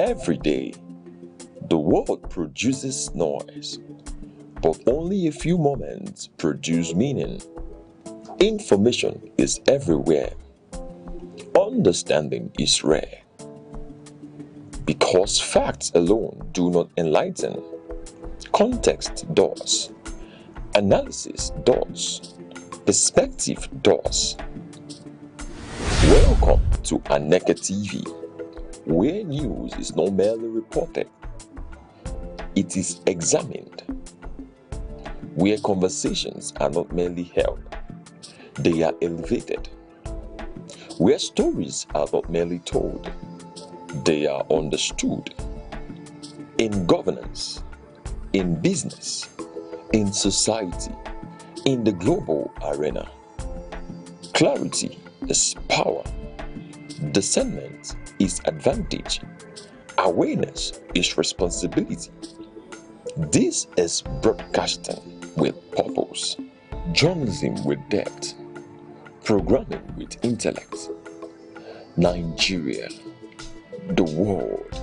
Every day, the world produces noise, but only a few moments produce meaning. Information is everywhere. Understanding is rare. Because facts alone do not enlighten, context does, analysis does, perspective does. Welcome to Aneke TV, where news is not merely reported, it is examined. Where conversations are not merely held, they are elevated. Where stories are not merely told, they are understood. In governance, in business, in society, in the global arena, clarity is power, discernment is advantage, awareness is responsibility. This is broadcasting with purpose, journalism with depth, programming with intellect. Nigeria, the world,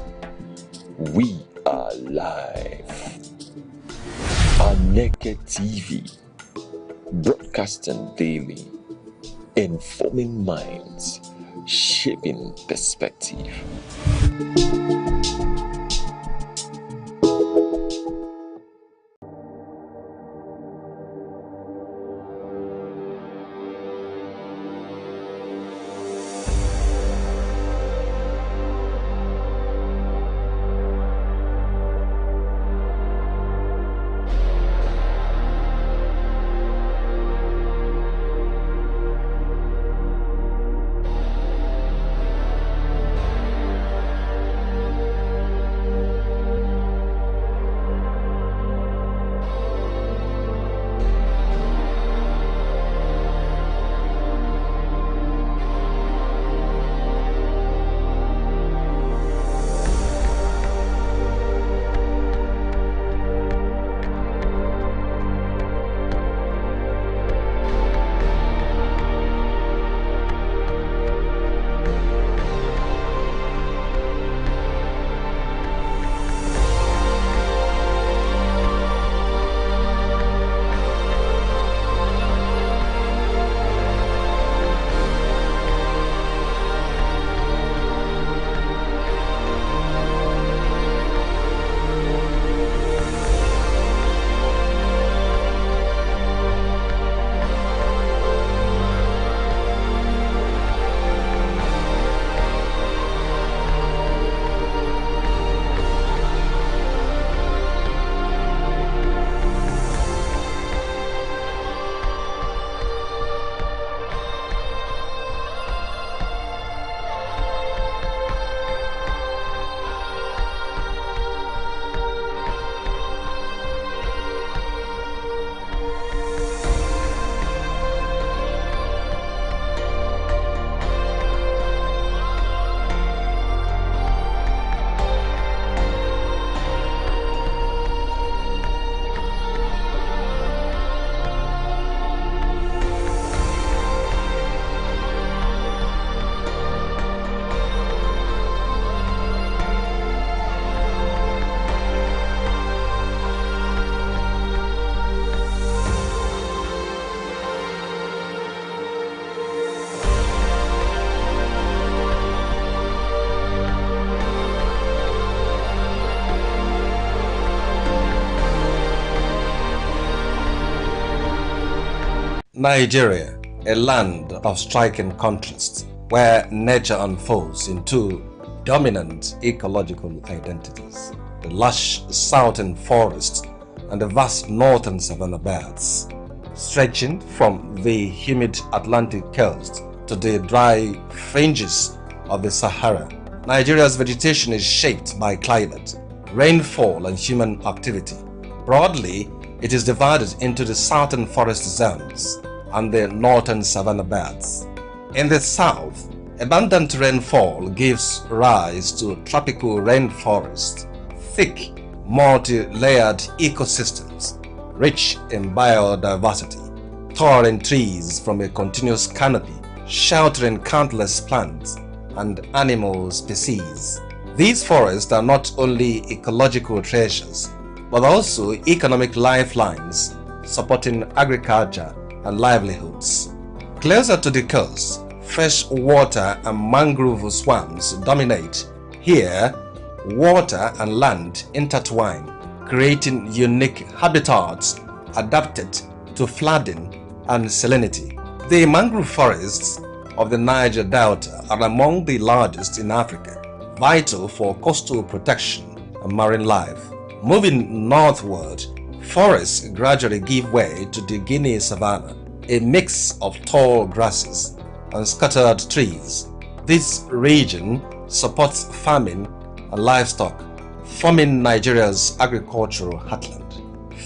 we are live. Aneke TV, broadcasting daily, informing minds, shaping perspective. Nigeria, a land of striking contrasts, where nature unfolds into dominant ecological identities. The lush southern forests and the vast northern savanna belts, stretching from the humid Atlantic coast to the dry fringes of the Sahara. Nigeria's vegetation is shaped by climate, rainfall and human activity. Broadly, it is divided into the southern forest zones and the northern savanna belts. In the south, abundant rainfall gives rise to tropical rainforest, thick, multi-layered ecosystems, rich in biodiversity, towering trees from a continuous canopy, sheltering countless plants and animal species. These forests are not only ecological treasures, but also economic lifelines supporting agriculture and livelihoods. Closer to the coast, fresh water and mangrove swamps dominate. Here, water and land intertwine, creating unique habitats adapted to flooding and salinity. The mangrove forests of the Niger Delta are among the largest in Africa, vital for coastal protection and marine life. Moving northward, forests gradually give way to the Guinea savanna, a mix of tall grasses and scattered trees. This region supports farming and livestock, forming Nigeria's agricultural heartland.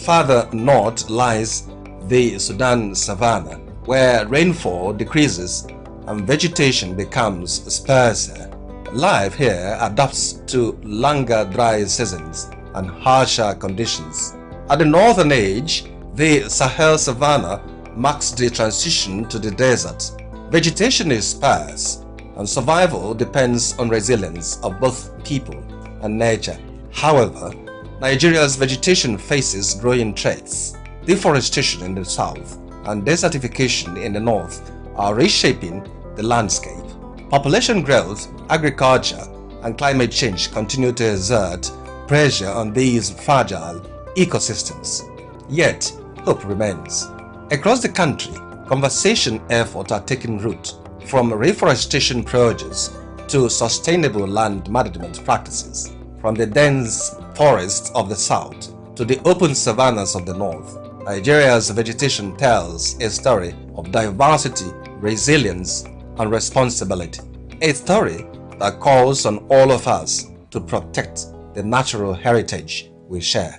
Further north lies the Sudan savanna, where rainfall decreases and vegetation becomes sparser. Life here adapts to longer dry seasons and harsher conditions. At the northern edge, the Sahel savanna marks the transition to the desert. Vegetation is sparse, and survival depends on resilience of both people and nature. However, Nigeria's vegetation faces growing threats. Deforestation in the south and desertification in the north are reshaping the landscape. Population growth, agriculture, and climate change continue to exert pressure on these fragile ecosystems. Yet, hope remains. Across the country, conservation efforts are taking root, from reforestation projects to sustainable land management practices, from the dense forests of the south to the open savannas of the north. Nigeria's vegetation tells a story of diversity, resilience, and responsibility. A story that calls on all of us to protect the natural heritage we share.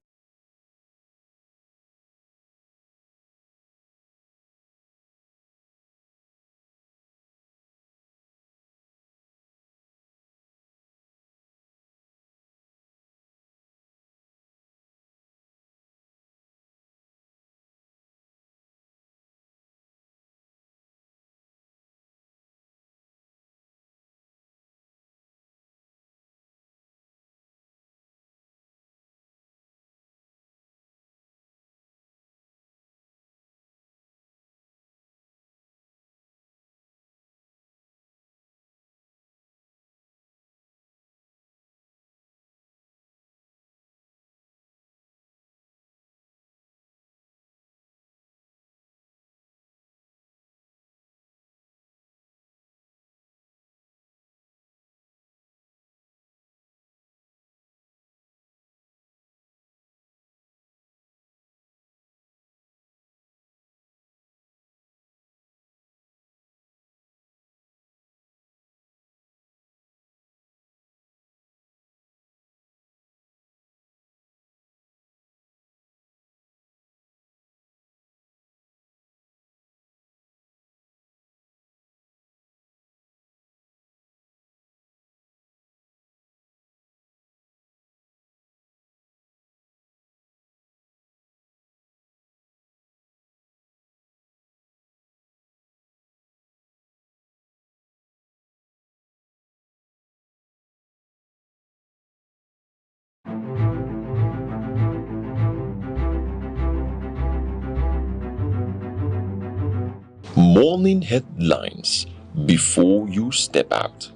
Morning headlines before you step out.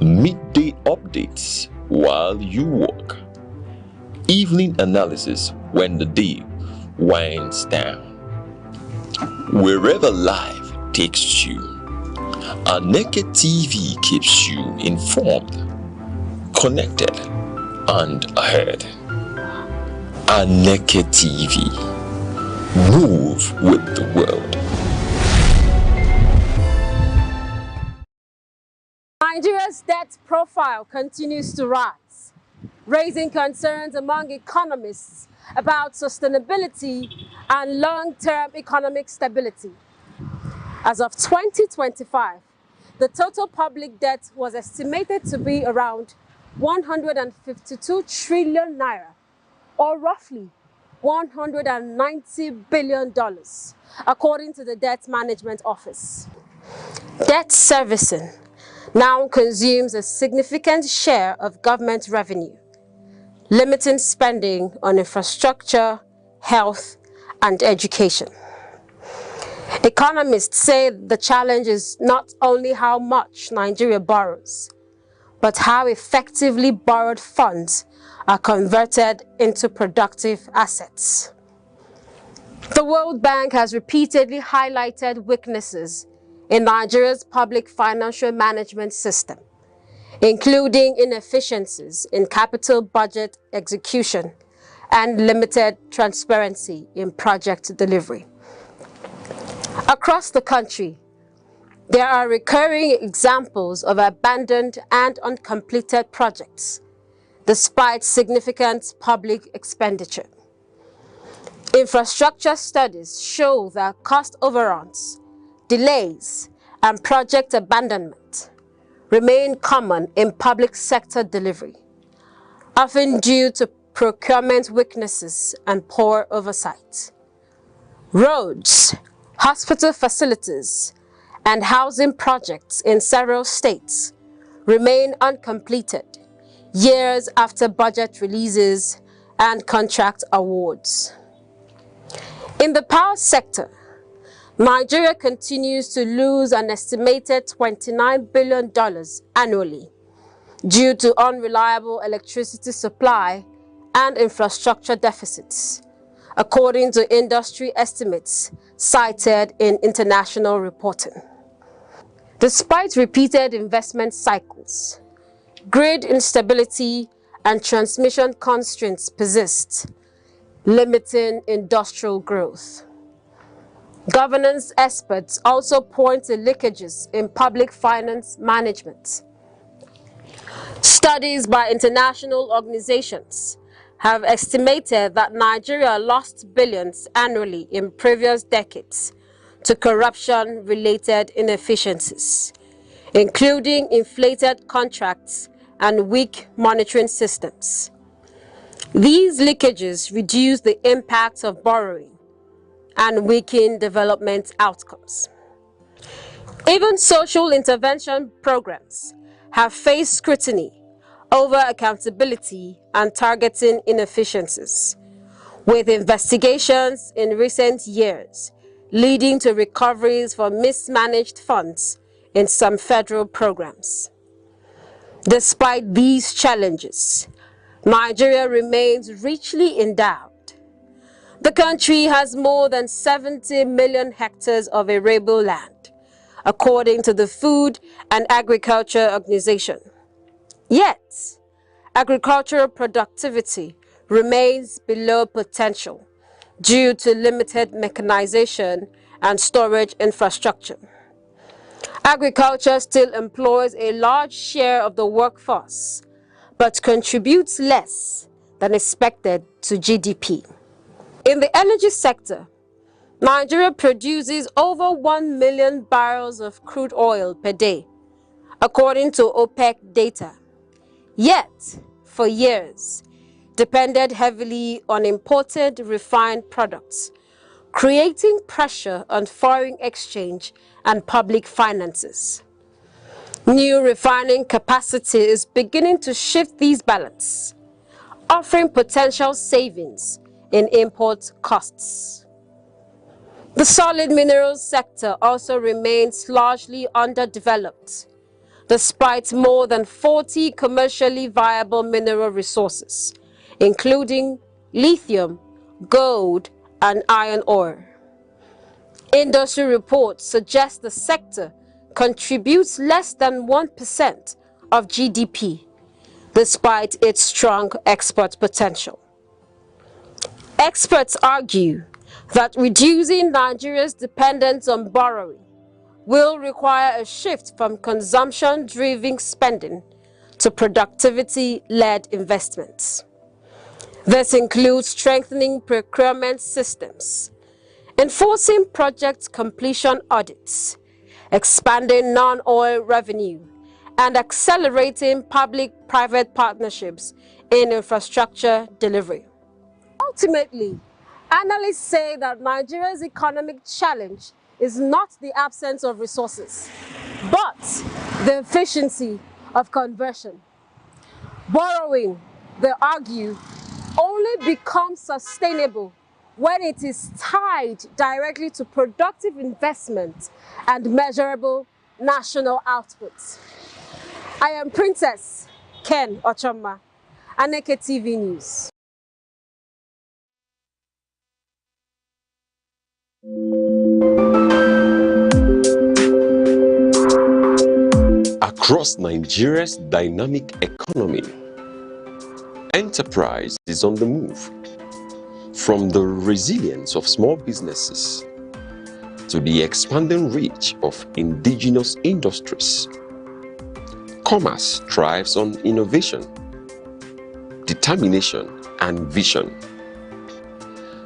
Midday updates while you work. Evening analysis when the day winds down. Wherever life takes you, Aneke TV keeps you informed, connected, and ahead. Aneke TV. Move with the world. Nigeria's debt profile continues to rise, raising concerns among economists about sustainability and long-term economic stability. As of 2025, the total public debt was estimated to be around 152 trillion naira, or roughly $190 billion, according to the Debt Management Office. Debt servicing. now consumes a significant share of government revenue, limiting spending on infrastructure, health, and education. Economists say the challenge is not only how much Nigeria borrows, but how effectively borrowed funds are converted into productive assets. The World Bank has repeatedly highlighted weaknesses in Nigeria's public financial management system, including inefficiencies in capital budget execution and limited transparency in project delivery. Across the country, there are recurring examples of abandoned and uncompleted projects, despite significant public expenditure. Infrastructure studies show that cost overruns, delays, and project abandonment remain common in public sector delivery, often due to procurement weaknesses and poor oversight. Roads, hospital facilities, and housing projects in several states remain uncompleted years after budget releases and contract awards. In the power sector, Nigeria continues to lose an estimated $29 billion annually due to unreliable electricity supply and infrastructure deficits, according to industry estimates cited in international reporting. Despite repeated investment cycles, grid instability and transmission constraints persist, limiting industrial growth. Governance experts also point to leakages in public finance management. Studies by international organizations have estimated that Nigeria lost billions annually in previous decades to corruption-related inefficiencies, including inflated contracts and weak monitoring systems. These leakages reduce the impact of borrowing and weaken development outcomes. Even social intervention programs have faced scrutiny over accountability and targeting inefficiencies, with investigations in recent years leading to recoveries for mismanaged funds in some federal programs. Despite these challenges, Nigeria remains richly endowed. The country has more than 70 million hectares of arable land, according to the Food and Agriculture Organization. Yet, agricultural productivity remains below potential due to limited mechanization and storage infrastructure. Agriculture still employs a large share of the workforce, but contributes less than expected to GDP. In the energy sector, Nigeria produces over 1 million barrels of crude oil per day, according to OPEC data. Yet, for years, depended heavily on imported refined products, creating pressure on foreign exchange and public finances. New refining capacity is beginning to shift these balances, offering potential savings in import costs. The solid minerals sector also remains largely underdeveloped, despite more than 40 commercially viable mineral resources, including lithium, gold, and iron ore. Industry reports suggest the sector contributes less than 1% of GDP, despite its strong export potential. Experts argue that reducing Nigeria's dependence on borrowing will require a shift from consumption-driven spending to productivity-led investments. This includes strengthening procurement systems, enforcing project completion audits, expanding non-oil revenue, and accelerating public-private partnerships in infrastructure delivery. Ultimately, analysts say that Nigeria's economic challenge is not the absence of resources, but the efficiency of conversion. Borrowing, they argue, only becomes sustainable when it is tied directly to productive investment and measurable national outputs. I am Princess Ken Ochoma, Aneke TV News. Across Nigeria's dynamic economy, enterprise is on the move. From the resilience of small businesses to the expanding reach of indigenous industries, commerce thrives on innovation, determination, and vision.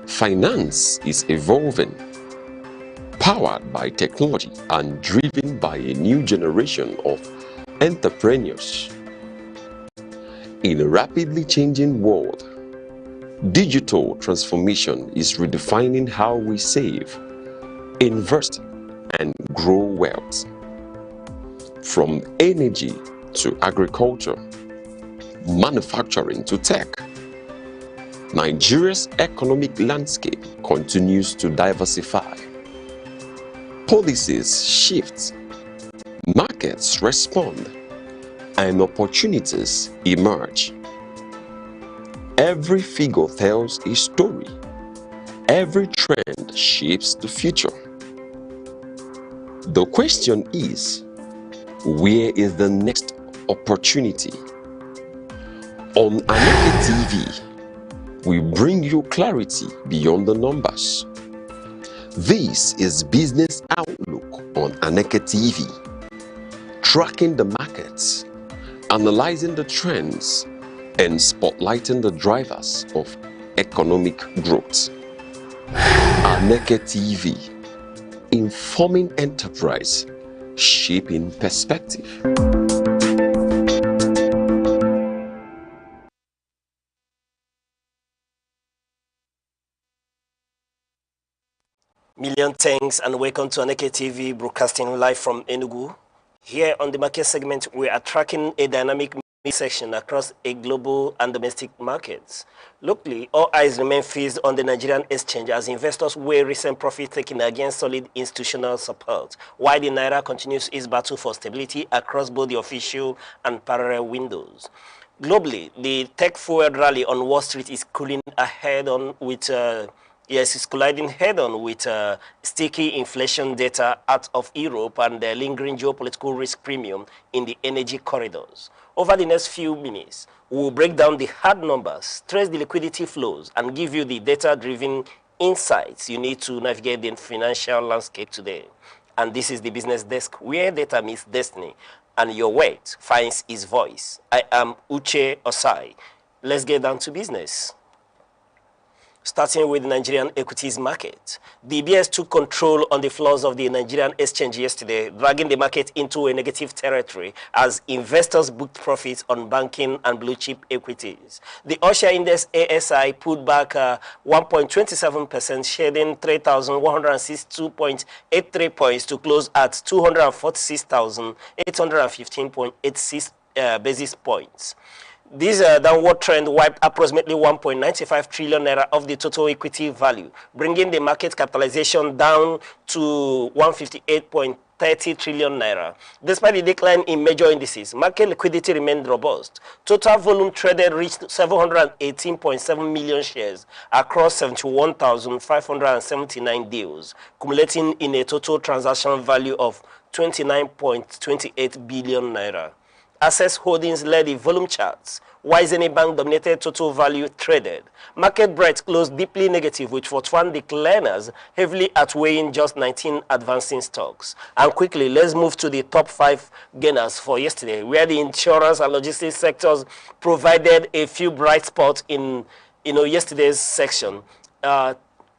Finance is evolving, powered by technology and driven by a new generation of entrepreneurs. In a rapidly changing world, digital transformation is redefining how we save, invest, and grow wealth. From energy to agriculture, manufacturing to tech, Nigeria's economic landscape continues to diversify. Policies shift, markets respond, and opportunities emerge. Every figure tells a story. Every trend shapes the future. The question is, where is the next opportunity? On Aneke TV, we bring you clarity beyond the numbers. This is Business Outlook on Aneke TV, tracking the markets, analyzing the trends, and spotlighting the drivers of economic growth. Aneke TV, informing enterprise, shaping perspective. Million thanks and welcome to Aneke TV, broadcasting live from Enugu. Here on the market segment, we are tracking a dynamic section across a global and domestic markets. Locally, all eyes remain fixed on the Nigerian exchange as investors weigh recent profit taking against solid institutional support, while the Naira continues its battle for stability across both the official and parallel windows. Globally, the tech-forward rally on Wall Street is cooling ahead on with it's colliding head-on with sticky inflation data out of Europe and the lingering geopolitical risk premium in the energy corridors. Over the next few minutes, we will break down the hard numbers, trace the liquidity flows, and give you the data-driven insights you need to navigate the financial landscape today. And this is the Business Desk, where data meets destiny, and your weight finds its voice. I am Uche Osai. Let's get down to business. Starting with the Nigerian equities market. The BS took control on the floors of the Nigerian exchange yesterday, dragging the market into a negative territory as investors booked profits on banking and blue chip equities. The Osha Index ASI pulled back 1.27%, shedding 3,162.83 points to close at 246,815.86 basis points. This downward trend wiped approximately 1.95 trillion naira of the total equity value, bringing the market capitalization down to 158.30 trillion naira. Despite the decline in major indices, market liquidity remained robust. Total volume traded reached 718.7 million shares across 71,579 deals, accumulating in a total transaction value of 29.28 billion naira. Access Holdings led the volume charts, while Zenith Bank dominated total value traded. Market breadth closed deeply negative, with 41 decliners heavily outweighing just 19 advancing stocks. And quickly, let's move to the top 5 gainers for yesterday, where the insurance and logistics sectors provided a few bright spots in yesterday's section.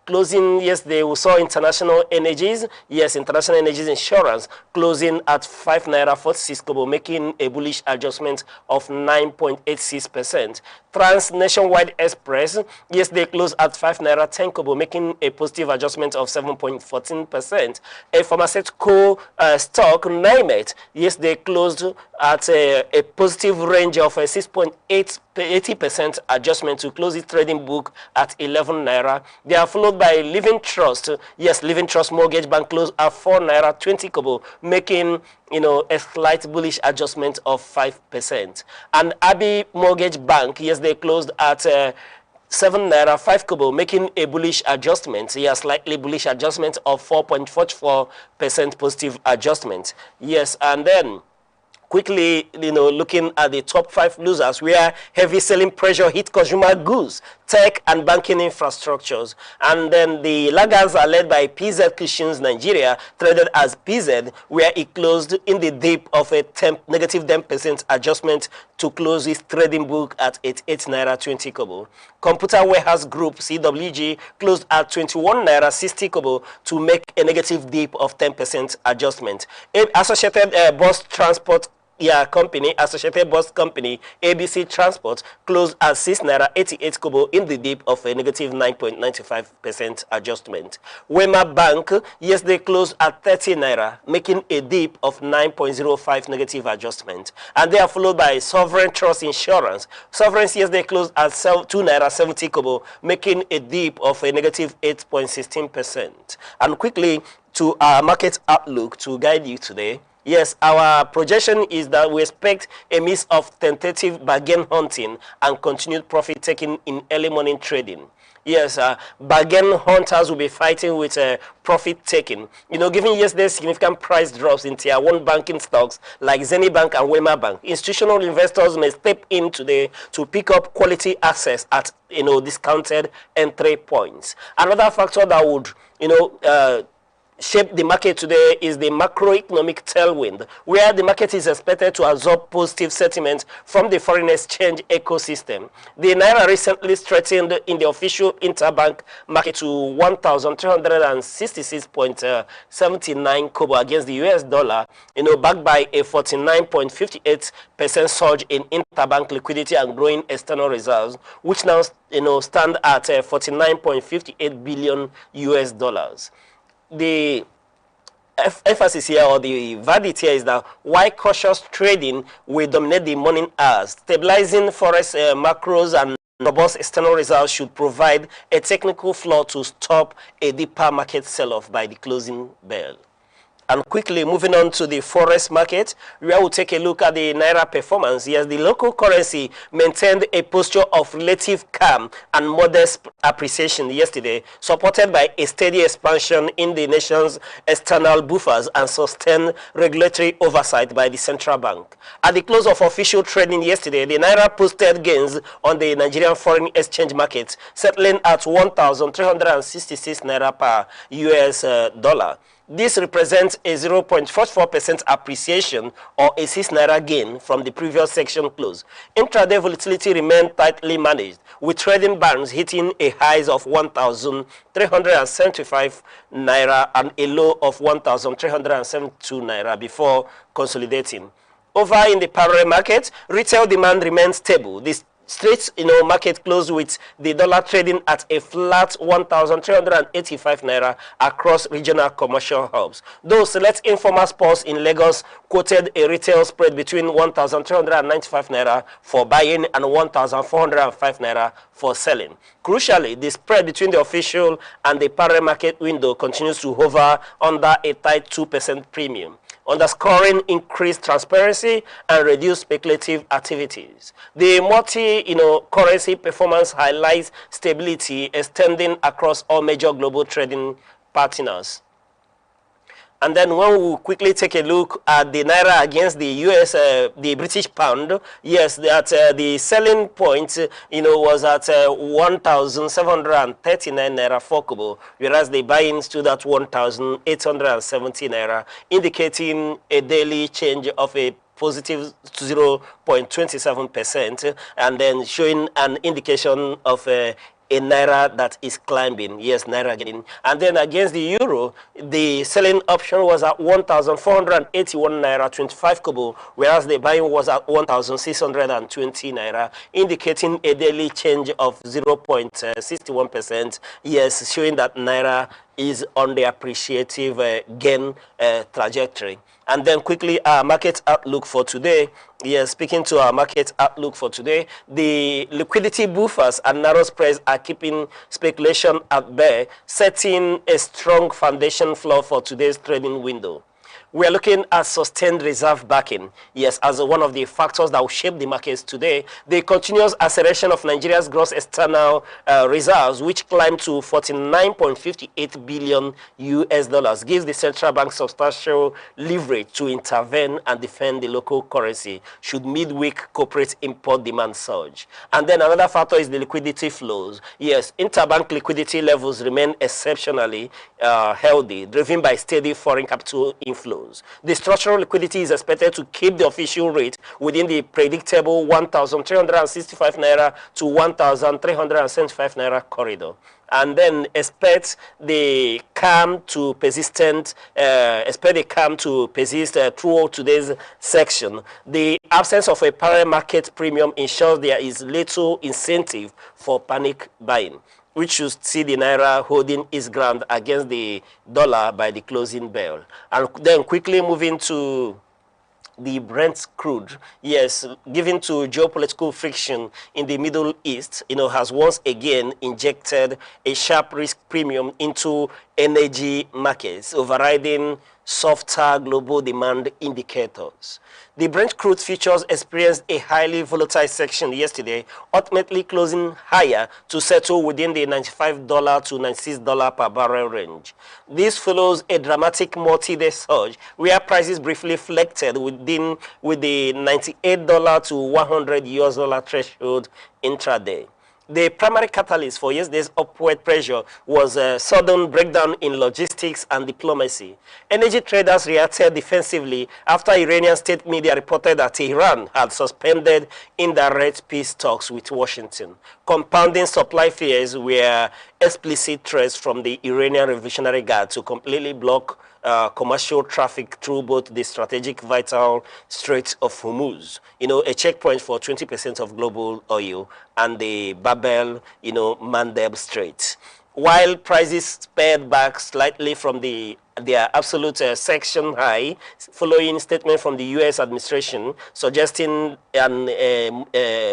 Closing yesterday, we saw International Energies. Yes, International Energies Insurance closing at 5 naira 46 kobo, making a bullish adjustment of 9.86%. Trans Nationwide Express, yes, they closed at 5 naira 10 kobo, making a positive adjustment of 7.14%. A pharmaceutical stock, NIMET, yes, they closed at a positive range of 6.80% adjustment to close its trading book at 11 naira. They are followed by Living Trust. Yes, Living Trust Mortgage Bank closed at 4 naira 20 kobo, making a slight bullish adjustment of 5%. And Abbey Mortgage Bank, yes, they closed at 7 naira 5 kobo, making a bullish adjustment. Yes, slightly bullish adjustment of 4.44% positive adjustment. Yes, and then quickly, looking at the top 5 losers, where heavy selling pressure hit consumer goods, tech, and banking infrastructures. And then the laggards are led by PZ Kitchens Nigeria, traded as PZ, where it closed in the dip of a negative 10% adjustment to close its trading book at 88 naira 20 kobo. Computer Warehouse Group, CWG, closed at 21 naira 60 kobo to make a negative dip of 10% adjustment. Associated Bus Transport company, Associated Bus Company, ABC Transport, closed at 6 naira 88 kobo in the dip of a negative 9.95% adjustment. Wema Bank, yes, they closed at 30 naira, making a dip of 9.05 negative adjustment. And they are followed by Sovereign Trust Insurance. Sovereign, yes, they closed at 2 naira 70 kobo, making a dip of a negative 8.16%. And quickly to our market outlook to guide you today. Yes, our projection is that we expect a mix of tentative bargain hunting and continued profit taking in early morning trading. Yes, bargain hunters will be fighting with profit taking. Given yesterday's significant price drops in tier 1 banking stocks like Zenith Bank and Wema Bank, institutional investors may step in today to pick up quality access at discounted entry points. Another factor that would shape the market today is the macroeconomic tailwind, where the market is expected to absorb positive sentiment from the foreign exchange ecosystem. The Naira recently strengthened in the official interbank market to 1,366.79 kobo against the US dollar, backed by a 49.58% surge in interbank liquidity and growing external reserves, which now stand at 49.58 billion US dollars. The emphasis here, or the verdict here, is that why cautious trading will dominate the morning hours. Stabilizing forex macros and robust external results should provide a technical floor to stop a deeper market sell-off by the closing bell. And quickly moving on to the forex market, where we'll take a look at the Naira performance. Yes, the local currency maintained a posture of relative calm and modest appreciation yesterday, supported by a steady expansion in the nation's external buffers and sustained regulatory oversight by the central bank. At the close of official trading yesterday, the Naira posted gains on the Nigerian foreign exchange market, settling at 1,366 Naira per US dollar. This represents a 0.44% appreciation or a 6 naira gain from the previous section close. Intraday volatility remained tightly managed, with trading bands hitting a highs of 1,375 naira and a low of 1,372 naira before consolidating. Over in the parallel market, retail demand remained stable. This Straight market closed with the dollar trading at a flat 1,385 naira across regional commercial hubs. Though select informal spots in Lagos quoted a retail spread between 1,395 naira for buying and 1,405 naira for selling. Crucially, the spread between the official and the parallel market window continues to hover under a tight 2% premium, underscoring increased transparency and reduced speculative activities. The multi-currency performance highlights stability extending across all major global trading partners. And then when we quickly take a look at the Naira against the US, the British pound, yes, that the selling point, was at 1,739 Naira for kobo, whereas the buying stood at 1,870 Naira, indicating a daily change of a positive 0.27%, and then showing an indication of a naira that is climbing. Yes, naira getting. And then against the euro, the selling option was at 1,481 naira 25 kobo, whereas the buying was at 1,620 naira, indicating a daily change of 0.61%. Yes, showing that naira is on the appreciative gain trajectory. And then quickly, our market outlook for today. Yes, speaking to our market outlook for today, the liquidity buffers and narrow spreads are keeping speculation at bay, setting a strong foundation floor for today's trading window. We are looking at sustained reserve backing, yes, as one of the factors that will shape the markets today. The continuous acceleration of Nigeria's gross external reserves, which climbed to 49.58 billion US dollars, gives the central bank substantial leverage to intervene and defend the local currency should midweek corporate import demand surge. And then another factor is the liquidity flows. Yes, interbank liquidity levels remain exceptionally healthy, driven by steady foreign capital inflows. The structural liquidity is expected to keep the official rate within the predictable 1,365 naira to 1,375 naira corridor. And then expect the calm to persist throughout today's section. The absence of a parallel market premium ensures there is little incentive for panic buying, which should see the naira holding its ground against the dollar by the closing bell. And then quickly moving to the Brent crude, yes, given to geopolitical friction in the Middle East, has once again injected a sharp risk premium into energy markets, overriding softer global demand indicators. The Brent crude futures experienced a highly volatile section yesterday, ultimately closing higher to settle within the $95 to $96 per barrel range. This follows a dramatic multi-day surge where prices briefly flexed with the $98 to $100 US threshold intraday. The primary catalyst for yesterday's upward pressure was a sudden breakdown in logistics and diplomacy. Energy traders reacted defensively after Iranian state media reported that Iran had suspended indirect peace talks with Washington. Compounding supply fears were explicit threats from the Iranian Revolutionary Guard to completely block commercial traffic through both the strategic vital Strait of Hormuz, a checkpoint for 20% of global oil, and the Babel, Mandeb Strait. While prices sped back slightly from their absolute section high, following statement from the U.S. administration suggesting a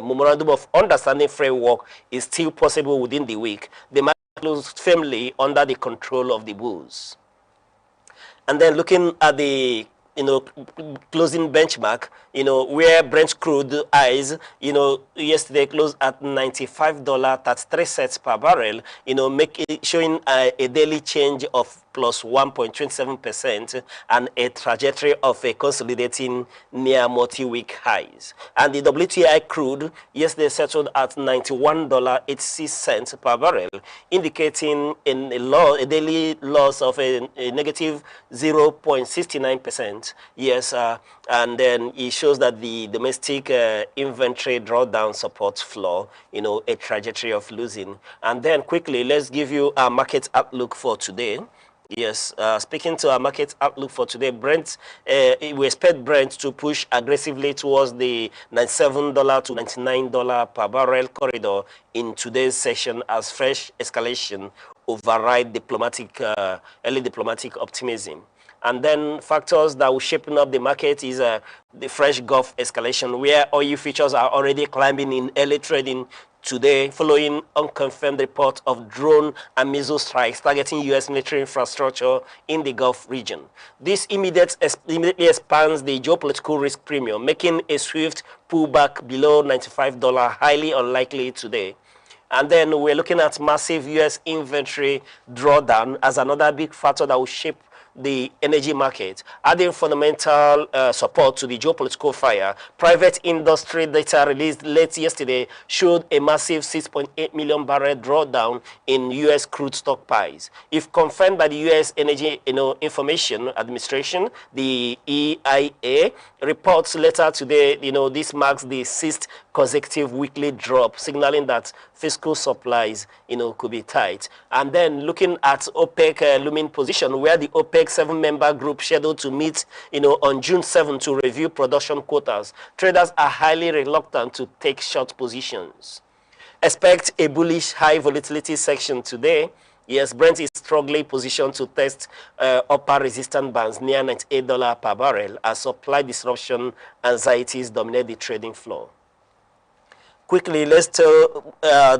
memorandum of understanding framework is still possible within the week, the market closed firmly under the control of the bulls. And then looking at the closing benchmark, where Brent crude eyes, yesterday closed at $95.33 per barrel, showing a daily change of plus 1.27% and a trajectory of a consolidating near multi-week highs. And the WTI crude yesterday settled at $91.86 per barrel, indicating a daily loss of a negative 0.69%. Yes, and then it shows that the domestic inventory drawdown supports floor, a trajectory of losing. And then quickly, let's give you our market outlook for today. Yes, speaking to our market outlook for today, Brent, we expect Brent to push aggressively towards the $97 to $99 per barrel corridor in today's session as fresh escalation override early diplomatic optimism. And then factors that will shape up the market is the fresh Gulf escalation, where oil futures are already climbing in early trading today following unconfirmed report of drone and missile strikes targeting U.S. military infrastructure in the Gulf region. This immediately expands the geopolitical risk premium, making a swift pullback below $95 highly unlikely today. And then we're looking at massive U.S. inventory drawdown as another big factor that will shape the energy market, adding fundamental support to the geopolitical fire. Private industry data released late yesterday showed a massive 6.8 million barrel drawdown in U.S. crude stockpiles. If confirmed by the U.S. Energy Information Administration, the EIA, reports later today, this marks the sixth consecutive weekly drop, signaling that fiscal supplies, could be tight. And then looking at OPEC looming position, where the OPEC 7-member group scheduled to meet, on June 7 to review production quotas, traders are highly reluctant to take short positions. Expect a bullish high volatility section today. Yes, Brent is strongly positioned to test upper resistance bands near $98 per barrel as supply disruption anxieties dominate the trading floor. Quickly, let's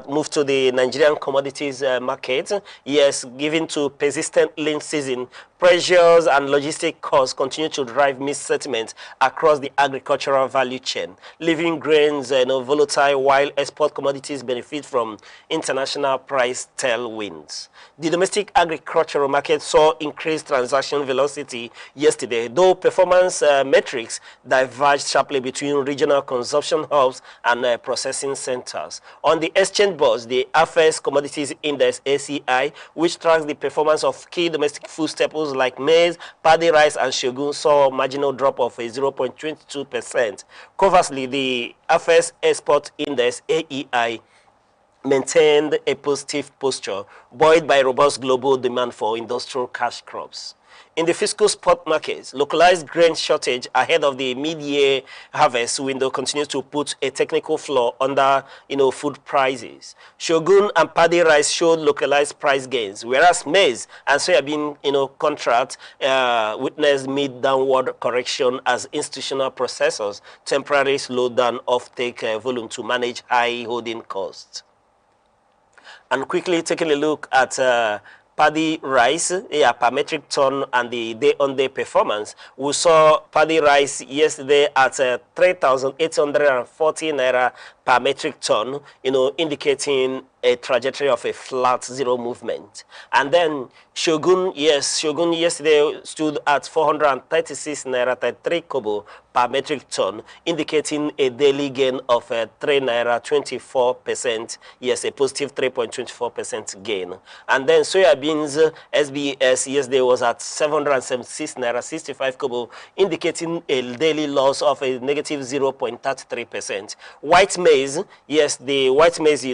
move to the Nigerian commodities market. Yes, given to persistent lean season, pressures and logistic costs continue to drive mixed sentiment across the agricultural value chain, leaving grains volatile while export commodities benefit from international price tailwinds. The domestic agricultural market saw increased transaction velocity yesterday, though performance metrics diverged sharply between regional consumption hubs and processing centers. On the exchange boards, the AFES Commodities Index (ACI), which tracks the performance of key domestic food staples like maize, paddy rice, and shogun, saw a marginal drop of 0.22%. Conversely, the AFES Export Index (AEI) maintained a positive posture, buoyed by robust global demand for industrial cash crops. In the fiscal spot markets, localized grain shortage ahead of the mid-year harvest window continues to put a technical floor under, food prices. Shogun and paddy rice showed localized price gains, whereas maize and soybean, contract witnessed mid-downward correction as institutional processors temporarily slowed down offtake volume to manage high holding costs. And quickly taking a look at paddy rice per metric ton and the day-on-day performance. We saw paddy rice yesterday at 3,840 naira per metric ton, indicating a trajectory of a flat zero movement. And then shogun yesterday stood at 436 naira 33 kobo per metric ton, indicating a daily gain of 3 naira 24%. Yes, a positive 3.24% gain. And then soybeans SBS yesterday was at 776 naira 65 kobo, indicating a daily loss of a negative 0.33%. White maize, yes, the white maize,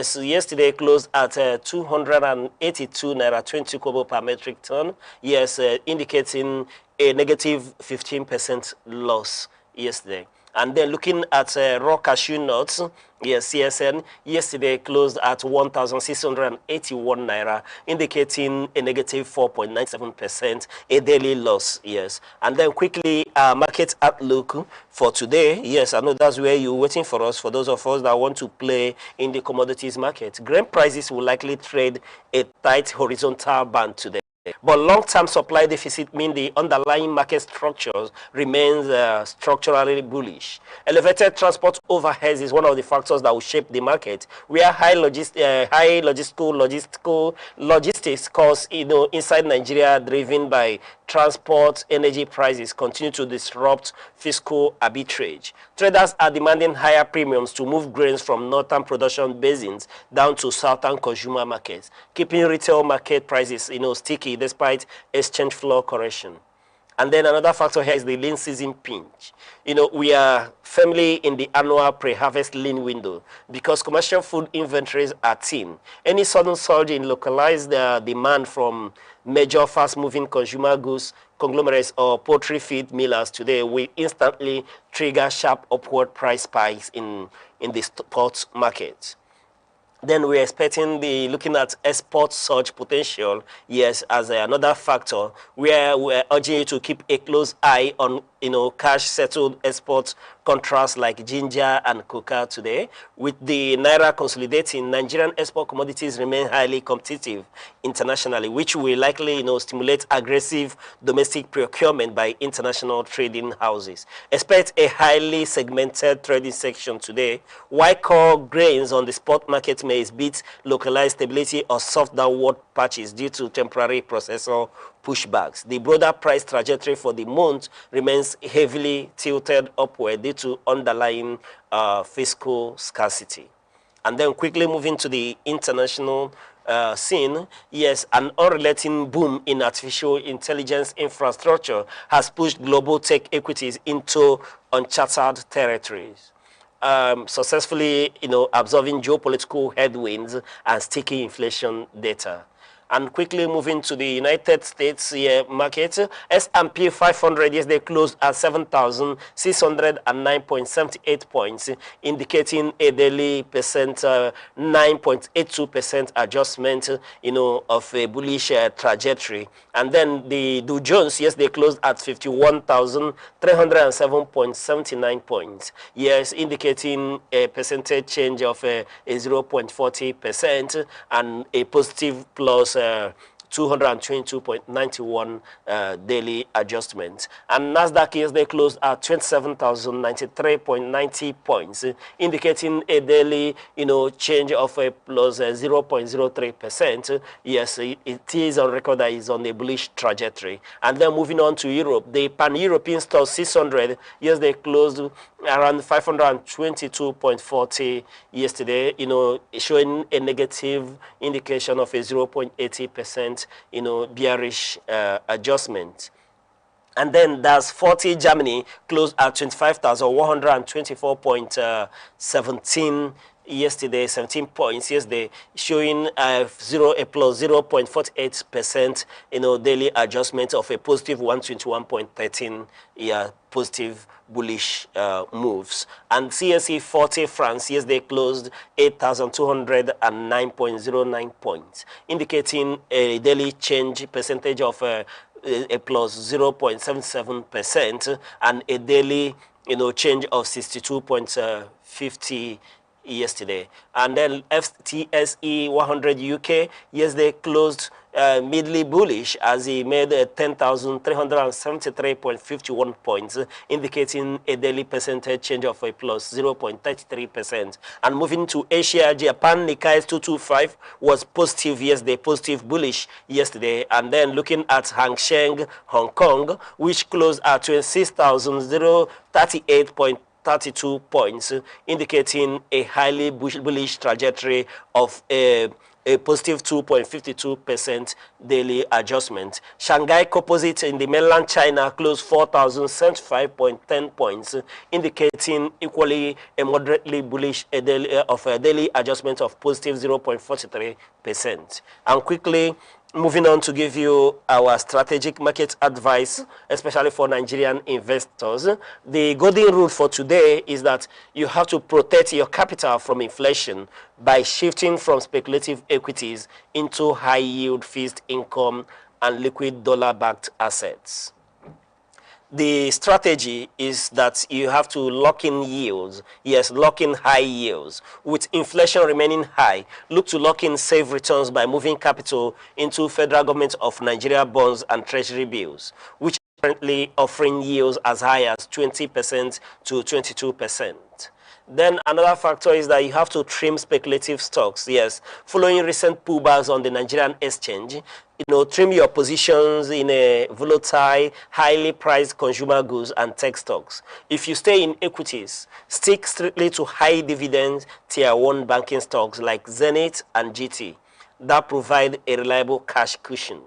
yesterday closed at 282 naira 20 kobo per metric ton. Yes, indicating a negative 15% loss yesterday. And then looking at raw cashew nuts, yes, CSN yesterday closed at 1,681 naira, indicating a negative 4.97%, a daily loss, yes. And then quickly, market outlook for today. Yes, I know that's where you're waiting for us, for those of us that want to play in the commodities market. Grain prices will likely trade a tight horizontal band today. But long-term supply deficit mean the underlying market structures remains structurally bullish. Elevated transport overheads is one of the factors that will shape the market, where high logistics costs, inside Nigeria, driven by transport, energy prices, continue to disrupt fiscal arbitrage. Traders are demanding higher premiums to move grains from northern production basins down to southern consumer markets, keeping retail market prices, sticky despite exchange floor correction. And then another factor here is the lean season pinch. We are firmly in the annual pre-harvest lean window because commercial food inventories are thin. Any sudden surge in localized demand from major fast-moving consumer goods conglomerates or poultry feed millers today will instantly trigger sharp upward price spikes in the spot market. Then we're expecting looking at export surge potential, yes, as another factor, where we're urging you to keep a close eye on, cash settled export contrasts like ginger and cocoa today. With the Naira consolidating, Nigerian export commodities remain highly competitive internationally, which will likely, stimulate aggressive domestic procurement by international trading houses. Expect a highly segmented trading section today. Wike grains on the spot market may exhibit localized stability or soft downward patches due to temporary processor pushbacks. The broader price trajectory for the month remains heavily tilted upward due to underlying fiscal scarcity. And then quickly moving to the international scene, yes, an unrelenting boom in artificial intelligence infrastructure has pushed global tech equities into uncharted territories. successfully, absorbing geopolitical headwinds and sticky inflation data. And quickly moving to the United States market, S&P 500 yesterday closed at 7,609.78 points, indicating a daily 9.82% adjustment, of a bullish trajectory. And then the Dow Jones yesterday closed at 51,307.79 points. Yes, indicating a percentage change of 0.40% and a positive plus 222.91 daily adjustment. And Nasdaq yesterday closed at 27,093.90 points, indicating a daily, change of a plus 0.03%. Yes, it is on record that it's on a bullish trajectory. And then moving on to Europe, the Pan-European Stoxx 600 yesterday closed around 522.40 yesterday, showing a negative indication of a 0.80%, bearish adjustment. And then that's 40 Germany closed at 25,124.17 yesterday, 17 points yesterday, showing a plus 0.48%, daily adjustment of a positive 121.13 positive bullish moves. And CSE 40 France yesterday closed 8,209.09 points, indicating a daily change percentage of a plus 0.77% and a daily change of 62.50 yesterday. And then FTSE 100 UK yesterday closed midly bullish as he made 10,373.51 points, indicating a daily percentage change of a plus 0.33%. And moving to Asia, Japan Nikkei 225 was positive yesterday, positive bullish yesterday. And then looking at Hang Seng Hong Kong, which closed at 26,038.32 points, indicating a highly bullish trajectory of a positive 2.52% daily adjustment. Shanghai Composite in the mainland China closed 4,075.10 points, indicating equally a moderately bullish daily adjustment of positive 0.43%. And quickly, moving on to give you our strategic market advice, especially for Nigerian investors. The golden rule for today is that you have to protect your capital from inflation by shifting from speculative equities into high-yield fixed income and liquid dollar-backed assets. The strategy is that you have to lock in yields. Yes, lock in high yields. With inflation remaining high, look to lock in safe returns by moving capital into Federal Government of Nigeria bonds and Treasury bills, which are currently offering yields as high as 20% to 22%. Then another factor is that you have to trim speculative stocks. Yes, following recent pullbacks on the Nigerian exchange, trim your positions in a volatile, highly priced consumer goods and tech stocks. If you stay in equities, stick strictly to high dividend tier 1 banking stocks like Zenith and GT that provide a reliable cash cushion.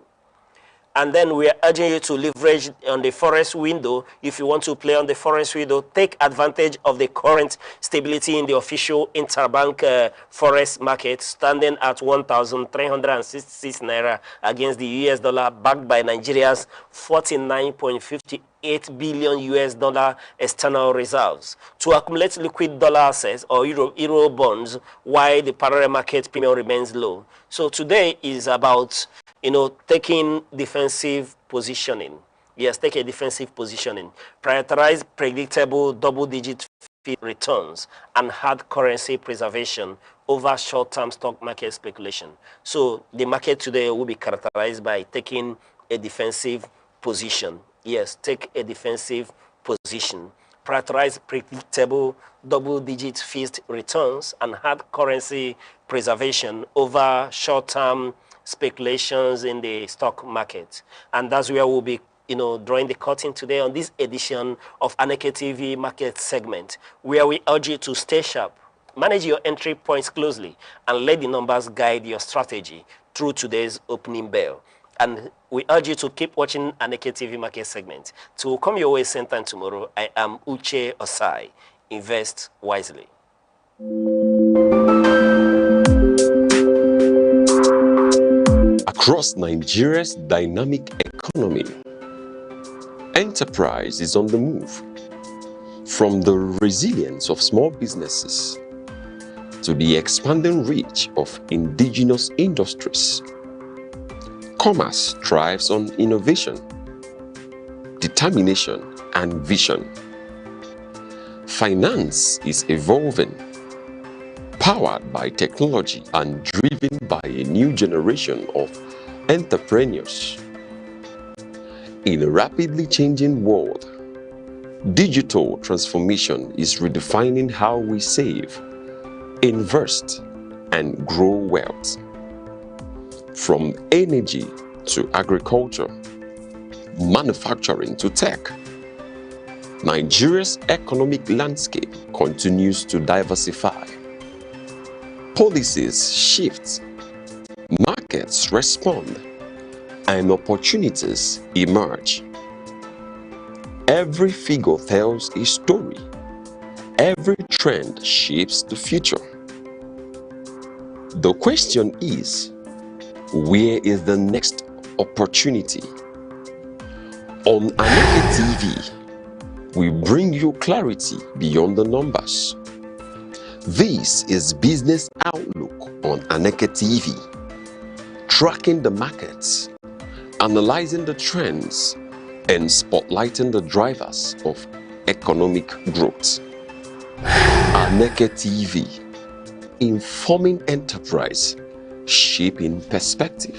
And then we are urging you to leverage on the forex window. If you want to play on the forex window, take advantage of the current stability in the official interbank forex market, standing at 1,366 naira against the US dollar, backed by Nigeria's 49.58 billion US dollar external reserves to accumulate liquid dollar assets or euro bonds while the parallel market premium remains low. So today is about taking defensive positioning. Yes, take a defensive positioning. Prioritize predictable double-digit returns and hard currency preservation over short-term stock market speculation. So the market today will be characterized by taking a defensive position. Yes, take a defensive position. Prioritize predictable double-digit fixed returns and hard currency preservation over short-term speculations in the stock market. And that's where we'll be drawing the curtain today on this edition of Aneke TV market segment, where we urge you to stay sharp, manage your entry points closely, and let the numbers guide your strategy through today's opening bell. And we urge you to keep watching Aneke TV market segment. To come your way same time tomorrow, I am Uche Osai. invest wisely. Across Nigeria's dynamic economy, enterprise is on the move. From the resilience of small businesses to the expanding reach of indigenous industries, commerce thrives on innovation, determination, and vision. Finance is evolving, powered by technology and driven by a new generation of entrepreneurs. In a rapidly changing world, digital transformation is redefining how we save, invest, and grow wealth. From energy to agriculture, manufacturing to tech, Nigeria's economic landscape continues to diversify. Policies shift, markets respond, and opportunities emerge. Every figure tells a story. Every trend shapes the future. The question is, where is the next opportunity? On Aneke TV, we bring you clarity beyond the numbers. This is Business Outlook on Aneke TV, tracking the markets, analyzing the trends, and spotlighting the drivers of economic growth. Aneke TV, informing enterprise, shaping perspective.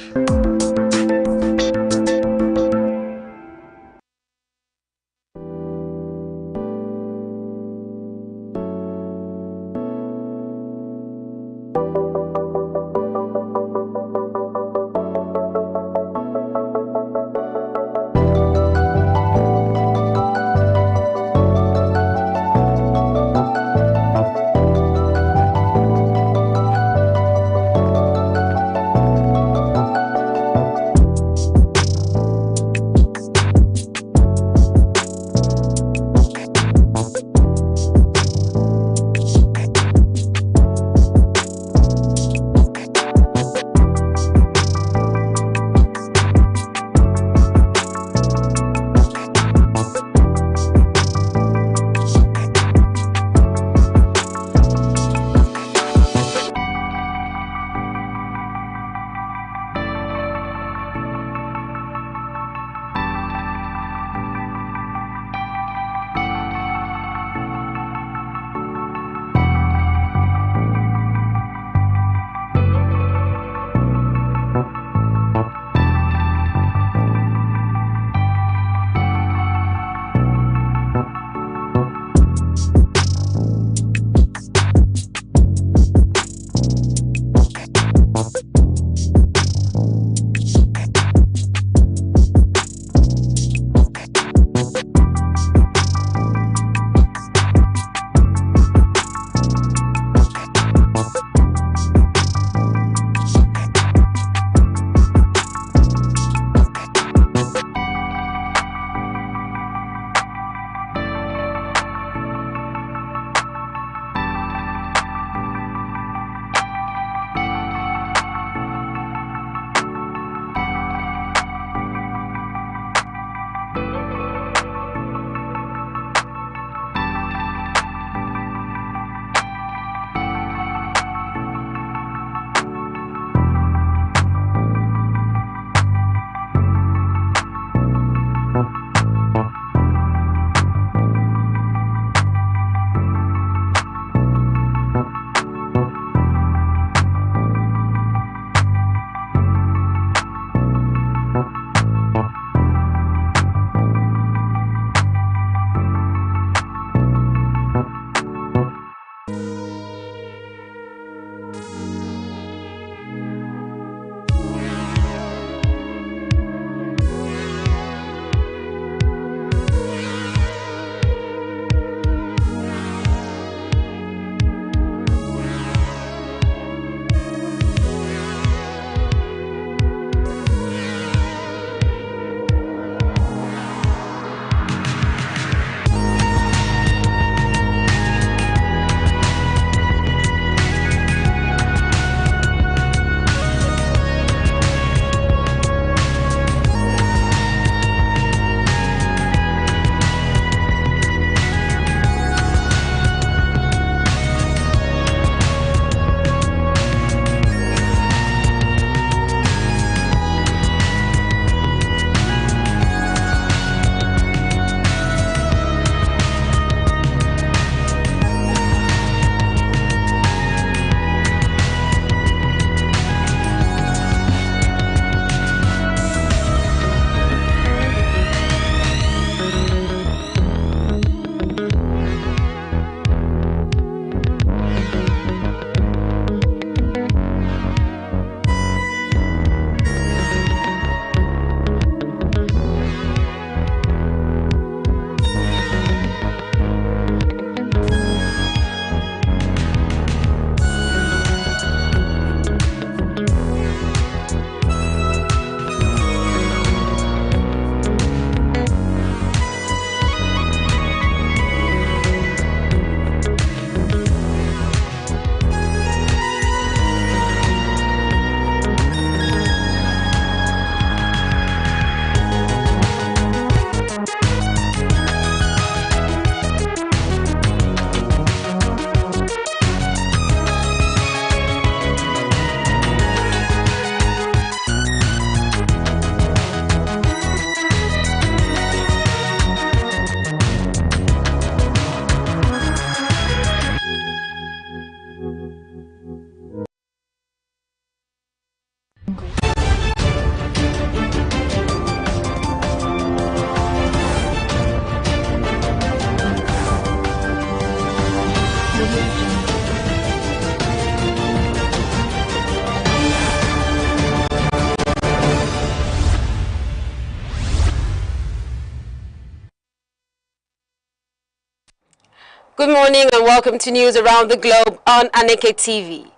Good morning and welcome to news around the globe on Aneke TV.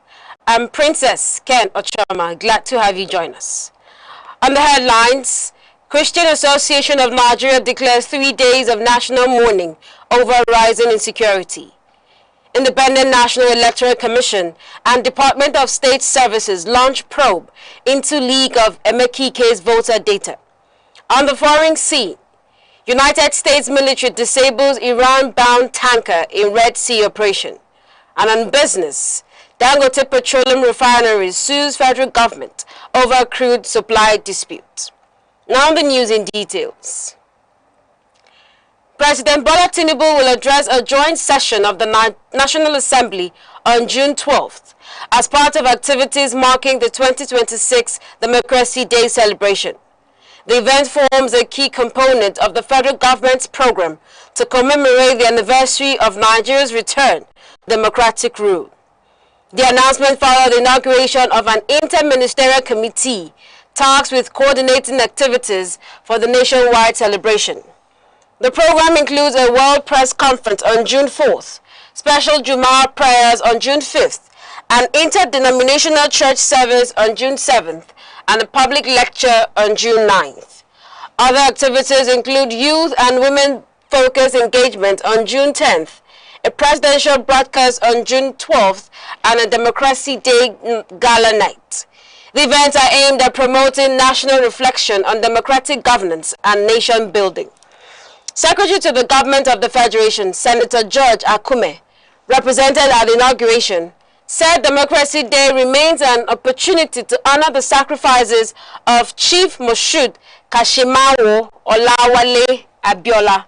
I'm Princess Ken Ochama, glad to have you join us. On the headlines, Christian Association of Nigeria declares 3 days of national mourning over rising insecurity. Independent National Electoral Commission and Department of State Services launch probe into leak of Aneke's voter data. On the foreign scene, United States military disables Iran-bound tanker in Red Sea operation. And on business, Dangote Petroleum Refinery sues federal government over crude supply dispute. Now the news in details. President Bola Tinubu will address a joint session of the National Assembly on June 12th as part of activities marking the 2026 Democracy Day celebration. The event forms a key component of the federal government's program to commemorate the anniversary of Nigeria's return to democratic rule. The announcement followed the inauguration of an inter-ministerial committee tasked with coordinating activities for the nationwide celebration. The program includes a World Press Conference on June 4th, special Jumu'ah prayers on June 5th, an interdenominational church service on June 7th, and a public lecture on June 9th. Other activities include youth and women-focused engagement on June 10th, a presidential broadcast on June 12th, and a Democracy Day Gala Night. The events are aimed at promoting national reflection on democratic governance and nation building. Secretary to the Government of the Federation, Senator George Akume, represented at the inauguration, said Democracy Day remains an opportunity to honor the sacrifices of Chief Moshood Kashimawo Olawale Abiola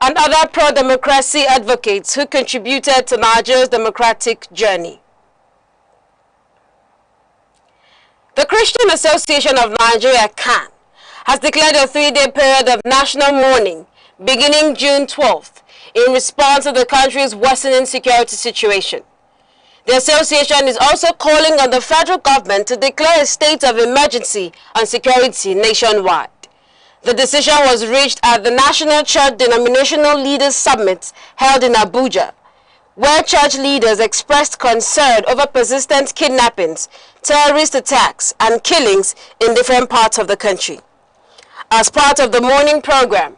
and other pro-democracy advocates who contributed to Nigeria's democratic journey. The Christian Association of Nigeria, CAN, has declared a 3-day period of national mourning beginning June 12th in response to the country's worsening security situation. The association is also calling on the federal government to declare a state of emergency on security nationwide. The decision was reached at the National Church Denominational Leaders Summit held in Abuja, where church leaders expressed concern over persistent kidnappings, terrorist attacks, and killings in different parts of the country. As part of the mourning program,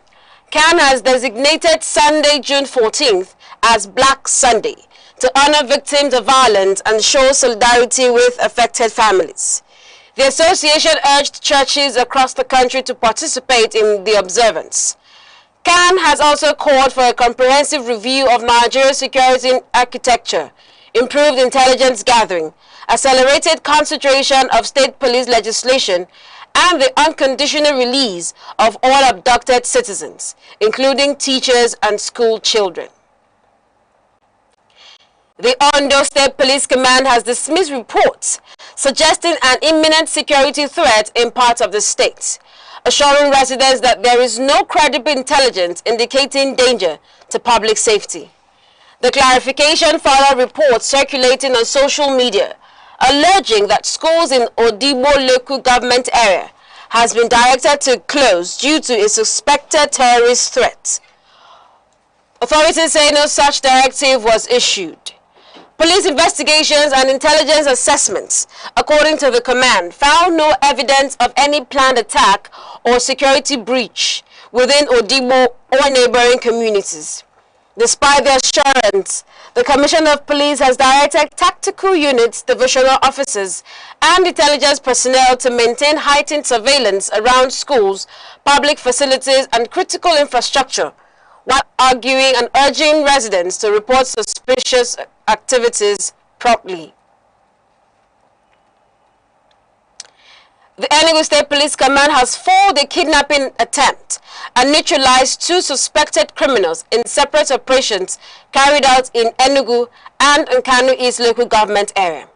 CAN has designated Sunday, June 14th as Black Sunday, to honor victims of violence and show solidarity with affected families. The association urged churches across the country to participate in the observance. CAN has also called for a comprehensive review of Nigeria's security architecture, improved intelligence gathering, accelerated concentration of state police legislation, and the unconditional release of all abducted citizens, including teachers and school children. The Ondo State Police Command has dismissed reports suggesting an imminent security threat in parts of the state, assuring residents that there is no credible intelligence indicating danger to public safety. The clarification followed reports circulating on social media alleging that schools in Odibo local government area has been directed to close due to a suspected terrorist threat. Authorities say no such directive was issued. Police investigations and intelligence assessments, according to the command, found no evidence of any planned attack or security breach within Odibo or neighboring communities. Despite the assurance, the Commissioner of Police has directed tactical units, divisional officers, and intelligence personnel to maintain heightened surveillance around schools, public facilities, and critical infrastructure, while arguing and urging residents to report suspicious activities promptly. The Enugu State Police Command has foiled a kidnapping attempt and neutralized 2 suspected criminals in separate operations carried out in Enugu and Nkanu East local government area.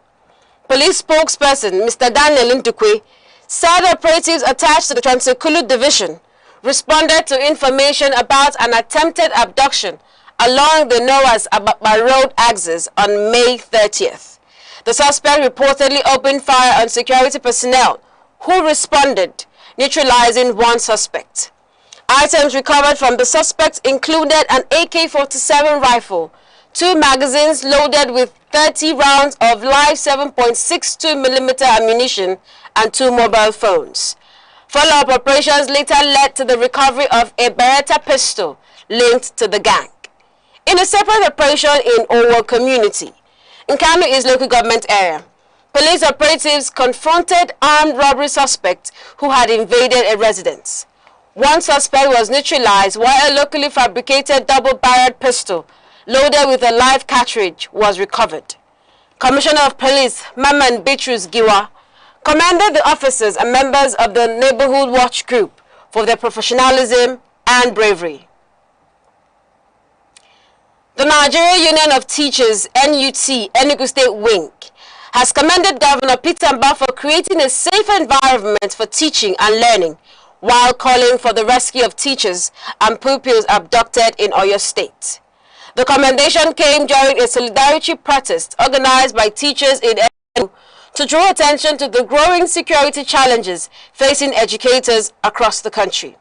Police spokesperson Mr. Daniel Ndukwe said operatives attached to the Transekulu Division responded to information about an attempted abduction along the Noah's Ababa Road axis on May 30th. The suspect reportedly opened fire on security personnel who responded, neutralizing 1 suspect. Items recovered from the suspect included an AK-47 rifle, 2 magazines loaded with 30 rounds of live 7.62mm ammunition, and 2 mobile phones. Follow-up operations later led to the recovery of a Beretta pistol linked to the gang. In a separate operation in Owo community, in Kano East local government area, police operatives confronted armed robbery suspects who had invaded a residence. One suspect was neutralized while a locally fabricated double-barreled pistol loaded with a live cartridge was recovered. Commissioner of Police Maman Bitrus Giwa commended the officers and members of the Neighborhood Watch Group for their professionalism and bravery. The Nigeria Union of Teachers, NUT, Enugu State Wing, has commended Governor Petermbah for creating a safer environment for teaching and learning while calling for the rescue of teachers and pupils abducted in Oyo State. The commendation came during a solidarity protest organized by teachers in Enugu to draw attention to the growing security challenges facing educators across the country.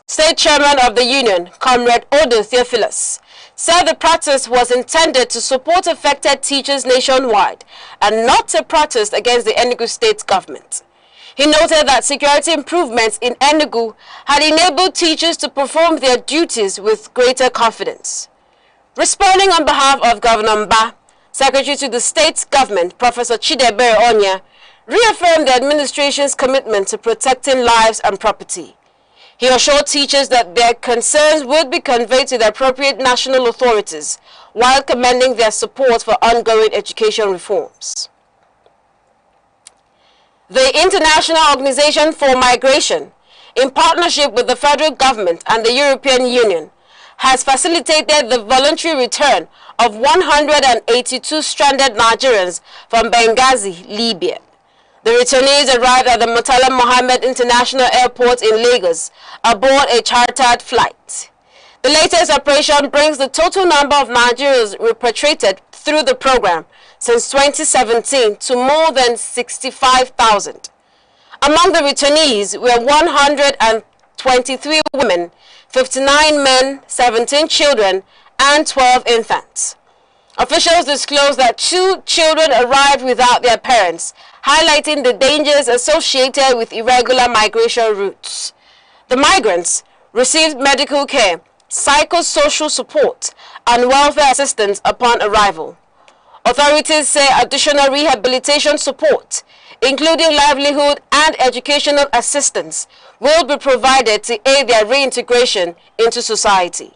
State Chairman of the Union, Comrade Odo Theophilus, said the protest was intended to support affected teachers nationwide and not a protest against the Enugu State government. He noted that security improvements in Enugu had enabled teachers to perform their duties with greater confidence. Responding on behalf of Governor Mbah, Secretary to the state government, Professor Chidebere Onya, reaffirmed the administration's commitment to protecting lives and property. He assured teachers that their concerns would be conveyed to the appropriate national authorities while commending their support for ongoing education reforms. The International Organization for Migration, in partnership with the federal government and the European Union, has facilitated the voluntary return of 182 stranded Nigerians from Benghazi, Libya. The returnees arrived at the Murtala Mohammed International Airport in Lagos aboard a chartered flight. The latest operation brings the total number of Nigerians repatriated through the program since 2017 to more than 65,000. Among the returnees were 123 women, 59 men, 17 children, and 12 infants. Officials disclosed that 2 children arrived without their parents, highlighting the dangers associated with irregular migration routes. The migrants received medical care, psychosocial support, and welfare assistance upon arrival. Authorities say additional rehabilitation support, including livelihood and educational assistance, will be provided to aid their reintegration into society.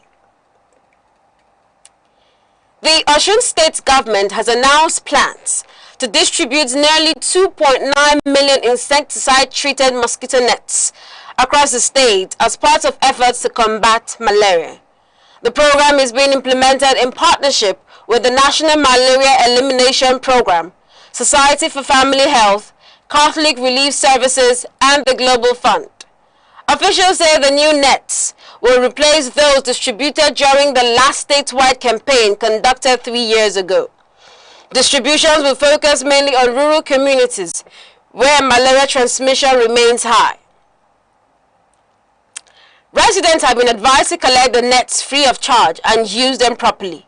The Osun State government has announced plans to distribute nearly 2.9 million insecticide-treated mosquito nets across the state as part of efforts to combat malaria. The program is being implemented in partnership with the National Malaria Elimination Program, Society for Family Health, Catholic Relief Services, and the Global Fund. Officials say the new nets will replace those distributed during the last statewide campaign conducted 3 years ago. Distributions will focus mainly on rural communities where malaria transmission remains high. Residents have been advised to collect the nets free of charge and use them properly.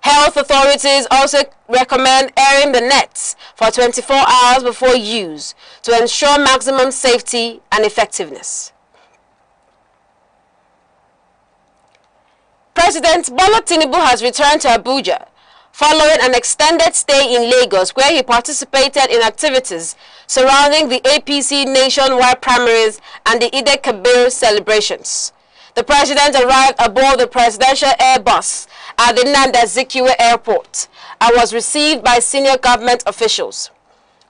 Health authorities also recommend airing the nets for 24 hours before use to ensure maximum safety and effectiveness. President Bola Tinubu has returned to Abuja following an extended stay in Lagos, where he participated in activities surrounding the APC nationwide primaries and the Eid Kabir celebrations. The president arrived aboard the presidential airbus at the Nnamdi Azikiwe Airport and was received by senior government officials.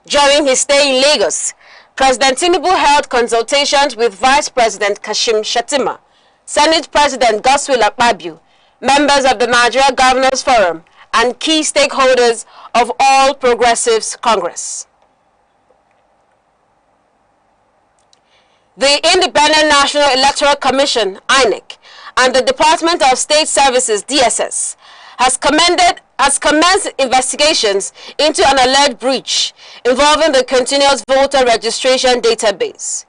During his stay in Lagos, President Tinubu held consultations with Vice President Kashim Shettima, Senate President Godswill Akpabio, members of the Nigeria Governors Forum, and key stakeholders of All Progressives Congress. The Independent National Electoral Commission, INEC, and the Department of State Services, DSS, has commenced investigations into an alleged breach involving the continuous voter registration database.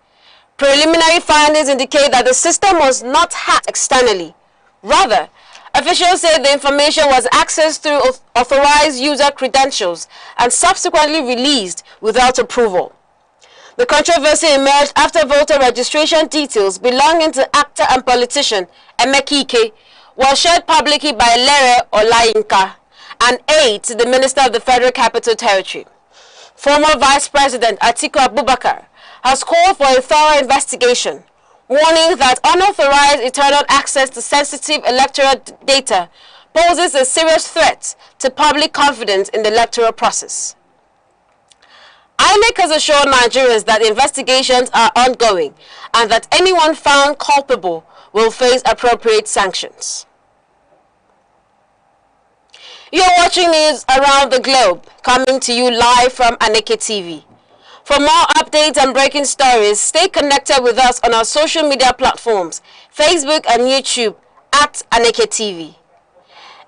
Preliminary findings indicate that the system was not hacked externally. Rather, Officials say the information was accessed through authorized user credentials and subsequently released without approval. The controversy emerged after voter registration details belonging to actor and politician Aneke was shared publicly by ndlea, an aide to the Minister of the Federal Capital Territory. Former Vice President Atiku Abubakar has called for a thorough investigation, warning that unauthorized internal access to sensitive electoral data poses a serious threat to public confidence in the electoral process. INEC has assured Nigerians that investigations are ongoing and that anyone found culpable will face appropriate sanctions. You're watching news around the globe, coming to you live from Aneke TV. For more updates and breaking stories, stay connected with us on our social media platforms, Facebook and YouTube at Aneke TV.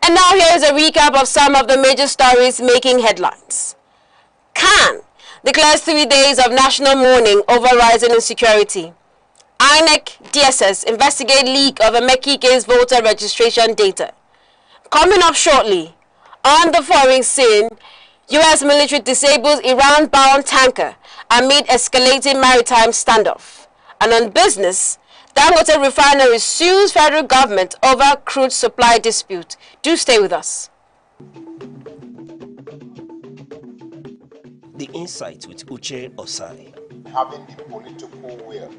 And now here is a recap of some of the major stories making headlines. CAN declares 3 days of national mourning over rising insecurity. INEC DSS investigate leak of Ameke's voter registration data. Coming up shortly, on the foreign scene, U.S. military disables Iran-bound tanker amid escalating maritime standoff. And on business, Dangote refinery sues federal government over crude supply dispute. Do stay with us. The Insight with Uche Osai. Having the political will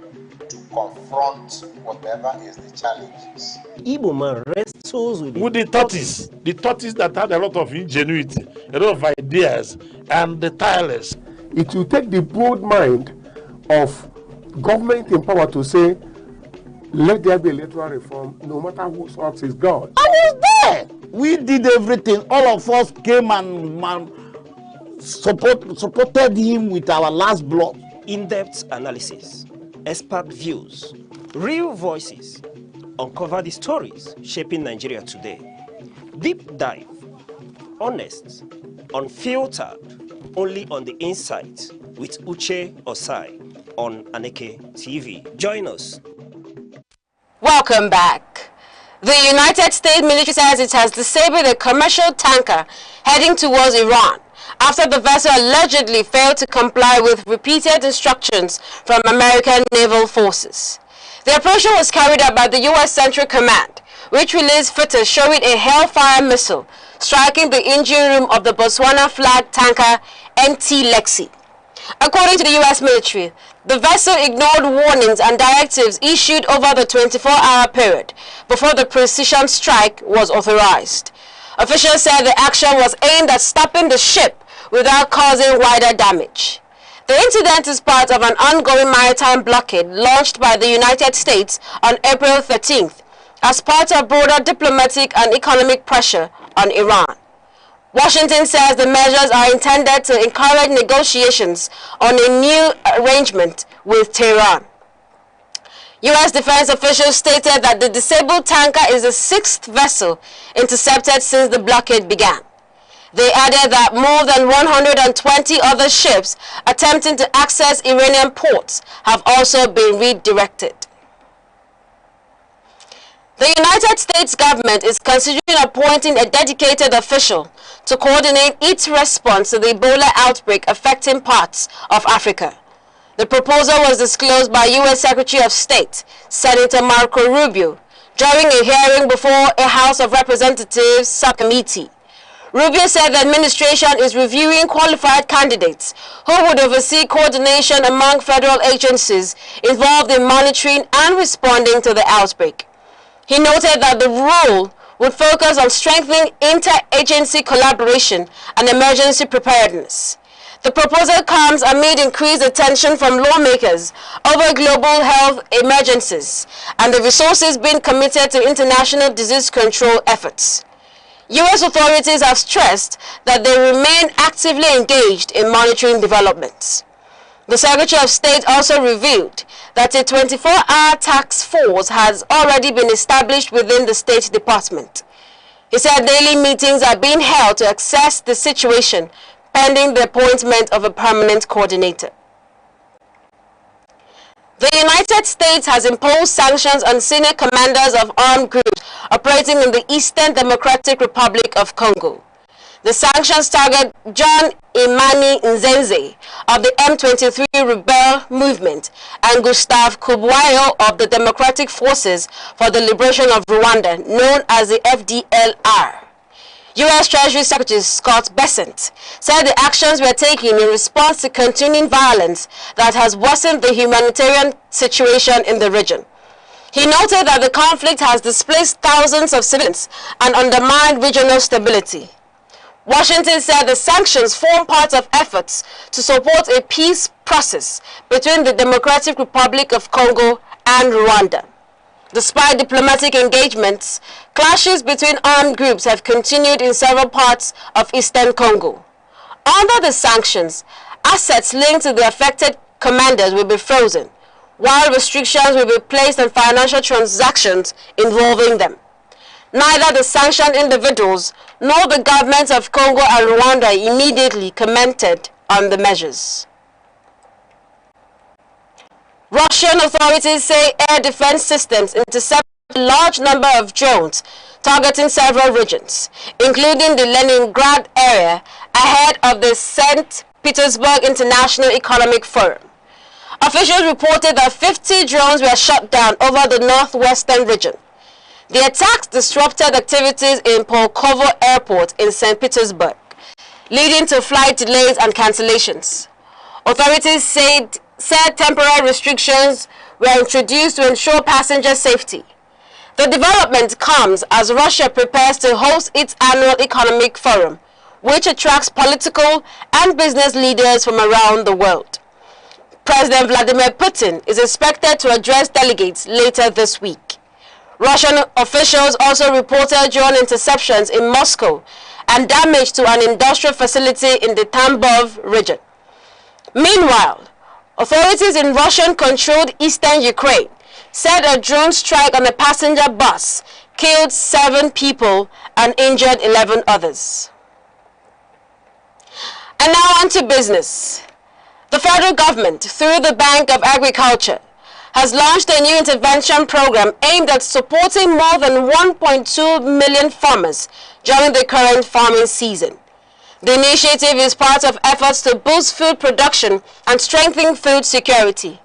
to confront whatever is the challenges. Igbo man wrestles with the tortoise that had a lot of ingenuity, a lot of ideas, and the tireless. It will take the broad mind of government in power to say, let there be electoral reform, no matter whose house is God. I was there. We did everything. All of us came and supported him with our last blood. In-depth analysis, expert views, real voices, uncover the stories shaping Nigeria today. Deep dive, honest, unfiltered, only on The Insight with Uche Osai on Aneke TV. Join us. Welcome back. The United States military says it has disabled a commercial tanker heading towards Iran after the vessel allegedly failed to comply with repeated instructions from American naval forces. The operation was carried out by the U.S. Central Command, which released footage showing a Hellfire missile striking the engine room of the Botswana flag tanker ndlea. According to the U.S. military, the vessel ignored warnings and directives issued over the 24-hour period before the precision strike was authorized. Officials said the action was aimed at stopping the ship without causing wider damage. The incident is part of an ongoing maritime blockade launched by the United States on April 13th as part of broader diplomatic and economic pressure on Iran. Washington says the measures are intended to encourage negotiations on a new arrangement with Tehran. U.S. defense officials stated that the disabled tanker is the 6th vessel intercepted since the blockade began. They added that more than 120 other ships attempting to access Iranian ports have also been redirected. The United States government is considering appointing a dedicated official to coordinate its response to the Ebola outbreak affecting parts of Africa. The proposal was disclosed by U.S. Secretary of State, Senator Marco Rubio, during a hearing before a House of Representatives subcommittee. Rubio said the administration is reviewing qualified candidates who would oversee coordination among federal agencies involved in monitoring and responding to the outbreak. He noted that the rule would focus on strengthening interagency collaboration and emergency preparedness. The proposal comes amid increased attention from lawmakers over global health emergencies and the resources being committed to international disease control efforts. U.S. authorities have stressed that they remain actively engaged in monitoring developments. The Secretary of State also revealed that a 24-hour task force has already been established within the State Department. He said daily meetings are being held to assess the situation pending the appointment of a permanent coordinator. The United States has imposed sanctions on senior commanders of armed groups operating in the Eastern Democratic Republic of Congo. The sanctions target John Imani Nzenze of the M23 rebel movement and Gustave Kubwayo of the Democratic Forces for the Liberation of Rwanda, known as the FDLR. U.S. Treasury Secretary Scott Bessent said the actions were taken in response to continuing violence that has worsened the humanitarian situation in the region. He noted that the conflict has displaced thousands of civilians and undermined regional stability. Washington said the sanctions form part of efforts to support a peace process between the Democratic Republic of Congo and Rwanda. Despite diplomatic engagements, clashes between armed groups have continued in several parts of eastern Congo. Under the sanctions, assets linked to the affected commanders will be frozen, while restrictions will be placed on financial transactions involving them. Neither the sanctioned individuals nor the governments of Congo and Rwanda immediately commented on the measures. Russian authorities say air defense systems intercepted a large number of drones targeting several regions, including the Leningrad area, ahead of the St. Petersburg International Economic Forum. Officials reported that 50 drones were shot down over the northwestern region. The attacks disrupted activities in Pulkovo Airport in St. Petersburg, leading to flight delays and cancellations. Authorities said temporary restrictions were introduced to ensure passenger safety. The development comes as Russia prepares to host its annual economic forum, which attracts political and business leaders from around the world. President Vladimir Putin is expected to address delegates later this week. Russian officials also reported drone interceptions in Moscow and damage to an industrial facility in the Tambov region. Meanwhile, authorities in Russian-controlled eastern Ukraine said a drone strike on a passenger bus killed 7 people and injured 11 others. And now on to business. The federal government, through the Bank of Agriculture, has launched a new intervention program aimed at supporting more than 1.2 million farmers during the current farming season. The initiative is part of efforts to boost food production and strengthen food security.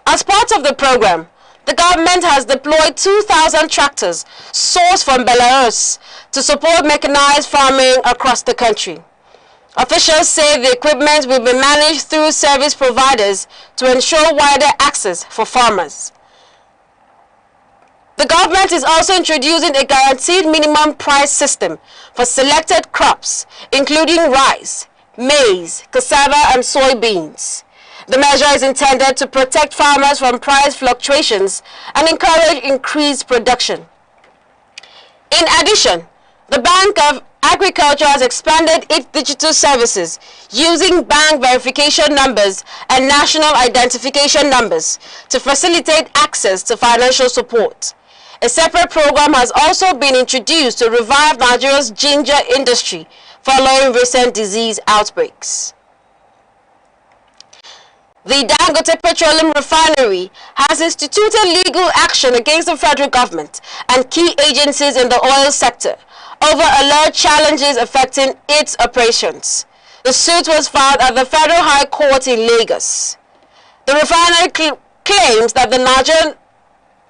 As part of the program, the government has deployed 2,000 tractors sourced from Belarus to support mechanized farming across the country. Officials say the equipment will be managed through service providers to ensure wider access for farmers. The government is also introducing a guaranteed minimum price system for selected crops, including rice, maize, cassava, and soybeans. The measure is intended to protect farmers from price fluctuations and encourage increased production. In addition, the Bank of Agriculture has expanded its digital services using bank verification numbers and national identification numbers to facilitate access to financial support. A separate program has also been introduced to revive Nigeria's ginger industry following recent disease outbreaks. The Dangote Petroleum Refinery has instituted legal action against the federal government and key agencies in the oil sector over alleged challenges affecting its operations. The suit was filed at the Federal High Court in Lagos. The refinery claims that the Nigerian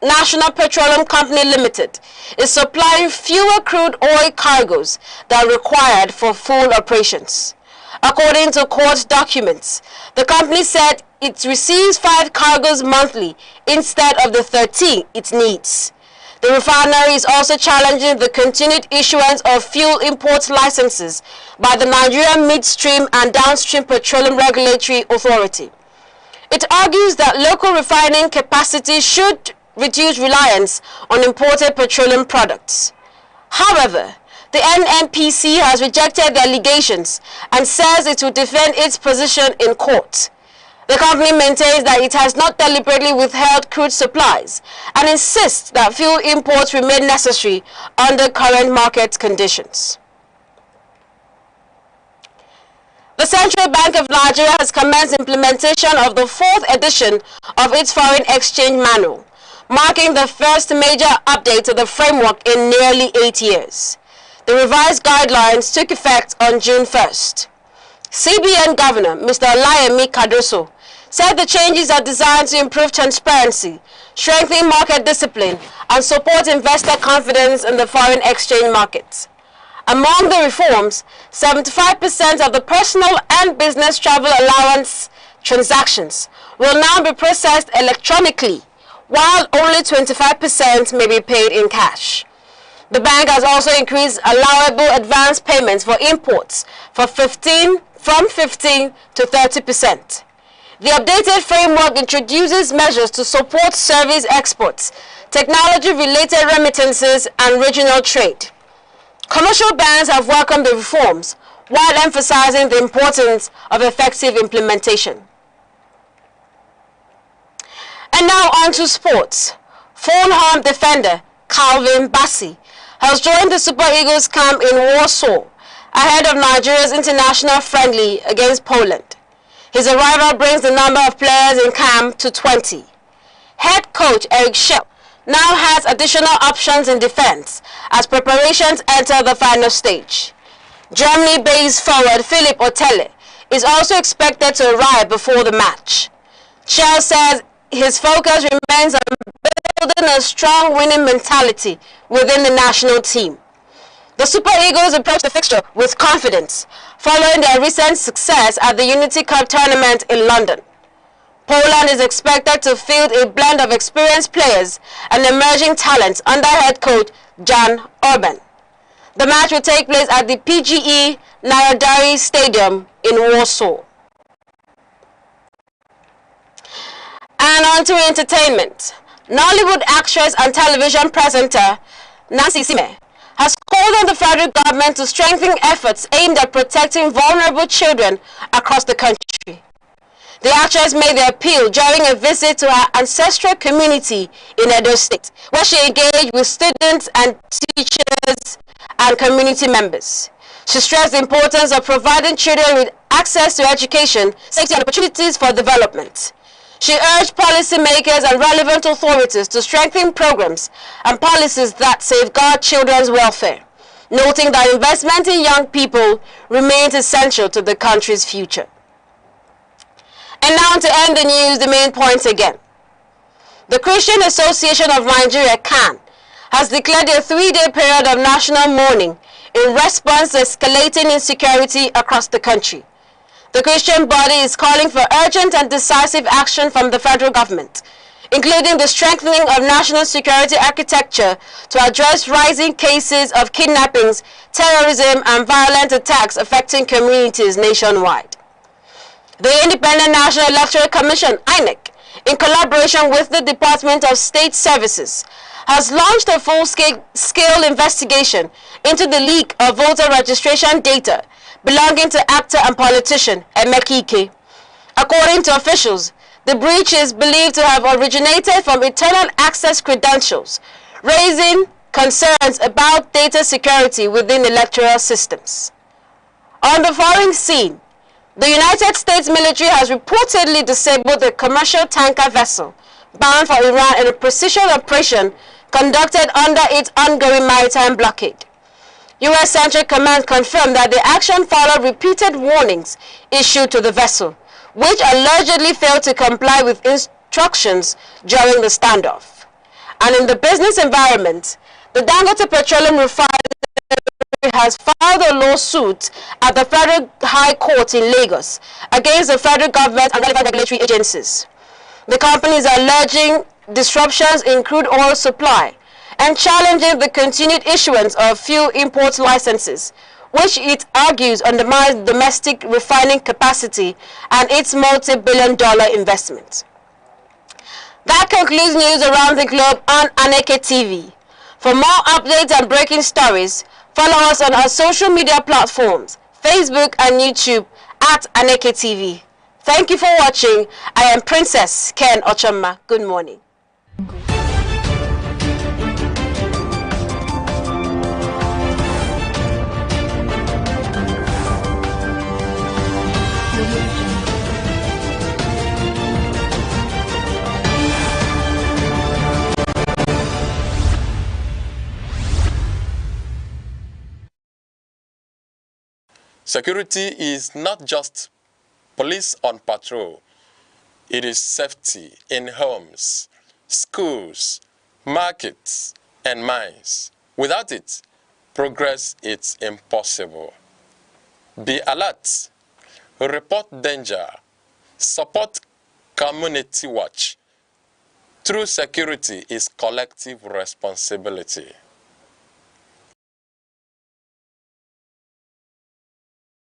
National Petroleum Company Limited is supplying fewer crude oil cargoes than required for full operations. According to court documents, the company said it receives 5 cargoes monthly instead of the 13 it needs. The refinery is also challenging the continued issuance of fuel import licenses by the Nigerian Midstream and Downstream Petroleum Regulatory Authority. It argues that local refining capacity should reduce reliance on imported petroleum products. However, the NNPC has rejected the allegations and says it will defend its position in court. The company maintains that it has not deliberately withheld crude supplies and insists that fuel imports remain necessary under current market conditions. The Central Bank of Nigeria has commenced implementation of the 4th edition of its foreign exchange manual, marking the first major update to the framework in nearly 8 years. The revised guidelines took effect on June 1st. CBN Governor Mr. Olayemi Cardoso said the changes are designed to improve transparency, strengthen market discipline, and support investor confidence in the foreign exchange markets. Among the reforms, 75% of the personal and business travel allowance transactions will now be processed electronically, while only 25% may be paid in cash. The bank has also increased allowable advance payments for imports from 15 to 30%. The updated framework introduces measures to support service exports, technology-related remittances, and regional trade. Commercial banks have welcomed the reforms, while emphasizing the importance of effective implementation. And now on to sports. Fulham defender Calvin Bassey has joined the Super Eagles camp in Warsaw ahead of Nigeria's international friendly against Poland. His arrival brings the number of players in camp to 20. Head coach Eric Schell now has additional options in defense as preparations enter the final stage. Germany-based forward Philip Otele is also expected to arrive before the match. Schell says his focus remains on building a strong winning mentality within the national team. The Super Eagles approach the fixture with confidence, following their recent success at the Unity Cup tournament in London. Poland is expected to field a blend of experienced players and emerging talents under head coach Jan Orban. The match will take place at the PGE Narodowy Stadium in Warsaw. And on to entertainment. Nollywood actress and television presenter Nancy Sime has called on the federal government to strengthen efforts aimed at protecting vulnerable children across the country. The actress made the appeal during a visit to her ancestral community in Edo State, where she engaged with students and teachers and community members. She stressed the importance of providing children with access to education, safety, and opportunities for development. She urged policymakers and relevant authorities to strengthen programs and policies that safeguard children's welfare, noting that investment in young people remains essential to the country's future. And now to end the news, the main points again. The Christian Association of Nigeria, CAN, has declared a 3-day period of national mourning in response to escalating insecurity across the country. The Christian body is calling for urgent and decisive action from the federal government, including the strengthening of national security architecture to address rising cases of kidnappings, terrorism, and violent attacks affecting communities nationwide. The Independent National Electoral Commission, INEC, in collaboration with the Department of State Services, has launched a full-scale investigation into the leak of voter registration data belonging to actor and politician Aneke. According to officials, the breach is believed to have originated from internal access credentials, raising concerns about data security within electoral systems. On the foreign scene, the United States military has reportedly disabled a commercial tanker vessel bound for Iran in a precision operation conducted under its ongoing maritime blockade. U.S. Central Command confirmed that the action followed repeated warnings issued to the vessel, which allegedly failed to comply with instructions during the standoff. And in the business environment, the Dangote Petroleum Refinery has filed a lawsuit at the Federal High Court in Lagos against the federal government and relevant regulatory agencies. The companies are alleging disruptions in crude oil supply and challenging the continued issuance of fuel import licenses, which it argues undermines domestic refining capacity and its multi-billion-dollar investment. That concludes news around the globe on Aneke TV. For more updates and breaking stories, follow us on our social media platforms, Facebook and YouTube at Aneke TV. Thank you for watching. I am Princess Ken Ochama. Good morning. Security is not just police on patrol. It is safety in homes, schools, markets, and mines. Without it, progress is impossible. Be alert, report danger, support community watch. True security is collective responsibility.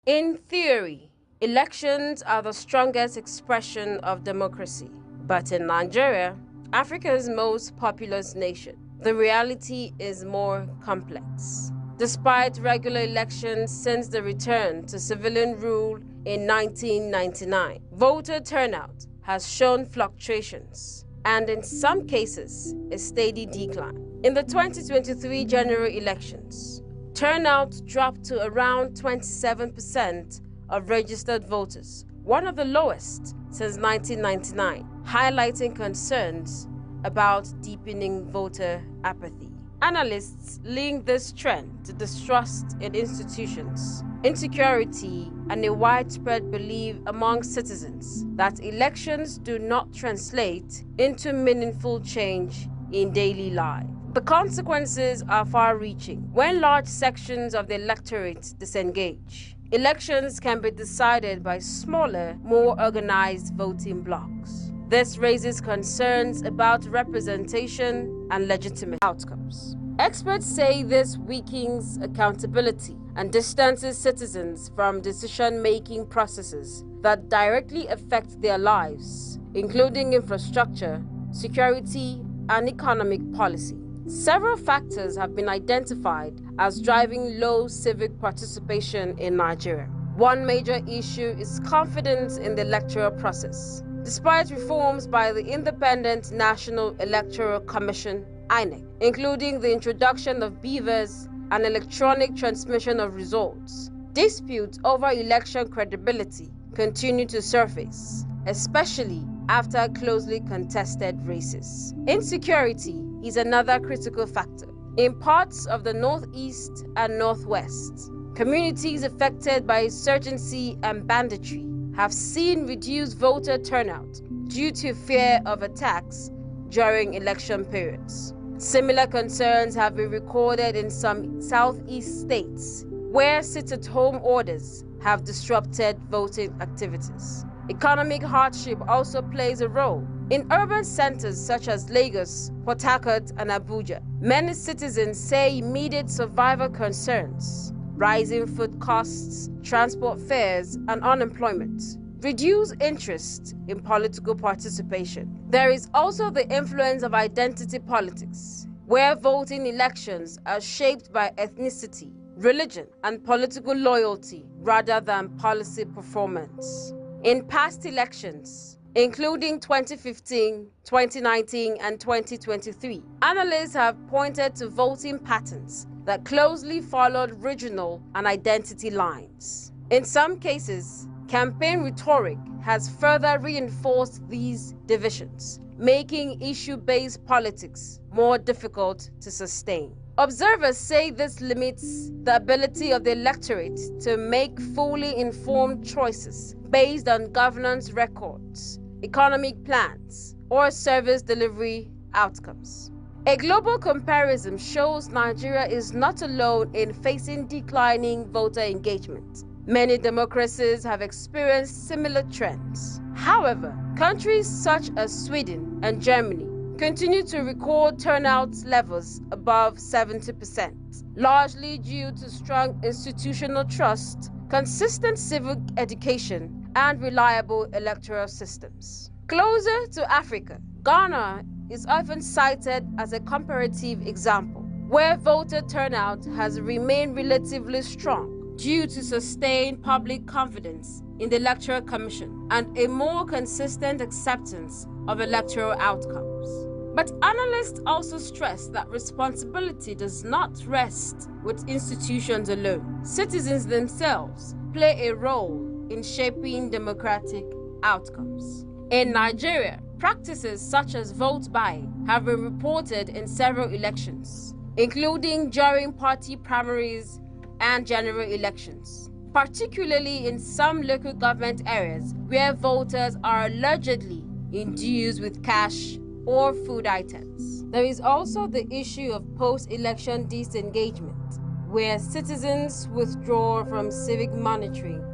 In theory, elections are the strongest expression of democracy. But in Nigeria, Africa's most populous nation, the reality is more complex. Despite regular elections since the return to civilian rule in 1999, voter turnout has shown fluctuations and in some cases a steady decline. In the 2023 general elections, turnout dropped to around 27% of registered voters, one of the lowest since 1999, highlighting concerns about deepening voter apathy. Analysts link this trend to distrust in institutions, insecurity, and a widespread belief among citizens that elections do not translate into meaningful change in daily life. The consequences are far-reaching. When large sections of the electorate disengage, elections can be decided by smaller, more organized voting blocs. This raises concerns about representation and legitimate outcomes. Experts say this weakens accountability and distances citizens from decision-making processes that directly affect their lives, including infrastructure, security, and economic policy. Several factors have been identified as driving low civic participation in Nigeria. One major issue is confidence in the electoral process. Despite reforms by the Independent National Electoral Commission, INEC, including the introduction of beavers and electronic transmission of results, disputes over election credibility continue to surface, especially after closely contested races. Insecurity is another critical factor. In parts of the Northeast and Northwest, communities affected by insurgency and banditry have seen reduced voter turnout due to fear of attacks during election periods. Similar concerns have been recorded in some Southeast states, where sit-at-home orders have disrupted voting activities. Economic hardship also plays a role. In urban centers such as Lagos, Port Harcourt, and Abuja, many citizens say immediate survival concerns, rising food costs, transport fares, and unemployment reduce interest in political participation. There is also the influence of identity politics, where voting elections are shaped by ethnicity, religion, and political loyalty rather than policy performance. In past elections, including 2015, 2019, and 2023, analysts have pointed to voting patterns that closely followed regional and identity lines. In some cases, campaign rhetoric has further reinforced these divisions, making issue-based politics more difficult to sustain. Observers say this limits the ability of the electorate to make fully informed choices based on governance records, economic plans, or service delivery outcomes. A global comparison shows Nigeria is not alone in facing declining voter engagement. Many democracies have experienced similar trends. However, countries such as Sweden and Germany continue to record turnout levels above 70%, largely due to strong institutional trust, consistent civic education, and reliable electoral systems. Closer to Africa, Ghana is often cited as a comparative example, where voter turnout has remained relatively strong due to sustained public confidence in the Electoral Commission and a more consistent acceptance of electoral outcomes. But analysts also stress that responsibility does not rest with institutions alone. Citizens themselves play a role in shaping democratic outcomes. In Nigeria, practices such as vote buying have been reported in several elections, including during party primaries and general elections. particularly in some local government areas where voters are allegedly induced with cash or food items. There is also the issue of post-election disengagement, where citizens withdraw from civic monitoring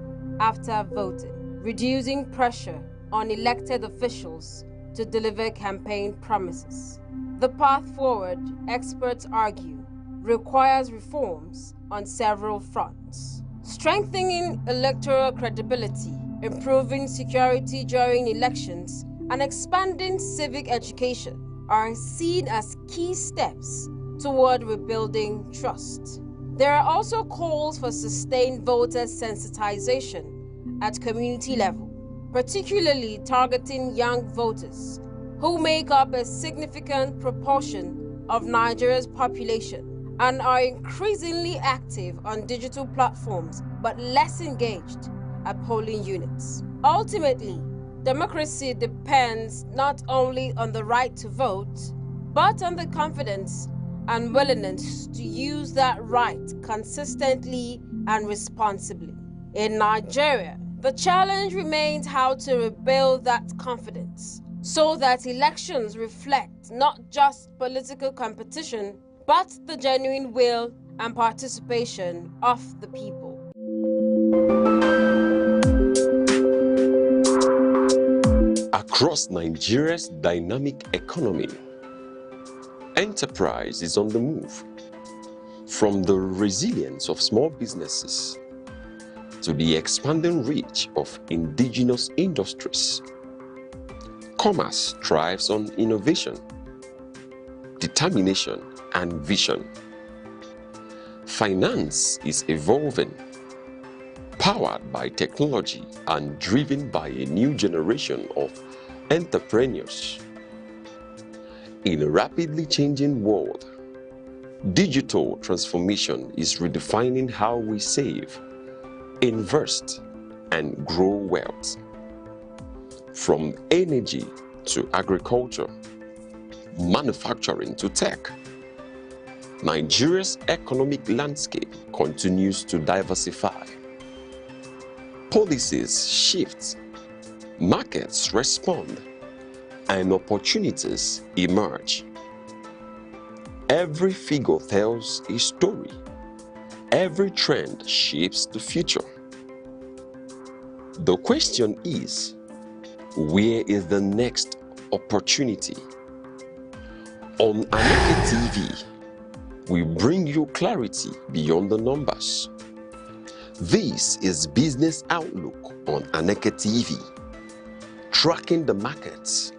after voting, reducing pressure on elected officials to deliver campaign promises. The path forward, experts argue, requires reforms on several fronts. Strengthening electoral credibility, improving security during elections, and expanding civic education are seen as key steps toward rebuilding trust. There are also calls for sustained voter sensitization at community level, particularly targeting young voters, who make up a significant proportion of Nigeria's population and are increasingly active on digital platforms but less engaged at polling units. Ultimately, democracy depends not only on the right to vote, but on the confidence and willingness to use that right consistently and responsibly. In Nigeria, the challenge remains how to rebuild that confidence so that elections reflect not just political competition, but the genuine will and participation of the people. Across Nigeria's dynamic economy, enterprise is on the move. From the resilience of small businesses to the expanding reach of indigenous industries, commerce thrives on innovation, determination, and vision. Finance is evolving, powered by technology and driven by a new generation of entrepreneurs. In a rapidly changing world, digital transformation is redefining how we save, invest, and grow wealth. From energy to agriculture, manufacturing to tech, Nigeria's economic landscape continues to diversify. Policies shift, markets respond, and opportunities emerge. Every figure tells a story. Every trend shapes the future. The question is, where is the next opportunity? On Aneke TV, we bring you clarity beyond the numbers. This is Business Outlook on Aneke TV, tracking the markets,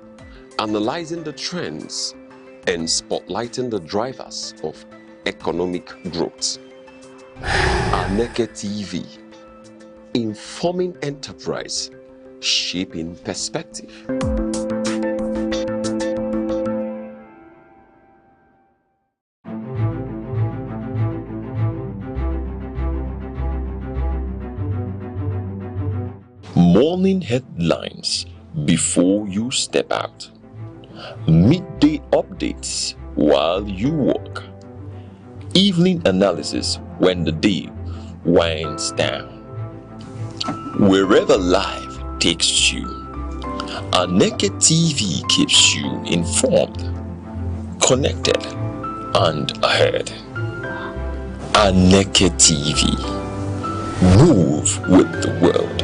analyzing the trends, and spotlighting the drivers of economic growth. Aneke TV, informing enterprise, shaping perspective. Morning headlines before you step out. Midday updates while you walk. Evening analysis when the day winds down. Wherever life takes you, Aneke TV keeps you informed, connected, and ahead. Aneke TV. Move with the world.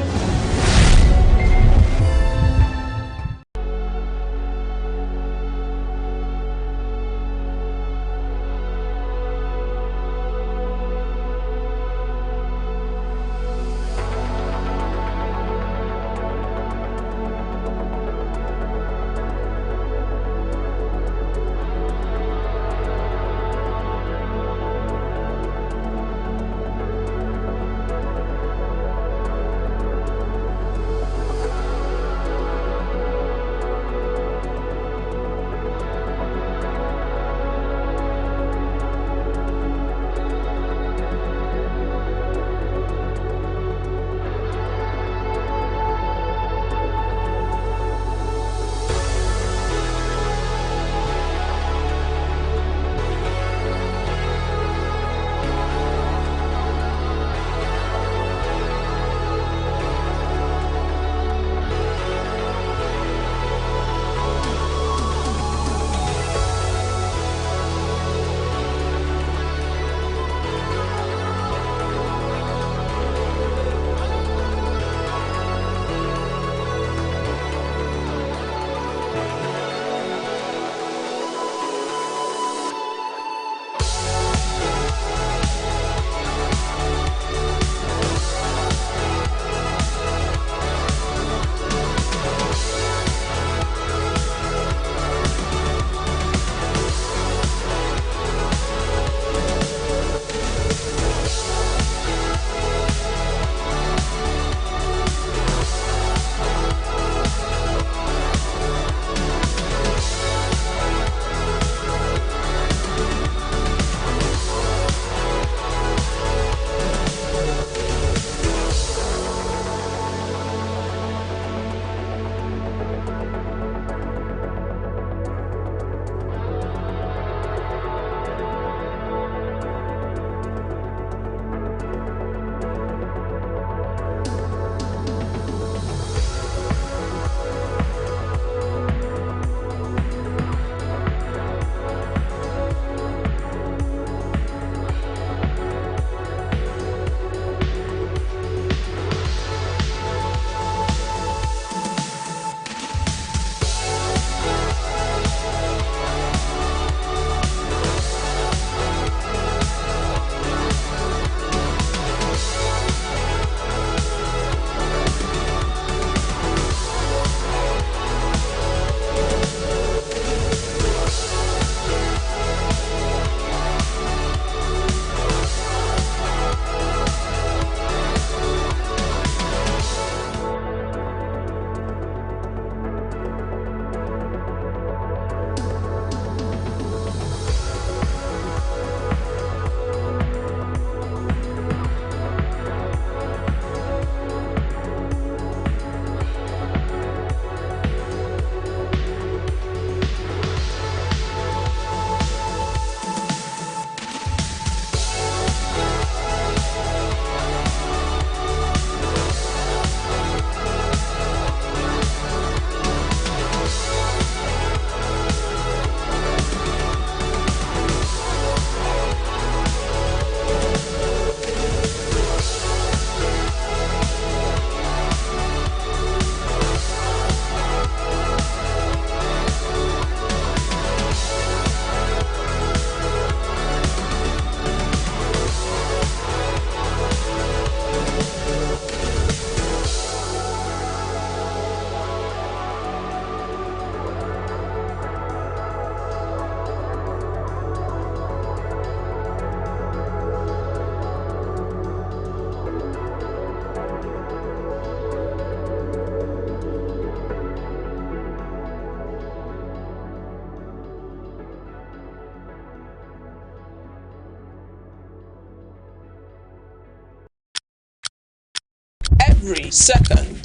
Every second,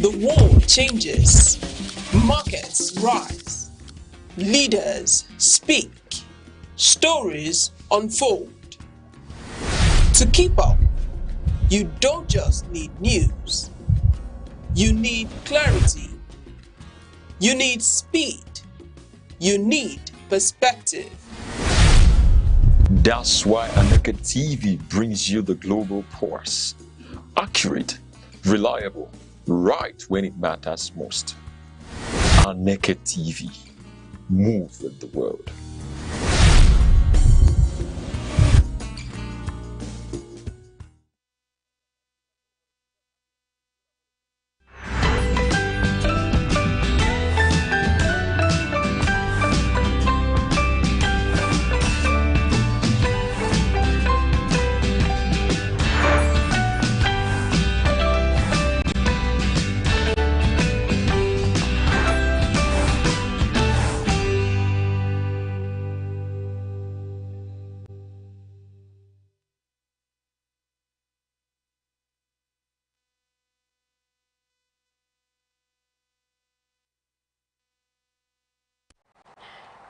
the world changes, markets rise, leaders speak, stories unfold. To keep up, you don't just need news, you need clarity, you need speed, you need perspective. That's why Aneke TV brings you the global pulse. Accurate, reliable, right when it matters most. Aneke TV. Move with the world.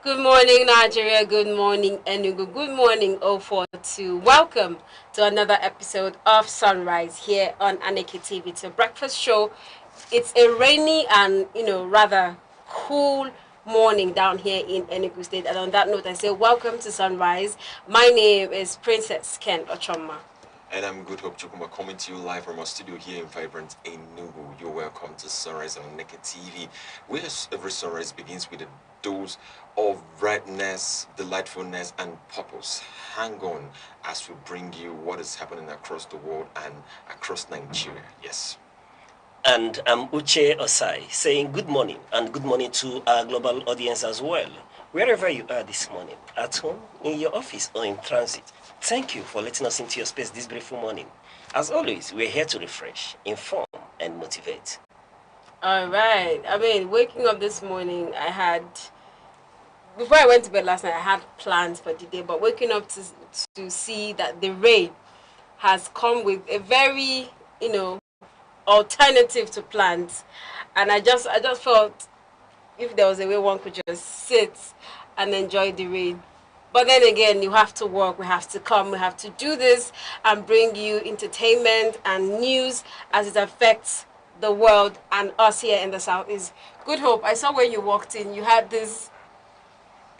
Good morning, Nigeria. Good morning, Enugu. Good morning, 042. Welcome to another episode of Sunrise here on Aneke TV. It's a breakfast show. It's a rainy and, rather cool morning down here in Enugu State. And on that note, I say welcome to Sunrise. My name is Princess Ken Ochoma. And I'm Good Hope Chukuma, coming to you live from our studio here in vibrant Enugu. You're welcome to Sunrise on Aneke TV, where every sunrise begins with a dose of brightness, delightfulness, and purpose. Hang on as we bring you what is happening across the world and across Nigeria. Yes. And I'm Uche Osai saying good morning, and good morning to our global audience as well. Wherever you are this morning, at home, in your office, or in transit, thank you for letting us into your space this beautiful morning. As always, we're here to refresh, inform, and motivate. All right. Waking up this morning, before I went to bed last night, I had plans for the day, but waking up to see that the rain has come with a very, alternative to plans. And I just felt if there was a way one could just sit and enjoy the rain. But then again, you have to work, we have to come, we have to do this and bring you entertainment and news as it affects the world and us here in the South. Is Good Hope. I saw when you walked in, you had this,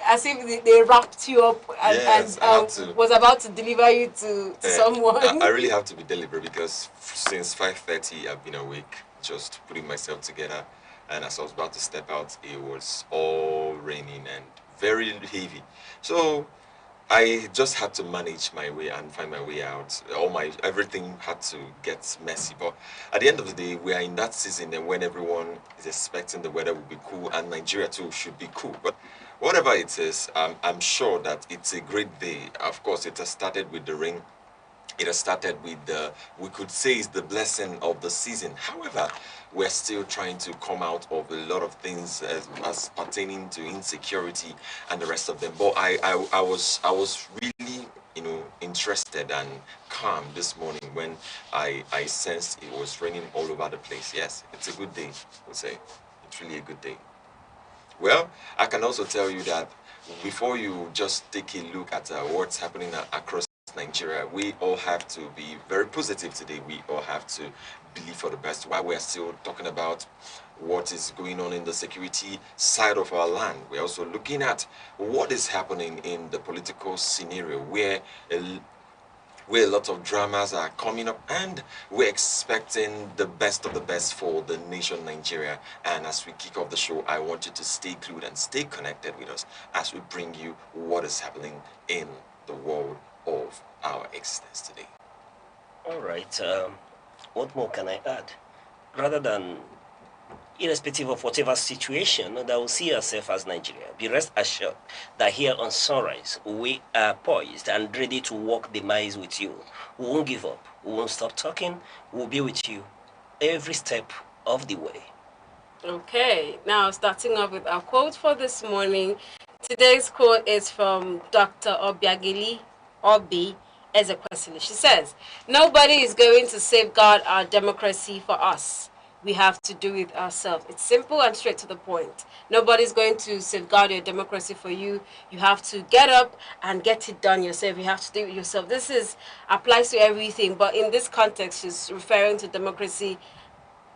as if they wrapped you up and was about to deliver you to someone. I really have to be deliberate because since 5:30 I've been awake, just putting myself together. And as I was about to step out, it was all raining and very heavy. So I just had to manage my way and find my way out. Everything had to get messy. But at the end of the day, we are in that season and when everyone is expecting the weather will be cool, and Nigeria too should be cool. But whatever it is, I'm sure that it's a great day. Of course, it has started with the rain. It has started with we could say it's the blessing of the season. However, we're still trying to come out of a lot of things as pertaining to insecurity and the rest of them. But I was really, interested and calm this morning when I sensed it was raining all over the place. Yes, it's a good day, I would say. It's really a good day. Well, I can also tell you that before you just take a look at what's happening across Nigeria, we all have to be very positive today. We all have to believe for the best. While we're still talking about what is going on in the security side of our land, we're also looking at what is happening in the political scenario where a lot of dramas are coming up, and we're expecting the best of the best for the nation Nigeria. And as we kick off the show, I want you to stay glued and stay connected with us as we bring you what is happening in the world of our existence today. All right. What more can I add? Rather than, irrespective of whatever situation that will see ourselves as Nigeria, be rest assured that here on Sunrise, we are poised and ready to walk the miles with you. We won't give up. We won't stop talking. We'll be with you every step of the way. Okay. Now, starting off with our quote for this morning. Today's quote is from Dr. Obiageli Obi, Ezekwesili. She says, nobody is going to safeguard our democracy for us. We have to do it ourselves. It's simple and straight to the point. Nobody's going to safeguard your democracy for you. You have to get up and get it done yourself. You have to do it yourself. This applies to everything, but in this context, she's referring to democracy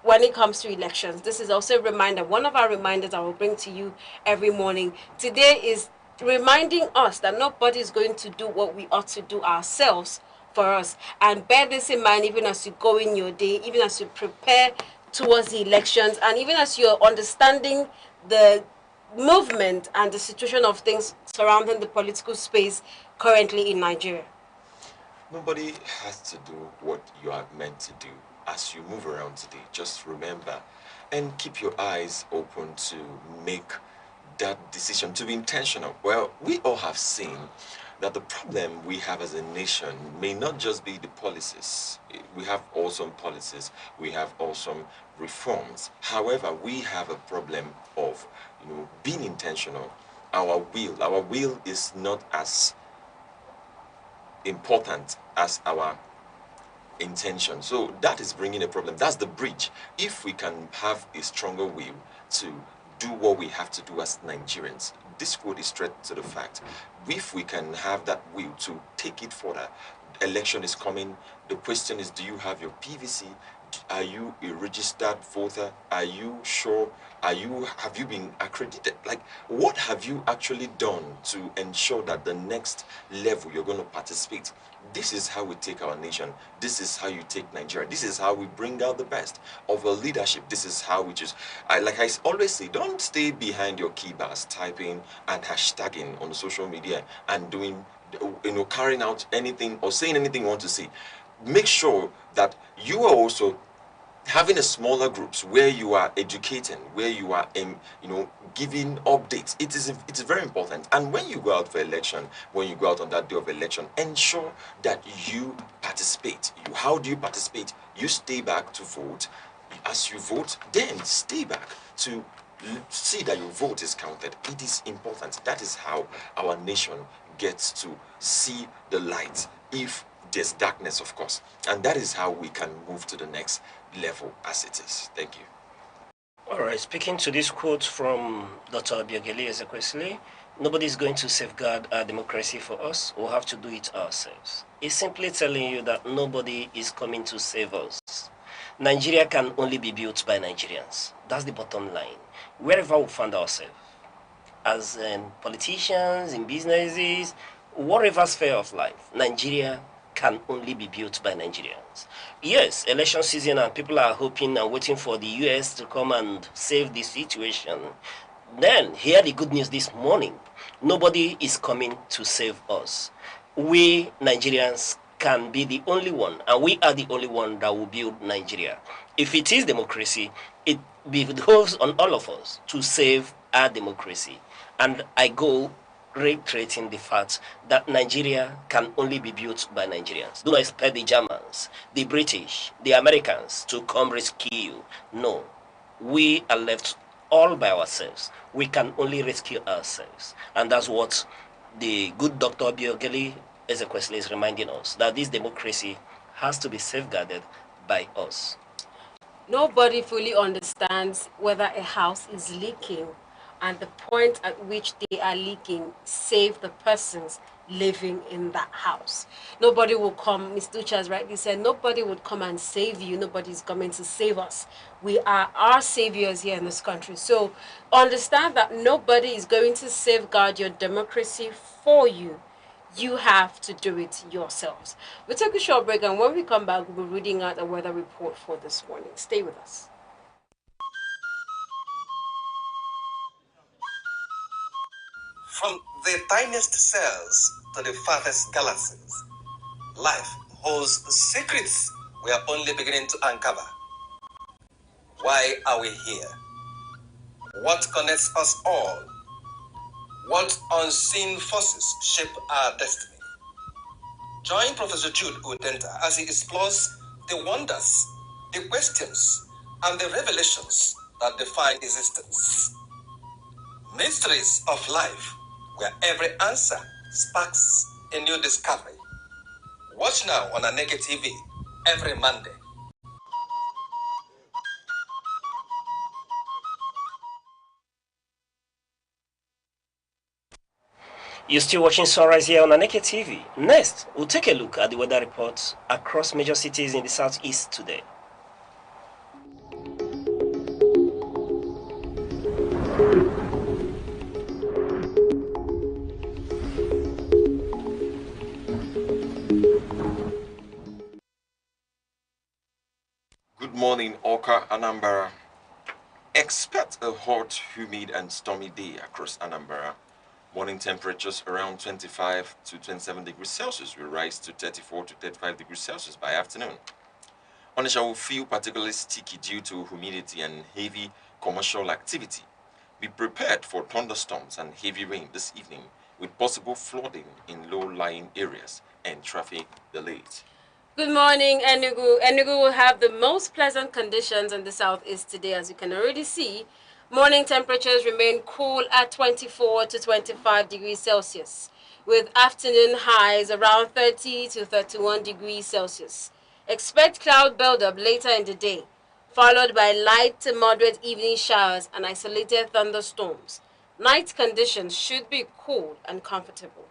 when it comes to elections. This is also a reminder, one of our reminders I will bring to you every morning. Today is reminding us that nobody is going to do what we ought to do ourselves for us. And bear this in mind even as you go in your day, even as you prepare towards the elections, and even as you're understanding the movement and the situation of things surrounding the political space currently in Nigeria. Nobody has to do what you are meant to do. As you move around today, just remember and keep your eyes open to make that decision, to be intentional. Well, we all have seen that the problem we have as a nation may not just be the policies. We have awesome policies, we have awesome reforms. However, we have a problem of being intentional. Our will is not as important as our intention. So that is bringing a problem. That's the bridge. If we can have a stronger will to do what we have to do as Nigerians, this quote is straight to the fact. If we can have that will to take it further, election is coming. The question is, do you have your PVC? Are you a registered voter? Are you sure? Have you been accredited? Like, what have you actually done to ensure that the next level you're going to participate? This is how we take our nation. This is how you take Nigeria. This is how we bring out the best of our leadership. This is how we just, like I always say, don't stay behind your keyboards typing and hashtagging on social media and doing, carrying out anything or saying anything you want to say. Make sure that you are also having a smaller groups where you are educating, where you are giving updates. It's very important. And when you go out for election, when you go out on that day of election, ensure that you participate. How do you participate? You stay back to vote. As you vote, then stay back to see that your vote is counted. It is important. That is how our nation gets to see the light, if there's darkness, of course. And that is how we can move to the next level as it is. Thank you. All right, speaking to this quote from Dr. Obiageli Ezekwesili, nobody is going to safeguard our democracy for us. We'll have to do it ourselves. It's simply telling you that nobody is coming to save us. Nigeria can only be built by Nigerians. That's the bottom line. Wherever we find ourselves, as politicians, in businesses, whatever sphere of life, Nigeria can only be built by Nigerians. Yes, election season and people are hoping and waiting for the US to come and save the situation. Then, hear the good news this morning. Nobody is coming to save us. We Nigerians can be the only one, and we are the only one that will build Nigeria. If it is democracy, it behoves on all of us to save our democracy. And I go reiterating the fact that Nigeria can only be built by Nigerians. Do not expect the Germans, the British, the Americans to come rescue you. No, we are left all by ourselves. We can only rescue ourselves. And that's what the good Dr. Obiageli Ezekwesili is reminding us, that this democracy has to be safeguarded by us. Nobody fully understands whether a house is leaking and the point at which they are leaking save the persons living in that house. Nobody will come, Ms. Ducha has rightly said, nobody would come and save you. Nobody's coming to save us. We are our saviors here in this country. So understand that nobody is going to safeguard your democracy for you. You have to do it yourselves. We'll take a short break, and when we come back, we'll be reading out the weather report for this morning. Stay with us. From the tiniest cells to the farthest galaxies, life holds secrets we are only beginning to uncover. Why are we here? What connects us all? What unseen forces shape our destiny? Join Professor Jude Udenta as he explores the wonders, the questions, and the revelations that define existence. Mysteries of life, where every answer sparks a new discovery. Watch now on Aneke TV every Monday. You're still watching Sunrise here on Aneke TV. Next, we'll take a look at the weather reports across major cities in the southeast today. Good morning, Oka, Anambra. Expect a hot, humid and stormy day across Anambra. Morning temperatures around 25 to 27 degrees Celsius will rise to 34 to 35 degrees Celsius by afternoon. Onitsha will feel particularly sticky due to humidity and heavy commercial activity. Be prepared for thunderstorms and heavy rain this evening with possible flooding in low-lying areas and traffic delays. Good morning, Enugu. Enugu will have the most pleasant conditions in the southeast today, as you can already see. Morning temperatures remain cool at 24 to 25 degrees Celsius, with afternoon highs around 30 to 31 degrees Celsius. Expect cloud buildup later in the day, followed by light to moderate evening showers and isolated thunderstorms. Night conditions should be cool and comfortable.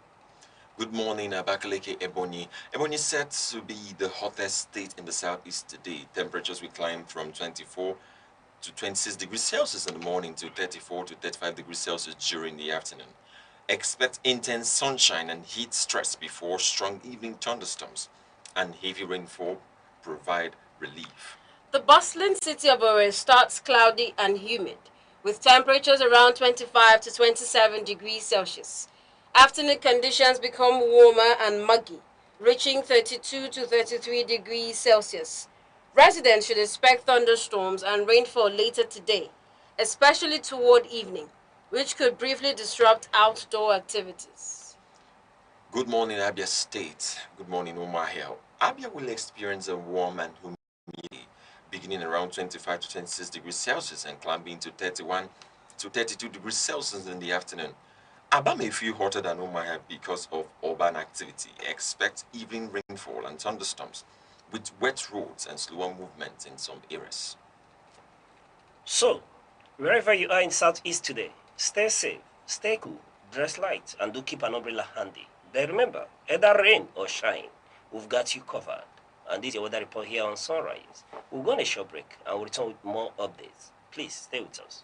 Good morning, Abakaleke, Ebonyi. Ebonyi is said to be the hottest state in the southeast today. Temperatures will climb from 24 to 26 degrees Celsius in the morning to 34 to 35 degrees Celsius during the afternoon. Expect intense sunshine and heat stress before strong evening thunderstorms and heavy rainfall provide relief. The bustling city of Owerri starts cloudy and humid, with temperatures around 25 to 27 degrees Celsius. Afternoon conditions become warmer and muggy, reaching 32 to 33 degrees Celsius. Residents should expect thunderstorms and rainfall later today, especially toward evening, which could briefly disrupt outdoor activities. Good morning, Abia State. Good morning, Umahia. Abia will experience a warm and humid day, beginning around 25 to 26 degrees Celsius and climbing to 31 to 32 degrees Celsius in the afternoon. Aba may feel hotter than Umahia because of urban activity. Expect evening rainfall and thunderstorms with wet roads and slower movement in some areas. So, wherever you are in Southeast today, stay safe, stay cool, dress light, and do keep an umbrella handy. But remember, either rain or shine, we've got you covered. And this is your weather report here on Sunrise. We'll go on a short break and we'll return with more updates. Please stay with us.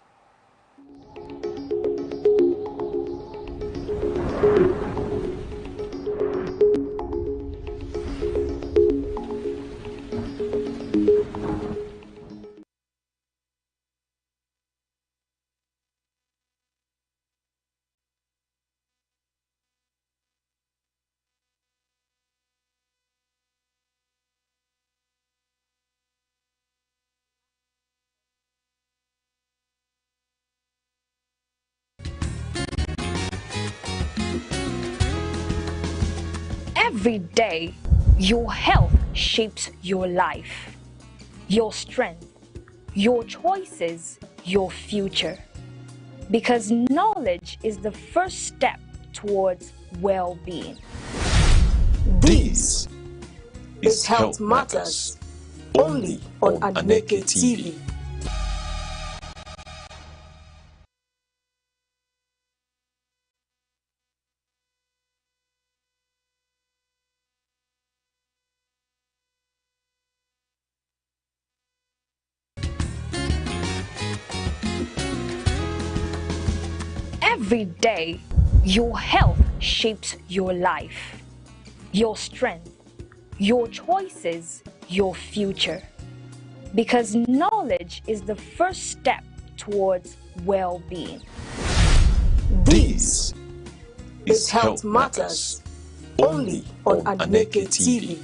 Every day, your health shapes your life, your strength, your choices, your future. Because knowledge is the first step towards well-being. This is Health Matters, only on Aneke TV. Every day, your health shapes your life, your strength, your choices, your future. Because knowledge is the first step towards well-being. This is Health Matters, only on Aneke TV.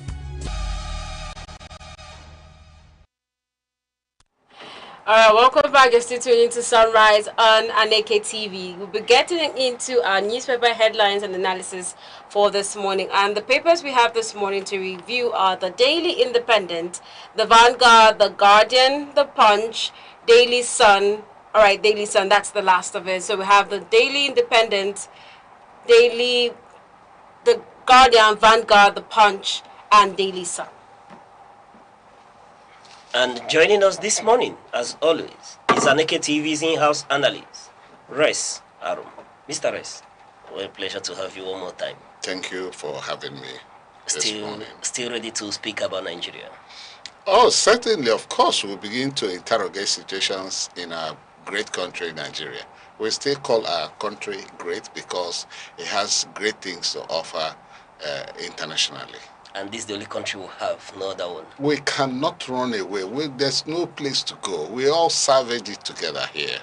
Alright, welcome back. You're still tuning into Sunrise on Aneke TV. We'll be getting into our newspaper headlines and analysis for this morning. And the papers we have this morning to review are the Daily Independent, the Vanguard, the Guardian, the Punch, Daily Sun. Alright, Daily Sun, that's the last of it. So we have the Daily Independent, the Guardian, Vanguard, the Punch, and Daily Sun. And joining us this morning, as always, is Aneke TV's in-house analyst, Res Arum. Mr. Res, what a pleasure to have you one more time. Thank you for having me this morning. Still ready to speak about Nigeria? Oh, certainly. Of course, we'll begin to interrogate situations in our great country, Nigeria. We still call our country great because it has great things to offer internationally. And this is the only country we have, no other one. We cannot run away. There's no place to go. We all salvage it together here.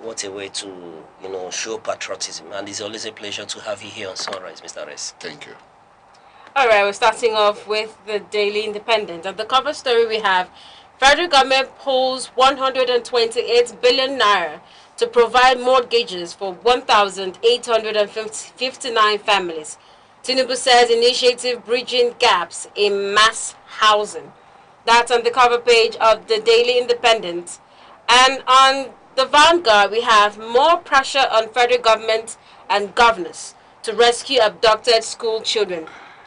What a way to, show patriotism. And it's always a pleasure to have you here on Sunrise, Mr. Res. Thank you. All right, we're starting off with the Daily Independent. And the cover story we have, federal government pulls 128 billion naira to provide mortgages for 1,859 families. Tinubu says initiative bridging gaps in mass housing. That's on the cover page of the Daily Independent. And on the Vanguard, we have more pressure on federal government and governors to rescue abducted school children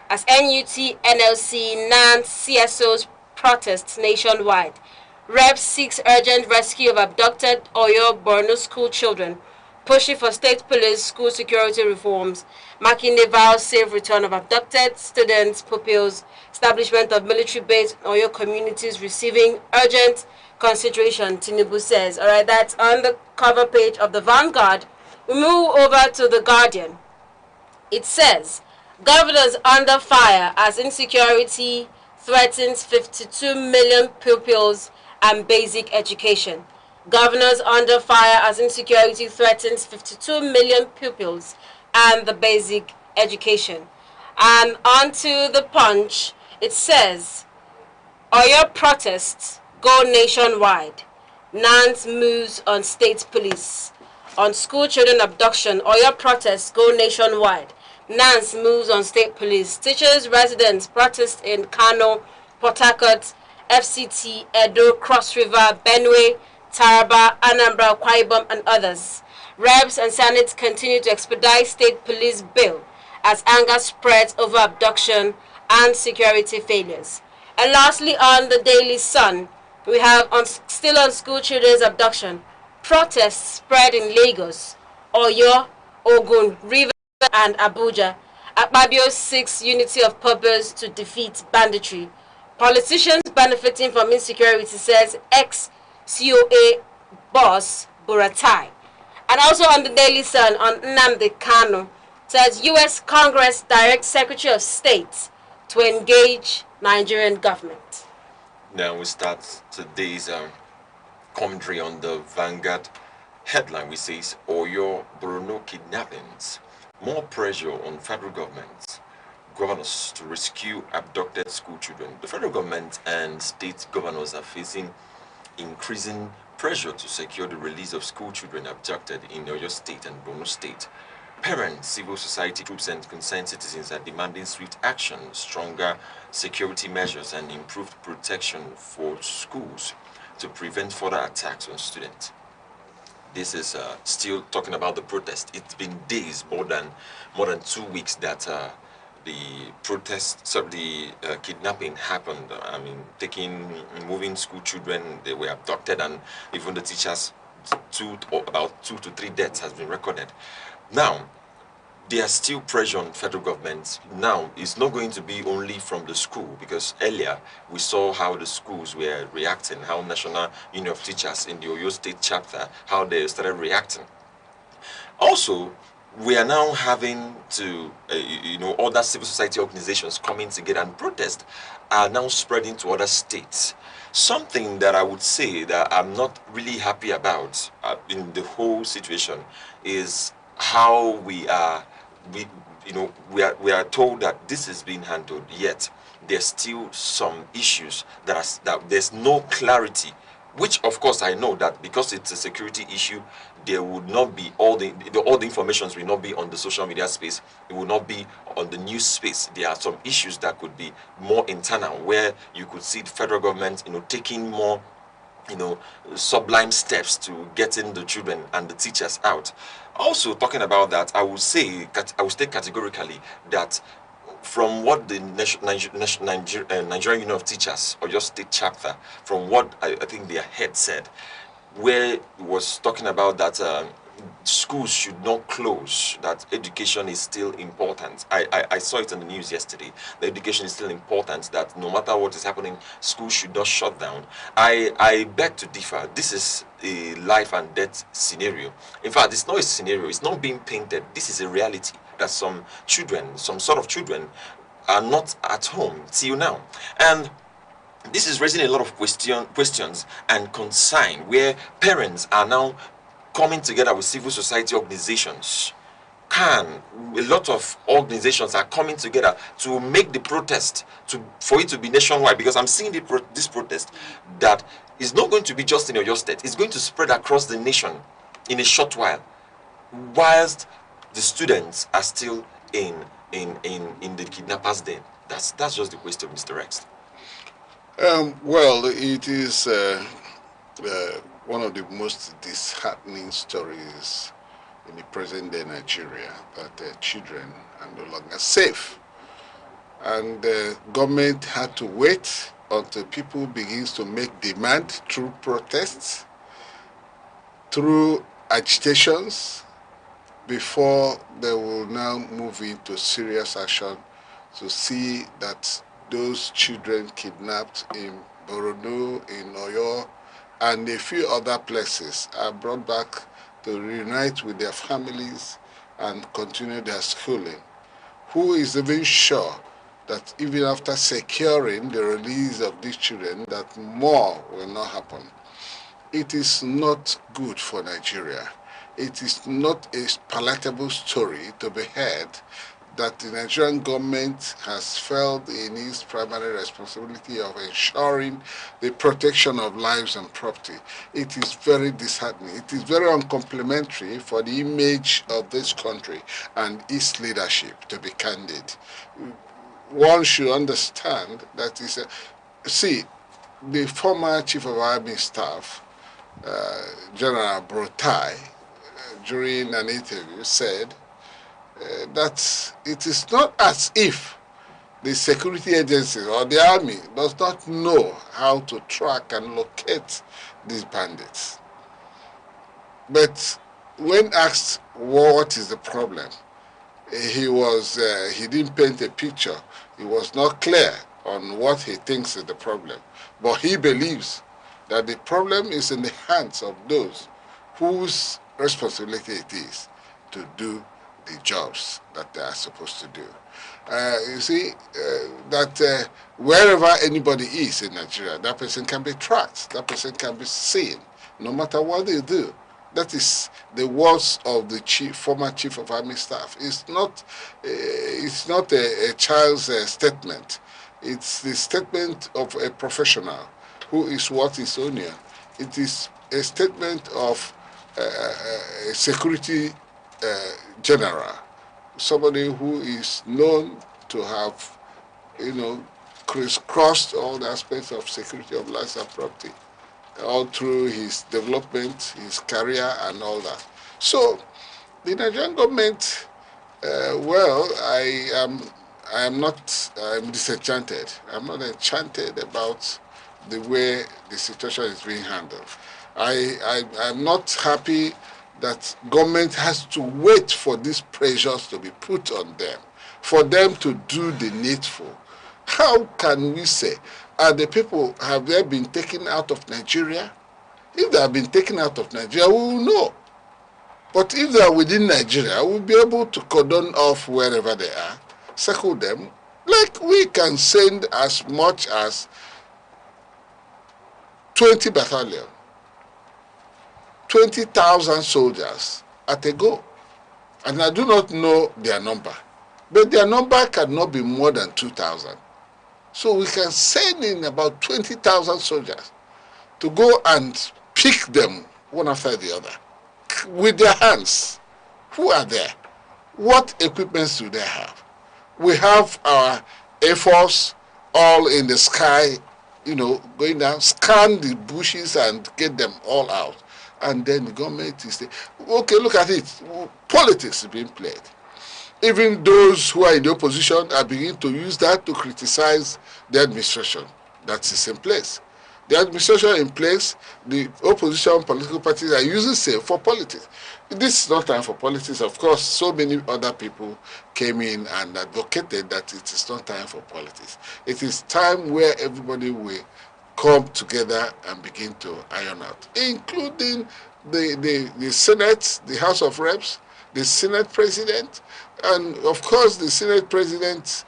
as NUT, NLC, NAN, CSOs protests nationwide. Reps seeks urgent rescue of abducted Oyo Borno school children, pushing for state police school security reforms, Makinde vows safe return of abducted students, pupils, establishment of military base in Oyo communities receiving urgent consideration, Tinubu says. All right, that's on the cover page of the Vanguard. We move over to the Guardian. It says, governors under fire as insecurity threatens 52 million pupils and basic education. Governors under fire as insecurity threatens 52 million pupils and the basic education. And onto the Punch, it says, Oyo protests go nationwide. Nance moves on state police. On school children abduction, Oyo protests go nationwide. Nance moves on state police. Teachers, residents protest in Kano, Port Harcourt, FCT, Edo, Cross River, Benue, Taraba, Anambra, Akwa Ibom, and others. Reps and Senate continue to expedite state police bill as anger spreads over abduction and security failures. And lastly, on the Daily Sun, we have still on school children's abduction. Protests spread in Lagos, Oyo, Ogun, Rivers, and Abuja. Akpabio seeks unity of purpose to defeat banditry. Politicians benefiting from insecurity, says ex-COA boss Buratai. And also on the Daily Sun, on Nnamdi Kanu, says U.S. Congress directs Secretary of State to engage Nigerian government. Now we start today's commentary on the Vanguard headline, which says Oyo Borno kidnappings. More pressure on federal government, governors to rescue abducted school children. The federal government and state governors are facing increasing pressure to secure the release of school children abducted in Oyo State and Borno State. Parents, civil society groups, and concerned citizens are demanding swift action, stronger security measures, and improved protection for schools to prevent further attacks on students. This is still talking about the protest. It's been days, more than 2 weeks that the protest, the kidnapping happened. I mean, moving school children, they were abducted, and even the teachers, about 2 to 3 deaths has been recorded. Now, there's still pressure on federal government. Now, it's not going to be only from the school, because earlier we saw how the schools were reacting, how National Union of Teachers in the Oyo State chapter, how they started reacting. Also, we are now having to, other civil society organizations coming together and protest are now spreading to other states. Something that I would say that I'm not really happy about in the whole situation is how we are told that this is being handled, yet there's still some issues that there's no clarity, which of course I know that because it's a security issue, there would not be all the information will not be on the social media space, it will not be on the news space. There are some issues that could be more internal, where you could see the federal government taking more sublime steps to getting the children and the teachers out. Also, talking about that, I will state categorically that from what the Nigerian Union of Teachers, or just state chapter, from what I think their head said, where it was talking about that schools should not close, that education is still important. I saw it in the news yesterday. The education is still important, that no matter what is happening, schools should not shut down. I beg to differ. This is a life and death scenario. In fact, it's not a scenario. It's not being painted. This is a reality that some children, some sort of children, are not at home till now. And this is raising a lot of questions and concern, where parents are now coming together with civil society organizations. A lot of organizations are coming together to make the protest, for it to be nationwide, because I'm seeing this protest that is not going to be just in your state. It's going to spread across the nation in a short while, whilst the students are still in the kidnappers' den. That's just the question, Mr. Rex. Well, it is one of the most disheartening stories in the present day Nigeria, that children are no longer safe. And the government had to wait until people begins to make demand through protests, through agitations, before they will now move into serious action to see that those children kidnapped in Borno, in Oyo, and a few other places are brought back to reunite with their families and continue their schooling. Who is even sure that even after securing the release of these children, that more will not happen? It is not good for Nigeria. It is not a palatable story to be heard that the Nigerian government has failed in its primary responsibility of ensuring the protection of lives and property. It is very disheartening. It is very uncomplimentary for the image of this country and its leadership, to be candid. One should understand that see, the former Chief of Army Staff, General Brotai, during an interview said that it is not as if the security agencies or the army does not know how to track and locate these bandits. But when asked what is the problem, he didn't paint a picture. He was not clear on what he thinks is the problem. But he believes that the problem is in the hands of those whose responsibility it is to do the jobs that they are supposed to do. You see, that wherever anybody is in Nigeria, that person can be tracked, that person can be seen, no matter what they do. That is the words of the former Chief of Army Staff. It's not a child's statement. It's the statement of a professional who is what is on here. It is a statement of a security general, somebody who is known to have, crisscrossed all the aspects of security of life and property, all through his development, his career, and all that. So, the Nigerian government, I'm disenchanted. I'm not enchanted about the way the situation is being handled. I'm not happy that government has to wait for these pressures to be put on them, for them to do the needful. How can we say, have they been taken out of Nigeria? If they have been taken out of Nigeria, we will know. But if they are within Nigeria, we'll be able to cordon off wherever they are, circle them, like we can send as much as 20 battalion, 20,000 soldiers at a go. And I do not know their number, but their number cannot be more than 2,000. So we can send in about 20,000 soldiers to go and pick them one after the other with their hands. Who are there? What equipments do they have? We have our Air Force all in the sky, going down, scan the bushes and get them all out. And then the government is saying, okay, look at it. Politics is being played. even those who are in the opposition are beginning to use that to criticize the administration that is in place. The administration in place, the opposition political parties are using it for politics. This is not time for politics. Of course, so many other people came in and advocated that it is not time for politics. It is time where everybody will come together and begin to iron out, including the Senate, the House of Reps, the Senate President, and of course the Senate President,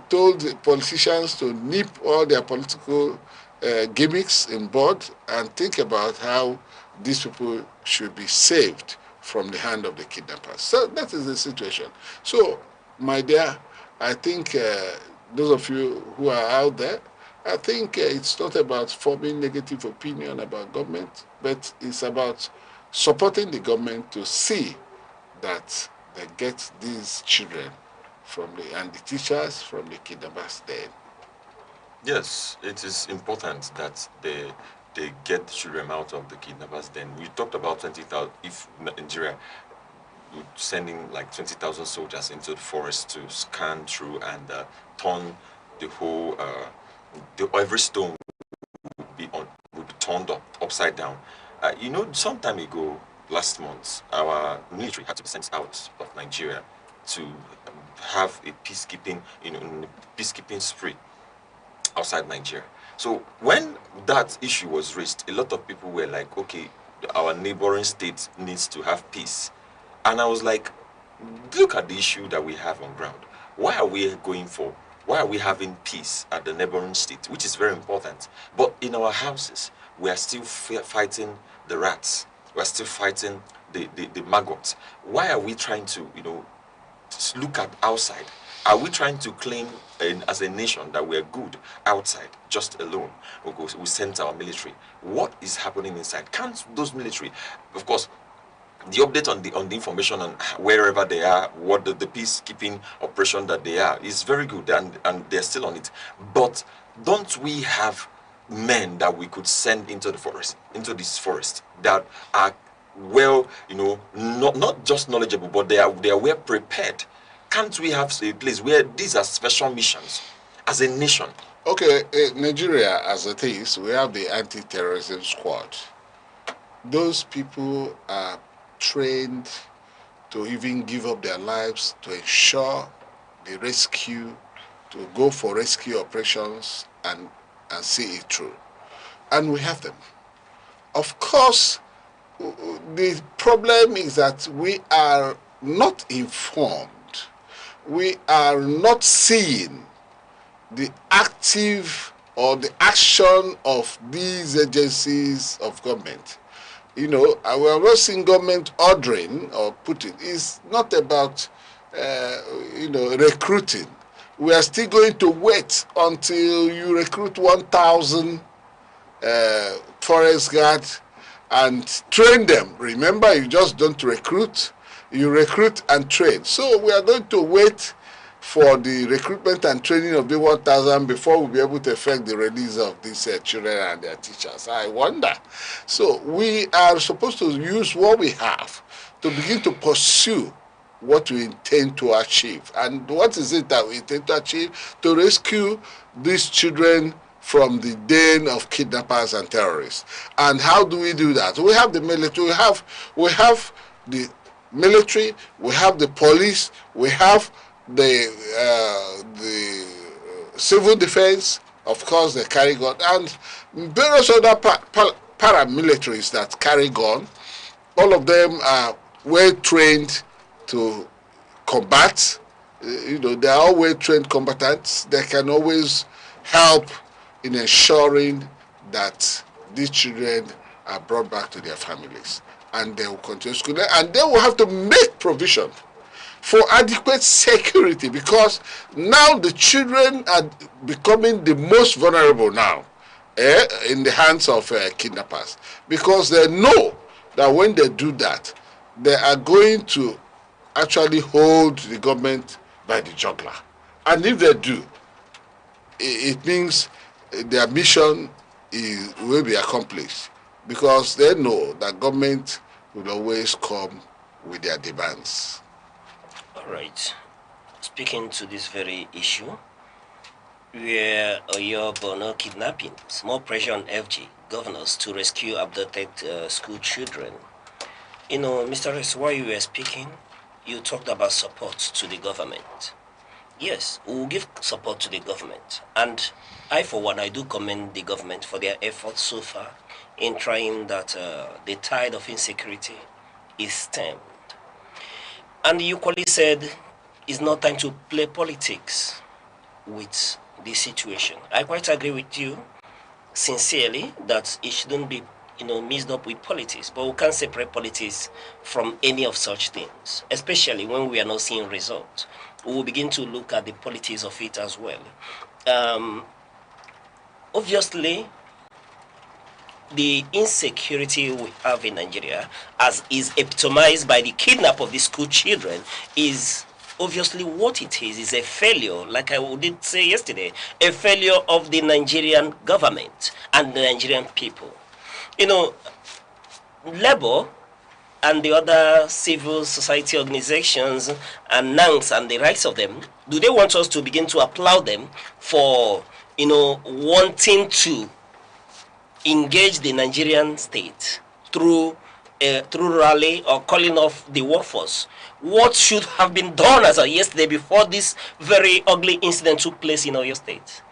told the politicians to nip all their political gimmicks in bud and think about how these people should be saved from the hand of the kidnappers. So that is the situation. So, my dear, I think those of you who are out there, I think it's not about forming negative opinion about government, but it's about supporting the government to see that they get these children and the teachers from the kidnappers dead. Yes, it is important that they get the children out of the kidnappers. Then we talked about 20,000. If Nigeria would sending like 20,000 soldiers into the forest to scan through and turn the whole, every stone would be turned upside down. Some time ago, last month, our military had to be sent out of Nigeria to have a peacekeeping, peacekeeping spree outside Nigeria. So when that issue was raised, a lot of people were like, okay, our neighboring state needs to have peace. And I was like, look at the issue that we have on ground. Why are we having peace at the neighboring state, which is very important? But in our houses, we are still fighting the rats. We are still fighting the maggots. Why are we trying to, look at outside? Are we trying to claim as a nation that we're good outside, just alone? We sent our military. What is happening inside? Can't those military, of course, the update on the information on wherever they are, what the peacekeeping operation that they are is very good, and they're still on it. But don't we have men that we could send into the forest, into this forest, that are well, not just knowledgeable, but they are well prepared? Can't we have a place where these are special missions as a nation? Okay, Nigeria, as it is, we have the anti-terrorism squad. Those people are trained to even give up their lives to ensure the rescue, to go for rescue operations and see it through. And we have them. Of course, the problem is that we are not informed. We are not seeing the active or the action of these agencies of government. We are not seeing government ordering or putting. It's not about, recruiting. We are still going to wait until you recruit 1,000 forest guards and train them. Remember, you just don't recruit. You recruit and train. So we are going to wait for the recruitment and training of the 1,000 before we'll be able to effect the release of these children and their teachers. I wonder. So we are supposed to use what we have to begin to pursue what we intend to achieve. And what is it that we intend to achieve? To rescue these children from the den of kidnappers and terrorists. And how do we do that? We have the military, we have the military, we have the police, we have the civil defense, of course they carry gun, and various other paramilitaries that carry gun. All of them are well trained to combat. They are all well trained combatants. They can always help in ensuring that these children are brought back to their families, and they will continue school, and they will have to make provision for adequate security, because now the children are becoming the most vulnerable now in the hands of kidnappers, because they know that when they do that, they are going to actually hold the government by the jugular. And if they do, it means their mission will be accomplished, because they know that government will always come with their demands. All Right. Speaking to this very issue, where your Bono kidnappings, more pressure on FG governors to rescue abducted school children. You know, Mr. Reyes, while you were speaking, you talked about support to the government. Yes, we will give support to the government. And I, for one, I do commend the government for their efforts so far in trying that the tide of insecurity is stemmed. And you equally said it's not time to play politics with this situation. I quite agree with you, sincerely, that it shouldn't be, mixed up with politics. But we can't separate politics from any of such things, especially when we are not seeing results. We will begin to look at the politics of it as well. Obviously, the insecurity we have in Nigeria, as is epitomized by the kidnap of the school children, is obviously what it is a failure, like I did say yesterday, a failure of the Nigerian government and the Nigerian people. Labour and the other civil society organizations and NANGs and the rights of them, do they want us to begin to applaud them for, wanting to engage the Nigerian state through rally or calling off the workforce? What should have been done as of yesterday before this very ugly incident took place in Oyo State?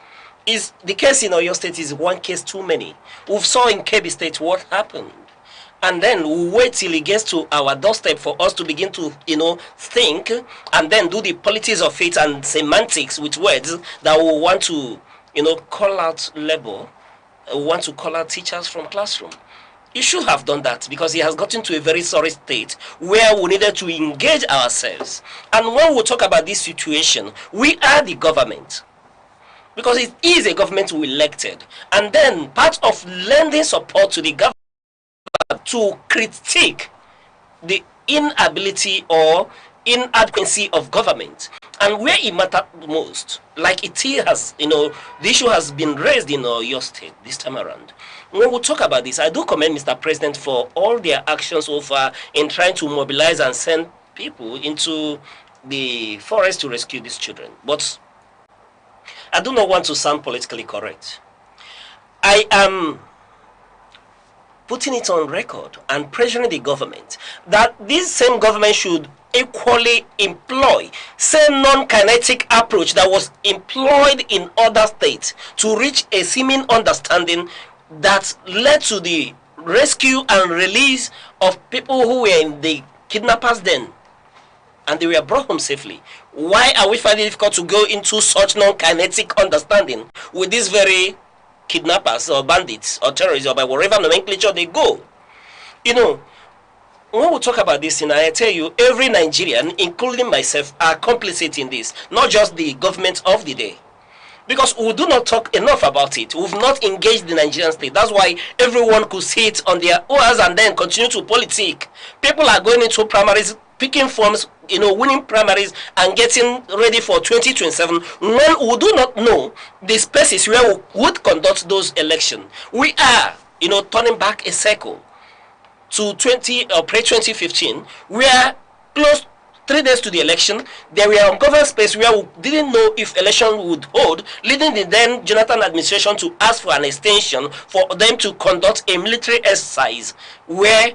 The case in Oyo State is one case too many. We've saw in Kebbi State what happened. And then we'll wait till it gets to our doorstep for us to begin to, think and then do the politics of it and semantics with words that we want to, call out labor, want to call out teachers from classroom. You should have done that because he has gotten to a very sorry state where we needed to engage ourselves. And when we talk about this situation, we are the government. Because it is a government we elected. And then part of lending support to the government to critique the inability or inadequacy of government. And where it mattered most, like it has, the issue has been raised in your state this time around. When we talk about this, I do commend Mr. President for all their actions so far in trying to mobilize and send people into the forest to rescue these children. But I do not want to sound politically correct. I am putting it on record and pressuring the government that this same government should equally employ same non-kinetic approach that was employed in other states to reach a seeming understanding that led to the rescue and release of people who were in the kidnappers' den and they were brought home safely. Why are we finding it difficult to go into such non-kinetic understanding with these very kidnappers or bandits or terrorists or by whatever nomenclature they go? When we talk about this, I tell you, every Nigerian, including myself, are complicit in this, not just the government of the day. Because we do not talk enough about it. We've not engaged the Nigerian state. That's why everyone could see it on their oars and then continue to politic. People are going into primaries, picking forms, winning primaries and getting ready for 2027 when we do not know the spaces where we would conduct those elections. We are, turning back a circle to pre-2015, we are close 3 days to the election. They were on government space where we didn't know if election would hold, leading the then Jonathan administration to ask for an extension for them to conduct a military exercise where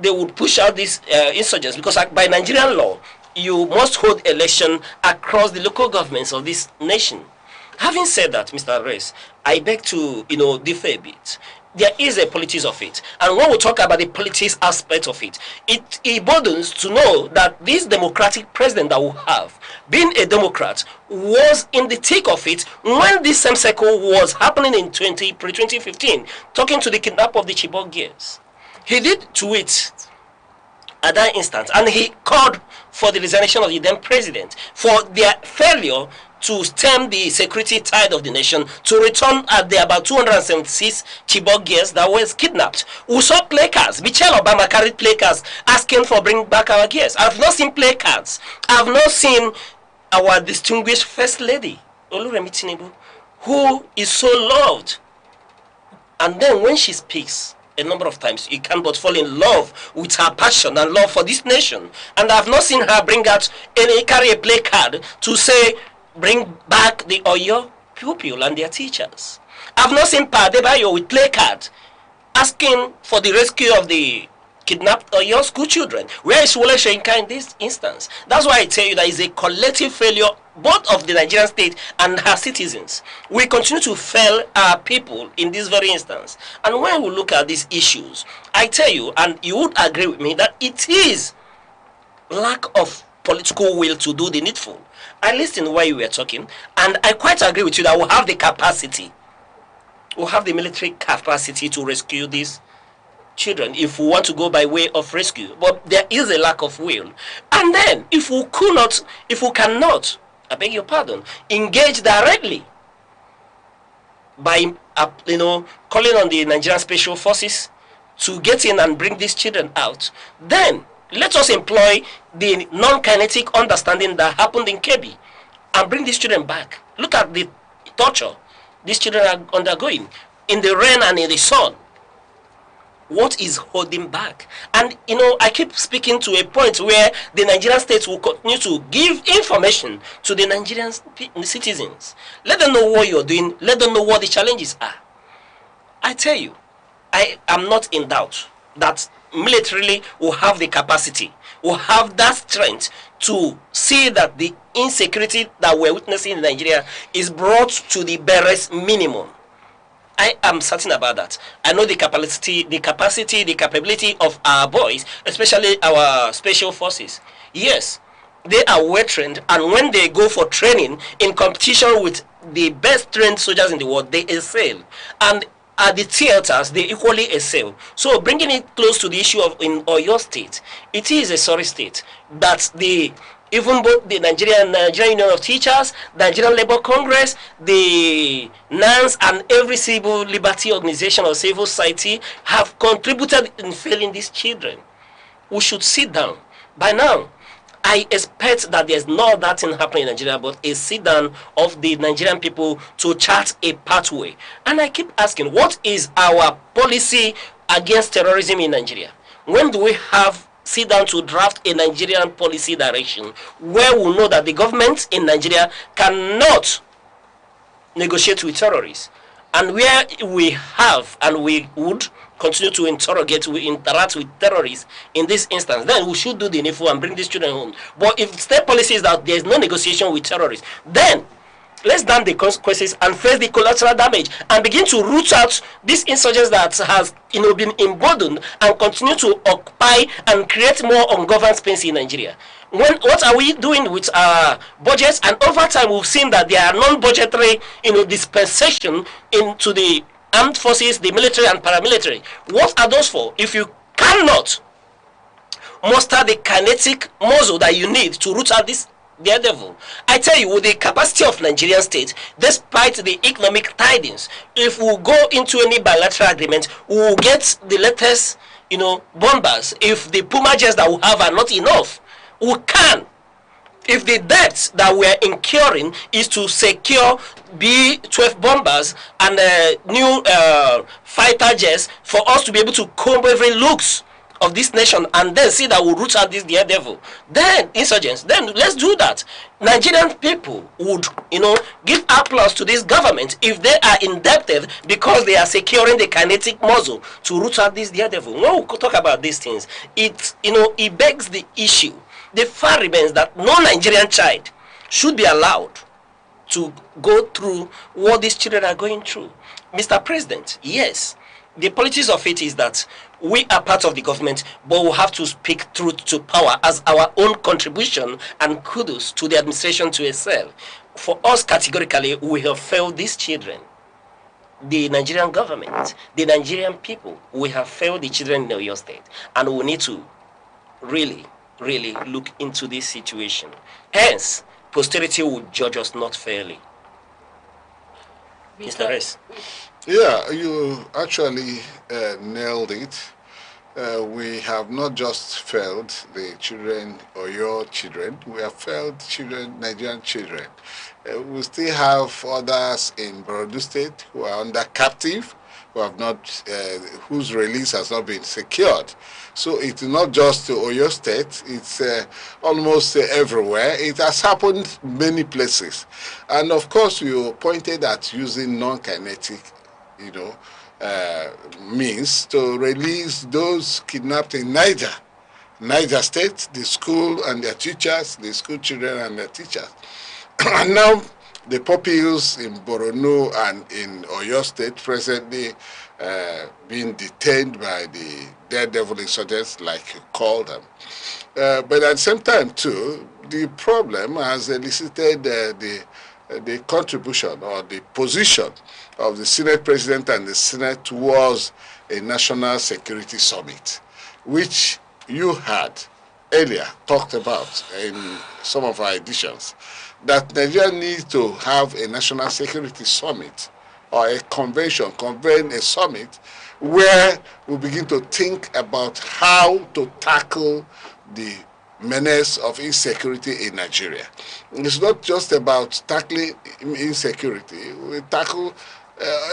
they would push out these insurgents, because by Nigerian law, you must hold election across the local governments of this nation. Having said that, Mr. Reyes, I beg to differ a bit. There is a politics of it. And when we talk about the politics aspect of it, it bothers to know that this democratic president that we have, being a Democrat, was in the thick of it when this same cycle was happening in pre-2015, talking to the kidnap of the Chibok girls. He did tweet at that instance, and he called for the resignation of the then president for their failure to stem the security tide of the nation, to return at the about 276 Chibok girls that was kidnapped. We saw placards. Michelle Obama carried placards asking for bring back our girls. I've not seen placards. I've not seen our distinguished First Lady, Oluremi Tinubu, who is so loved. And then when she speaks, a number of times. You can't but fall in love with her passion and love for this nation. And I've not seen her carry a play card to say, bring back the Oyo pupil and their teachers. I've not seen Padebayo with play card asking for the rescue of the kidnapped Oyo school children. Where is Wole Soyinka in this instance? That's why I tell you that it's a collective failure both of the Nigerian state and her citizens. We continue to fail our people in this very instance. And when we look at these issues, I tell you, and you would agree with me, that it is lack of political will to do the needful. I listened while you were talking, and I quite agree with you that we'll have the capacity, we'll have the military capacity to rescue these children if we want to go by way of rescue. But there is a lack of will. And then, if we cannot, I beg your pardon, engage directly by, calling on the Nigerian Special Forces to get in and bring these children out, then let us employ the non-kinetic understanding that happened in Kebbi and bring these children back. Look at the torture these children are undergoing in the rain and in the sun. What is holding back? And I keep speaking to a point where the Nigerian state will continue to give information to the Nigerian citizens. Let them know what you're doing. Let them know what the challenges are. I tell you, I am not in doubt that militarily will have the capacity, will have that strength to see that the insecurity that we're witnessing in Nigeria is brought to the barest minimum. I am certain about that. I know the capacity, the capability of our boys, especially our special forces. Yes, they are well trained, and when they go for training in competition with the best trained soldiers in the world, they excel. And at the theaters, they equally excel. So bringing it close to the issue of in Oyo State, it is a sorry state that even both the Nigerian Union of Teachers, the Nigerian Labour Congress, the NANS, and every civil liberty organization or civil society have contributed in failing these children. We should sit down. By now, I expect that there's no that thing happening in Nigeria, but a sit down of the Nigerian people to chart a pathway. And I keep asking, what is our policy against terrorism in Nigeria? When do we have sit down to draft a Nigerian policy direction where we know that the government in Nigeria cannot negotiate with terrorists, and where we have and we would continue to interact with terrorists in this instance, then we should do the needful and bring these children home. But if state policy is that there is no negotiation with terrorists, then let's damn the consequences and face the collateral damage and begin to root out these insurgents that has been emboldened and continue to occupy and create more ungoverned space in Nigeria. What are we doing with our budgets? And over time, we've seen that there are non-budgetary dispensation into the armed forces, the military and paramilitary. What are those for? If you cannot muster the kinetic muscle that you need to root out this daredevil, I tell you, with the capacity of Nigerian state, despite the economic tidings, if we go into any bilateral agreement, we will get the latest, bombers. If the Puma jets that we have are not enough, we can. If the debts that we are incurring is to secure B-12 bombers and new fighter jets for us to be able to comb every looks of this nation and then see that we root out this daredevil, then insurgents, then let's do that. Nigerian people would, give applause to this government if they are indebted because they are securing the kinetic muscle to root out this daredevil. When we talk about these things, it begs the issue. The fact remains that no Nigerian child should be allowed to go through what these children are going through. Mr. President, yes, the politics of it is that we are part of the government, but we have to speak truth to power as our own contribution and kudos to the administration to excel. For us, categorically, we have failed these children. The Nigerian government, the Nigerian people, we have failed the children in Oyo State, and we need to really look into this situation. Hence, posterity will judge us not fairly. Mr. S. Yeah, you actually nailed it. We have not just failed the children or your children, we have failed children, Nigerian children. We still have others in Borno State who are under captive. who have not, whose release has not been secured. So it's not just Oyo State, it's almost everywhere. It has happened many places. And of course, you pointed at using non-kinetic, means to release those kidnapped in Niger State, the school and their teachers, the school children and their teachers. And now the pupils in Borno and in Oyo State presently being detained by the daredevil insurgents, like you call them. But at the same time, too, the problem has elicited the contribution or the position of the Senate President and the Senate towards a national security summit, which you had earlier talked about in some of our editions, that Nigeria needs to have a national security summit or a convention, convene a summit where we begin to think about how to tackle the menace of insecurity in Nigeria. It's not just about tackling insecurity, we tackle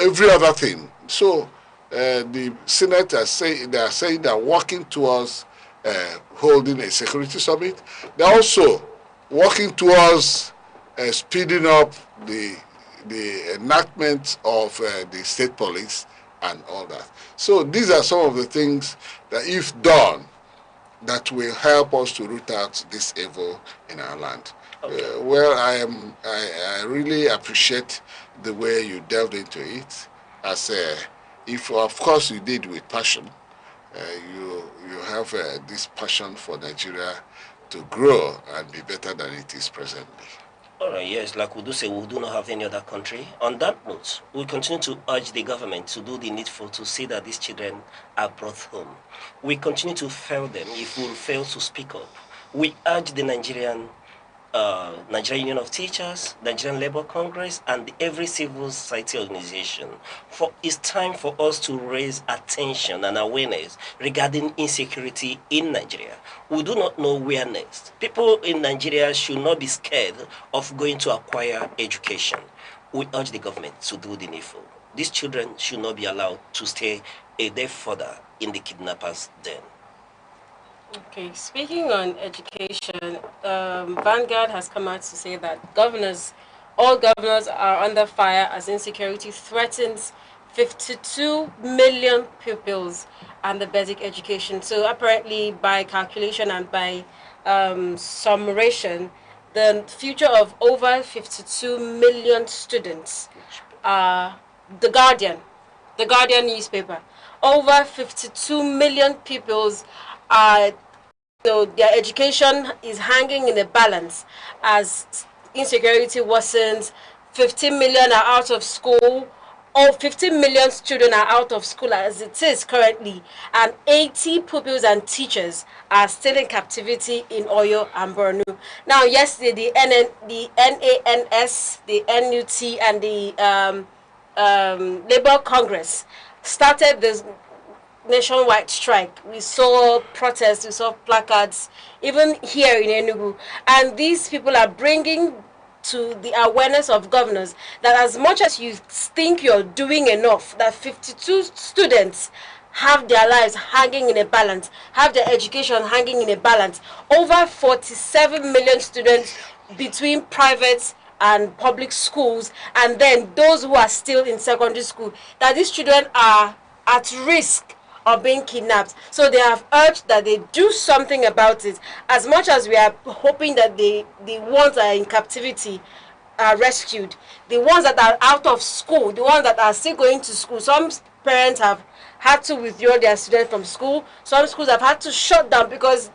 every other thing. So the Senate are saying they're working towards holding a security summit. They're also working towards speeding up the enactment of the state police and all that. So these are some of the things that, if done, that will help us to root out this evil in our land. Okay. Well, I really appreciate the way you delved into it. As if of course you did with passion, you have this passion for Nigeria to grow and be better than it is presently. All right, yes, like we do say, we do not have any other country. On that note, we continue to urge the government to do the needful to see that these children are brought home. We continue to fail them if we fail to speak up. We urge the Nigerian Union of Teachers, Nigerian Labour Congress, and every civil society organization. It's time for us to raise attention and awareness regarding insecurity in Nigeria. We do not know where next. People in Nigeria should not be scared of going to acquire education. We urge the government to do the needful. These children should not be allowed to stay a day further in the kidnappers' den. Okay, speaking on education, Vanguard has come out to say that all governors are under fire as insecurity threatens 52 million pupils and the basic education. So apparently, by calculation and by summation, the future of over 52 million students, The Guardian newspaper, over 52 million pupils so their education is hanging in a balance as insecurity worsens. 15 million are out of school, or 15 million children are out of school as it is currently, and 80 pupils and teachers are still in captivity in Oyo and Borno. Now, yesterday, the NANS, the NUT, and the Labour Congress started this nationwide strike. We saw protests, we saw placards, even here in Enugu. And these people are bringing to the awareness of governors that as much as you think you're doing enough, that 52 students have their lives hanging in a balance, have their education hanging in a balance. Over 47 million students between private and public schools, and then those who are still in secondary school, that these children are at risk of being kidnapped. So they have urged that they do something about it. As much as we are hoping that the ones that are in captivity are rescued, the ones that are out of school, the ones that are still going to school, some parents have had to withdraw their students from school. Some schools have had to shut down because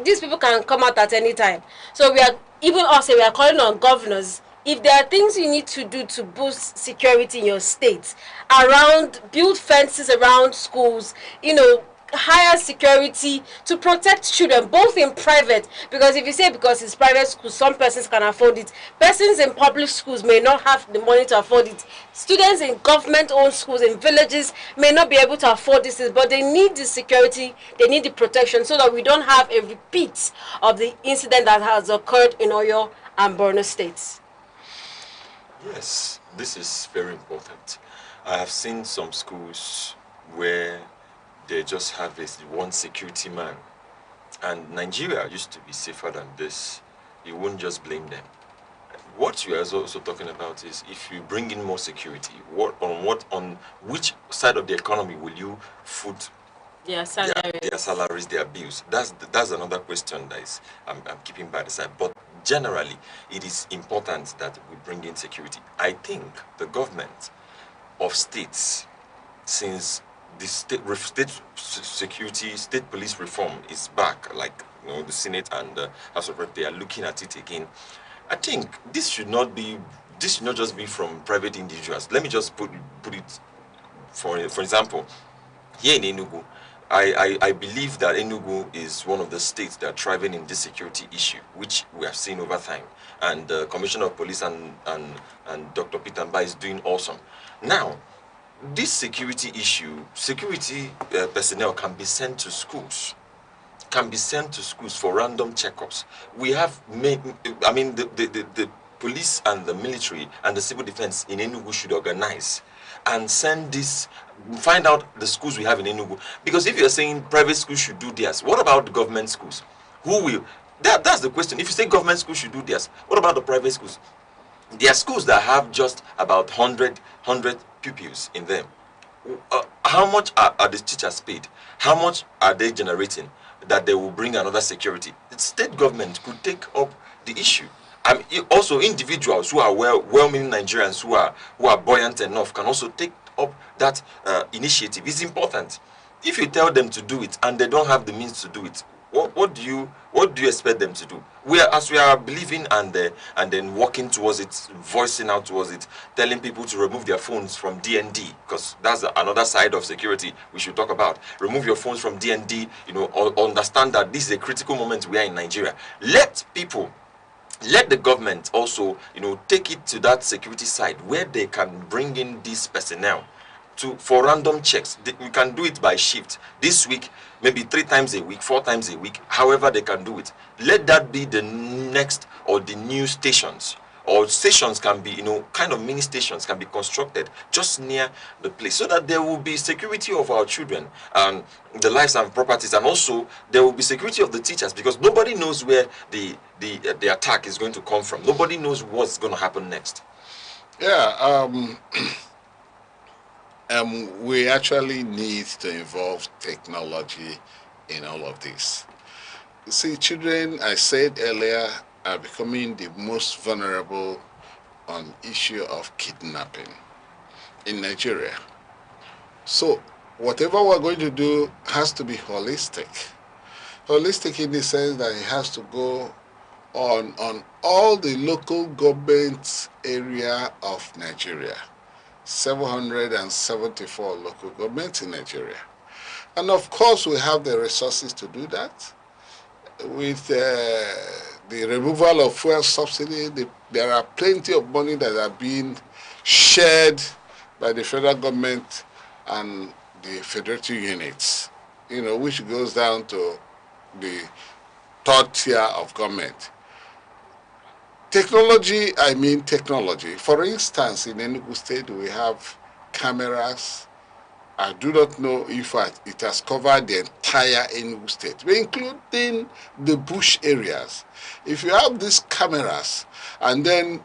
these people can come out at any time. So we are calling on governors, if there are things you need to do to boost security in your state, build fences around schools, higher security to protect children, both in private, because if you say because it's private schools, some persons can afford it. Persons in public schools may not have the money to afford it. Students in government-owned schools in villages may not be able to afford this, but they need the security, they need the protection, so that we don't have a repeat of the incident that has occurred in Oyo and Borno states. Yes, this is very important. I have seen some schools where they just have this one security man. And Nigeria used to be safer than this. You won't just blame them. What you are also talking about is if you bring in more security, on which side of the economy will you foot their salaries, their bills? That's another question that is I'm keeping by the side. But generally, it is important that we bring in security. I think the government of states, since the state security, state police reform is back, like the Senate and the House of Representatives, they are looking at it again. I think this should not just be from private individuals. Let me just put it for example, here in Enugu, I believe that Enugu is one of the states that are thriving in this security issue, which we have seen over time. And the Commissioner of Police and Dr. Petermbah is doing awesome. Now, this security issue, security personnel can be sent to schools. For random checkups. We have the police and the military and the civil defense in Enugu should organize and send this, find out the schools we have in Enugu. Because if you're saying private schools should do theirs, what about the government schools? Who will? That's the question. If you say government schools should do theirs, what about the private schools? There are schools that have just about 100 pupils in them. How much are the teachers paid? How much are they generating that they will bring another security? The state government could take up the issue. Also, individuals who are well-meaning Nigerians who are buoyant enough can also take up that initiative. It's important. If you tell them to do it and they don't have the means to do it, what do you expect them to do? As we are believing and then working towards it, voicing out towards it, telling people to remove their phones from DND, because that's another side of security we should talk about. Remove your phones from DND. Understand that this is a critical moment we are in Nigeria. Let the government also, take it to that security side where they can bring in this personnel for random checks. We can do it by shift. This week, maybe 3 times a week, 4 times a week, however they can do it. Let that be the next or the new stations. Or stations can be, kind of mini stations can be constructed just near the place so that there will be security of our children and the lives and properties, and also there will be security of the teachers, because nobody knows where the attack is going to come from. Nobody knows what's going to happen next. Yeah, we actually need to involve technology in all of this. See, children, I said earlier, are becoming the most vulnerable on issue of kidnapping in Nigeria. So whatever we're going to do has to be holistic. Holistic in the sense that it has to go on all the local government area of Nigeria. 774 local governments in Nigeria. And of course we have the resources to do that. With the removal of fuel subsidy, there are plenty of money that are being shared by the federal government and the federative units, which goes down to the 3rd tier of government. Technology, technology. For instance, in Enugu State, we have cameras. I do not know if it has covered the entire Enugu State, including the bush areas. If you have these cameras and then,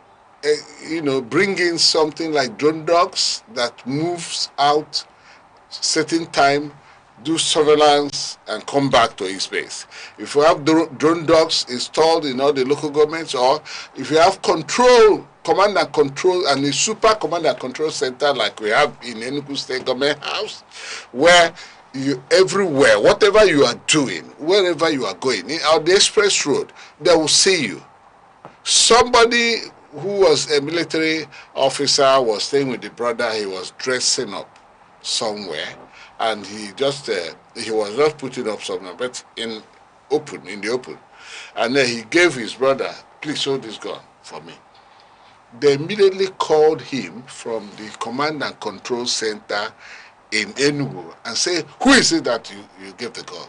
bring in something like drone dogs that moves out certain time, do surveillance and come back to its base. If you have drone dogs installed in all the local governments, or if you have command and control, and a super command and control center like we have in Enugu State Government House, where everywhere, whatever you are doing, wherever you are going, on the express road, they will see you. Somebody who was a military officer was staying with the brother, he was dressing up somewhere, and he was not putting up somewhere, but in the open. And then he gave his brother, please hold this gun for me. They immediately called him from the command and control center in Enugu and said, who is it that you gave the gun?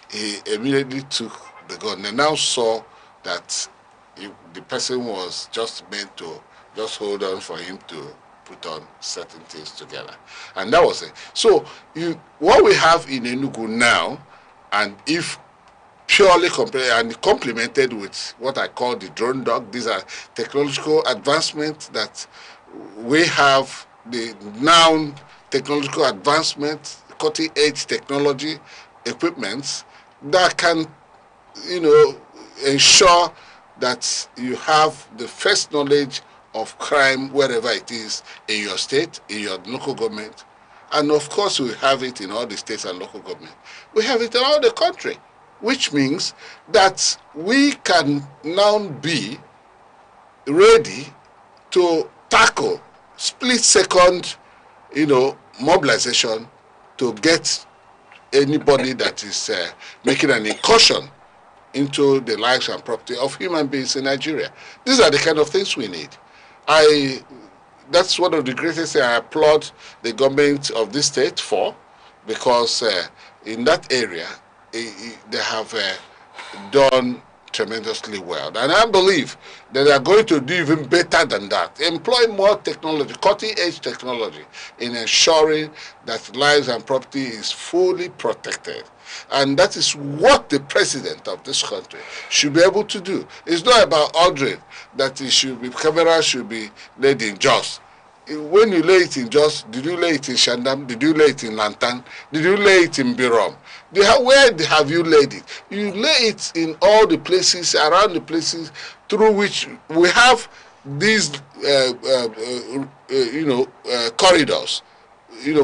He immediately took the gun. They now saw that the person was just meant to just hold on for him to put on certain things together. And that was it. So what we have in Enugu now, and if purely complemented with what I call the drone dog, these are technological advancements that we have, the now technological advancement, cutting-edge technology equipments that can, ensure that you have the first knowledge of crime wherever it is in your state, in your local government. And of course, we have it in all the states and local government. We have it in all the country, which means that we can now be ready to tackle split-second, mobilization to get anybody that is making an incursion into the lives and property of human beings in Nigeria. These are the kind of things we need. That's one of the greatest things I applaud the government of this state for, because in that area, they have done tremendously well. And I believe that they are going to do even better than that. Employ more technology, cutting-edge technology, in ensuring that lives and property is fully protected. And that is what the president of this country should be able to do. It's not about ordering that cameras should be laid in Jos. When you lay it in Jos, did you lay it in Shandam? Did you lay it in Lantan? Did you lay it in Birom? Where have you laid it? You lay it in all the places, around the places through which we have these, corridors,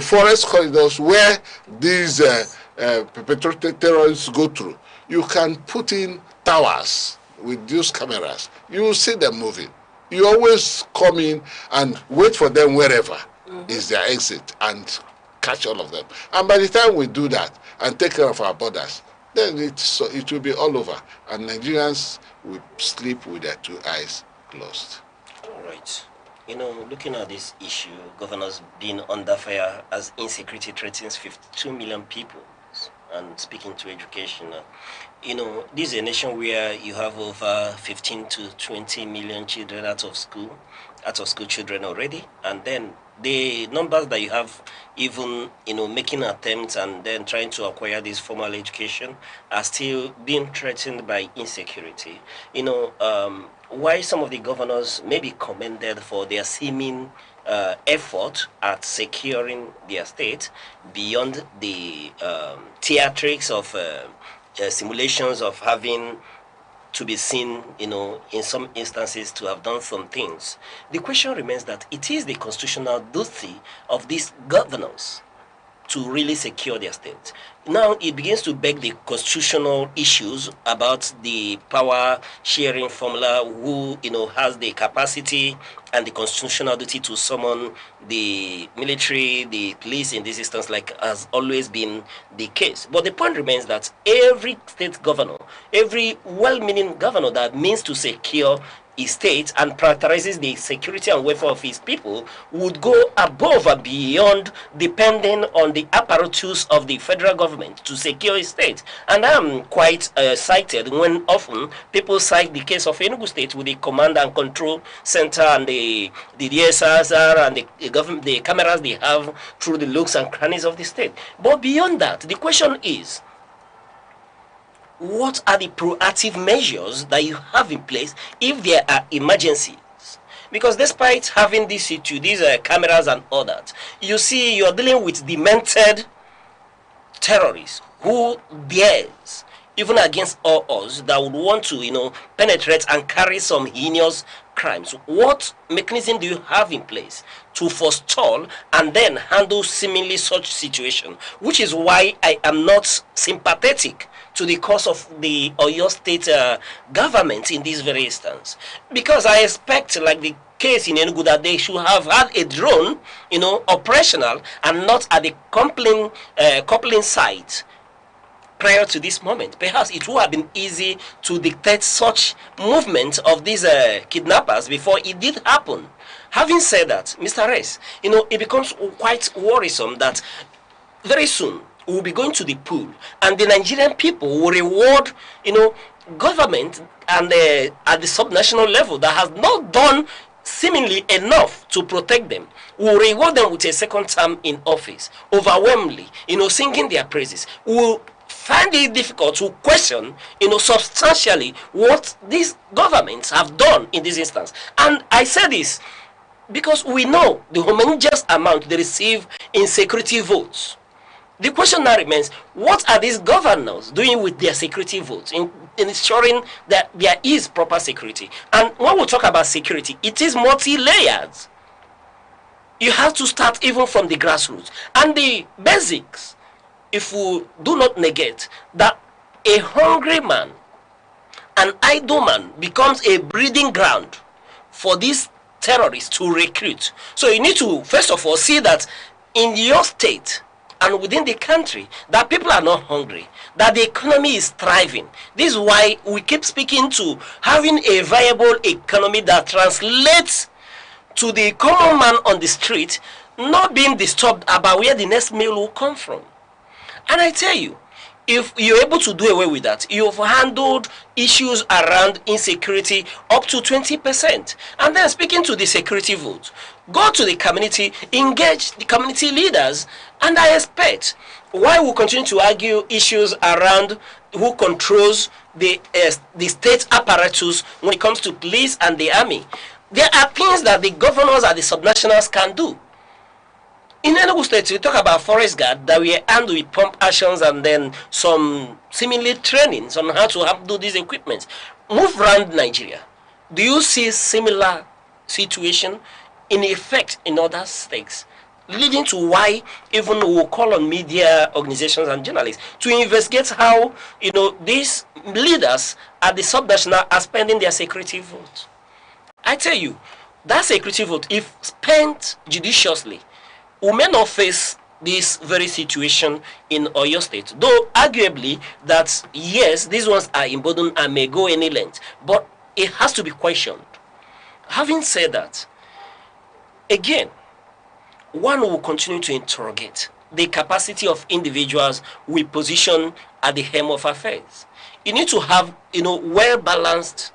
forest corridors where these perpetrated terrorists go through. You can put in towers with these cameras. You will see them moving. You always come in and wait for them wherever is their exit and catch all of them. And by the time we do that and take care of our borders, then it will be all over. And Nigerians will sleep with their two eyes closed. All right. Looking at this issue, governors being under fire as insecurity threatens 52 million people. And speaking to education, this is a nation where you have over 15 to 20 million children out of school children already, and then the numbers that you have even making attempts and then trying to acquire this formal education are still being threatened by insecurity. Why some of the governors may be commended for their seeming effort at securing their state beyond the theatrics of simulations of having to be seen, in some instances to have done some things. The question remains that it is the constitutional duty of these governors to really secure their state. Now it begins to beg the constitutional issues about the power sharing formula, who has the capacity and the constitutional duty to summon the military, the police in this instance, like has always been the case. But the point remains that every state governor, every well-meaning governor that means to secure his state and prioritizes the security and welfare of his people would go above and beyond depending on the apparatus of the federal government to secure his state. And I'm quite excited when often people cite the case of Enugu State with the command and control center and the DSSR and the cameras they have through the nooks and crannies of the state. But beyond that, the question is, what are the proactive measures that you have in place if there are emergencies? Because despite having these cameras and all that, you see you're dealing with demented terrorists who dares, even against all odds, that would want to, penetrate and carry some heinous crimes. What mechanism do you have in place to forestall and then handle seemingly such situation? Which is why I am not sympathetic to the cause of the Oyo State government in this very instance. Because I expect, like the case in Enugu, that they should have had a drone, operational and not at the coupling site prior to this moment. Perhaps it would have been easy to dictate such movement of these kidnappers before it did happen. Having said that, Mr. Reyes, it becomes quite worrisome that very soon we will be going to the pool and the Nigerian people will reward, government and at the subnational level that has not done seemingly enough to protect them, will reward them with a second term in office, overwhelmingly, singing their praises, will find it difficult to question, substantially what these governments have done in this instance. And I say this because we know the humongous amount they receive in security votes. The question now remains, what are these governors doing with their security votes in ensuring that there is proper security? And when we talk about security, it is multi-layered. You have to start even from the grassroots. And the basics, if we do not negate that a hungry man, an idle man, becomes a breeding ground for these terrorists to recruit. So you need to, first of all, see that in your state and within the country, that people are not hungry, that the economy is thriving. This is why we keep speaking to having a viable economy that translates to the common man on the street not being disturbed about where the next meal will come from. And I tell you, if you're able to do away with that, you've handled issues around insecurity up to 20%. And then speaking to the security vote, go to the community, engage the community leaders, and I expect, while we continue to argue issues around who controls the state apparatus when it comes to police and the army, there are things that the governors and the subnationals can do. In Enugu State, we talk about forest guard that we handle with pump actions and then some seemingly trainings on how to handle these equipment. Move around Nigeria. Do you see similar situation in effect in other states? Leading to why even we will call on media organizations and journalists to investigate how, these leaders at the subnational are spending their security vote. I tell you, that security vote, if spent judiciously, we may not face this very situation in Oyo State. Though arguably that, yes, these ones are emboldened and may go any length, but it has to be questioned. Having said that, again, one will continue to interrogate the capacity of individuals we position at the helm of affairs. You need to have, well-balanced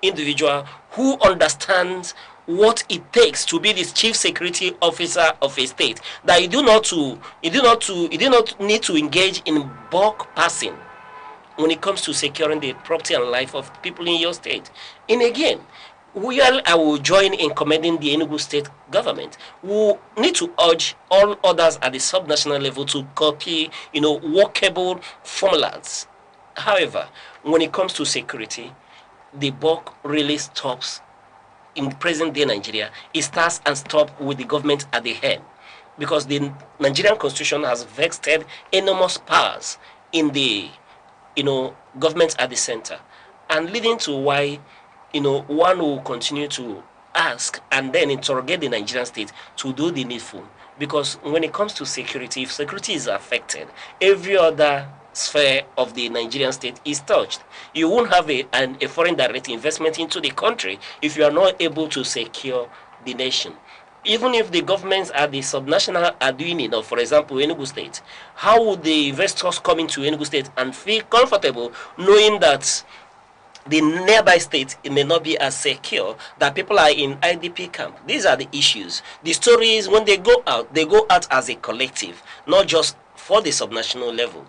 individual who understands what it takes to be the chief security officer of a state. That you do not need to engage in bulk passing when it comes to securing the property and life of people in your state. And again, I will join in commending the Enugu state government. We need to urge all others at the subnational level to copy, workable formulas. However, when it comes to security, the buck really stops in present-day Nigeria. It starts and stops with the government at the head, because the Nigerian constitution has vested enormous powers in the, government at the center, and leading to why, one will continue to ask and then interrogate the Nigerian state to do the needful. Because when it comes to security, if security is affected, every other sphere of the Nigerian state is touched. You won't have a foreign direct investment into the country if you are not able to secure the nation. Even if the governments at the subnational are doing it, for example, Enugu State, how would the investors come into Enugu State and feel comfortable knowing that the nearby state, it may not be as secure, that people are in IDP camp? These are the issues. The stories, when they go out as a collective, not just for the subnational level.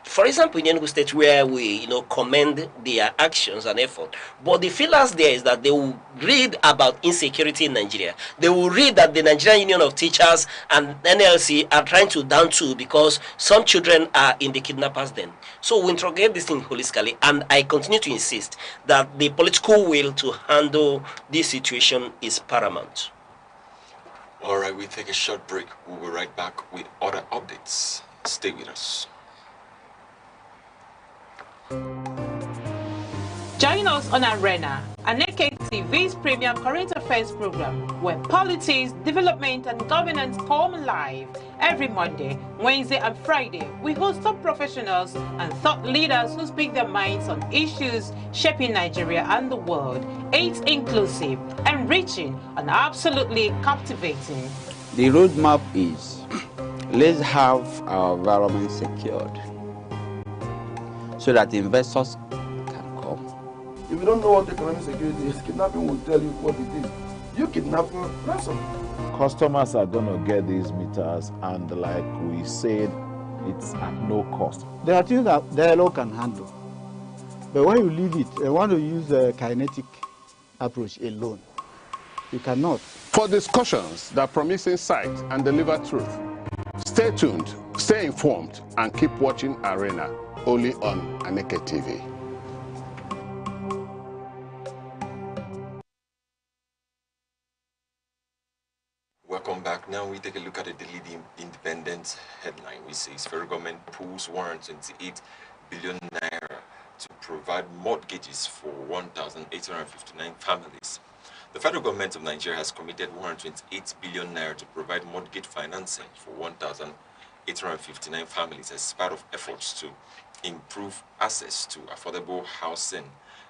For example, in Enugu State, where we commend their actions and effort, but the feelers there is that they will read about insecurity in Nigeria. They will read that the Nigerian Union of Teachers and NLC are trying to down tool because some children are in the kidnappers' den. So we interrogate this thing holistically, and I continue to insist that the political will to handle this situation is paramount. All right, we take a short break. We'll be right back with other updates. Stay with us. Join us on Arena, Aneke TV's premium current affairs program, where politics, development, and governance come alive. Every Monday, Wednesday, and Friday, we host top professionals and thought leaders who speak their minds on issues shaping Nigeria and the world. It's inclusive, enriching, and absolutely captivating. The roadmap is, let's have our environment secured so that investors can come. If you don't know what economic security is, kidnapping will tell you what it is. you kidnap ransom. Customers are going to get these meters, and like we said, it's at no cost. There are things that the law can handle. But when you leave it, they want to use a kinetic approach alone. You cannot. For discussions that promise insight and deliver truth, stay tuned, stay informed, and keep watching Arena, only on Aneke TV. Welcome back. Now we take a look at the leading independent headline, which says federal government pulls 128 billion naira to provide mortgages for 1,859 families. The federal government of Nigeria has committed 128 billion naira to provide mortgage financing for 1,859 families as part of efforts to improve access to affordable housing,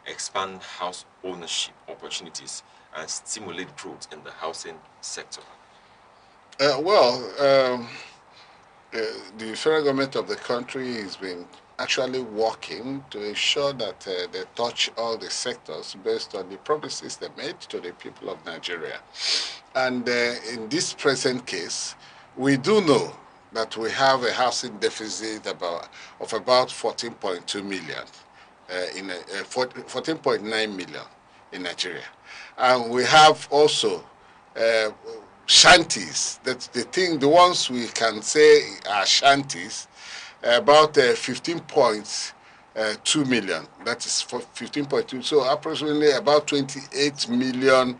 expand house ownership opportunities, and stimulate growth in the housing sector. The federal government of the country has been actually working to ensure that they touch all the sectors based on the promises they made to the people of Nigeria. And in this present case, we do know that we have a housing deficit of about 14.2 million, 14.9 million in Nigeria. And we have also shanties, that's the ones we can say are shanties, about 15.2 million. That is for 15.2, so approximately about 28 million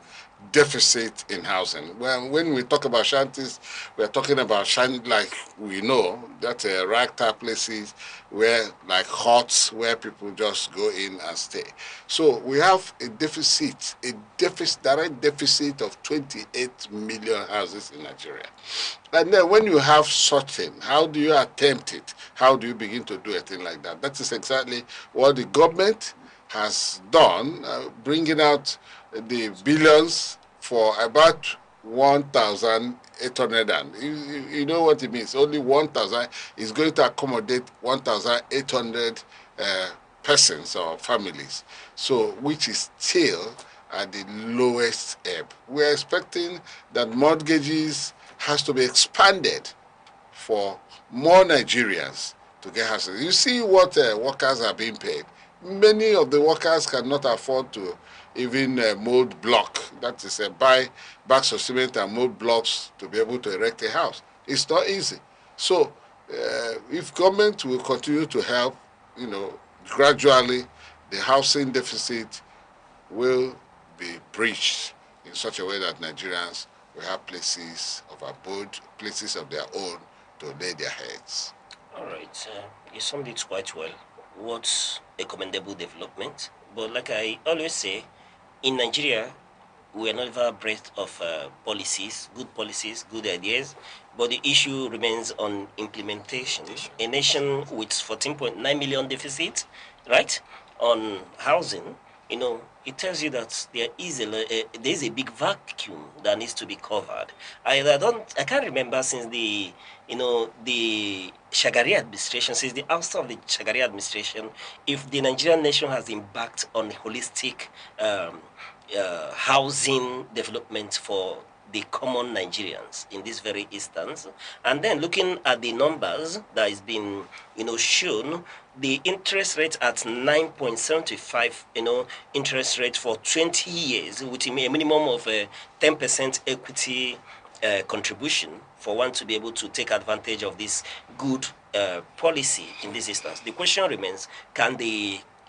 deficit in housing. When we talk about shanties, we are talking about shanties like we know, that's ragtag places where like huts where people just go in and stay. So we have a deficit, direct deficit of 28 million houses in Nigeria. And then when you have such thing, how do you attempt it? How do you begin to do a thing like that? That is exactly what the government has done, bringing out the billions for about 1,800, and you know what it means. Only 1,000 is going to accommodate 1,800 persons or families, so which is still at the lowest ebb. We are expecting that mortgages has to be expanded for more Nigerians to get houses. You see what workers are being paid. Many of the workers cannot afford to even mold block, that is buy bags of cement and mold blocks to be able to erect a house. It's not easy. So if government will continue to help, gradually the housing deficit will be breached in such a way that Nigerians will have places of abode, places of their own to lay their heads. All right, you summed it quite well. What's a commendable development? But like I always say, in Nigeria, we are never abreast of policies, good ideas, but the issue remains on implementation. A nation with 14.9 million deficit, right, on housing, it tells you that there is a big vacuum that needs to be covered. I can't remember since the Shagari administration, since the ouster of the Shagari administration, if the Nigerian nation has embarked on a holistic housing development for the common Nigerians in this very instance. And then looking at the numbers that is being, shown, the interest rate at 9.75, interest rate for 20 years with a minimum of 10% equity contribution for one to be able to take advantage of this good policy in this instance. The question remains, can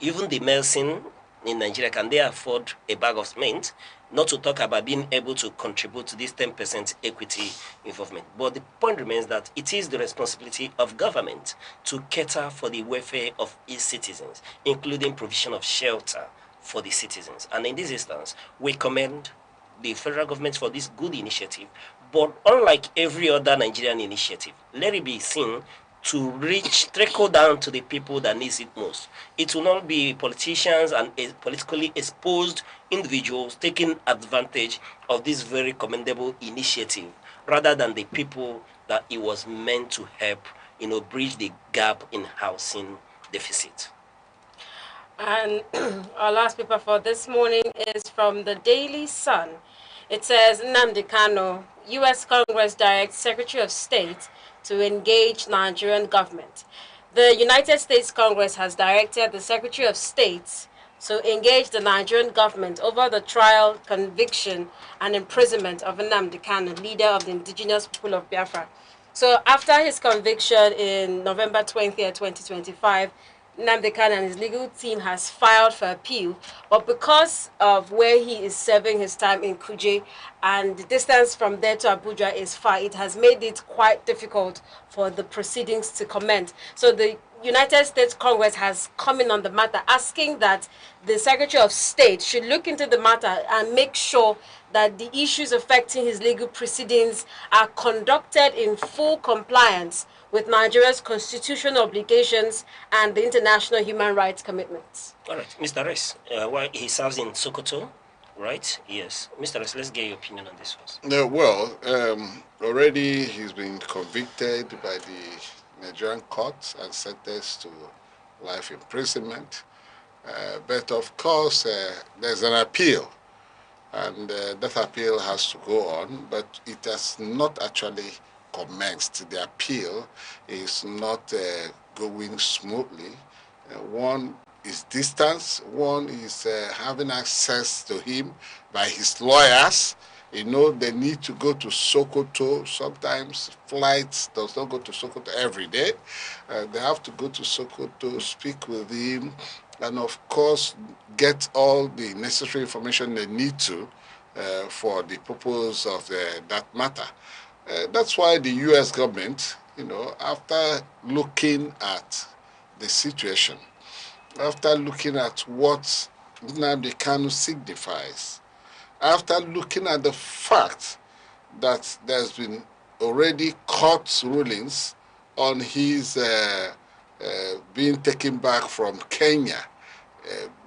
even the Melson in Nigeria, can they afford a bag of cement? Not to talk about being able to contribute to this 10% equity involvement. But the point remains that it is the responsibility of government to cater for the welfare of its citizens, including provision of shelter for the citizens. And in this instance, we commend the federal government for this good initiative. But unlike every other Nigerian initiative, let it be seen to trickle down to the people that needs it most. It will not be politicians and politically exposed individuals taking advantage of this very commendable initiative, rather than the people that it was meant to help, bridge the gap in housing deficit. And our last paper for this morning is from the Daily Sun. It says, Nnamdi Kanu, U.S. Congress directs Secretary of State to engage Nigerian government. The United States Congress has directed the Secretary of State to engage the Nigerian government over the trial, conviction, and imprisonment of Nnamdi Kanu, leader of the indigenous people of Biafra. So after his conviction in November 20th, 2025, Nnamdi Kanu and his legal team has filed for appeal, but because of where he is serving his time in Kuje and the distance from there to Abuja is far, it has made it quite difficult for the proceedings to commence. So the United States Congress has come in on the matter, asking that the Secretary of State should look into the matter and make sure that the issues affecting his legal proceedings are conducted in full compliance with Nigeria's constitutional obligations and the international human rights commitments. All right, Mr. Ress, well, he serves in Sokoto, right? Yes. Mr. Ress, let's get your opinion on this first. Already he's been convicted by the Nigerian courts and sentenced to life imprisonment. But of course, there's an appeal, and that appeal has to go on, but it has not actually commenced. The appeal is not going smoothly. One is distance, one is having access to him by his lawyers. You know, they need to go to Sokoto. Sometimes flights does not go to Sokoto every day. They have to go to Sokoto, speak with him, and of course get all the necessary information they need to for the purpose of that matter. That's why the U.S. government, you know, after looking at the situation, after looking at what Nnamdi Kanu signifies, after looking at the fact that there's been already court rulings on his being taken back from Kenya,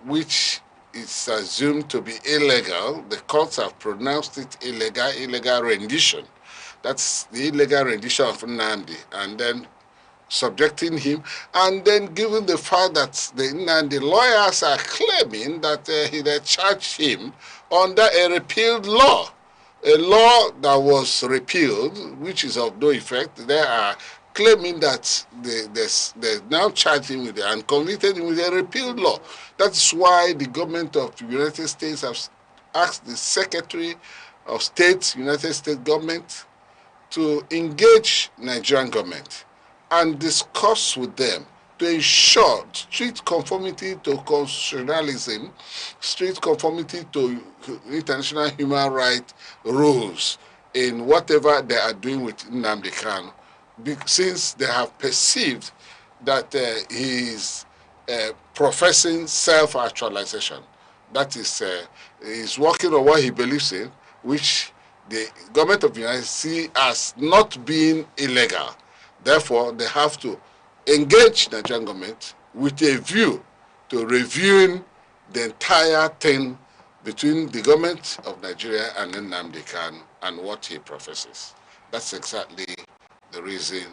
which is assumed to be illegal. The courts have pronounced it illegal rendition. That's the illegal rendition of Nnamdi, and then subjecting him, and then given the fact that the lawyers are claiming that they charged him under a repealed law, a law that was repealed, which is of no effect. They are claiming that they now charged him with and convicted him with a repealed law. That's why the government of the United States has asked the Secretary of State, United States government, to engage Nigerian government and discuss with them to ensure strict conformity to constitutionalism, strict conformity to international human rights rules in whatever they are doing with Nnamdi Kanu, since they have perceived that he is professing self-actualization. That is, he's working on what he believes in, which the government of the United States sees as not being illegal. Therefore, they have to engage the Nigerian government with a view to reviewing the entire thing between the government of Nigeria and Nnamdi Kanu and what he professes. That's exactly the reason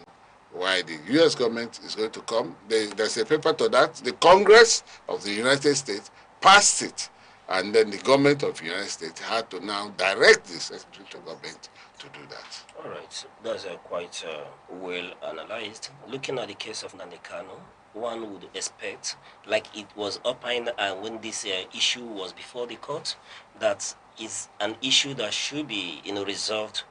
why the U.S. government is going to come. There's a paper to that. The Congress of the United States passed it, and then the government of the United States had to now direct this executive government to do that. All right, that's quite well analyzed. Looking at the case of Nnamdi Kanu, one would expect, like it was opined when this issue was before the court, that is an issue that should be, resolved,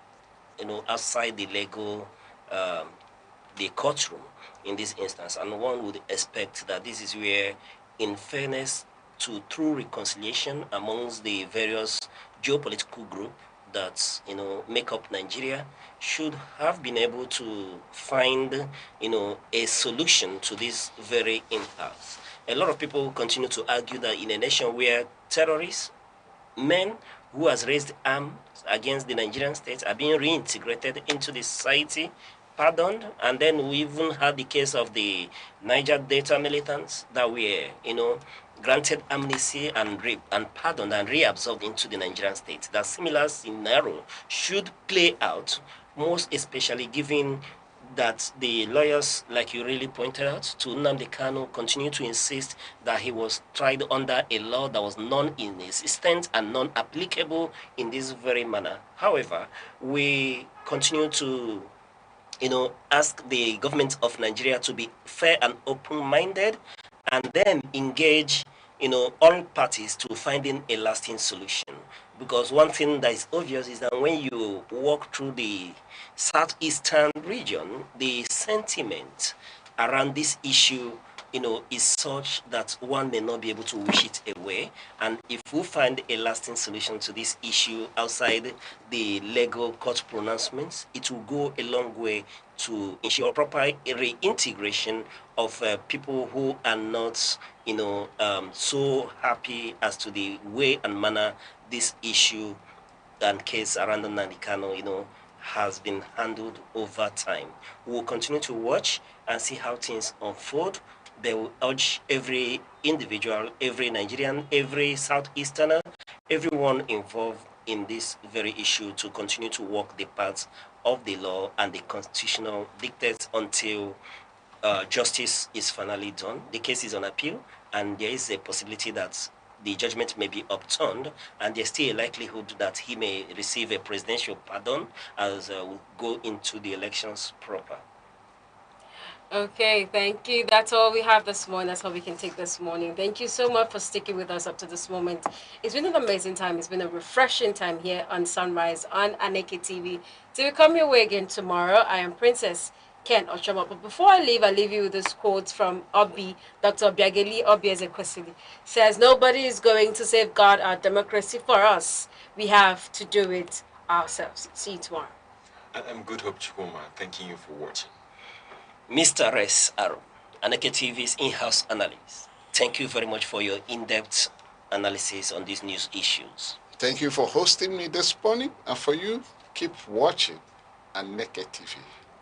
outside the legal, the courtroom in this instance. And one would expect that this is where, in fairness to true reconciliation amongst the various geopolitical groups that make up Nigeria, should have been able to find a solution to this very impasse. A lot of people continue to argue that in a nation where terrorists, men who has raised arms against the Nigerian state, are being reintegrated into the society, pardoned, and then we even had the case of the Niger Delta militants that were granted amnesty and pardoned and reabsorbed into the Nigerian state. That similar scenario should play out, most especially given that the lawyers, like you really pointed out, to Nnamdi Kanu, continue to insist that he was tried under a law that was non-existent and non-applicable in this very manner. However, we continue to ask the government of Nigeria to be fair and open-minded and then engage, all parties to finding a lasting solution. Because one thing that is obvious is that when you walk through the southeastern region, the sentiment around this issue is such that one may not be able to wish it away. And if we find a lasting solution to this issue outside the legal court pronouncements, it will go a long way to ensure proper reintegration of people who are not, so happy as to the way and manner this issue and case around Nnamdi Kanu, has been handled over time. We will continue to watch and see how things unfold. They will urge every individual, every Nigerian, every Southeasterner, everyone involved in this very issue to continue to walk the path of the law and the constitutional dictates until justice is finally done. The case is on appeal, and there is a possibility that the judgment may be upturned, and there's still a likelihood that he may receive a presidential pardon as we go into the elections proper. Okay, thank you. That's all we have this morning. That's all we can take this morning. Thank you so much for sticking with us up to this moment. It's been an amazing time. It's been a refreshing time here on Sunrise on Aneke TV. Till we come your way again tomorrow, I am Princess Ken Oshoma. But before I leave you with this quote from Obi, Dr. Biageli Obi Ezekwesili. Says, nobody is going to safeguard our democracy for us. We have to do it ourselves. See you tomorrow. I'm Good Hope Chukuma. Thanking you for watching. Mr. Res Aro, Aneke TV's in-house analyst. Thank you very much for your in-depth analysis on these news issues. Thank you for hosting me this morning, and for you, keep watching Aneke TV.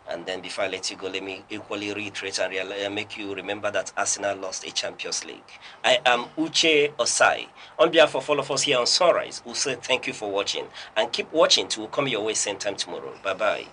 And then before I let you go, let me equally reiterate and make you remember that Arsenal lost a Champions League. I am Uche Osai. On behalf of all of us here on Sunrise, we'll say thank you for watching. And keep watching till we come your way same time tomorrow. Bye-bye.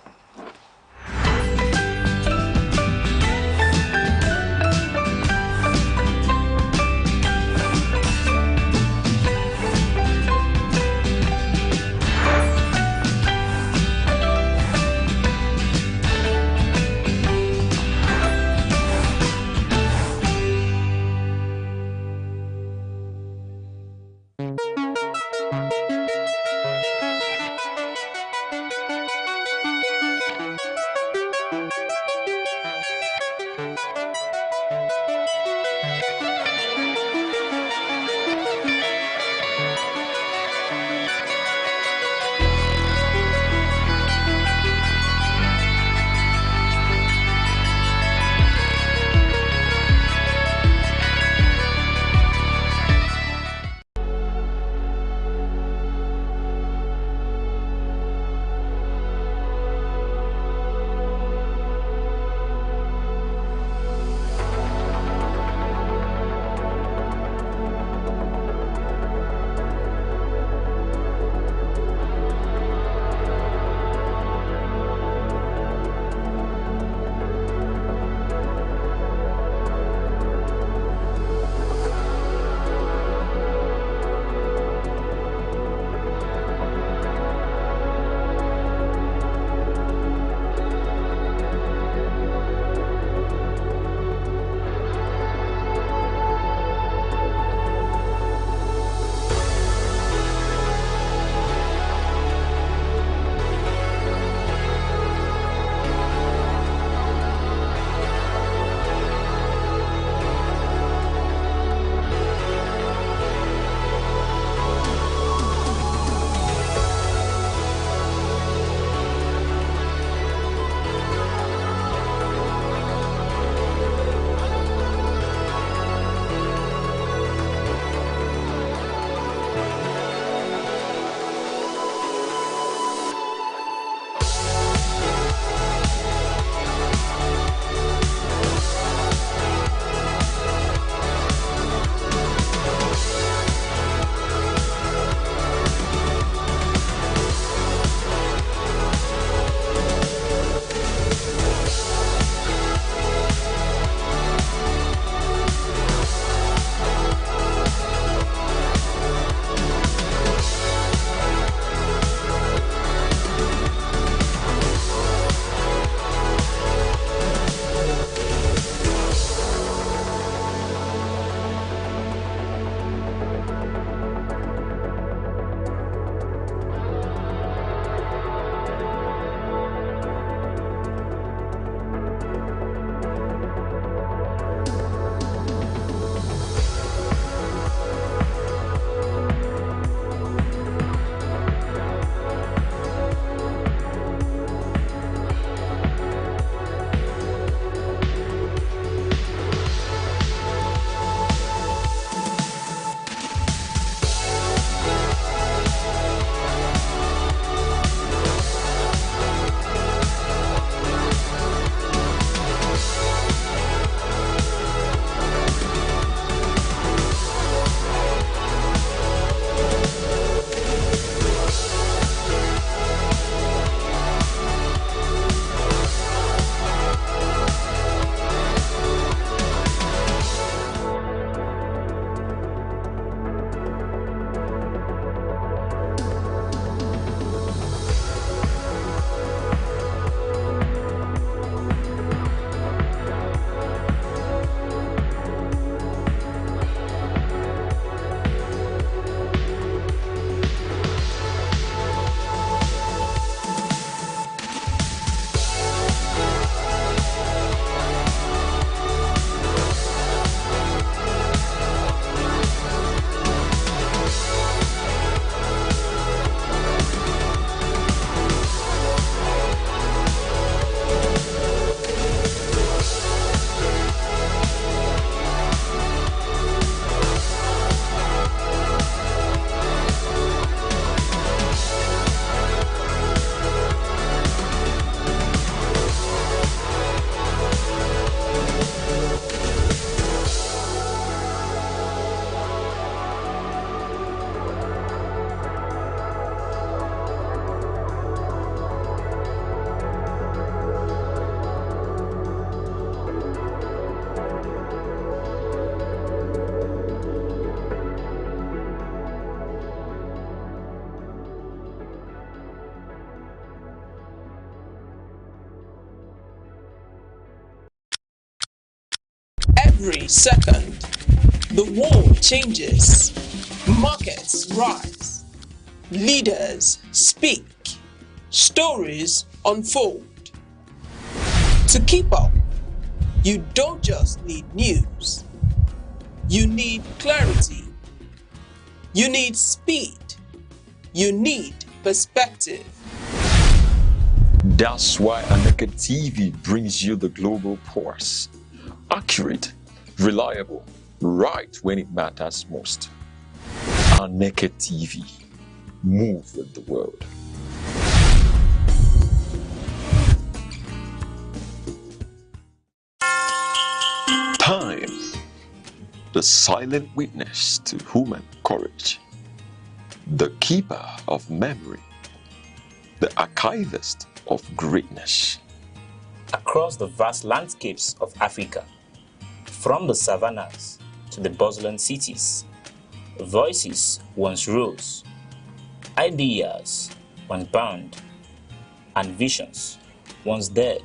Every second, the world changes, markets rise, leaders speak, stories unfold. To keep up, you don't just need news, you need clarity, you need speed, you need perspective. That's why Aneke TV brings you the global pulse. Accurate, reliable, right when it matters most. Aneke TV. Move with the world. Time. The silent witness to human courage. The keeper of memory. The archivist of greatness. Across the vast landscapes of Africa, from the savannas to the bustling cities, voices once rose, ideas once bound, and visions once dared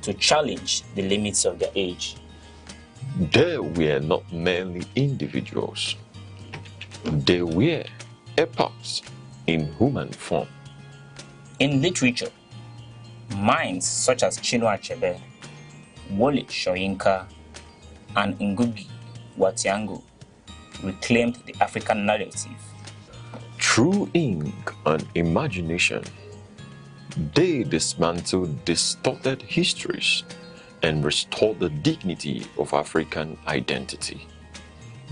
to challenge the limits of their age. They were not merely individuals. They were epochs in human form. In literature, minds such as Chinua Achebe, Wole Soyinka, and Ngugi wa Thiong'o reclaimed the African narrative. Through ink and imagination, they dismantled distorted histories and restored the dignity of African identity.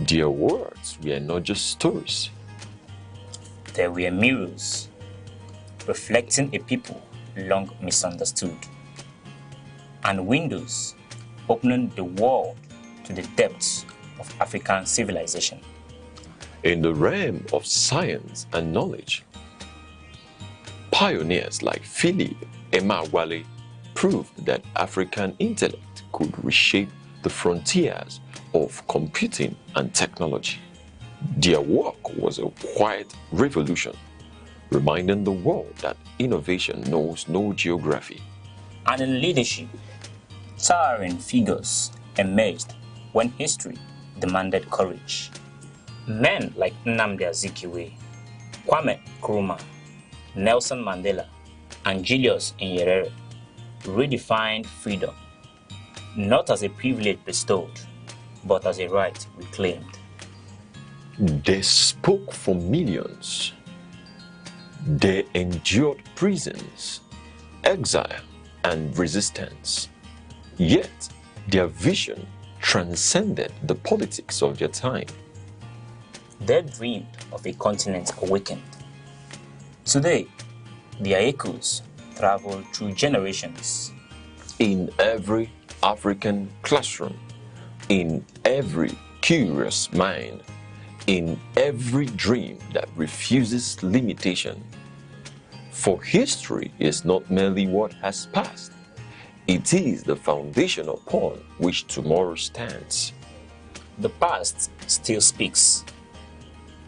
Their words were not just stories. They were mirrors, reflecting a people long misunderstood, and windows opening the world to the depths of African civilization. In the realm of science and knowledge, pioneers like Philip Emeagwali proved that African intellect could reshape the frontiers of computing and technology. Their work was a quiet revolution, reminding the world that innovation knows no geography. And in leadership, towering figures emerged when history demanded courage. Men like Nnamdi Azikiwe, Kwame Nkrumah, Nelson Mandela, and Julius Nyerere redefined freedom, not as a privilege bestowed, but as a right reclaimed. They spoke for millions. They endured prisons, exile, and resistance. Yet, their vision transcended the politics of their time. They dreamed of a continent awakened. Today, their echoes travel through generations. In every African classroom, in every curious mind, in every dream that refuses limitation. For history is not merely what has passed, it is the foundation upon which tomorrow stands. The past still speaks.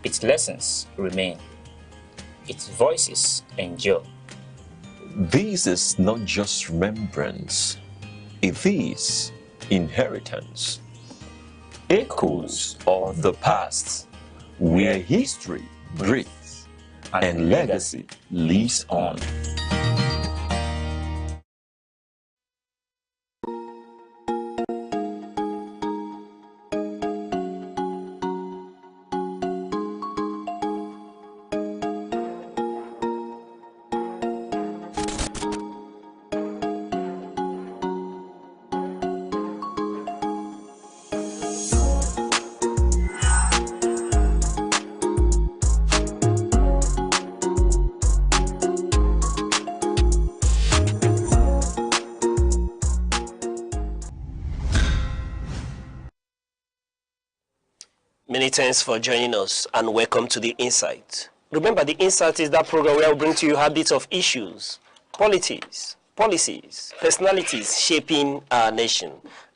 Its lessons remain. Its voices endure. This is not just remembrance, it is inheritance. Echoes of the past, where history breathes and legacy lives on. Many thanks for joining us and welcome to The Insight. Remember, The Insight is that program where we bring to you habits of issues, politics, policies, personalities shaping our nation.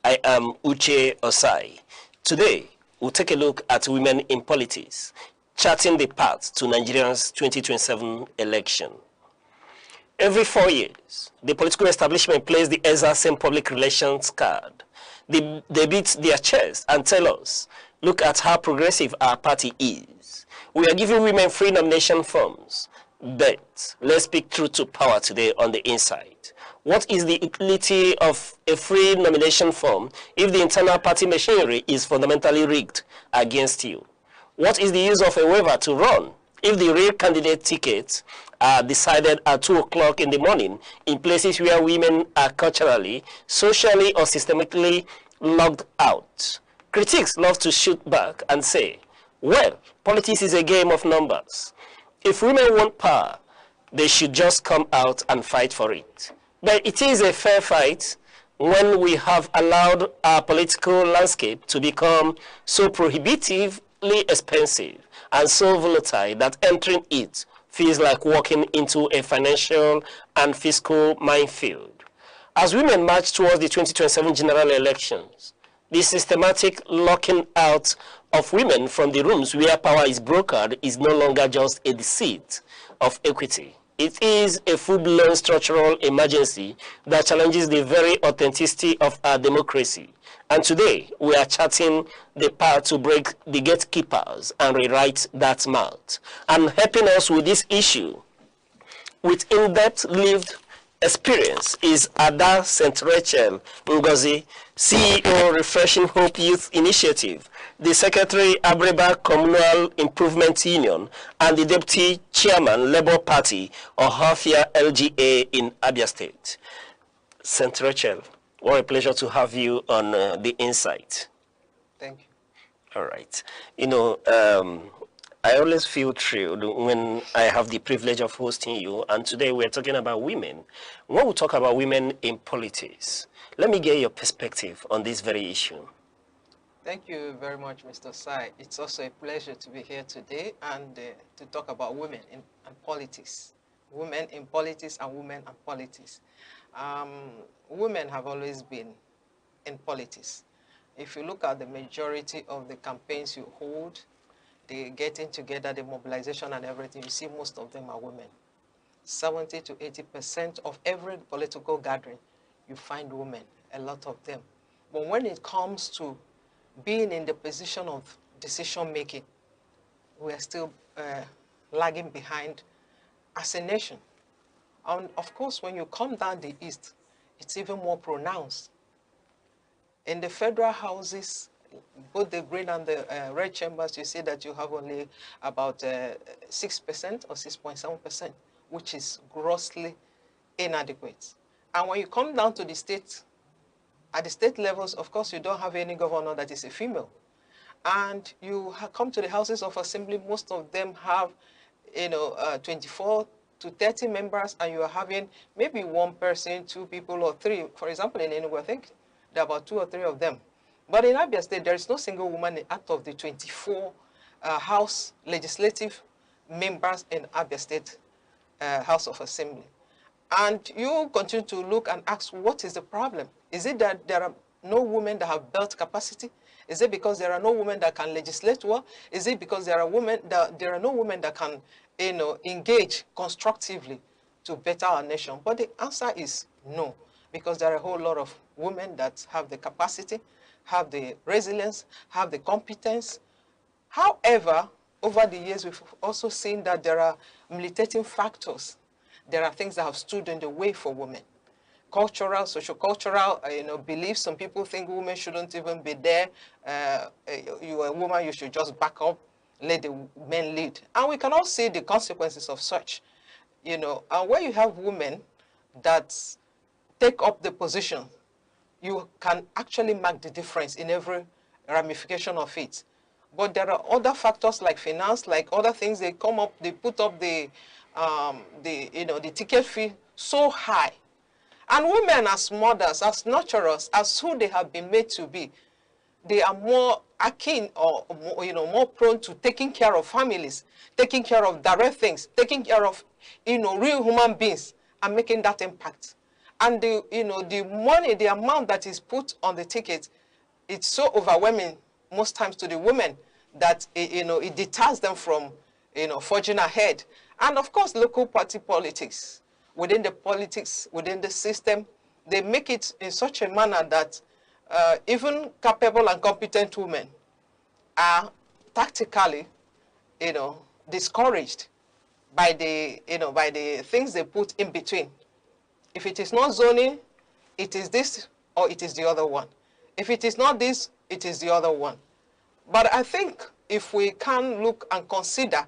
I am Uche Osai. Today, we'll take a look at women in politics, charting the path to Nigeria's 2027 election. Every 4 years, the political establishment plays the exact same public relations card. They beat their chest and tell us, look at how progressive our party is. We are giving women free nomination forms. But let's speak truth to power today on the inside. What is the utility of a free nomination form if the internal party machinery is fundamentally rigged against you? What is the use of a waiver to run if the real candidate tickets are decided at 2 o'clock in the morning in places where women are culturally, socially, or systemically locked out? Critics love to shoot back and say, well, politics is a game of numbers. If women want power, they should just come out and fight for it. But it is a fair fight when we have allowed our political landscape to become so prohibitively expensive and so volatile that entering it feels like walking into a financial and fiscal minefield. As women march towards the 2027 general elections, the systematic locking out of women from the rooms where power is brokered is no longer just a deceit of equity. It is a full-blown structural emergency that challenges the very authenticity of our democracy. And today, we are charting the path to break the gatekeepers and rewrite that mouth. And helping us with this issue, with in-depth lived experience, is Ada St. Rachel Ngozi, CEO, Refreshing Hope Youth Initiative, the Secretary, Abreba Communal Improvement Union, and the Deputy Chairman, Labour Party, or Hafia LGA in Abia State. St. Rachel, what a pleasure to have you on The Insight. Thank you. All right. You know, I always feel thrilled when I have the privilege of hosting you, and today we're talking about women. When we talk about women in politics, let me get your perspective on this very issue. Thank you very much, Mr. Sai. It's also a pleasure to be here today and to talk about women and politics. Women in politics and women and politics. Women have always been in politics. If you look at the majority of the campaigns you hold, the getting together, the mobilization and everything, you see most of them are women. 70 to 80% of every political gathering, you find women, a lot of them. But when it comes to being in the position of decision-making, we are still lagging behind as a nation. And of course, when you come down the east, it's even more pronounced. In the federal houses, both the green and the red chambers, you see that you have only about 6% or 6.7%, which is grossly inadequate. And when you come down to the state, at the state levels, of course, you don't have any governor that is a female. And you come to the houses of assembly, most of them have, 24 to 30 members, and you are having maybe one person, 2 people, or 3. For example, in Enugu, I think there are about 2 or 3 of them. But in Abia State, there is no single woman out of the 24 House legislative members in Abia State House of Assembly. And you continue to look and ask, what is the problem? Is it that there are no women that have built capacity? Is it because there are no women that can legislate well? Is it because there are no women that can, engage constructively to better our nation? But the answer is no, because there are a whole lot of women that have the capacity, have the resilience, have the competence. However, over the years, we've also seen that there are militating factors. There are things that have stood in the way for women. Cultural, sociocultural, beliefs. Some people think women shouldn't even be there. You're a woman, you should just back up, let the men lead. And we can all see the consequences of such. And where you have women that take up the position, you can actually mark the difference in every ramification of it. But there are other factors like finance, like other things. They come up, they put up the ticket fee so high. And women as mothers, as nurturers, as who they have been made to be, they are more akin or more prone to taking care of families, taking care of direct things, taking care of real human beings, and making that impact. And the money, the amount that is put on the ticket, it's so overwhelming most times to the women that it deters them from forging ahead. And of course, local party politics. Within the system, they make it in such a manner that even capable and competent women are tactically, discouraged by the things they put in between. If it is not zoning, it is this or it is the other one. If it is not this, it is the other one. But I think if we can look and consider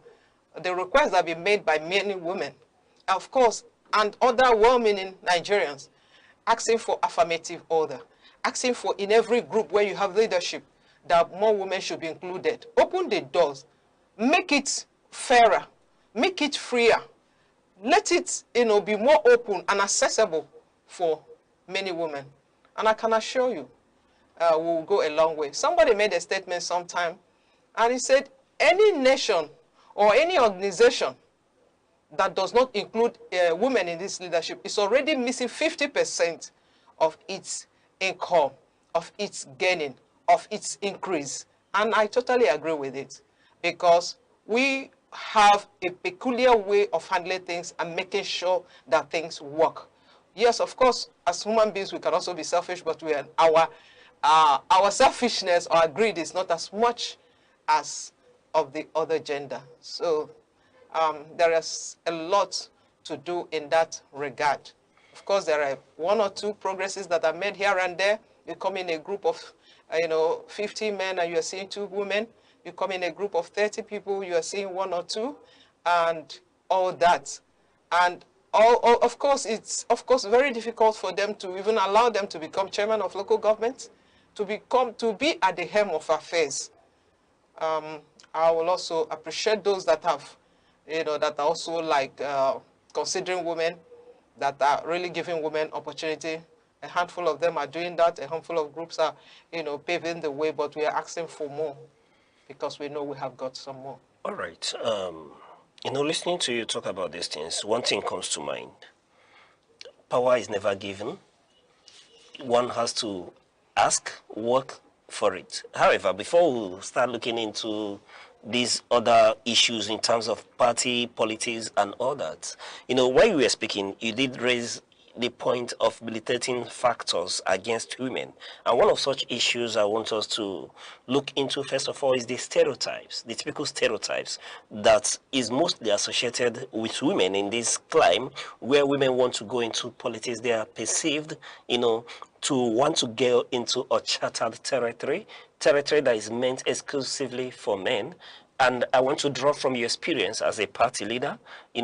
the requests that have been made by many women, of course, and other well-meaning Nigerians, asking for affirmative order, asking for in every group where you have leadership, that more women should be included. Open the doors, make it fairer, make it freer, let it be more open and accessible for many women. And I can assure you, we'll go a long way. Somebody made a statement sometime, and he said, any nation or any organization that does not include women in this leadership is already missing 50% of its income, of its gaining, of its increase. And I totally agree with it, because we have a peculiar way of handling things and making sure that things work. Yes, of course, as human beings, we can also be selfish, but we are, our selfishness or our greed is not as much as of the other gender. So there is a lot to do in that regard. Of course, there are one or two progresses that are made here and there. You come in a group of 50 men and you are seeing 2 women. You come in a group of 30 people, you are seeing 1 or 2, and all that. And of course, it's very difficult for them to even allow them to become chairman of local government, to be at the helm of affairs. I will also appreciate those that have, that are also like considering women, that are really giving women opportunity. A handful of them are doing that. A handful of groups are, paving the way, but we are asking for more because we know we have got some more. All right. Listening to you talk about these things, one thing comes to mind. Power is never given. One has to ask, work for it. However, before we start looking into these other issues in terms of party politics and all that, while you were speaking, you did raise the point of militating factors against women. And one of such issues I want us to look into, first of all, is the stereotypes, the typical stereotypes that is mostly associated with women in this climb, where women want to go into politics. They are perceived, to want to go into uncharted territory that is meant exclusively for men. And I want to draw from your experience as a party leader, in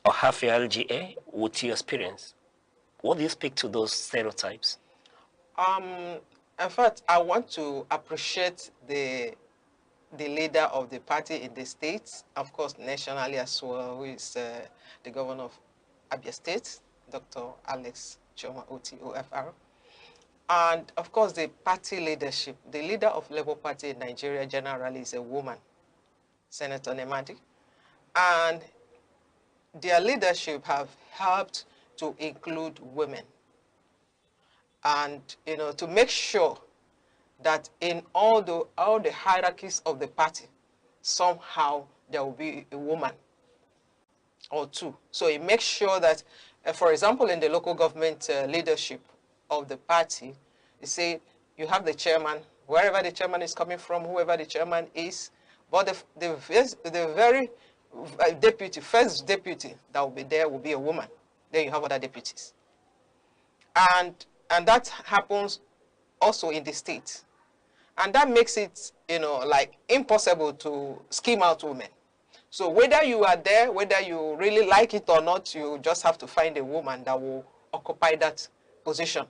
Ohafia LGA, with your experience. What do you speak to those stereotypes? In fact, I want to appreciate the leader of the party in the states, of course, nationally as well, who is the governor of Abia State, Dr. Alex Choma Oti, OFR. And of course, the party leadership, the leader of Labour Party in Nigeria generally is a woman, Senator Nemadi. And their leadership have helped to include women. And, to make sure that in all the hierarchies of the party, somehow there will be a woman or 2. So it makes sure that, for example, in the local government leadership of the party, you say you have the chairman, wherever the chairman is coming from, whoever the chairman is, but the very first deputy that will be there will be a woman. Then you have other deputies. And that happens also in the state. And that makes it, like impossible to scheme out women. So whether you are there, whether you really like it or not, you just have to find a woman that will occupy that position.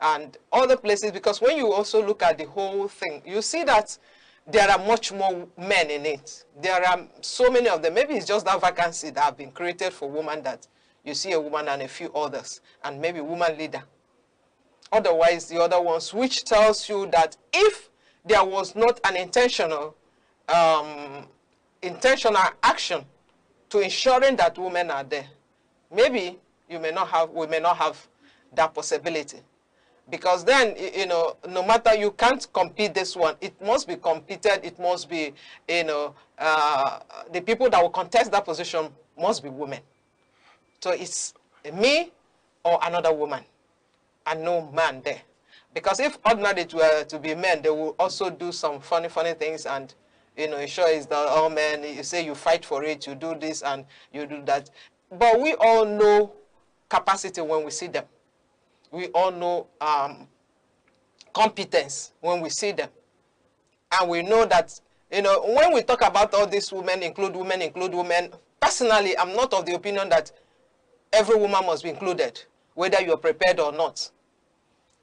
And other places, because when you also look at the whole thing, you see that there are much more men in it. There are so many of them. Maybe it's just that vacancy that have been created for women that you see a woman and a few others, and maybe woman leader. Otherwise, the other ones, which tells you that if there was not an intentional action to ensuring that women are there, maybe we may not have that possibility. Because then, no matter, you can't compete this one. It must be competed. It must be, the people that will contest that position must be women. So it's me or another woman and no man there. Because if ordinarily it were to be men, they will also do some funny things, and sure is the all men. You say you fight for it, you do this and you do that. But we all know capacity when we see them. We all know competence when we see them. And we know that, when we talk about all these women, include women, personally, I'm not of the opinion that every woman must be included, whether you're prepared or not.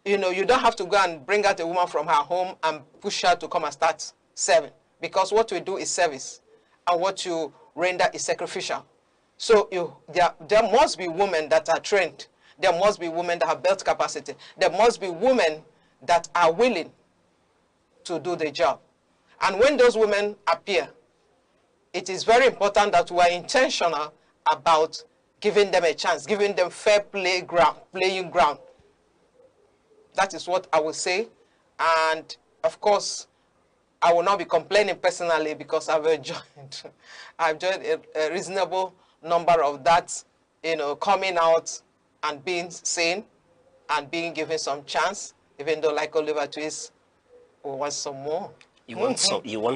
You don't have to go and bring out a woman from her home and push her to come and start serving. Because what we do is service, and what you render is sacrificial. So there must be women that are trained. There must be women that have built capacity. There must be women that are willing to do the job. And when those women appear, it is very important that we are intentional about giving them a chance, giving them fair playing ground. That is what I will say. And of course, I will not be complaining personally, because I've enjoyed a reasonable number of that, coming out and being seen and being given some chance, even though, like Oliver Twist, we want some more. You want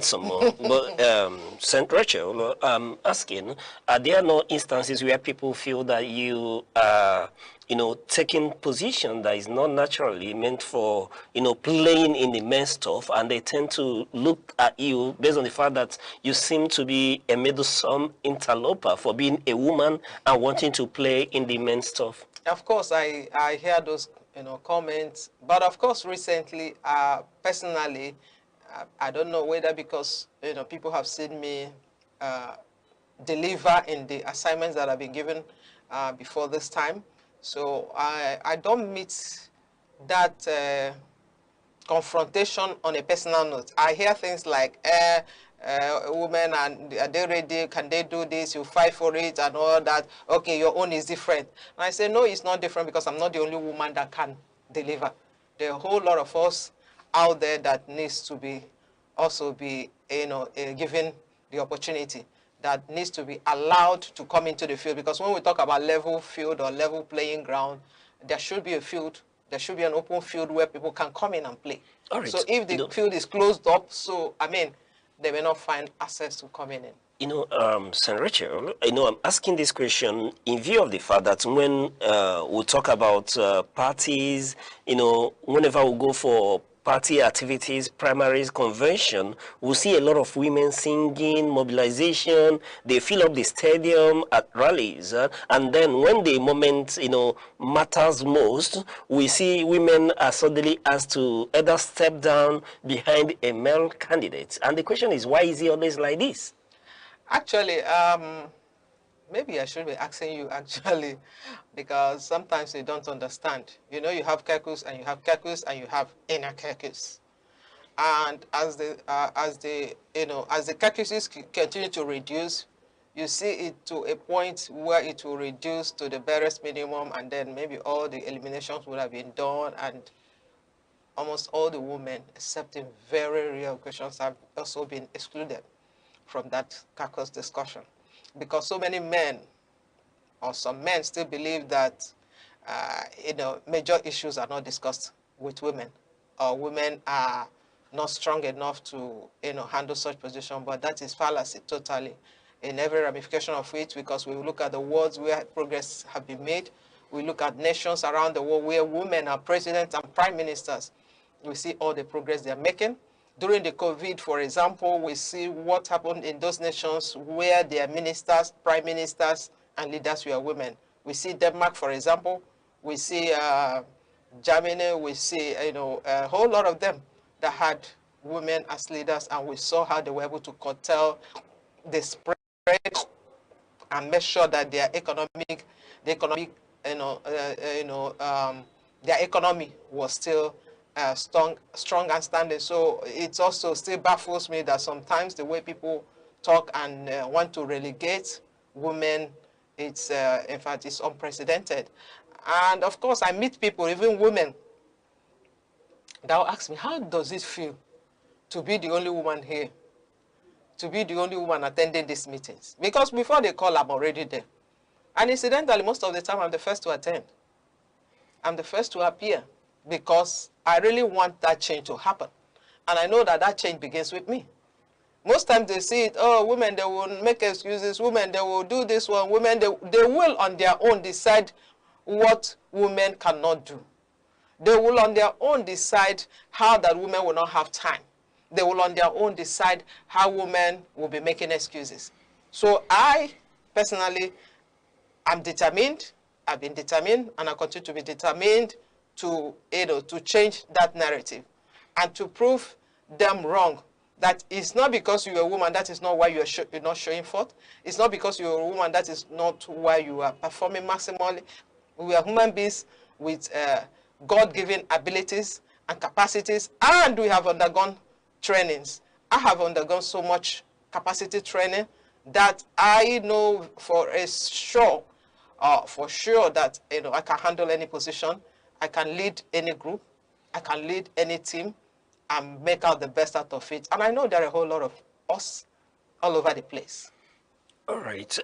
some more. But St. Rachel, I'm asking, are there no instances where people feel that you are, taking position that is not naturally meant for, playing in the men's stuff, and they tend to look at you based on the fact that you seem to be a meddlesome interloper for being a woman and wanting to play in the men's stuff? Of course, I hear those, comments. But of course, recently, personally, I don't know whether because, people have seen me deliver in the assignments that have been given before this time. So I don't meet that confrontation on a personal note. I hear things like, women, and are they ready? Can they do this? You fight for it and all that. Okay, your own is different. And I say, no, it's not different, because I'm not the only woman that can deliver. There are a whole lot of us out there that needs to be given the opportunity, that needs to be allowed to come into the field. Because when we talk about level field or level playing ground, there should be a field, there should be an open field where people can come in and play. All right. So if the field is closed up, they may not find access to coming in. St. Rachel, I'm asking this question in view of the fact that when we talk about parties, whenever we go for party activities, primaries, convention, we see a lot of women singing, mobilization, they fill up the stadium at rallies, and then when the moment, matters most, we see women are suddenly asked to either step down behind a male candidate. And the question is, why is it always like this? Actually, maybe I should be asking you, actually, because sometimes you don't understand. You have caucus, and you have caucus, and you have inner caucus. And as the caucuses continue to reduce, you see it to a point where it will reduce to the barest minimum, and then maybe all the eliminations would have been done, and almost all the women, except in very rare occasions, have also been excluded from that caucus discussion. Because so many men, or some men, still believe that, major issues are not discussed with women, or women are not strong enough to, handle such position. But that is fallacy totally, in every ramification of it, because we look at the worlds where progress have been made. We look at nations around the world where women are presidents and prime ministers. We see all the progress they're making. During the COVID, for example, we see what happened in those nations where their ministers, prime ministers, and leaders were women. We see Denmark, for example. We see Germany. We see, a whole lot of them that had women as leaders, and we saw how they were able to curtail the spread and make sure that their their economy was still strong and standing. So it also still baffles me that sometimes the way people talk and want to relegate women, it's in fact, it's unprecedented. And of course, I meet people, even women, that will ask me, how does it feel to be the only woman here, to be the only woman attending these meetings? Because before they call, I'm already there. And incidentally, most of the time, I'm the first to attend. I'm the first to appear. because I really want that change to happen. And I know that that change begins with me. Most times they see it, oh, women, they will make excuses, women, they will do this one, women, they will on their own decide what women cannot do. They will on their own decide how that women will not have time. They will on their own decide how women will be making excuses. So I, personally, I'm determined, I've been determined, and I continue to be determined to, to change that narrative and to prove them wrong. That it's not because you're a woman, that is not why you're not showing forth. It's not because you're a woman, that is not why you are performing maximally. We are human beings with God-given abilities and capacities, and we have undergone trainings. I have undergone so much capacity training that I know for sure that I can handle any position, I can lead any group, I can lead any team, and make out the best out of it. And I know there are a whole lot of us all over the place. All right.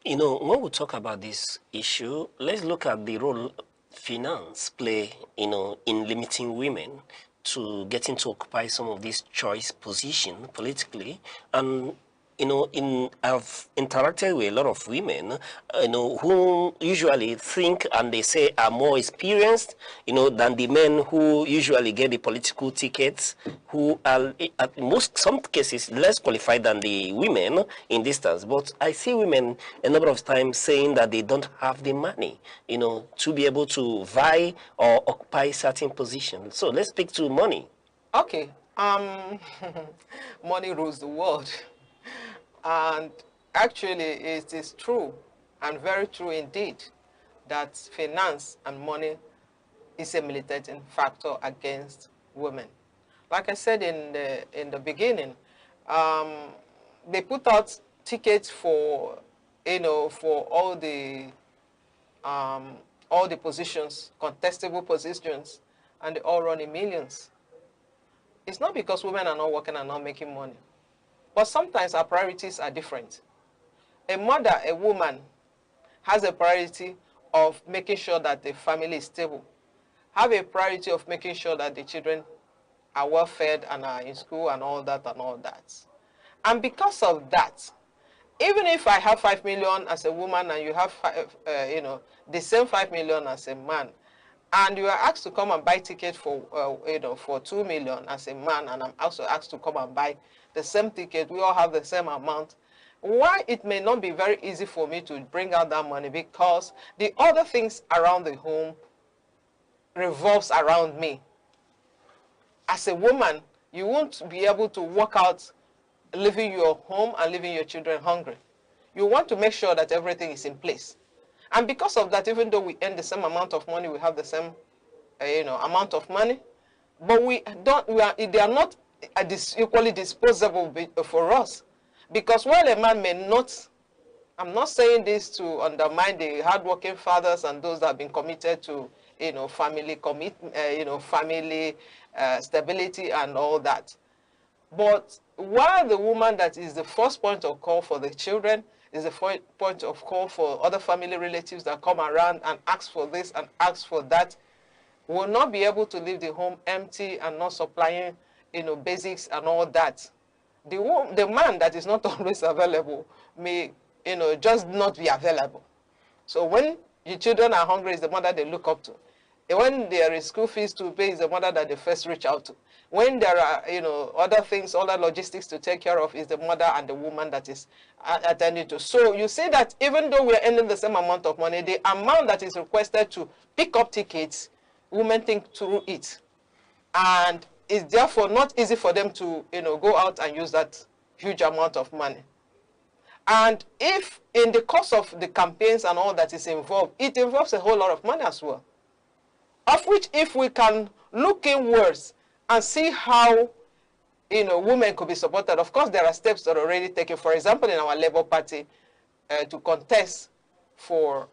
When we talk about this issue, let's look at the role finance play, in limiting women to getting to occupy some of these choice positions politically. And I've interacted with a lot of women, who usually think and they say are more experienced, than the men who usually get the political tickets, who are, at some cases, less qualified than the women in distance. But I see women a number of times saying that they don't have the money, to be able to vie or occupy certain positions. So let's speak to money. Okay. Money rules the world. And actually, it is true, and very true indeed, that finance and money is a militating factor against women. Like I said in the beginning, they put out tickets for, for all the positions, contestable positions, and they all run in millions. It's not because women are not working and not making money. But sometimes our priorities are different. A mother, a woman, has a priority of making sure that the family is stable, have a priority of making sure that the children are well fed and are in school and all that and all that. And because of that, even if I have 5 million as a woman and you have, the same 5 million as a man, and you are asked to come and buy ticket for, for 2 million as a man, and I'm also asked to come and buy the same ticket, we all have the same amount. Why it may not be very easy for me to bring out that money, because the other things around the home revolves around me. As a woman, you won't be able to work out leaving your home and leaving your children hungry. You want to make sure that everything is in place. And because of that, even though we earn the same amount of money, we have the same amount of money, but they are not equally disposable for us. Because while a man may not, I'm not saying this to undermine the hardworking fathers and those that have been committed to, family family stability and all that. But while the woman that is the first point of call for the children, is the point of call for other family relatives that come around and ask for this and ask for that, will not be able to leave the home empty and not supplying, basics and all that. The man that is not always available may, just not be available. So when your children are hungry, it's the mother they look up to. When there is school fees to pay, it's the mother that they first reach out to. When there are, other things, other logistics to take care of, is the mother and the woman that is attending to. So you see that even though we're earning the same amount of money, the amount that is requested to pick up tickets, women think through it. And it's therefore not easy for them to, go out and use that huge amount of money. And if in the course of the campaigns and all that is involved, it involves a whole lot of money as well. Of which, if we can look inwards and see how, women could be supported, of course, there are steps that are already taken. For example, in our Labour Party, to contest for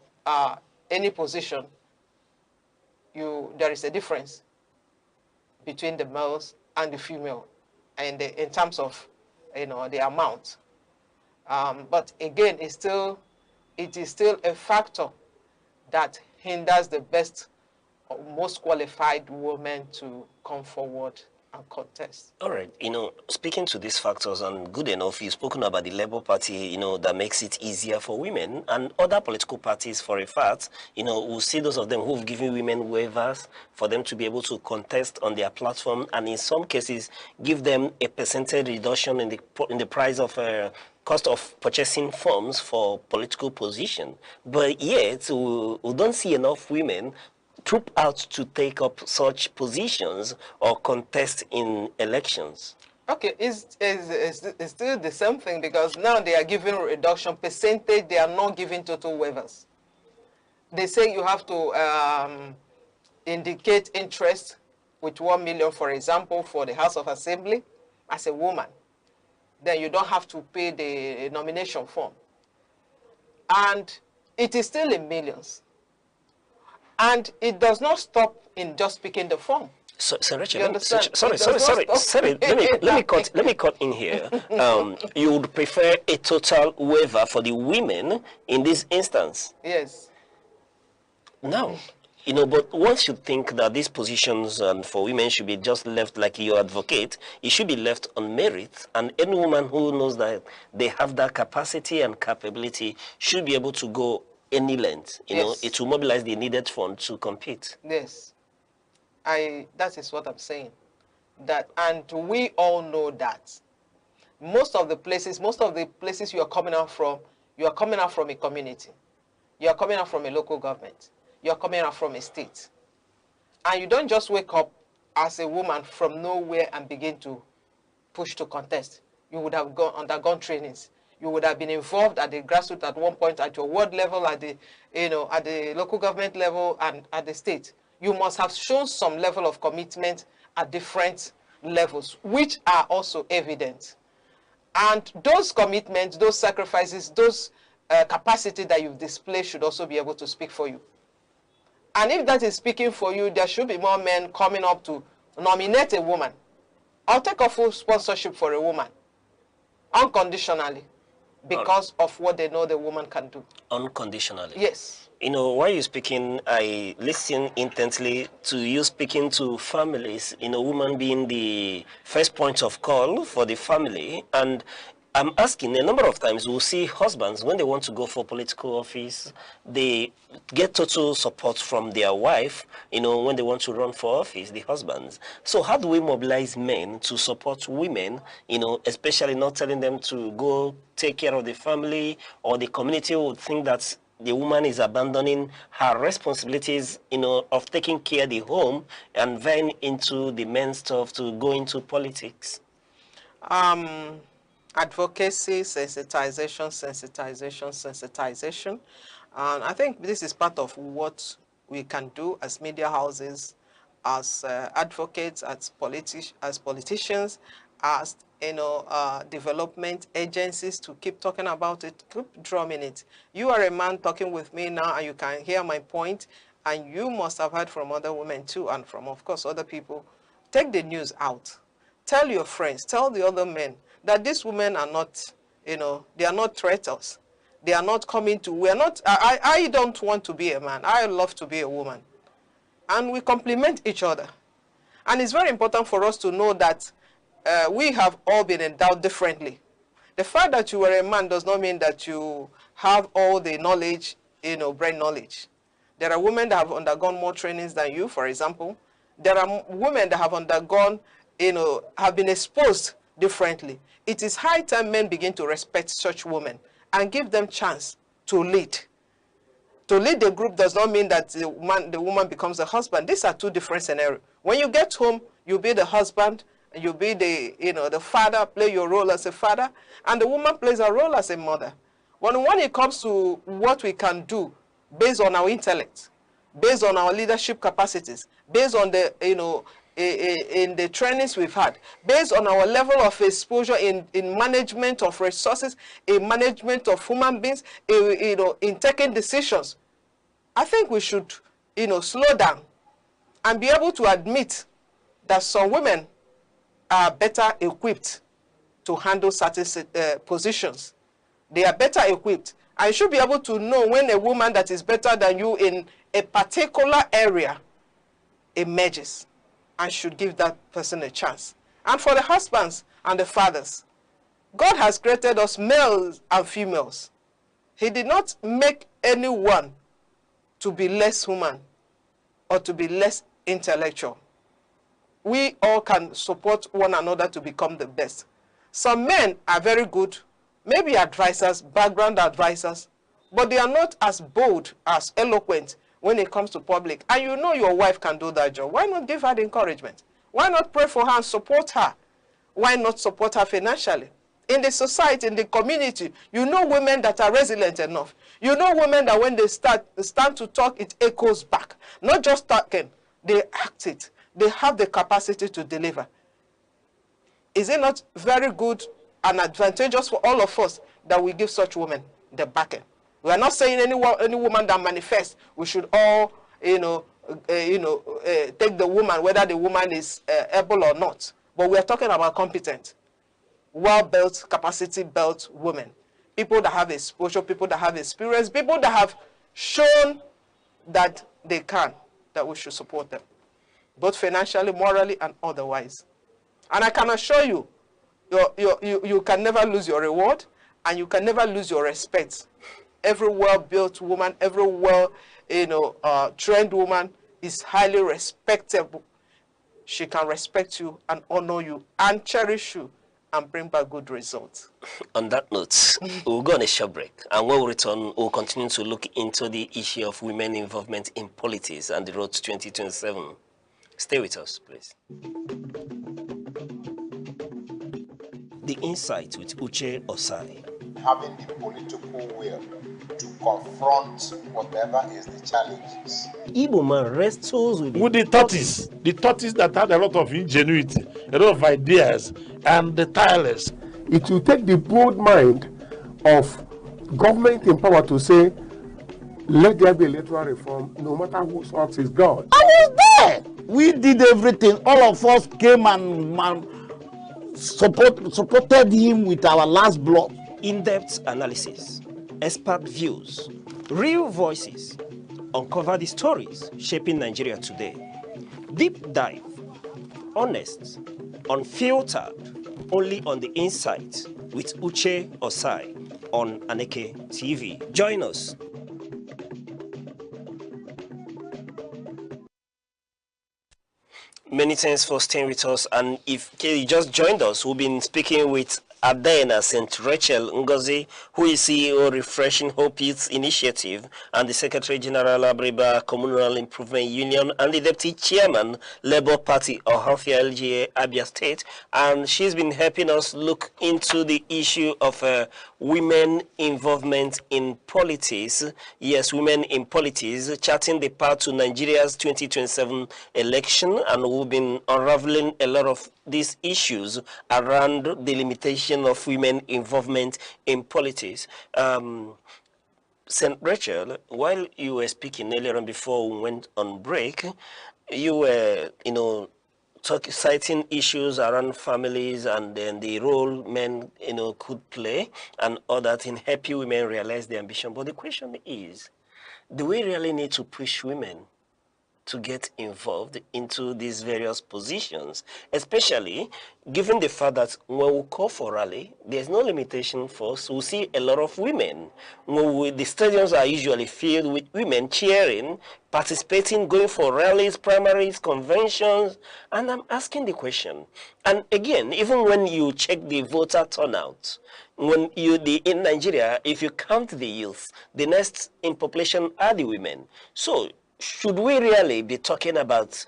any position, there is a difference between the males and the female, and in terms of, the amount. But again, it is still a factor that hinders the best most qualified women to come forward and contest. All right, speaking to these factors, and good enough, you've spoken about the Labour Party, that makes it easier for women, and other political parties, for a fact, we'll see those of them who've given women waivers for them to be able to contest on their platform, and in some cases, give them a percentage reduction in the price of cost of purchasing forms for political position. But yet, we don't see enough women troop out to take up such positions or contest in elections. Okay, it's still the same thing, because now they are giving reduction percentage, they are not giving total waivers. They say you have to indicate interest with 1 million, for example, for the House of Assembly as a woman. Then you don't have to pay the nomination form. And it is still in millions. And it does not stop in just picking the form. So Rachel, sorry. Let me cut in here. You would prefer a total waiver for the women in this instance? Yes. No. But one should think that these positions for women should be just left like you advocate. It should be left on merit, and any woman who knows that they have that capacity and capability should be able to go any length, it will mobilize the needed fund to compete. Yes, that is what I'm saying. And we all know that most of the places you are coming out from a community. You are coming out from a local government. You are coming out from a state. And you don't just wake up as a woman from nowhere and begin to push to contest. You would have undergone trainings. You would have been involved at the grassroots at one point, at your ward level, at the local government level, and at the state. You must have shown some level of commitment at different levels, which are also evident. And those commitments, those sacrifices, those capacity that you've displayed should also be able to speak for you. And if that is speaking for you, there should be more men coming up to nominate a woman. I'll take a full sponsorship for a woman, unconditionally. Because of what they know the woman can do. Unconditionally? Yes. While you're speaking, I listen intently to you speaking to families, woman being the first point of call for the family. And I'm asking, a number of times we'll see husbands, when they want to go for political office, they get total support from their wife, when they want to run for office, the husbands. So how do we mobilize men to support women, especially not telling them to go take care of the family, or the community would think that the woman is abandoning her responsibilities, of taking care of the home and then into the men's stuff to go into politics? Advocacy, sensitization. And I think this is part of what we can do as media houses, as advocates, as politicians, as development agencies, to keep talking about it, keep drumming it. You are a man talking with me now, and you can hear my point, and you must have heard from other women too, and from, of course, other people. Take the news out. Tell your friends, tell the other men that these women are not, they are not traitors. They are not coming to, I don't want to be a man. I love to be a woman. And we complement each other. And it's very important for us to know that we have all been endowed differently. The fact that you are a man does not mean that you have all the knowledge, brain knowledge. There are women that have undergone more trainings than you, for example. There are women that have undergone, have been exposed differently. It is high time men begin to respect such women and give them chance to lead. To lead the group does not mean that the woman becomes the husband. These are two different scenarios. When you get home, you be the husband, and you be the father, play your role as a father, and the woman plays a role as a mother. When it comes to what we can do based on our intellect, based on our leadership capacities, based on the, in the trainings we've had, based on our level of exposure in management of resources, in management of human beings, in taking decisions, I think we should, slow down and be able to admit that some women are better equipped to handle certain positions. They are better equipped. And you should be able to know when a woman that is better than you in a particular area emerges and should give that person a chance. And for the husbands and the fathers, God has created us males and females. He did not make anyone to be less human or to be less intellectual. We all can support one another to become the best. Some men are very good, maybe advisors, background advisors, but they are not as bold, as eloquent when it comes to public. And you know your wife can do that job. Why not give her the encouragement? Why not pray for her and support her? Why not support her financially? In the society, in the community, you know women that are resilient enough. You know women that when they stand to talk, it echoes back. Not just talking, they act it. They have the capacity to deliver. Is it not very good and advantageous for all of us that we give such women the backing? We are not saying any woman that manifests, we should all, take the woman, whether the woman is able or not. But we are talking about competent, well-built, capacity-built women. People that have exposure, people that have experience, people that have shown that they can, that we should support them, both financially, morally, and otherwise. And I can assure you, you can never lose your reward, and you can never lose your respect. Every well-built woman, every trained woman is highly respectable. She can respect you and honor you and cherish you and bring back good results. On that note, we'll go on a short break, and when we return, we'll continue to look into the issue of women involvement in politics and the road to 2027. Stay with us, please. The Insight with Uche Osai. Having the political will to confront whatever is the challenges. Igbo man wrestles with the tortoise that had a lot of ingenuity, a lot of ideas, and the tireless. It will take the bold mind of government in power to say, let there be electoral reform, no matter who sorts is God. I was there. We did everything. All of us came and supported him with our last blood. In-depth analysis, expert views, real voices, uncover the stories shaping Nigeria today. Deep dive, honest, unfiltered, only on The Insight with Uche Osai on Aneke TV. Join us. Many thanks for staying with us, and if you just joined us, we've been speaking with Adena St. Rachel Ngozi, who is CEO of Refreshing Hope Youth Initiative and the Secretary General Abriba Communal Improvement Union and the Deputy Chairman, Labour Party of Hafia LGA Abia State. And she's been helping us look into the issue of women involvement in politics. Yes, women in politics, charting the path to Nigeria's 2027 election. And we've been unraveling a lot of these issues around the limitation of women involvement in politics. St. Rachel, while you were speaking earlier on before we went on break, you were, citing issues around families and then the role men, could play and all that in helping women realize their ambition. But the question is, do we really need to push women to get involved into these various positions, especially given the fact that when we call for rally, there's no limitation for us. We see a lot of women. The stadiums are usually filled with women cheering, participating, going for rallies, primaries, conventions, and I'm asking the question. And again, even when you check the voter turnout, in Nigeria, if you count the youth, the next in population are the women. So should we really be talking about,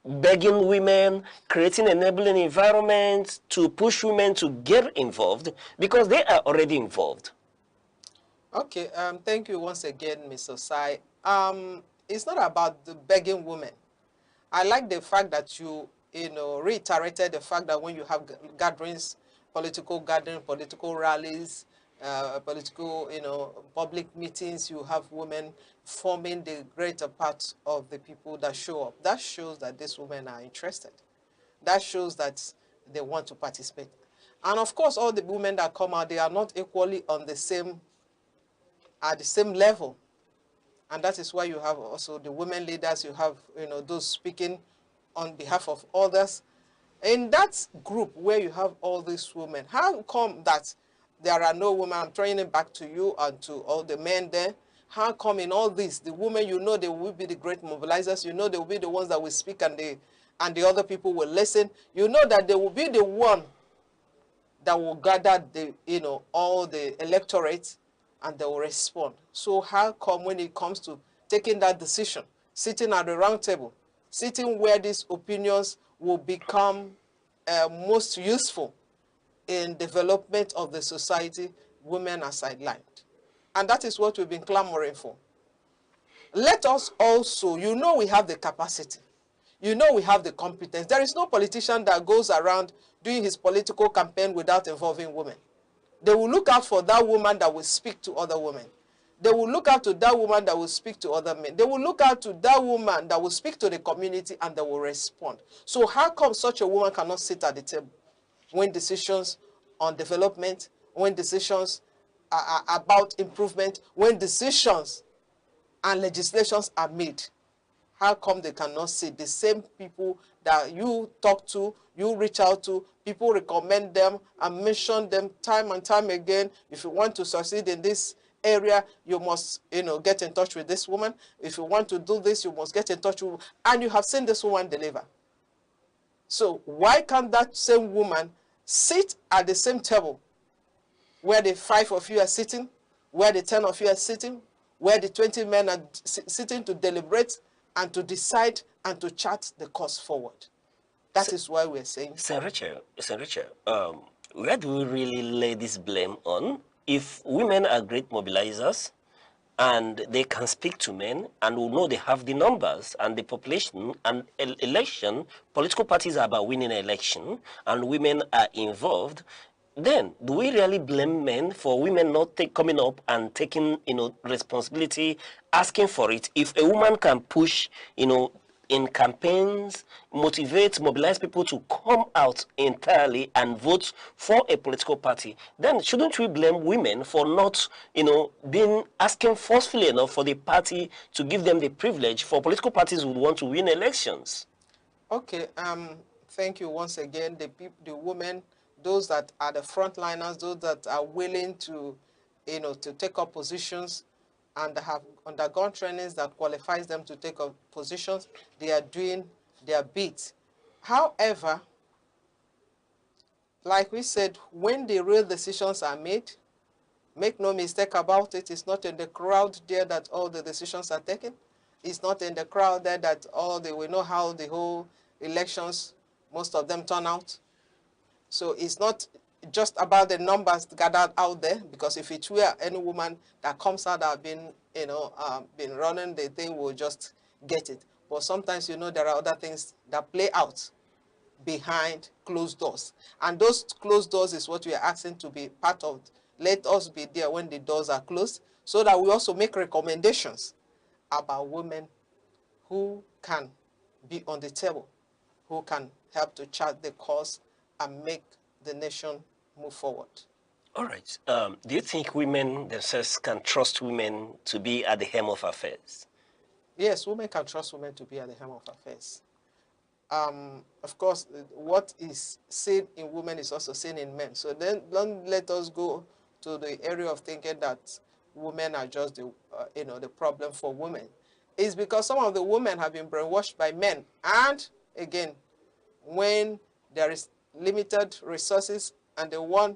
begging women, creating enabling environments to push women to get involved because they are already involved? Okay, thank you once again, Mr. Osai. It's not about the begging women. I like the fact that you, reiterated the fact that when you have gatherings, political rallies, political, public meetings, you have women forming the greater part of the people that show up. That shows that these women are interested. That shows that they want to participate. And of course, all the women that come out, they are not equally on the same, at the same level. And that is why you have also the women leaders, you have, those speaking on behalf of others. In that group where you have all these women, how come that there are no women? I'm throwing it back to you and to all the men there. How come in all this, the women, they will be the great mobilizers, they will be the ones that will speak and the other people will listen. That they will be the one that will gather all the electorate and they will respond. So how come when it comes to taking that decision, sitting at the round table, sitting where these opinions will become most useful in development of the society, women are sidelined? And that is what we've been clamoring for. Let us also, we have the capacity. We have the competence. There is no politician that goes around doing his political campaign without involving women. They will look out for that woman that will speak to other women. They will look out to that woman that will speak to other men. They will look out to that woman that will speak to the community and they will respond. So how come such a woman cannot sit at the table when decisions on development, when decisions are about improvement, when decisions and legislations are made? How come they cannot sit? The same people that you talk to, you reach out to, people recommend them and mention them time and time again. If you want to succeed in this area, you must, get in touch with this woman. If you want to do this, you must get in touch with, and you have seen this woman deliver. So why can't that same woman sit at the same table where the 5 of you are sitting, where the 10 of you are sitting, where the 20 men are sitting to deliberate and to decide and to chart the course forward? That is why we're saying. Sir Richard, where do we really lay this blame on? If women are great mobilizers and they can speak to men and we know they have the numbers and the population and election, political parties are about winning an election and women are involved, then do we really blame men for women not coming up and taking, responsibility, asking for it? If a woman can push, in campaigns, mobilize people to come out entirely and vote for a political party, then shouldn't we blame women for not, asking forcefully enough for the party to give them the privilege for political parties who want to win elections? Okay, thank you once again. The women, those that are the frontliners, those that are willing to, to take up positions and have undergone trainings that qualifies them to take up positions, they are doing their bit. However, like we said, when the real decisions are made, make no mistake about it, it's not in the crowd there that all the decisions are taken. It's not in the crowd there that we know how the whole elections, most of them turn out. So it's not just about the numbers gathered out there, because if it were any woman that comes out that have been, been running, the thing will just get it. But sometimes, there are other things that play out behind closed doors. And those closed doors is what we are asking to be part of. Let us be there when the doors are closed, so that we also make recommendations about women who can be on the table, who can help to chart the course and make the nation move forward. All right. Do you think women themselves can trust women to be at the helm of affairs? Yes, women can trust women to be at the helm of affairs. Of course, what is seen in women is also seen in men. So then don't let us go to the area of thinking that women are just the problem for women. It's because some of the women have been brainwashed by men. And again, when there is limited resources and the one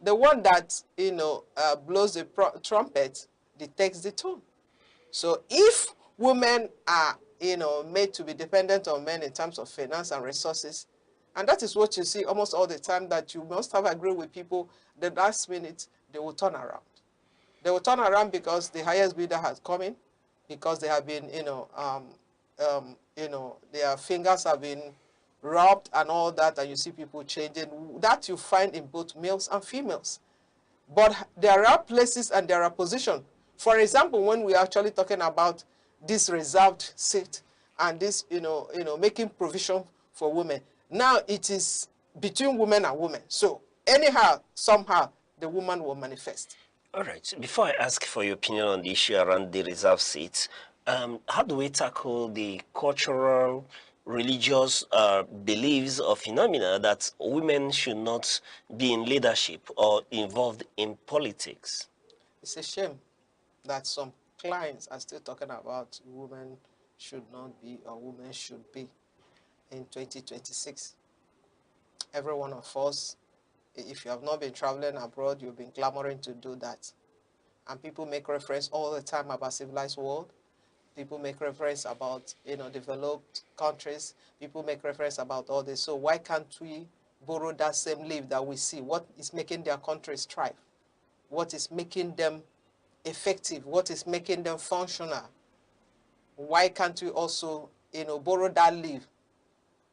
that blows the trumpet detects the tone. So if women are made to be dependent on men in terms of finance and resources, and that is what you see almost all the time, that you must have agreed with people, the last minute they will turn around. They will turn around because the highest bidder has come in, because they have been their fingers have been rubbed and all that, and you see people changing. That you find in both males and females. But there are places and there are positions. For example, when we are actually talking about this reserved seat and this, making provision for women, now it is between women and women. So anyhow, somehow, the woman will manifest. All right. Before I ask for your opinion on the issue around the reserve seats, how do we tackle the cultural, religious beliefs or phenomena that women should not be in leadership or involved in politics? It's a shame that some clients are still talking about women should not be or women should be in 2026. Every one of us, if you have not been traveling abroad, you've been clamoring to do that. And people make reference all the time about civilized world. People make reference about, developed countries. People make reference about all this. So why can't we borrow that same leaf that we see? What is making their countries thrive? What is making them effective? What is making them functional? Why can't we also, borrow that leaf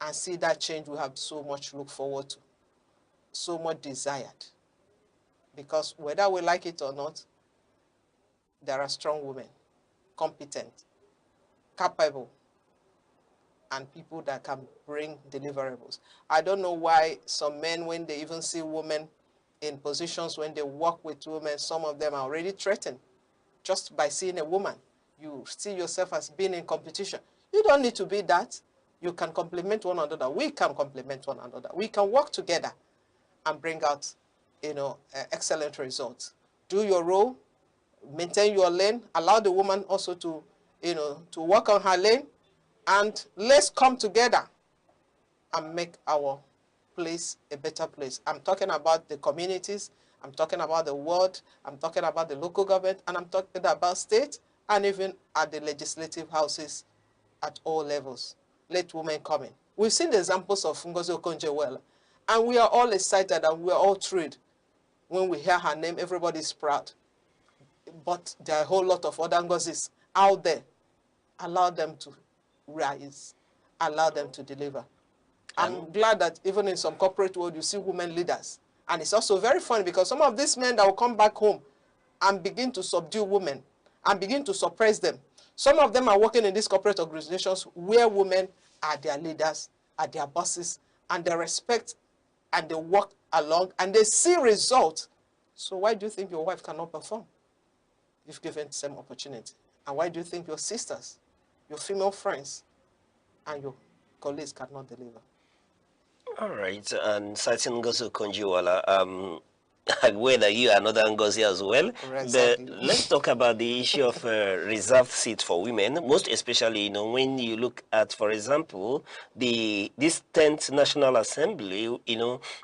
and see that change we have so much look forward to, so much desired? Because whether we like it or not, there are strong women, competent, capable, and people that can bring deliverables. I don't know why some men, when they even see women in positions, when they work with women, some of them are already threatened just by seeing a woman. You see yourself as being in competition. You don't need to be that. You can complement one another. We can complement one another. We can work together and bring out, excellent results. Do your role, maintain your lane, allow the woman also to, to work on her lane, and let's come together and make our place a better place. I'm talking about the communities, I'm talking about the world, I'm talking about the local government, and I'm talking about state, and even at the legislative houses at all levels. Let women come in. We've seen the examples of Ngozi Okonjo-Iweala, and we are all excited and we are all thrilled. When we hear her name, everybody's proud. But there are a whole lot of other Ngozis out there. Allow them to rise. Allow them to deliver. I'm glad that even in some corporate world, you see women leaders. And it's also very funny because some of these men that will come back home and begin to subdue women and begin to suppress them. Some of them are working in these corporate organizations where women are their leaders, are their bosses, and they respect and they work along and they see results. So why do you think your wife cannot perform if given the same opportunity? And why do you think your sisters, your female friends, and your colleagues cannot deliver? All right, and citing Ngozi Okonjo-Iweala, whether you are another Ngozi as well, Exactly. but let's talk about the issue of reserved seats for women, most especially, when you look at, for example, this 10th National Assembly,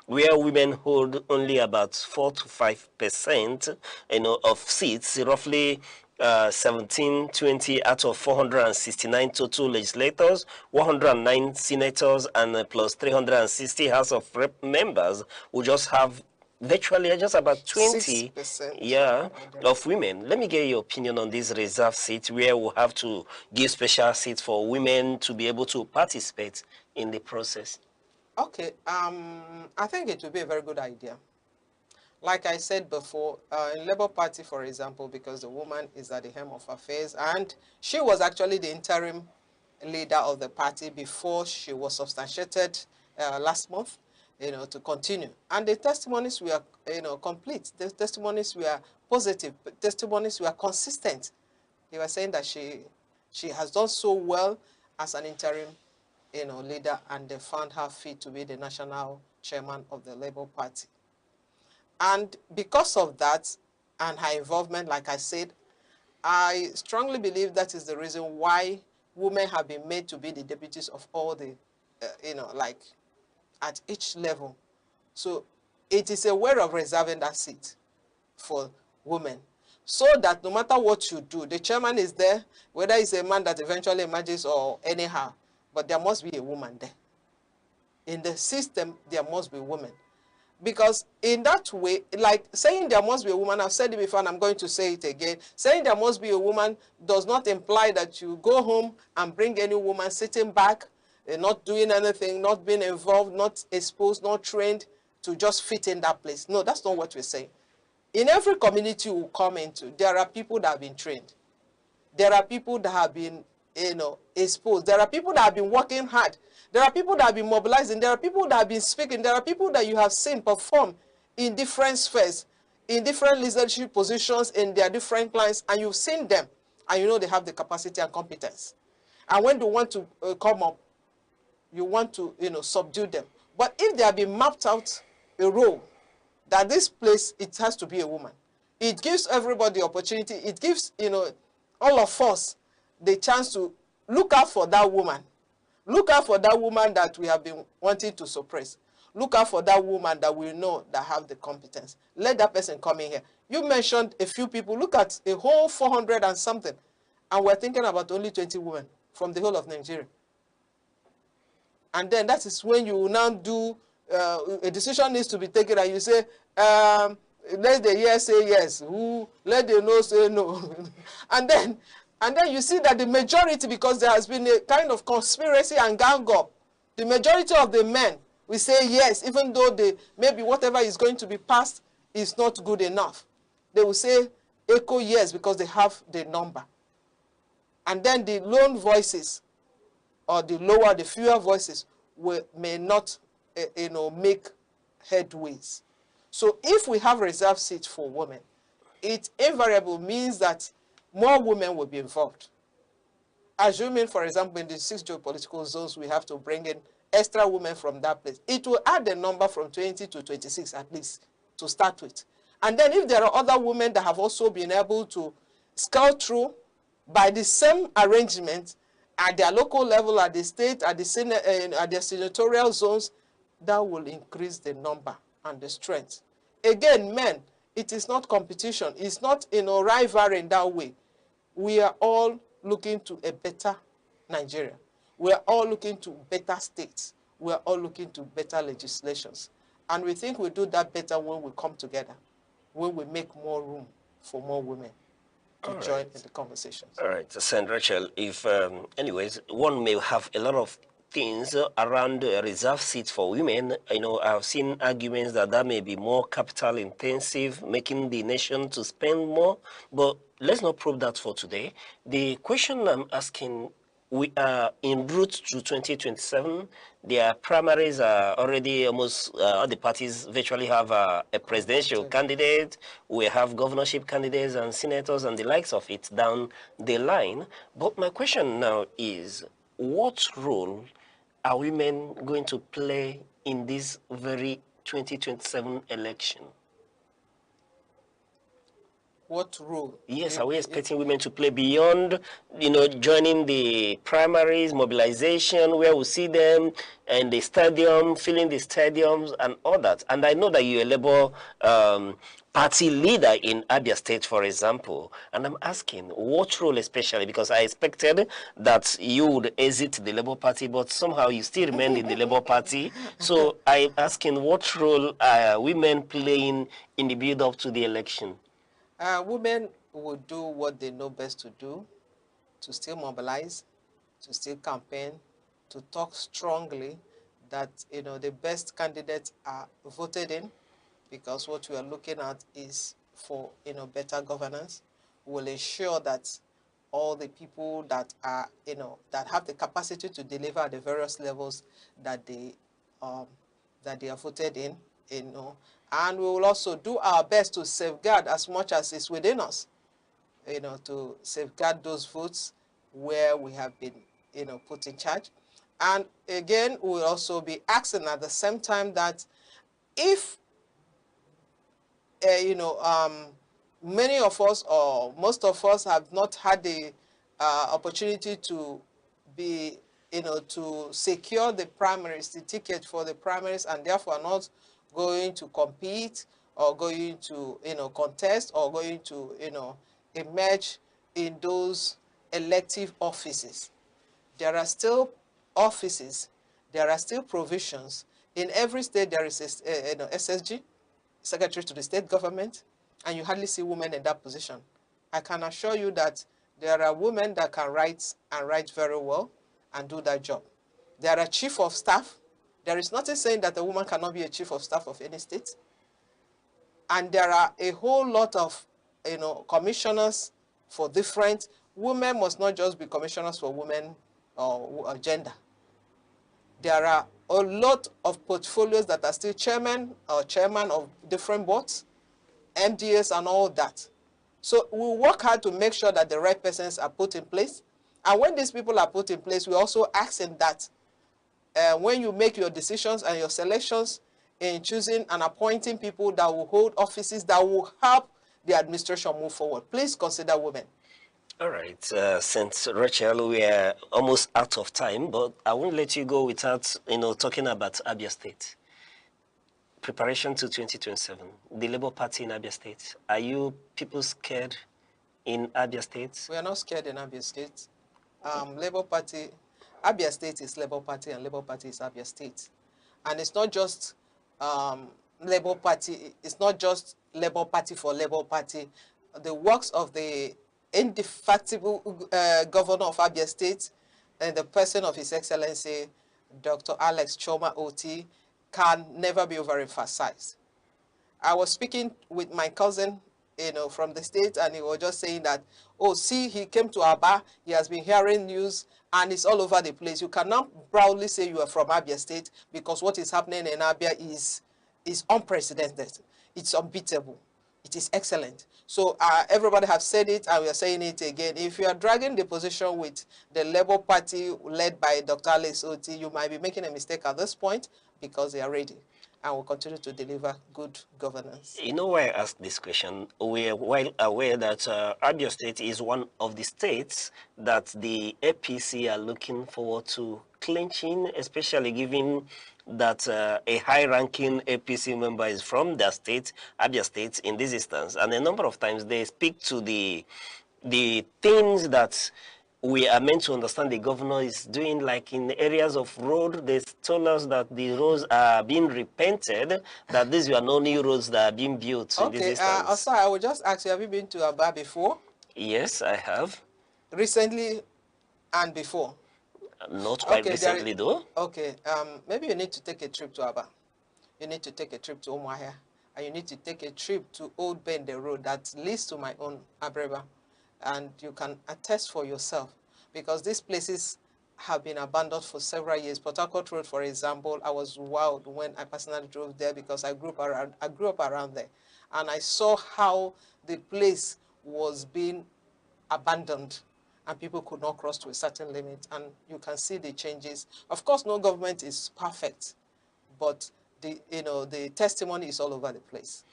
where women hold only about 4 to 5%, of seats, roughly 1720 out of 469 total legislators, 109 senators, and plus 360 House of Rep members will just have virtually just about 20 of women. Let me get your opinion on this reserve seat where we'll have to give special seats for women to be able to participate in the process. Okay, I think it would be a very good idea. Like I said before, in Labour Party, for example, because the woman is at the helm of affairs, and she was actually the interim leader of the party before she was substantiated last month, to continue. And the testimonies were, complete. The testimonies were positive. The testimonies were consistent. They were saying that she has done so well as an interim, leader, and they found her fit to be the national chairman of the Labour Party. And because of that and her involvement, like I said, I strongly believe that is the reason why women have been made to be the deputies of all the, like at each level. So it is a way of reserving that seat for women, so that no matter what you do, the chairman is there, whether it's a man that eventually emerges or anyhow, but there must be a woman there. In the system, there must be women. Because in that way, like saying there must be a woman, I've said it before and I'm going to say it again, saying there must be a woman does not imply that you go home and bring any woman sitting back, not doing anything, not being involved, not exposed, not trained to just fit in that place. No, that's not what we're saying. In every community we come into, there are people that have been trained. There are people that have been, exposed. There are people that have been working hard. There are people that have been mobilizing. There are people that have been speaking. There are people that you have seen perform in different spheres, in different leadership positions in their different clients, and you've seen them, and you know they have the capacity and competence. And when they want to come up, you want to, subdue them. But if they have been mapped out a role, that this place, it has to be a woman, it gives everybody opportunity. It gives, all of us the chance to look out for that woman. Look out for that woman that we have been wanting to suppress. Look out for that woman that we know that have the competence. Let that person come in here. You mentioned a few people. Look at a whole 400 and something. And we're thinking about only 20 women from the whole of Nigeria. And then that is when you now do, a decision needs to be taken, and you say, let the yes say yes, let the no say no. and then you see that the majority, because there has been a kind of conspiracy and gang up, the majority of the men will say yes, even though maybe whatever is going to be passed is not good enough. They will say echo yes because they have the number. And then the lone voices, or the fewer voices, may not, make headways. So if we have reserved seats for women, it invariably means that more women will be involved. Assuming, for example, in the 6 geopolitical zones, we have to bring in extra women from that place. It will add the number from 20 to 26 at least to start with. And then if there are other women that have also been able to scout through by the same arrangement at their local level, at the state, at the Senate, at their senatorial zones, that will increase the number and the strength. Again, men, it is not competition. It's not rivalry in that way. We are all looking to a better Nigeria. We are all looking to better states. We are all looking to better legislations. And we think we do that better when we come together, when we make more room for more women to join in the conversations. All right, St. Rachel, if, anyways, one may have a lot of things around reserve seats for women. I've seen arguments that may be more capital intensive, making the nation to spend more, but let's not probe that for today. The question I'm asking, we are en route to 2027. Their primaries are already almost, all the parties virtually have a presidential candidate. We have governorship candidates and senators and the likes of it down the line. But my question now is, what role are women going to play in this very 2027 election? What role? Yes, are we expecting women to play beyond, joining the primaries, mobilization, where we see them in the stadium, filling the stadiums and all that? And I know that you're a Labour party leader in Abia State, for example. And I'm asking, what role especially? Because I expected that you would exit the Labour Party, but somehow you still remain in the Labour Party. So I'm asking, what role are women playing in the build-up to the election? Women will do what they know best to do, to still mobilize, to still campaign, to talk strongly that, the best candidates are voted in, because what we are looking at is for, better governance. We'll ensure that all the people that are, that have the capacity to deliver at the various levels that they are voted in, and we will also do our best to safeguard as much as is within us, to safeguard those votes where we have been, put in charge. And again, we will also be asking at the same time that if, many of us or most of us have not had the opportunity to be, to secure the primaries, the ticket for the primaries, and therefore not going to compete or going to, contest or going to, emerge in those elective offices. There are still offices, there are still provisions. In every state there is a SSG, Secretary to the State Government, and you hardly see women in that position. I can assure you that there are women that can write and write very well and do that job. There are chief of staff. There is nothing saying that a woman cannot be a chief of staff of any state. And there are a whole lot of, commissioners for different. Women must not just be commissioners for women or gender. There are a lot of portfolios that are still chairman or chairman of different boards. MDAs and all that. So we work hard to make sure that the right persons are put in place. And when these people are put in place, we also ask them that when you make your decisions and your selections in choosing and appointing people that will hold offices that will help the administration move forward, please consider women. All right, since Rachel, we are almost out of time, but I won't let you go without, talking about Abia State. Preparation to 2027, the Labour Party in Abia State. Are you people scared in Abia State? We are not scared in Abia State. Labour Party, Abia State is Labour Party and Labour Party is Abia State. And it's not just Labour Party, it's not just Labour Party for Labour Party. The works of the indefatigable governor of Abia State and the person of His Excellency, Dr. Alex Choma Oti, can never be overemphasized. I was speaking with my cousin, from the state, and he was just saying that, oh, see, he came to Aba, he has been hearing news, and it's all over the place. You cannot proudly say you are from Abia State because what is happening in Abia is unprecedented. It's unbeatable. It is excellent. So everybody has said it, and we are saying it again. If you are dragging the position with the Labour Party led by Dr. Alex Oti, you might be making a mistake at this point because they are ready and will continue to deliver good governance. You know why I asked this question? We are well aware that Abia State is one of the states that the APC are looking forward to clinching, especially given that a high-ranking APC member is from their state, Abia State, in this instance. And a number of times they speak to the things that we are meant to understand the governor is doing, like in areas of road. They told us that the roads are being repainted, that these were no new roads that are being built in this instance. Also, I will just ask you, have you been to Aba before? Yes, I have. Recently and before? Not quite recently, though. Okay, maybe you need to take a trip to Aba. You need to take a trip to Umuahia. And you need to take a trip to Old Bend, the road that leads to my own Abreba. And you can attest for yourself, because these places have been abandoned for several years. Port Harcourt Road, for example, I was wild when I personally drove there because I grew up around there. And I saw how the place was being abandoned and people could not cross to a certain limit. And you can see the changes. Of course, no government is perfect, but the testimony is all over the place.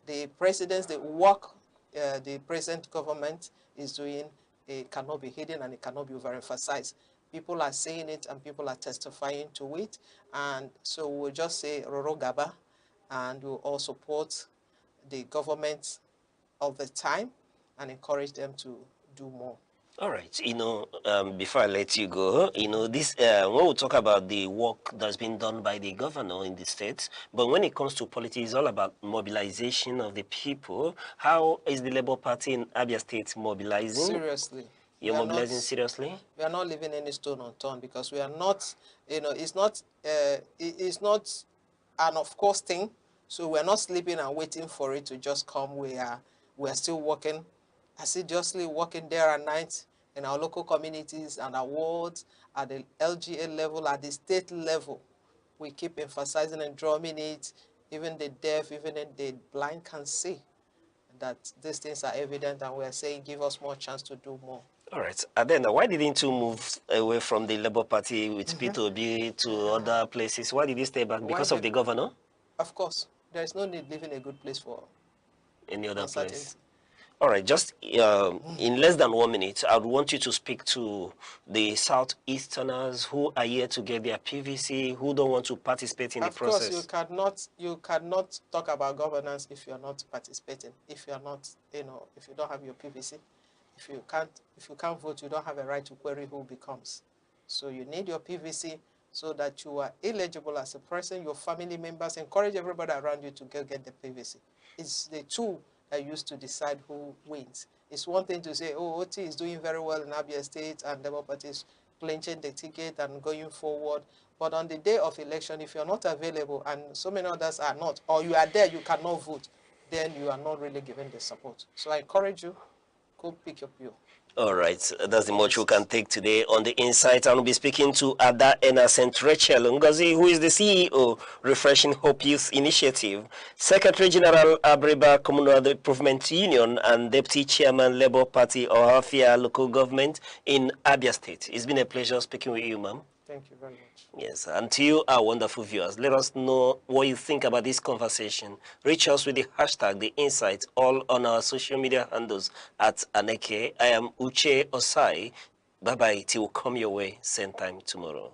The presidents, the work the present government is doing, it cannot be hidden and it cannot be overemphasized. People are saying it and people are testifying to it. And so we'll just say Roro Gaba, and we'll all support the government of the time and encourage them to do more. All right, before I let you go, this when we talk about the work that's been done by the governor in the states, but when it comes to politics, it's all about mobilization of the people. How is the Labour Party in Abia State mobilizing? Seriously. You're mobilizing seriously? We are not leaving any stone unturned because we are not, it's not an of course thing. So we are not sleeping and waiting for it to just come. We are still working, assiduously working day and night in our local communities and awards at the LGA level, at the state level. We keep emphasizing and drumming it. Even the deaf, even the blind can see that these things are evident, and we are saying give us more chance to do more. All right. Adena, why didn't you move away from the Labour Party with peterobi to other places? Why did you stay back? Because of the governor? Of course. There is no need leaving a good place for any other place. All right, just in less than 1 minute, I would want you to speak to the Southeasterners who are here to get their PVC, who don't want to participate in the process. Of course, you cannot talk about governance if you are not participating. If you are not, if you don't have your PVC, if you can't vote, you don't have a right to query who becomes. So you need your PVC so that you are eligible as a person. Your family members, encourage everybody around you to go get the PVC. It's the tool that used to decide who wins. It's one thing to say, oh, OT is doing very well in Abia State and Labour Party is clinching the ticket and going forward. But on the day of election, if you're not available and so many others are not, or you are there, you cannot vote, then you are not really given the support. So I encourage you, go pick up your All right, that's the much we can take today on the Insight. I will be speaking to Ada Ena St. Rachel Ngozi, who is the CEO, Refreshing Hope Youth Initiative, Secretary General, Abreba Communal Improvement Union, and Deputy Chairman, Labour Party, Ohafia Local Government in Abia State. It's been a pleasure speaking with you, ma'am. Thank you very much. Yes, and to you, our wonderful viewers, let us know what you think about this conversation. Reach us with the hashtag, The Insight, all on our social media handles at Aneke. I am Uche Osai. Bye-bye till we come your way, same time tomorrow.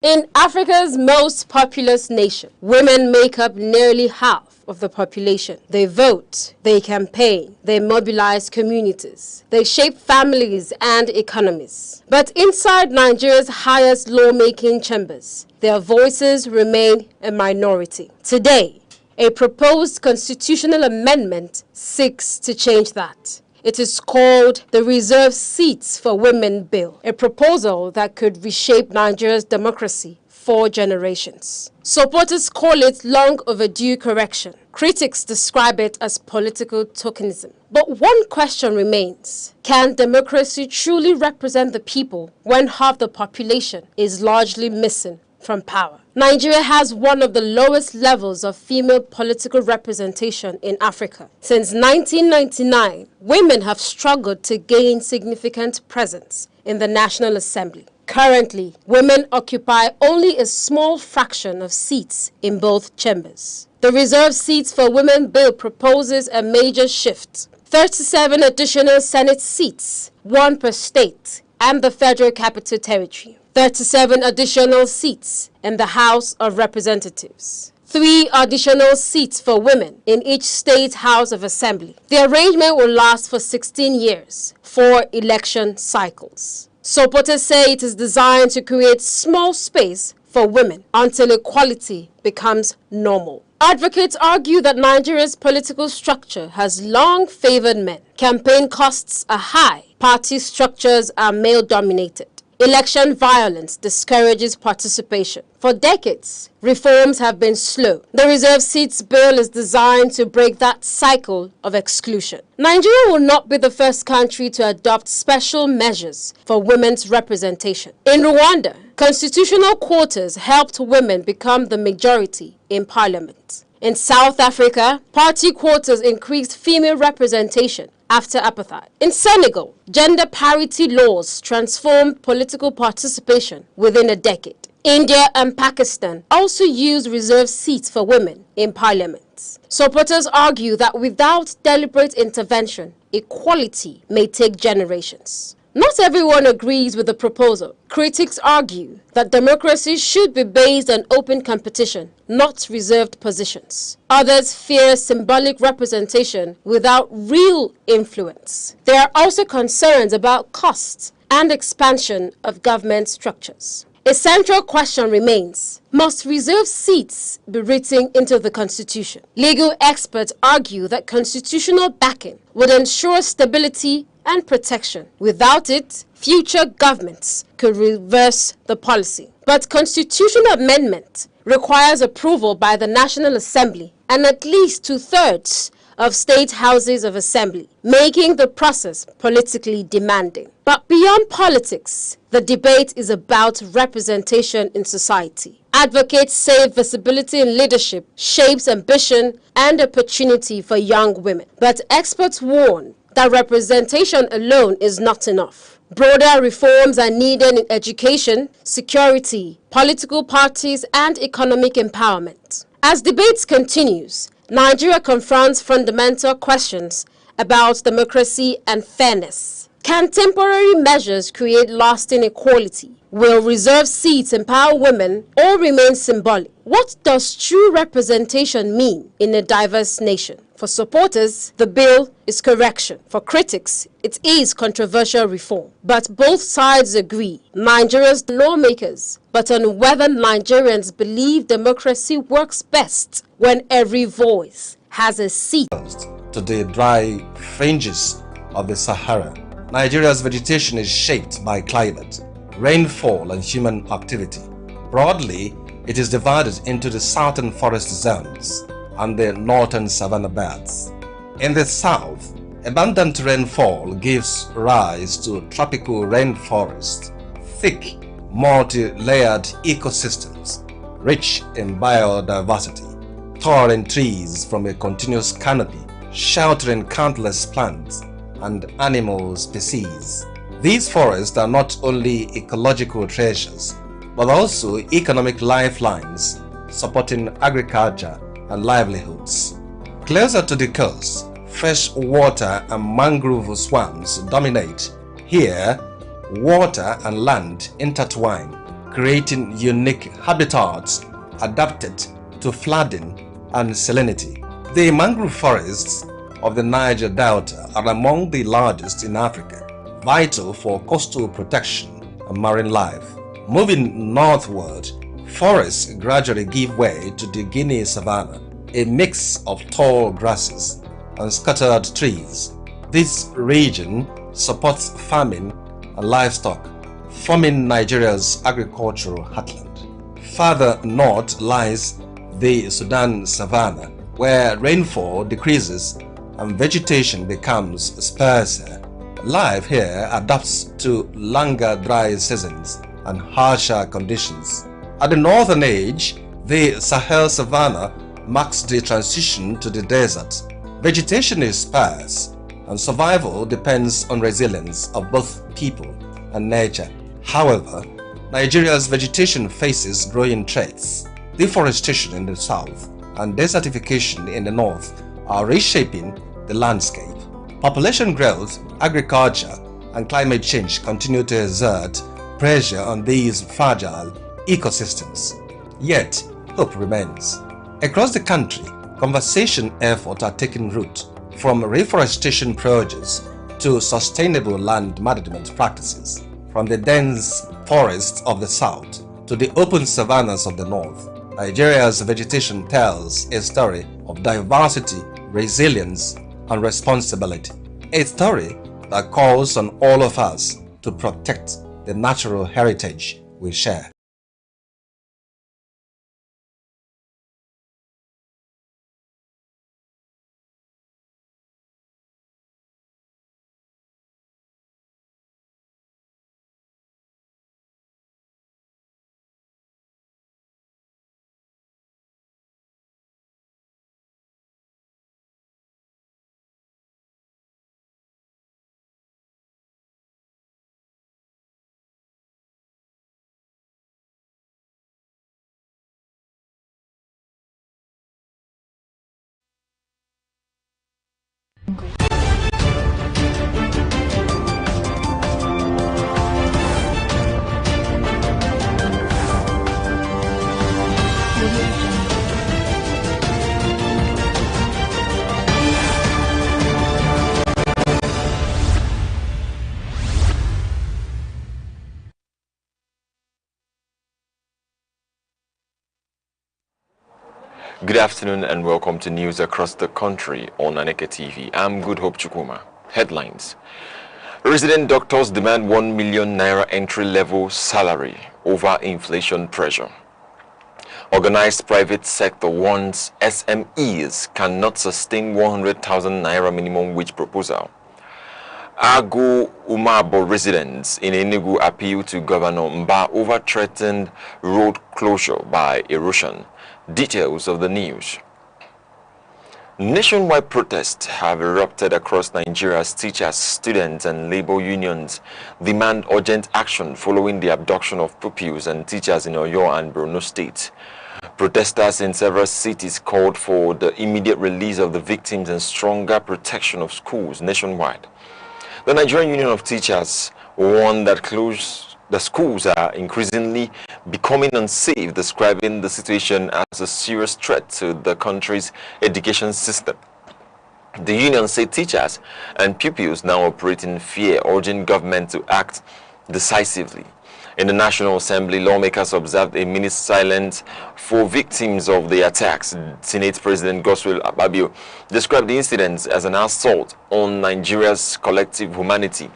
In Africa's most populous nation, women make up nearly half of the population. They vote, they campaign, they mobilize communities, they shape families and economies. But inside Nigeria's highest lawmaking chambers, their voices remain a minority. Today, a proposed constitutional amendment seeks to change that. It is called the Reserved Seats for Women Bill, a proposal that could reshape Nigeria's democracy for generations. Supporters call it long overdue correction. Critics describe it as political tokenism. But one question remains. Can democracy truly represent the people when half the population is largely missing from power? Nigeria has one of the lowest levels of female political representation in Africa. Since 1999, women have struggled to gain significant presence in the National Assembly. Currently, women occupy only a small fraction of seats in both chambers. The Reserved Seats for Women Bill proposes a major shift. 37 additional Senate seats, 1 per state, and the Federal Capital Territory. 37 additional seats in the House of Representatives. 3 additional seats for women in each state House of Assembly. The arrangement will last for 16 years, 4 election cycles. Supporters say it is designed to create small space for women until equality becomes normal. Advocates argue that Nigeria's political structure has long favored men. Campaign costs are high. Party structures are male-dominated. Election violence discourages participation. For decades, reforms have been slow. The Reserved Seats Bill is designed to break that cycle of exclusion. Nigeria will not be the first country to adopt special measures for women's representation. In Rwanda, constitutional quotas helped women become the majority in parliament. In South Africa, party quotas increased female representation after apartheid. In Senegal, gender parity laws transformed political participation within a decade. India and Pakistan also use reserved seats for women in parliaments. Supporters argue that without deliberate intervention, equality may take generations. Not everyone agrees with the proposal. Critics argue that democracy should be based on open competition, not reserved positions. Others fear symbolic representation without real influence. There are also concerns about costs and expansion of government structures. A central question remains: must reserved seats be written into the Constitution? Legal experts argue that constitutional backing would ensure stability and protection. Without it, future governments could reverse the policy. But constitutional amendment requires approval by the National Assembly and at least 2/3 of state houses of assembly, making the process politically demanding. But beyond politics, the debate is about representation in society. Advocates say visibility in leadership shapes ambition and opportunity for young women. But experts warn that representation alone is not enough. Broader reforms are needed in education, security, political parties, and economic empowerment. As debates continues, Nigeria confronts fundamental questions about democracy and fairness. Can temporary measures create lasting equality? Will reserved seats empower women or remain symbolic? What does true representation mean in a diverse nation? For supporters, the bill is correction. For critics, it is controversial reform. But both sides agree, Nigeria's lawmakers, but on whether Nigerians believe democracy works best when every voice has a seat. To the dry fringes of the Sahara, Nigeria's vegetation is shaped by climate, rainfall and human activity. Broadly, it is divided into the southern forest zones and the northern savanna belts. In the south, abundant rainfall gives rise to tropical rainforest, thick, multi-layered ecosystems, rich in biodiversity, towering trees from a continuous canopy, sheltering countless plants and animal species. These forests are not only ecological treasures, but also economic lifelines supporting agriculture and livelihoods. Closer to the coast, fresh water and mangrove swamps dominate. Here, water and land intertwine, creating unique habitats adapted to flooding and salinity. The mangrove forests of the Niger Delta are among the largest in Africa, vital for coastal protection and marine life. Moving northward, forests gradually give way to the Guinea savanna, a mix of tall grasses and scattered trees. This region supports farming and livestock, forming Nigeria's agricultural heartland. Further north lies the Sudan savanna, where rainfall decreases and vegetation becomes sparser. Life here adapts to longer dry seasons and harsher conditions. At the northern edge, the Sahel savanna marks the transition to the desert. Vegetation is sparse, and survival depends on resilience of both people and nature. However, Nigeria's vegetation faces growing threats. Deforestation in the south and desertification in the north are reshaping the landscape. Population growth, agriculture, and climate change continue to exert pressure on these fragile ecosystems. Yet, hope remains. Across the country, conservation efforts are taking root, from reforestation projects to sustainable land management practices, from the dense forests of the south to the open savannas of the north. Nigeria's vegetation tells a story of diversity, resilience, and responsibility. A story that calls on all of us to protect the natural heritage we share. Good afternoon and welcome to news across the country on Aneke TV. I'm Good Hope Chukuma. Headlines. Resident doctors demand 1 million naira entry-level salary over inflation pressure. Organized private sector warns SMEs cannot sustain 100,000 naira minimum wage proposal. Agu Umabo residents in Enugu appeal to Governor Mba over threatened road closure by erosion. Details of the news. Nationwide protests have erupted across Nigeria as teachers, students and labor unions demand urgent action following the abduction of pupils and teachers in Oyo and Borno State. Protesters in several cities called for the immediate release of the victims and stronger protection of schools nationwide. The Nigerian Union of Teachers warned that the schools are increasingly becoming unsafe, describing the situation as a serious threat to the country's education system. The union said teachers and pupils now operate in fear, urging government to act decisively. In the National Assembly, lawmakers observed a minute silence for victims of the attacks. Senate President Godswill Akpabio described the incidents as an assault on Nigeria's collective humanity,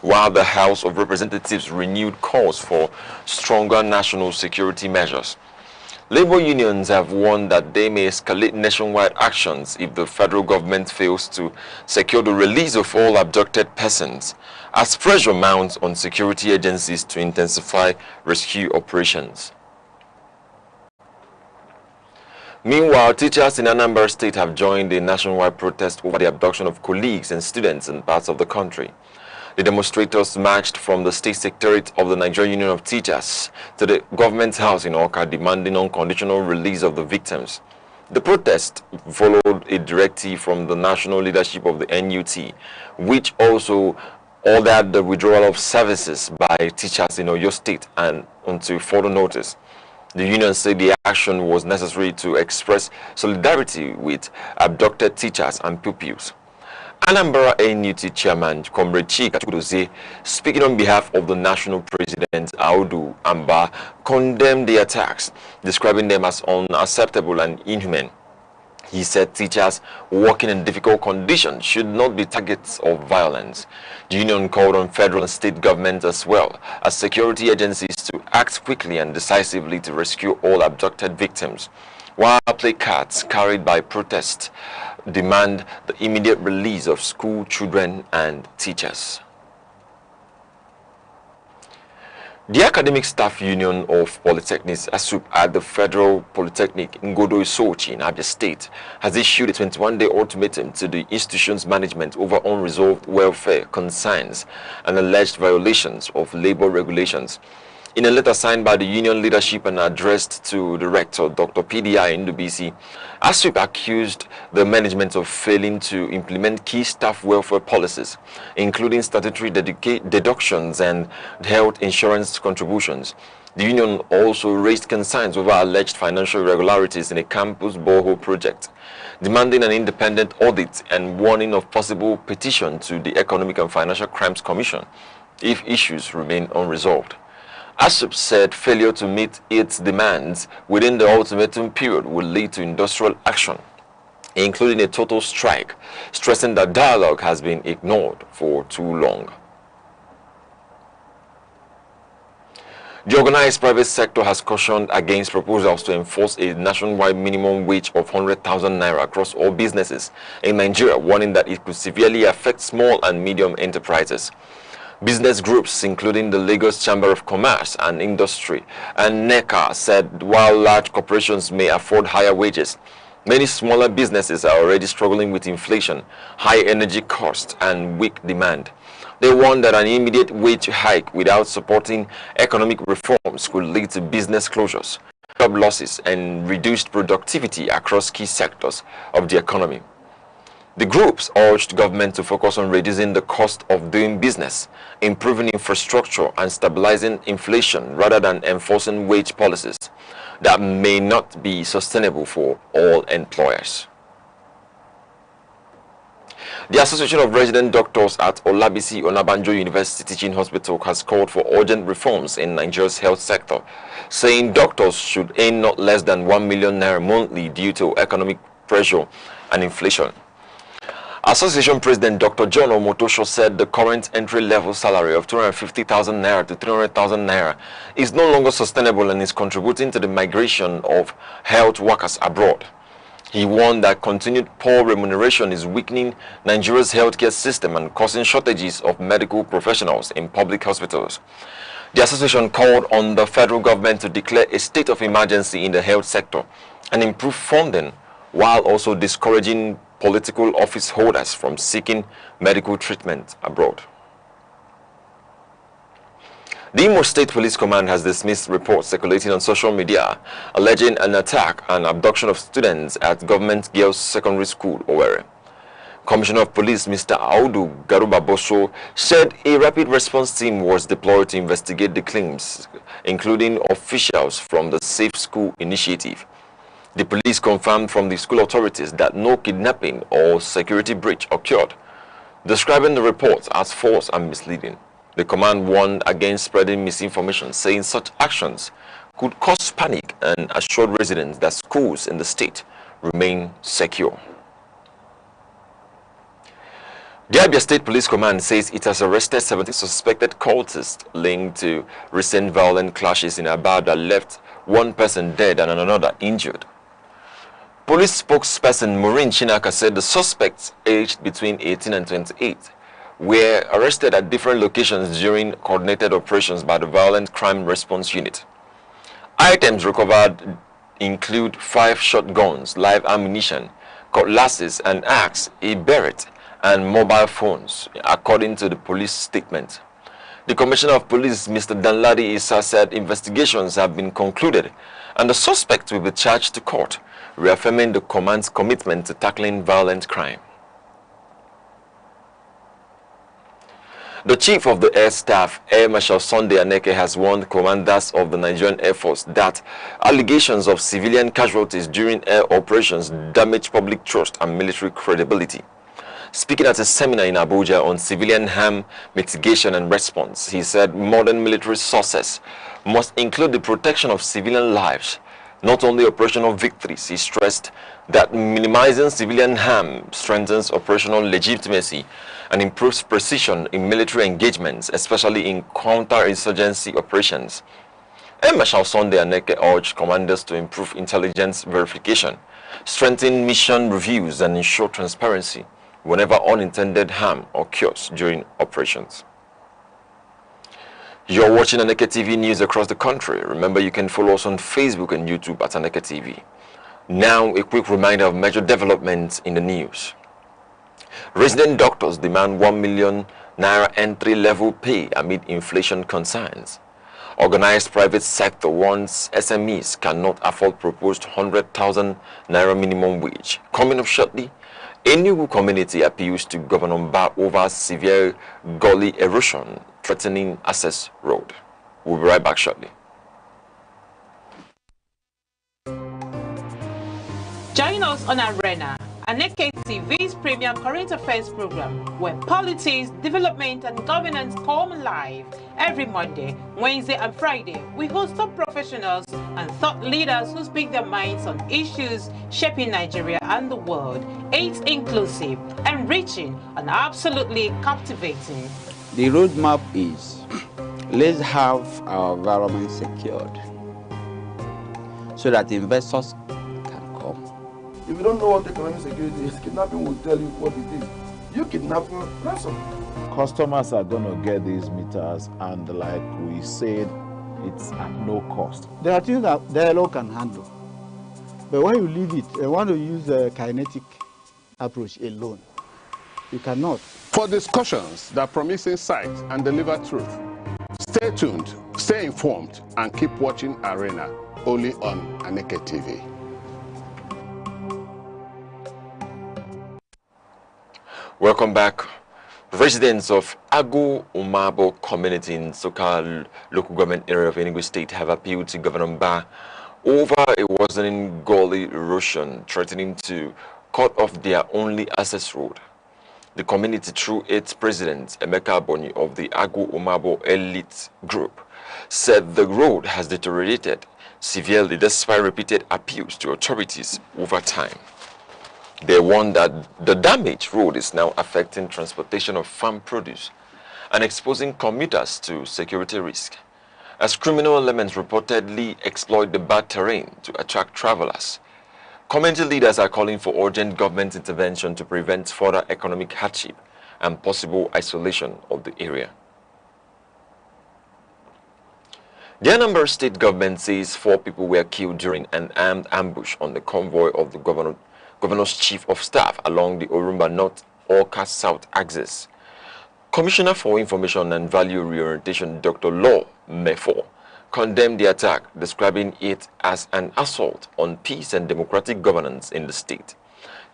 while the House of Representatives renewed calls for stronger national security measures. Labor unions have warned that they may escalate nationwide actions if the federal government fails to secure the release of all abducted persons, as pressure mounts on security agencies to intensify rescue operations. Meanwhile, teachers in Anambra State have joined a nationwide protest over the abduction of colleagues and students in parts of the country. The demonstrators marched from the State Secretariat of the Nigerian Union of Teachers to the government house in Awka, demanding unconditional release of the victims. The protest followed a directive from the national leadership of the NUT, which also ordered the withdrawal of services by teachers in Oyo State and until further notice. The union said the action was necessary to express solidarity with abducted teachers and pupils. Anambra NUT chairman Comrade Chika Chukwudozie, speaking on behalf of the national president Audu Amba, condemned the attacks, describing them as unacceptable and inhuman. He said teachers working in difficult conditions should not be targets of violence. The union called on federal and state governments as well as security agencies to act quickly and decisively to rescue all abducted victims, while placards carried by protest demand the immediate release of school children and teachers. The Academic Staff Union of Polytechnics, ASUP, at the Federal Polytechnic in Sochi in Abia State has issued a 21-day ultimatum to the institution's management over unresolved welfare concerns and alleged violations of labor regulations. In a letter signed by the union leadership and addressed to the rector, Dr. PDI Ndubisi, ASUP accused the management of failing to implement key staff welfare policies, including statutory deductions and health insurance contributions. The union also raised concerns over alleged financial irregularities in a campus borehole project, demanding an independent audit and warning of possible petition to the Economic and Financial Crimes Commission if issues remain unresolved. ASUP said failure to meet its demands within the ultimatum period will lead to industrial action, including a total strike, stressing that dialogue has been ignored for too long. The organized private sector has cautioned against proposals to enforce a nationwide minimum wage of 100,000 naira across all businesses in Nigeria, warning that it could severely affect small and medium enterprises. Business groups, including the Lagos Chamber of Commerce and Industry and NECA, said while large corporations may afford higher wages, many smaller businesses are already struggling with inflation, high energy costs, and weak demand. They warned that an immediate wage hike without supporting economic reforms could lead to business closures, job losses, and reduced productivity across key sectors of the economy. The groups urged government to focus on reducing the cost of doing business, improving infrastructure, and stabilizing inflation rather than enforcing wage policies that may not be sustainable for all employers. The Association of Resident Doctors at Olabisi Onabanjo University Teaching Hospital has called for urgent reforms in Nigeria's health sector, saying doctors should earn not less than 1 million naira monthly due to economic pressure and inflation. Association President Dr. John Omotosho said the current entry-level salary of 250,000 naira to 300,000 naira is no longer sustainable and is contributing to the migration of health workers abroad. He warned that continued poor remuneration is weakening Nigeria's healthcare system and causing shortages of medical professionals in public hospitals. The association called on the federal government to declare a state of emergency in the health sector and improve funding, while also discouraging political office holders from seeking medical treatment abroad. The Imo State Police Command has dismissed reports circulating on social media alleging an attack and abduction of students at Government Girls Secondary School, Owerri. Commissioner of Police Mr. Audu Garuba-Boso said a rapid response team was deployed to investigate the claims, including officials from the Safe School initiative. The police confirmed from the school authorities that no kidnapping or security breach occurred, describing the reports as false and misleading. The command warned against spreading misinformation, saying such actions could cause panic and assured residents that schools in the state remain secure. The Abia State Police Command says it has arrested 70 suspected cultists linked to recent violent clashes in Aba that left one person dead and another injured. Police spokesperson Maureen Chinaka said the suspects, aged between 18 and 28, were arrested at different locations during coordinated operations by the Violent Crime Response Unit. Items recovered include 5 shotguns, live ammunition, cutlasses, an axe, a beret, and mobile phones, according to the police statement. The Commissioner of Police, Mr. Danladi Issa, said investigations have been concluded and the suspect will be charged to court, reaffirming the command's commitment to tackling violent crime. The Chief of the Air Staff, Air Marshal Sunday Aneke, has warned commanders of the Nigerian Air Force that allegations of civilian casualties during air operations damage public trust and military credibility. Speaking at a seminar in Abuja on civilian harm mitigation and response, he said modern military sources must include the protection of civilian lives, not only operational victories. He stressed that minimizing civilian harm strengthens operational legitimacy and improves precision in military engagements, especially in counter-insurgency operations. Air Marshal Sunday Aneke urged commanders to improve intelligence verification, strengthen mission reviews, and ensure transparency whenever unintended harm occurs during operations. You're watching Aneke TV news across the country. Remember, you can follow us on Facebook and YouTube at Aneke TV. Now, a quick reminder of major developments in the news. Resident doctors demand 1 million naira entry-level pay amid inflation concerns. Organized private sector warns SMEs cannot afford proposed 100,000 naira minimum wage. Coming up shortly, Enugu community appeals to Governor Mbah over severe gully erosion threatening access road. We'll be right back shortly. Join us on Arena, Aneke TV's premium current affairs program, where politics, development, and governance come alive. Every Monday, Wednesday, and Friday, we host top professionals and thought leaders who speak their minds on issues shaping Nigeria and the world. It's inclusive, enriching, and absolutely captivating. The roadmap is, let's have our environment secured so that investors can come. If you don't know what economic security is, kidnapping will tell you what it is. You kidnap for ransom. Customers are going to get these meters, and like we said, it's at no cost. There are things that dialogue can handle. But when you leave it, you want to use a kinetic approach alone. You cannot. For discussions that promise insight and deliver truth, stay tuned, stay informed, and keep watching Arena, only on Aneke TV. Welcome back. Residents of Agu Umabo community in Soka local government area of Enugu State have appealed to Governor Mbah over a worsening gully erosion threatening to cut off their only access road. The community, through its president, Emeka Aboni of the Agu Umabo elite group, said the road has deteriorated severely despite repeated appeals to authorities over time. They warn that the damaged road is now affecting transportation of farm produce and exposing commuters to security risk, as criminal elements reportedly exploit the bad terrain to attract travelers. Community leaders are calling for urgent government intervention to prevent further economic hardship and possible isolation of the area. The Anambra state government says 4 people were killed during an armed ambush on the convoy of the governor's chief of staff along the Orumba North Orca South axis. Commissioner for Information and Value Reorientation, Dr. Law Mefo, condemned the attack, describing it as an assault on peace and democratic governance in the state.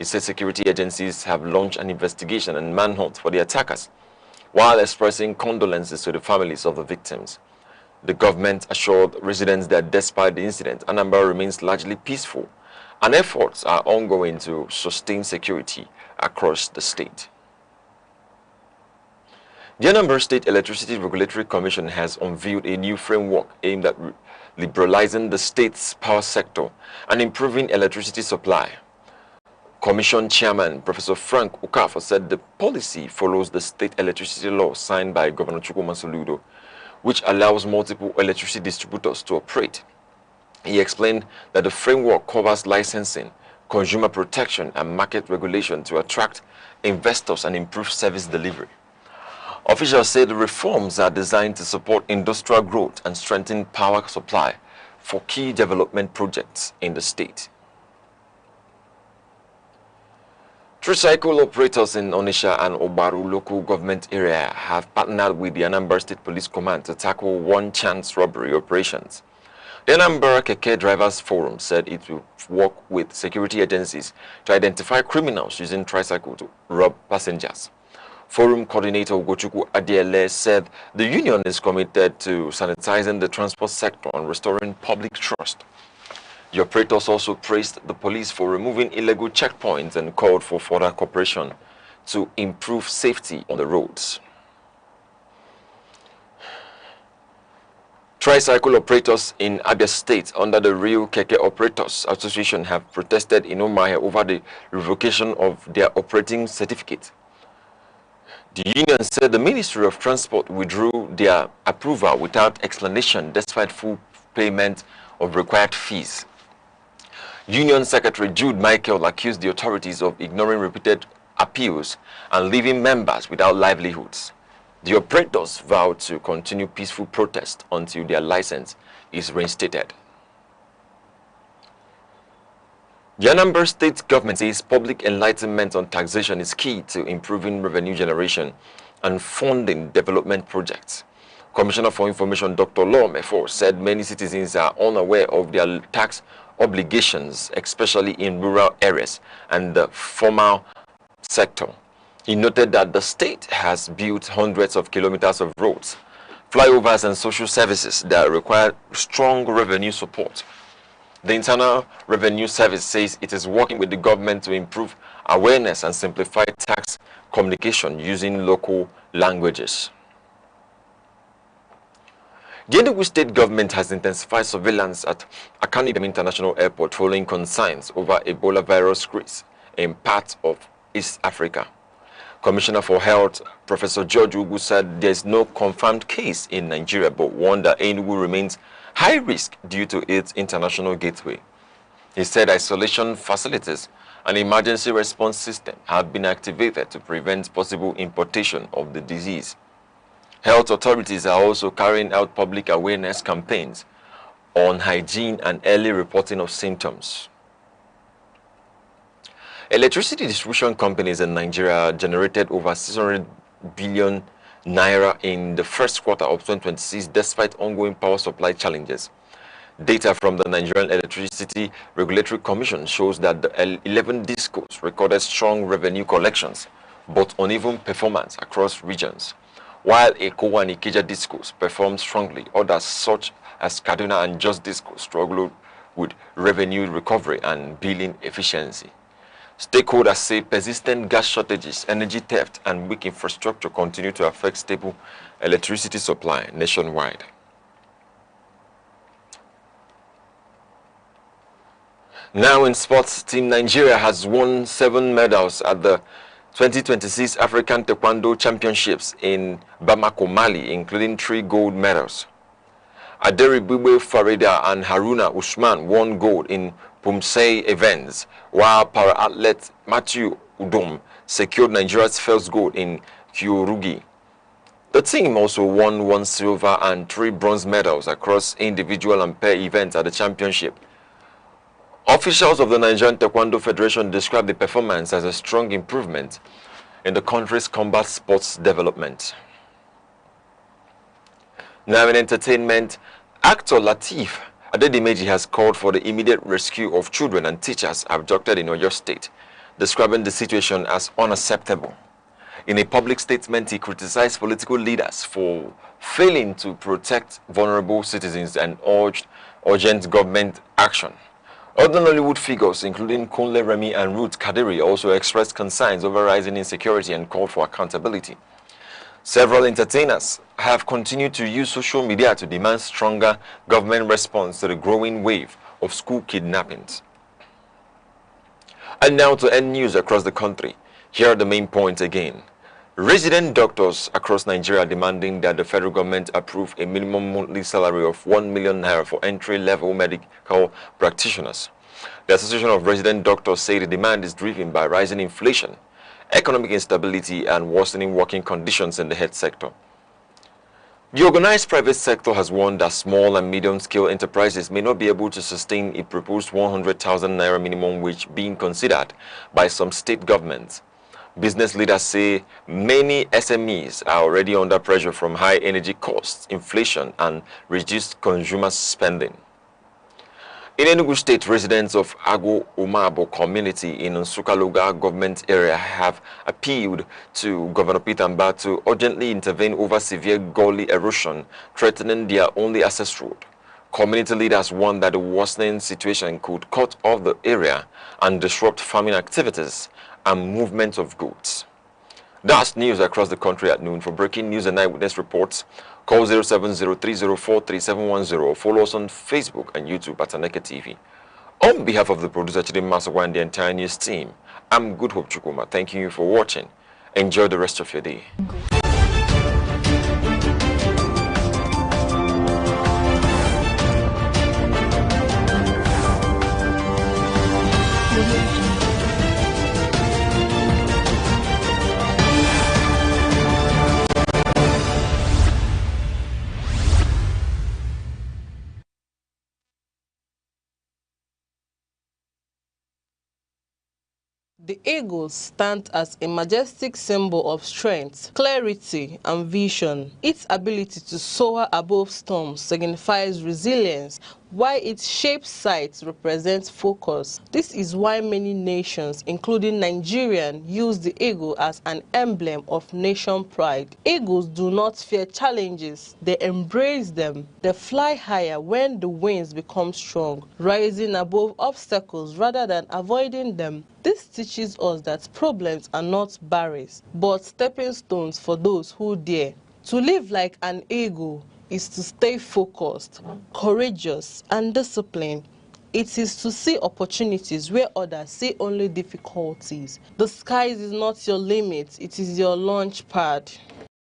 He said security agencies have launched an investigation and manhunt for the attackers, while expressing condolences to the families of the victims. The government assured residents that despite the incident, Anambra remains largely peaceful, and efforts are ongoing to sustain security across the state. The Anambra State Electricity Regulatory Commission has unveiled a new framework aimed at liberalizing the state's power sector and improving electricity supply. Commission Chairman Professor Frank Ukafo said the policy follows the state electricity law signed by Governor Chukwuma Soludo, which allows multiple electricity distributors to operate. He explained that the framework covers licensing, consumer protection, and market regulation to attract investors and improve service delivery. Officials say the reforms are designed to support industrial growth and strengthen power supply for key development projects in the state. Tricycle operators in Onitsha and Obaru local government area have partnered with the Anambra State Police Command to tackle one-chance robbery operations. The Anambra Keke Drivers Forum said it will work with security agencies to identify criminals using tricycle to rob passengers. Forum coordinator Ugochukwu Adiele said the union is committed to sanitizing the transport sector and restoring public trust. The operators also praised the police for removing illegal checkpoints and called for further cooperation to improve safety on the roads. Tricycle operators in Abia State under the Real Keke Operators Association have protested in Omahe over the revocation of their operating certificate. The union said the Ministry of Transport withdrew their approval without explanation despite full payment of required fees. Union Secretary Jude Michael accused the authorities of ignoring repeated appeals and leaving members without livelihoods. The operators vowed to continue peaceful protest until their license is reinstated. The Anambra State government says public enlightenment on taxation is key to improving revenue generation and funding development projects. Commissioner for Information Dr. Law Mefo said many citizens are unaware of their tax obligations, especially in rural areas and the formal sector. He noted that the state has built hundreds of kilometers of roads, flyovers, and social services that require strong revenue support. The Internal Revenue Service says it is working with the government to improve awareness and simplify tax communication using local languages. The Enugu state government has intensified surveillance at Akanu International Airport following concerns over Ebola virus spread in parts of East Africa. Commissioner for Health, Professor George Ugu, said there is no confirmed case in Nigeria, but warned that Enugu remains high risk due to its international gateway. He said isolation facilities and emergency response system have been activated to prevent possible importation of the disease. Health authorities are also carrying out public awareness campaigns on hygiene and early reporting of symptoms. Electricity distribution companies in Nigeria generated over 600 billion naira in the first quarter of 2026 despite ongoing power supply challenges. Data from the Nigerian Electricity Regulatory Commission shows that the 11 discos recorded strong revenue collections but uneven performance across regions. While Eko and Ikeja discos performed strongly, others such as Kaduna and Jos discos struggled with revenue recovery and billing efficiency. Stakeholders say persistent gas shortages, energy theft, and weak infrastructure continue to affect stable electricity supply nationwide. Now in sports, Team Nigeria has won 7 medals at the 2026 African Taekwondo Championships in Bamako, Mali, including 3 gold medals. Aderi Bube Farida and Haruna Usman won gold in Pumsei events, while para-athlete Matthew Udom secured Nigeria's first gold in Kyorugi. The team also won 1 silver and 3 bronze medals across individual and pair events at the championship. Officials of the Nigerian Taekwondo Federation described the performance as a strong improvement in the country's combat sports development. Now in entertainment, actor Lateef Adedimeji has called for the immediate rescue of children and teachers abducted in Oyo State. describing the situation as unacceptable. In a public statement, he criticized political leaders for failing to protect vulnerable citizens and urged urgent government action. Other Nollywood figures, including Kunle Remi and Ruth Kadiri, also expressed concerns over rising insecurity and called for accountability. Several entertainers have continued to use social media to demand stronger government response to the growing wave of school kidnappings. And now to end news across the country. Here are the main points again. Resident doctors across Nigeria demanding that the federal government approve a minimum monthly salary of 1 million naira for entry-level medical practitioners. The Association of Resident Doctors say the demand is driven by rising inflation, economic instability, and worsening working conditions in the health sector. The organized private sector has warned that small and medium-scale enterprises may not be able to sustain a proposed 100,000 naira minimum wage being considered by some state governments. Business leaders say many SMEs are already under pressure from high energy costs, inflation, and reduced consumer spending. In Enugu State, residents of Ago Umabo community in Nsukka local government area have appealed to Governor Petermbah to urgently intervene over severe gully erosion threatening their only access road. Community leaders warn that the worsening situation could cut off the area and disrupt farming activities and movement of goods. That's news across the country at noon. For breaking news and eyewitness reports, call 07030433710. Follow us on Facebook and YouTube at Aneke TV. On behalf of the producer Chidi Masawa and the entire news team, I'm Good Hope Chukuma. Thanking you for watching. Enjoy the rest of your day. The eagle stands as a majestic symbol of strength, clarity, and vision. Its ability to soar above storms signifies resilience, while its shaped sight represents focus. This is why many nations, including Nigeria, use the eagle as an emblem of nation pride. Eagles do not fear challenges, they embrace them. They fly higher when the winds become strong, rising above obstacles rather than avoiding them. This teaches us that problems are not barriers, but stepping stones for those who dare. To live like an eagle is to stay focused, courageous, and disciplined. It is to see opportunities where others see only difficulties. The sky is not your limit, it is your launch pad.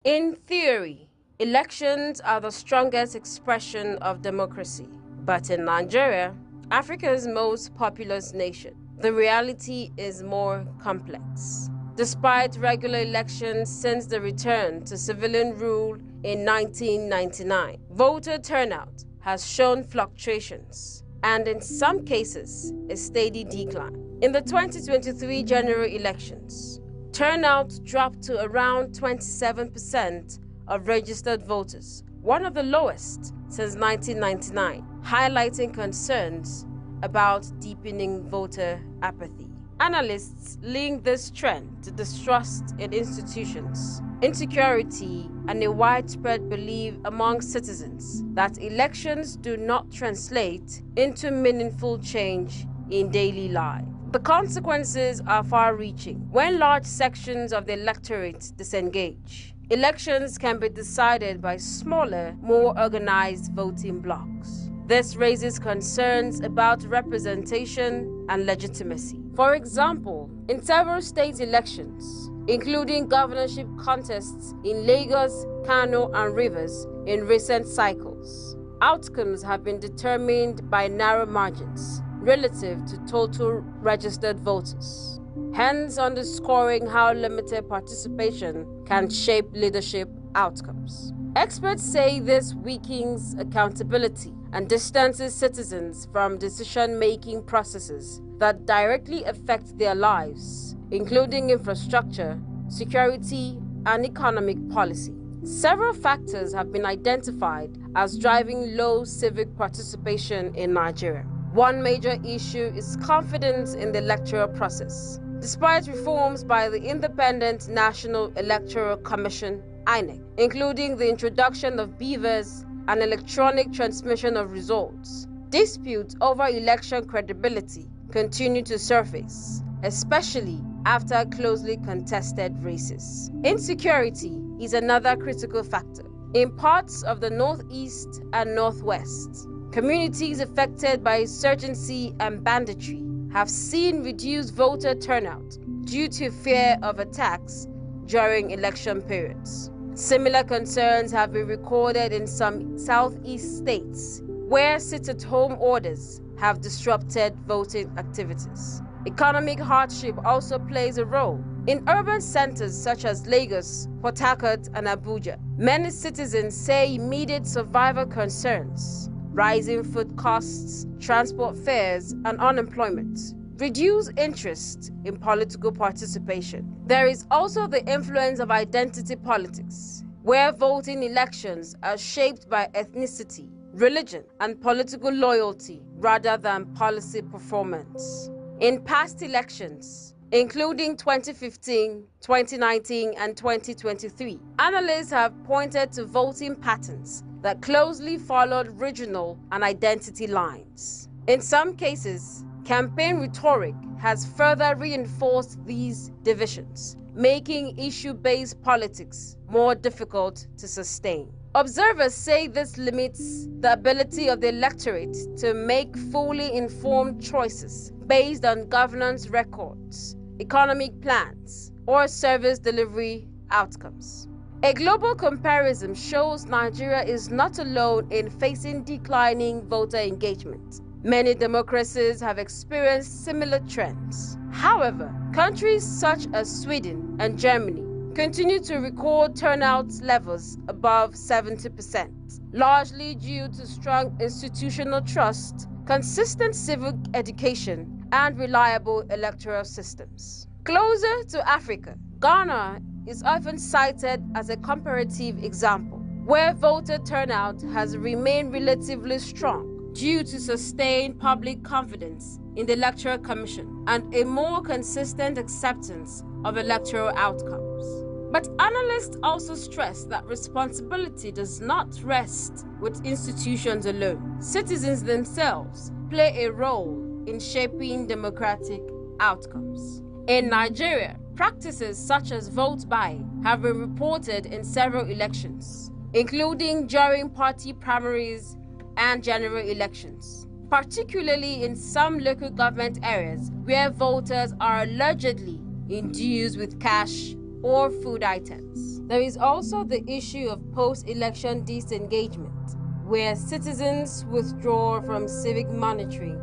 In theory, elections are the strongest expression of democracy. But in Nigeria, Africa's most populous nation, the reality is more complex. Despite regular elections since the return to civilian rule in 1999, voter turnout has shown fluctuations and in some cases a steady decline. In the 2023 general elections, turnout dropped to around 27% of registered voters, one of the lowest since 1999, highlighting concerns about deepening voter apathy. Analysts link this trend to distrust in institutions, insecurity, and a widespread belief among citizens that elections do not translate into meaningful change in daily life. The consequences are far-reaching. When large sections of the electorate disengage, elections can be decided by smaller, more organized voting blocs. This raises concerns about representation and legitimacy. For example, in several state elections, including governorship contests in Lagos, Kano, and Rivers in recent cycles, outcomes have been determined by narrow margins relative to total registered voters, hence underscoring how limited participation can shape leadership outcomes. Experts say this weakens accountability and distances citizens from decision-making processes that directly affect their lives, including infrastructure, security, and economic policy. Several factors have been identified as driving low civic participation in Nigeria. One major issue is confidence in the electoral process. despite reforms by the Independent National Electoral Commission, INEC, including the introduction of beavers and electronic transmission of results. Disputes over election credibility continue to surface, especially after closely contested races. Insecurity is another critical factor. In parts of the Northeast and Northwest, communities affected by insurgency and banditry have seen reduced voter turnout due to fear of attacks during election periods. Similar concerns have been recorded in some Southeast states, where sit-at-home orders have disrupted voting activities. Economic hardship also plays a role. In urban centers such as Lagos, Port Harcourt, and Abuja, many citizens say immediate survival concerns, rising food costs, transport fares, and unemployment reduce interest in political participation. There is also the influence of identity politics, where voting elections are shaped by ethnicity, religion, and political loyalty rather than policy performance. In past elections, including 2015, 2019, and 2023, analysts have pointed to voting patterns that closely followed regional and identity lines. In some cases, campaign rhetoric has further reinforced these divisions, making issue-based politics more difficult to sustain. Observers say this limits the ability of the electorate to make fully informed choices based on governance records, economic plans, or service delivery outcomes. A global comparison shows Nigeria is not alone in facing declining voter engagement. Many democracies have experienced similar trends. However, countries such as Sweden and Germany continue to record turnout levels above 70%, largely due to strong institutional trust, consistent civic education, and reliable electoral systems. Closer to Africa, Ghana is often cited as a comparative example, where voter turnout has remained relatively strong due to sustained public confidence in the Electoral Commission and a more consistent acceptance of electoral outcomes. But analysts also stress that responsibility does not rest with institutions alone. Citizens themselves play a role in shaping democratic outcomes. In Nigeria, practices such as vote buying have been reported in several elections, including during party primaries and general elections, particularly in some local government areas where voters are allegedly induced with cash or food items. There is also the issue of post-election disengagement, where citizens withdraw from civic monitoring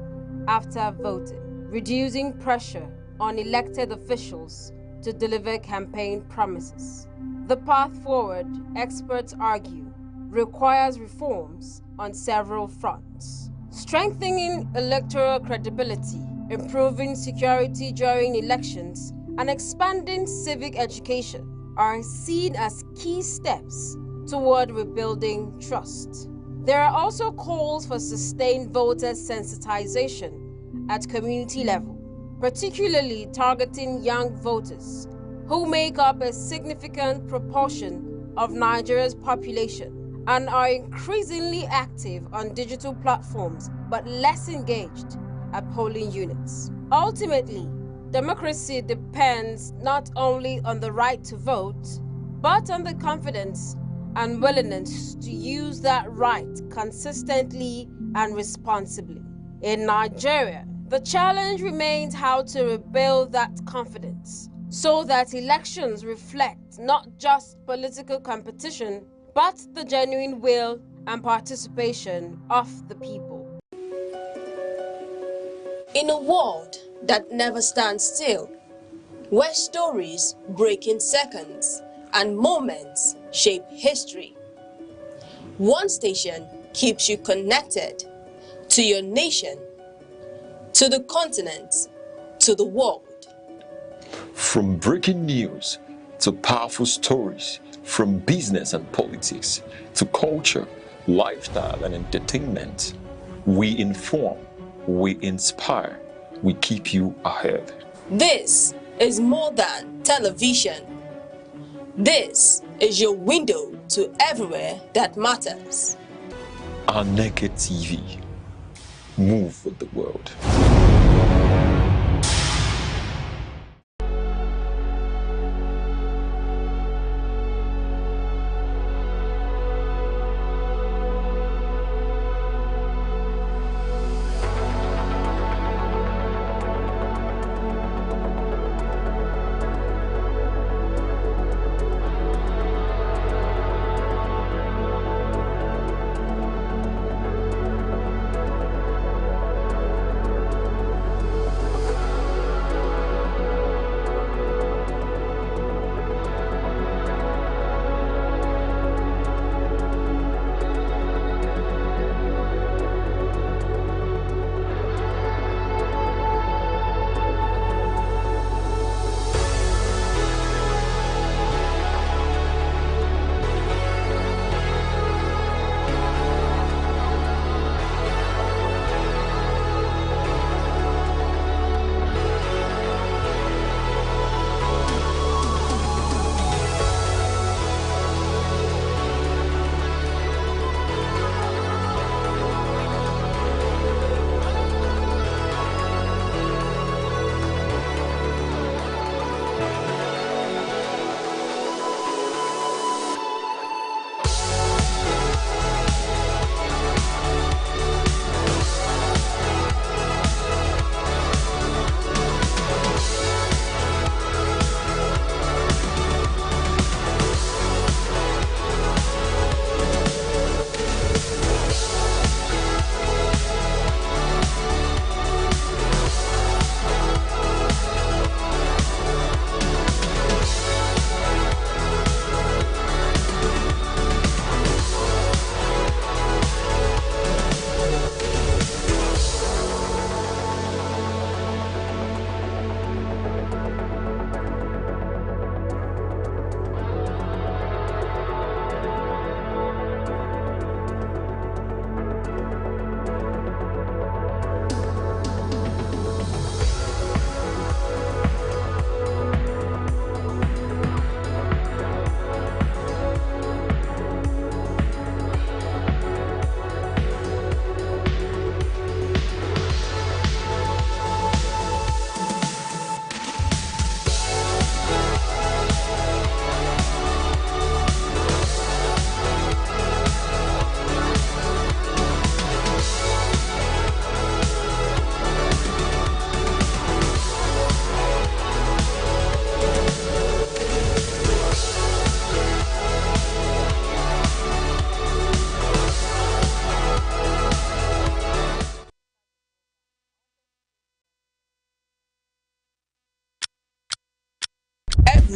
after voting, reducing pressure on elected officials to deliver campaign promises. The path forward, experts argue, requires reforms on several fronts. Strengthening electoral credibility, improving security during elections, and expanding civic education are seen as key steps toward rebuilding trust. There are also calls for sustained voter sensitization at community level, particularly targeting young voters, who make up a significant proportion of Nigeria's population and are increasingly active on digital platforms but less engaged at polling units. Ultimately, democracy depends not only on the right to vote, but on the confidence and willingness to use that right consistently and responsibly. In Nigeria, the challenge remains how to rebuild that confidence so that elections reflect not just political competition, but the genuine will and participation of the people. In a world that never stands still, where stories break in seconds and moments shape history, one station keeps you connected to your nation, to the continent, to the world. From breaking news to powerful stories, from business and politics to culture, lifestyle and entertainment, we inform, we inspire, we keep you ahead. This is more than television. This is your window to everywhere that matters. Aneke TV. Move with the world.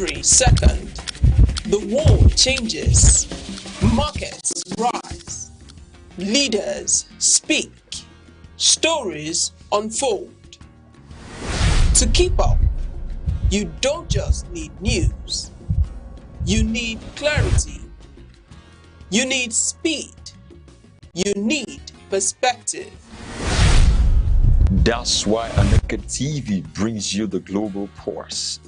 Every second, the world changes, markets rise, leaders speak, stories unfold. To keep up, you don't just need news, you need clarity, you need speed, you need perspective. That's why Aneke TV brings you the global pulse.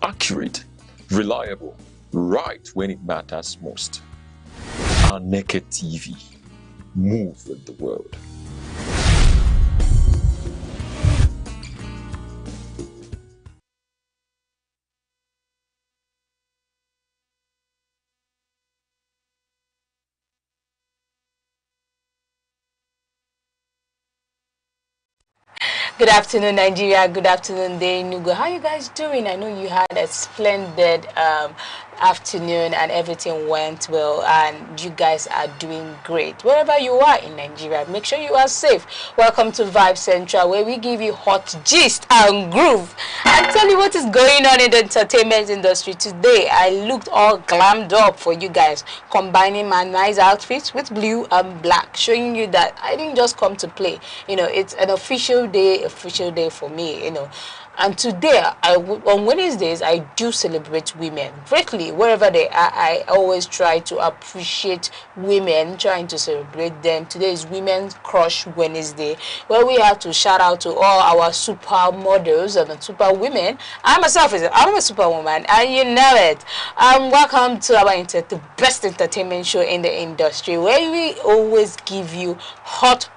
Accurate, reliable, right when it matters most. Aneke TV. Move with the world. Good afternoon, Nigeria. Good afternoon, Enugu. How are you guys doing? I know you had a splendid afternoon and everything went well and you guys are doing great. Wherever you are in Nigeria, make sure you are safe. Welcome to Vibe Central, where we give you hot gist and groove and tell you what is going on in the entertainment industry. Today, I looked all glammed up for you guys, combining my nice outfits with blue and black, showing you that I didn't just come to play. You know, it's an official day for me, you know. And today, on Wednesdays, I do celebrate women greatly. Wherever they are, I always try to appreciate women, trying to celebrate them. Today is Women's Crush Wednesday, where we have to shout out to all our supermodels and super women. I'm a superwoman, and you know it. Welcome to our the best entertainment show in the industry, where we always give you hot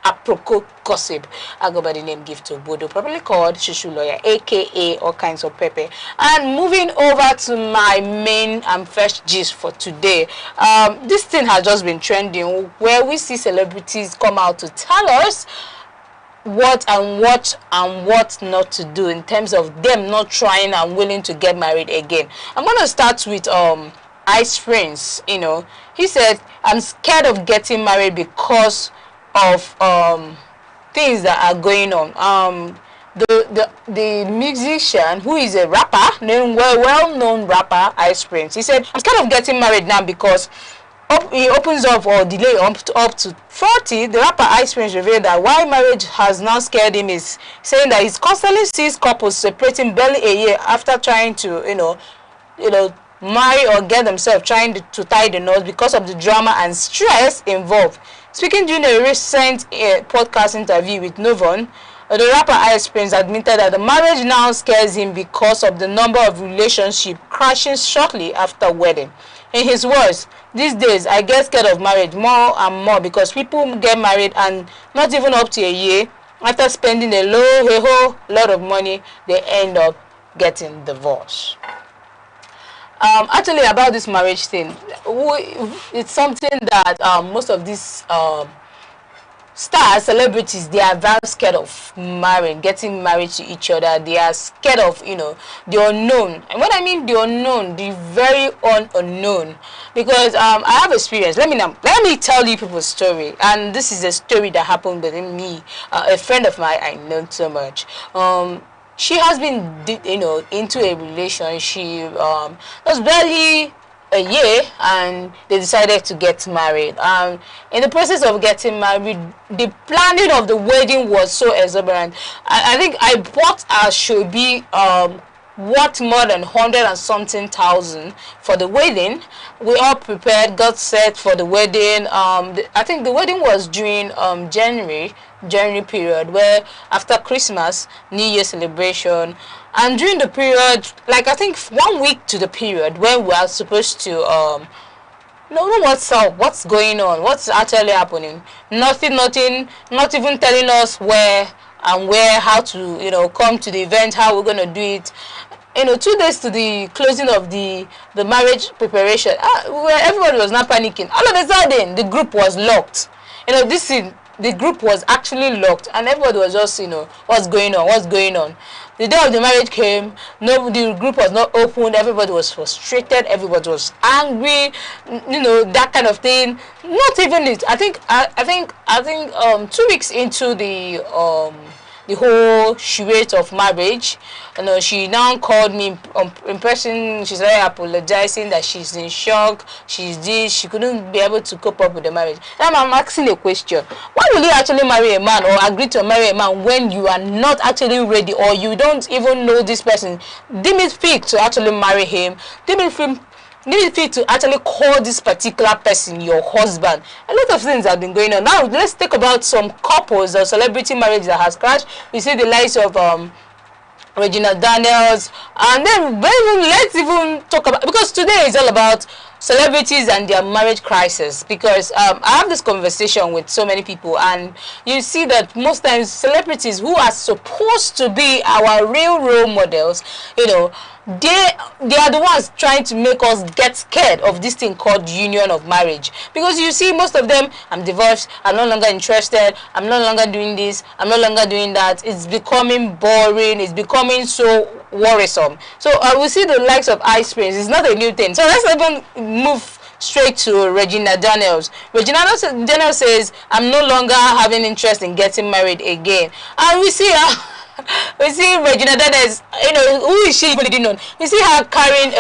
apropos gossip. I go by the name Gift of Bodo, probably called Shushu Lawyer, aka all kinds of Pepe. And moving over to my main and first gist for today. This thing has just been trending, where we see celebrities come out to tell us what not to do in terms of them not trying and willing to get married again. I'm going to start with Ice Prince. You know, he said, I'm scared of getting married because of things that are going on. The musician, who is a rapper, well-known rapper, Ice Prince, he said, I'm scared of getting married now because he opens up or delay up to 40. The rapper Ice Prince revealed that why marriage has now scared him is saying that he's constantly sees couples separating barely a year after trying to, you know, marry or get themselves trying to tie the knot because of the drama and stress involved. Speaking during a recent podcast interview with Novon, the rapper Ice Prince admitted that the marriage now scares him because of the number of relationships crashing shortly after wedding. In his words, these days I get scared of marriage more and more because people get married and not even up to a year after spending a whole lot of money, they end up getting divorced. Actually, about this marriage thing, it's something that most of these stars, celebrities, they are very scared of getting married to each other. They are scared of, you know, the unknown. And when I mean the unknown, the very unknown, because I have experience. Let me tell you people's story. And this is a story that happened within me. A friend of mine I know so much. She has been, you know, into a relationship. It was barely a year, and they decided to get married. In the process of getting married, the planning of the wedding was so exuberant. I think I bought a shobi worth more than 100 and something thousand for the wedding. We all prepared, got set for the wedding. I think the wedding was during January period, where after Christmas, New Year celebration, and during the period, like I think 1 week to the period when we are supposed to know what's up, what's going on, what's actually happening. Nothing, not even telling us where and how to, you know, come to the event, how we're gonna do it. You know, 2 days to the closing of the marriage preparation, where everybody was not panicking. All of a sudden, the group was locked. You know, the group was actually locked, and everybody was just, you know, what's going on. The day of the marriage came, the group was not opened. Everybody was frustrated. Everybody was angry. You know, that kind of thing. Not even it. I think 2 weeks into the whole charade of marriage, you know, she now called me in person. She started apologizing that she's in shock. She couldn't be able to cope up with the marriage. Now I'm asking a question: why will you actually marry a man or agree to marry a man when you are not actually ready, or you don't even know this person? Deem it fit to actually marry him. Deem it fit to actually call this particular person your husband. A lot of things have been going on. Now let's talk about some couples or celebrity marriage that has crashed. We see the likes of Regina Daniels, and then let's even talk about, because today is all about celebrities and their marriage crisis, because I have this conversation with so many people, and you see that most times celebrities who are supposed to be our real role models, you know, they are the ones trying to make us get scared of this thing called union of marriage. Because you see, most of them, I'm divorced, I'm no longer interested, I'm no longer doing this, I'm no longer doing that. It's becoming boring, it's becoming so worrisome. So we see the likes of Ice Prince. It's not a new thing. So let's even move straight to Regina Daniels. Regina Daniels says, I'm no longer having interest in getting married again. And we see Regina Daniels, you know, who is she even? You see her carrying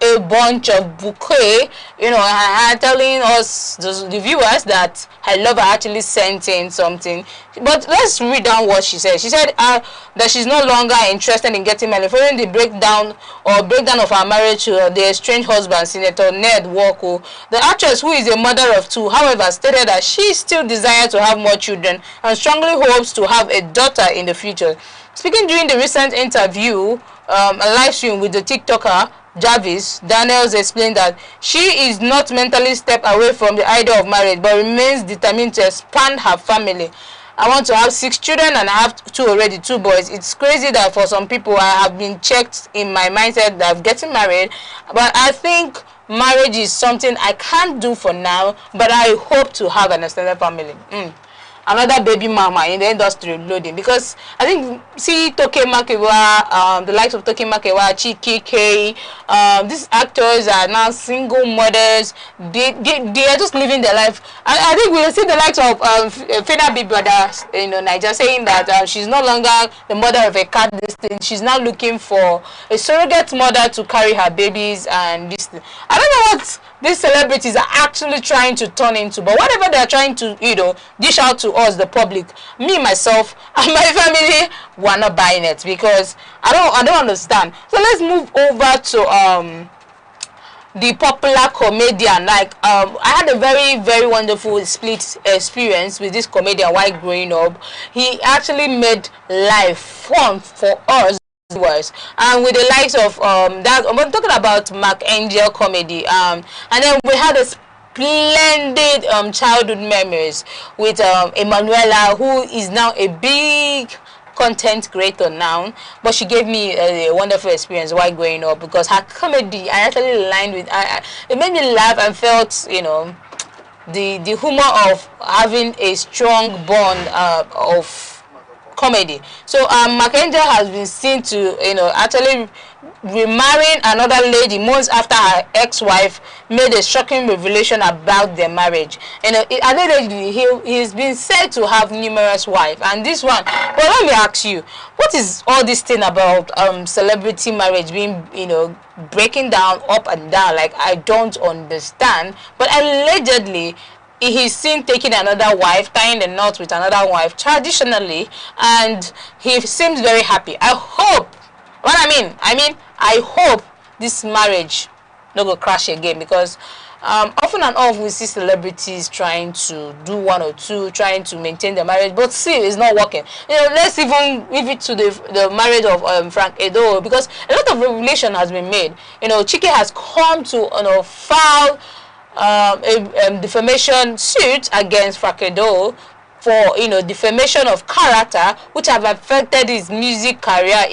a bunch of bouquet, you know, and telling us, the viewers, that her lover actually sent in something. But let's read down what she said. She said that she's no longer interested in getting married following the breakdown of her marriage to the estranged husband, Senator Ned Nwoko. The actress, who is a mother of 2, however, stated that she still desires to have more children and strongly hopes to have a daughter in the future. Speaking during the recent interview, a live stream with the TikToker Jarvis, Daniels explained that she is not mentally stepped away from the idea of marriage, but remains determined to expand her family. I want to have 6 children and I have 2 already, 2 boys. It's crazy that for some people I have been checked in my mindset that I'm getting married, but I think marriage is something I can't do for now, but I hope to have an extended family. Another baby mama in the industry loading, because I think Toke Makewa, the likes of Toke Makewa, Chiki K, these actors are now single mothers. They are just living their life. I think we'll see the likes of Fena Big Brother, you know, Niger, saying that she's no longer the mother of a cat. This thing, she's now looking for a surrogate mother to carry her babies and this thing. I don't know what these celebrities are actually trying to turn into, but whatever they're trying to, you know, dish out to us, the public, me, myself, and my family, we're not buying it, because I don't understand. So let's move over to the popular comedian. Like I had a very, very wonderful split experience with this comedian while growing up. He actually made life fun for us. And with the likes of that, I'm talking about Mark Angel comedy, and then we had a splendid childhood memories with Emanuela, who is now a big content creator now, but she gave me a wonderful experience while growing up, because her comedy I actually aligned with. It made me laugh and felt, you know, the humor of having a strong bond of comedy. So Mark Angel has been seen to, you know, actually remarrying another lady months after her ex-wife made a shocking revelation about their marriage. You know, allegedly he's been said to have numerous wives, and this one. But let me ask you, what is all this thing about celebrity marriage being, you know, breaking down up and down? Like, I don't understand. But allegedly he's seen taking another wife, tying the knot with another wife traditionally, and he seems very happy. I hope, what I hope this marriage not go crash again, because often and often we see celebrities trying to do 1 or 2, trying to maintain their marriage, but still it's not working. You know, let's even leave it to the marriage of Frank Edo, because a lot of revelation has been made. You know, Chike has come to, you know, file a defamation suit against Frakedo for, you know, defamation of character, which have affected his music career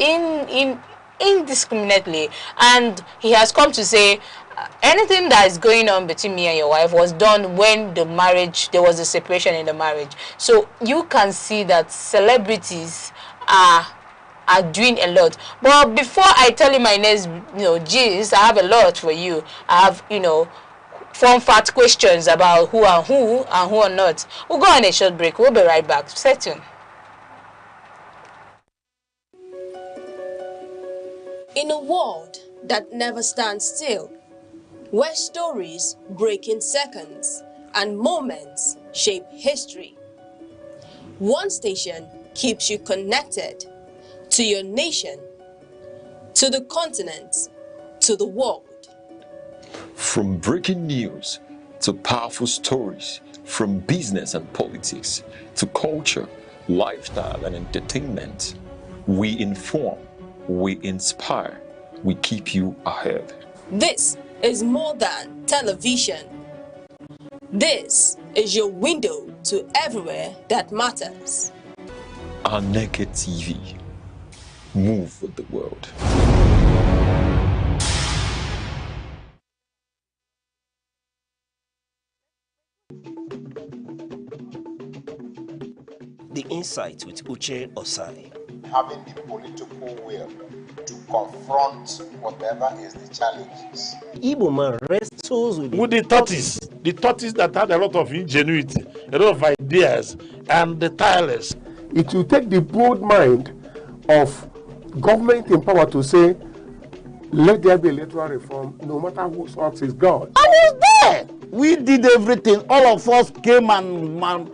indiscriminately. And he has come to say anything that is going on between me and your wife was done when the marriage, there was a separation in the marriage. So you can see that celebrities are doing a lot. But before I tell you my next, you know, gist, I have a lot for you. I have, you know, fun fact questions about who are not. We'll go on a short break. We'll be right back. Stay tuned. In a world that never stands still, where stories break in seconds and moments shape history, one station keeps you connected to your nation, to the continent, to the world. From breaking news to powerful stories, from business and politics to culture, lifestyle and entertainment, we inform, we inspire, we keep you ahead. This is more than television. This is your window to everywhere that matters. Aneke TV. Move with the world. The Insight with Uche Osai. Having the political will to confront whatever is the challenges. Igbo man wrestles with the tortoise that had a lot of ingenuity, a lot of ideas, and the tireless. It will take the broad mind of government in power to say, let there be electoral reform, no matter whose ox is God. I was there. We did everything. All of us came and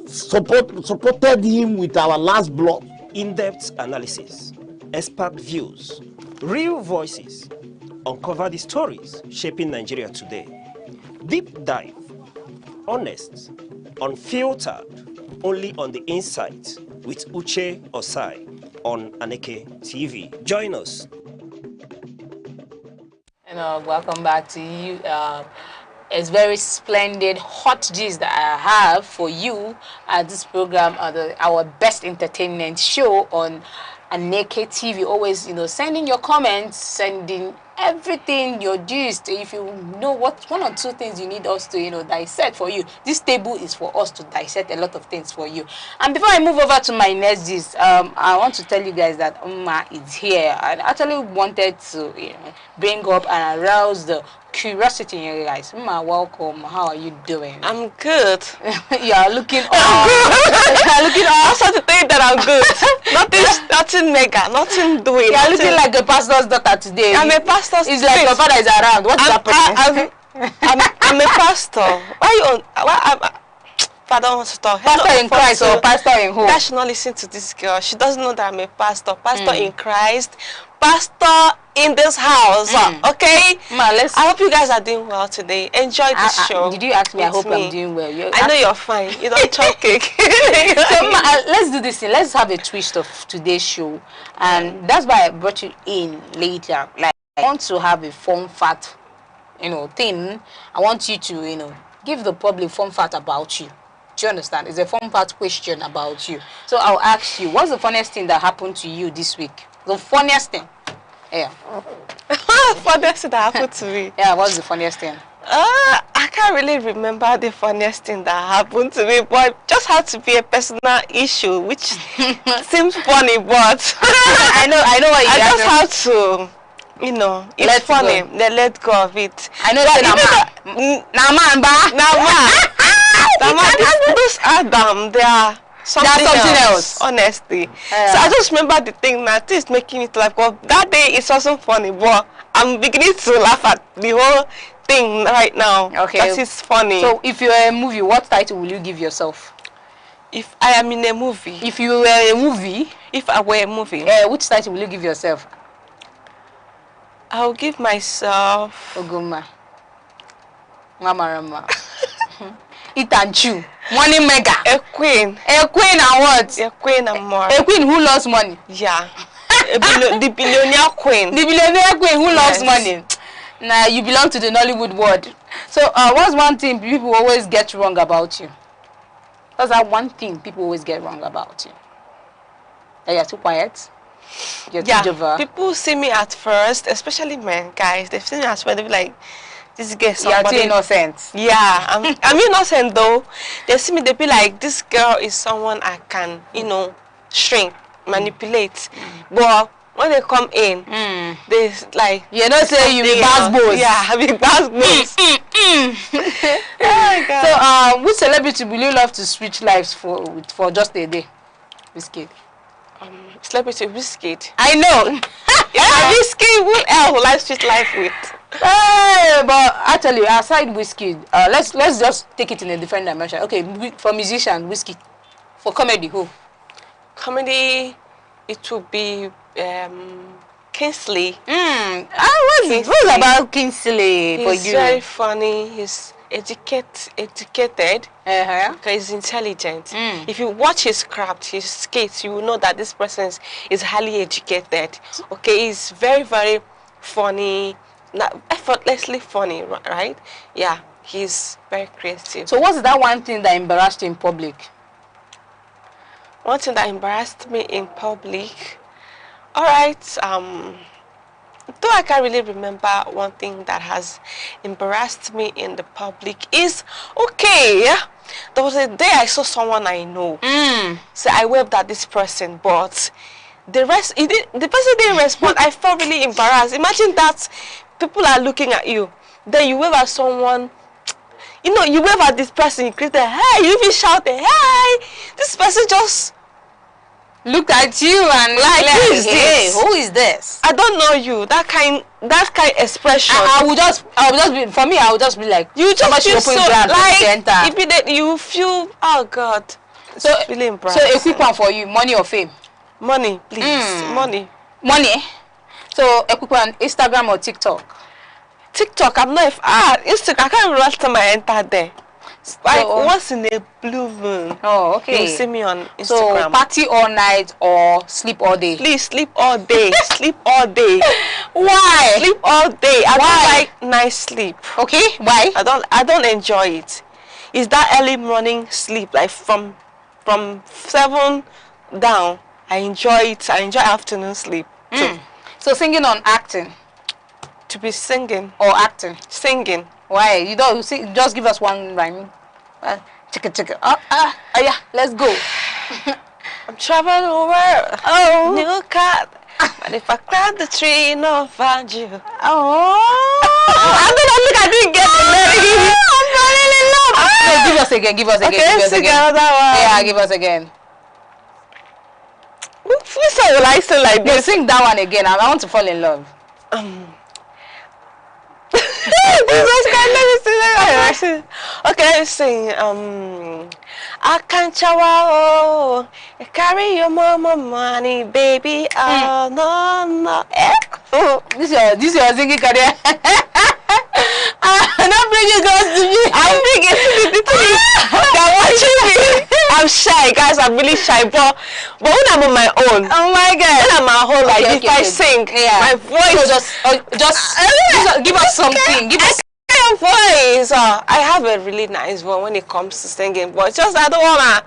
supported him with our last blood. In-depth analysis, expert views, real voices, uncover the stories shaping Nigeria today. Deep dive, honest, unfiltered, only on the insight with Uche Osai on Aneke TV. Join us. Welcome back to you. It's very splendid hot gist that I have for you at this program, our best entertainment show on Aneke TV. Always, sending your comments, sending everything, your gist. If you know what one or two things you need us to, dissect for you, this table is for us to dissect a lot of things for you. And before I move over to my next gist, I want to tell you guys that Uma is here. I actually wanted to, bring up and arouse the curiosity in you guys. Uma, welcome. How are you doing? I'm good. You are looking all. You are looking all. I also to tell you that I'm good. Nothing mega, nothing doing. You are looking like a pastor's daughter today. I'm a pastor's. It's like your father is around. What's happening? I'm a pastor. Why you on? I don't want to talk. Pastor in Christ or pastor in who? I should not listen to this girl. She doesn't know that I'm a pastor. Pastor in Christ. Pastor in this house. Okay? I hope you guys are doing well today. Enjoy this show. Did you ask me? I hope I'm doing well. I know you're fine. You don't chop cake. So, let's do this thing. Let's have a twist of today's show. And that's why I brought you in later. Like, I want to have a fun fact, thing. I want you to, give the public fun fact about you. Do you understand? It's a fun fact question about you. So I'll ask you, what's the funniest thing that happened to you this week? The funniest thing. Yeah. Funniest thing that happened to me. Yeah, what's the funniest thing? I can't really remember the funniest thing that happened to me, but it just had to be a personal issue, which seems funny, but I know what you I just have to, it's funny. They let go of it. I know that Those Adam, they are something else, honestly. So I just remember the thing that is making me laugh. Well, that day it wasn't funny, but I'm beginning to laugh at the whole thing right now. Okay. That is funny. So if you're a movie, what title will you give yourself? If I am in a movie. If you were a movie. If I were a movie. Which title will you give yourself? I'll give myself Oguma. Mama Rama. Eat and chew. Money mega. A queen. A queen and what? A queen and more. A queen who loves money. Yeah. The billionaire queen. The billionaire queen who loves money. Now you belong to the Nollywood world. So what's one thing people always get wrong about you? What's that one thing people always get wrong about you? That you're too quiet? You're too jovial? People see me at first, especially men, guys. They see me at first, they be like, this girl is somebody. You're too innocent. Yeah, I'm innocent though. They see me, they be like, this girl is someone I can, shrink, manipulate. But when they come in, they like, you're not saying you be basketballs. Yeah, I be basketballs. Oh my God. So which celebrity will you love to switch lives for just a day? Wizkid. Celebrity Wizkid. I know. Wizkid, who else will I switch life with? But actually, aside Wizkid, let's just take it in a different dimension. Okay, for musician, Wizkid. For comedy, who? Comedy, it would be Kingsley. What's about Kingsley for you? He's very funny. He's educated. Okay, he's intelligent. If you watch his craft, his skits, you will know that this person is highly educated. Okay, he's very, very funny, effortlessly funny, right? Yeah, he's very creative. So what's that one thing that embarrassed you in public? One thing that embarrassed me in public? All right, though I can't really remember one thing that has embarrassed me in the public is, okay, there was a day I saw someone I know. So I waved at this person, but the person didn't respond. I felt really embarrassed. Imagine that people are looking at you, then you wave at someone, you wave at this person, you create a hey, you even shout a hey, this person just looked at you and like, who is this? Who is this? I don't know you. That kind expression. I would just be, for me, I would just be like, you just feel so like if you feel, oh God. So really embarrassing. So a quick one for you, money or fame? Money, please. Money. So a quick one, Instagram or TikTok? TikTok, I'm not Instagram. I can't remember last time I entered there. Like once in a blue moon. Oh, okay. You see me on Instagram. So party all night or sleep all day? Please sleep all day. Sleep all day. Why? Sleep all day. I don't like night sleep. Okay. Why? I don't enjoy it. It's that early morning sleep, like from 7 down. I enjoy it. I enjoy afternoon sleep too. So singing or acting? To be singing or acting? Singing. Why? You don't see? Just give us one rhyme. Chicka. Yeah, let's go. I'm traveling over. Oh, new cat. But if I climb the tree, no find you. Oh. I didn't get the lyric. I'm falling in love. Okay, give us again. Okay, sing another one. Yeah, give us again. Which song will I sing like this? Sing that one again. I want to fall in love. Okay, let me sing. I can't shower, carry your mama money, baby. Oh no. This is your singing career. Don't bring it close to me. I'm bringing it to me. They're watching me. I'm shy, guys. I'm really shy, but when I'm on my own. Oh my God. When I'm at home, like if I sing, my voice. So just give us something. Give us a voice. I have a really nice voice when it comes to singing, but just I don't wanna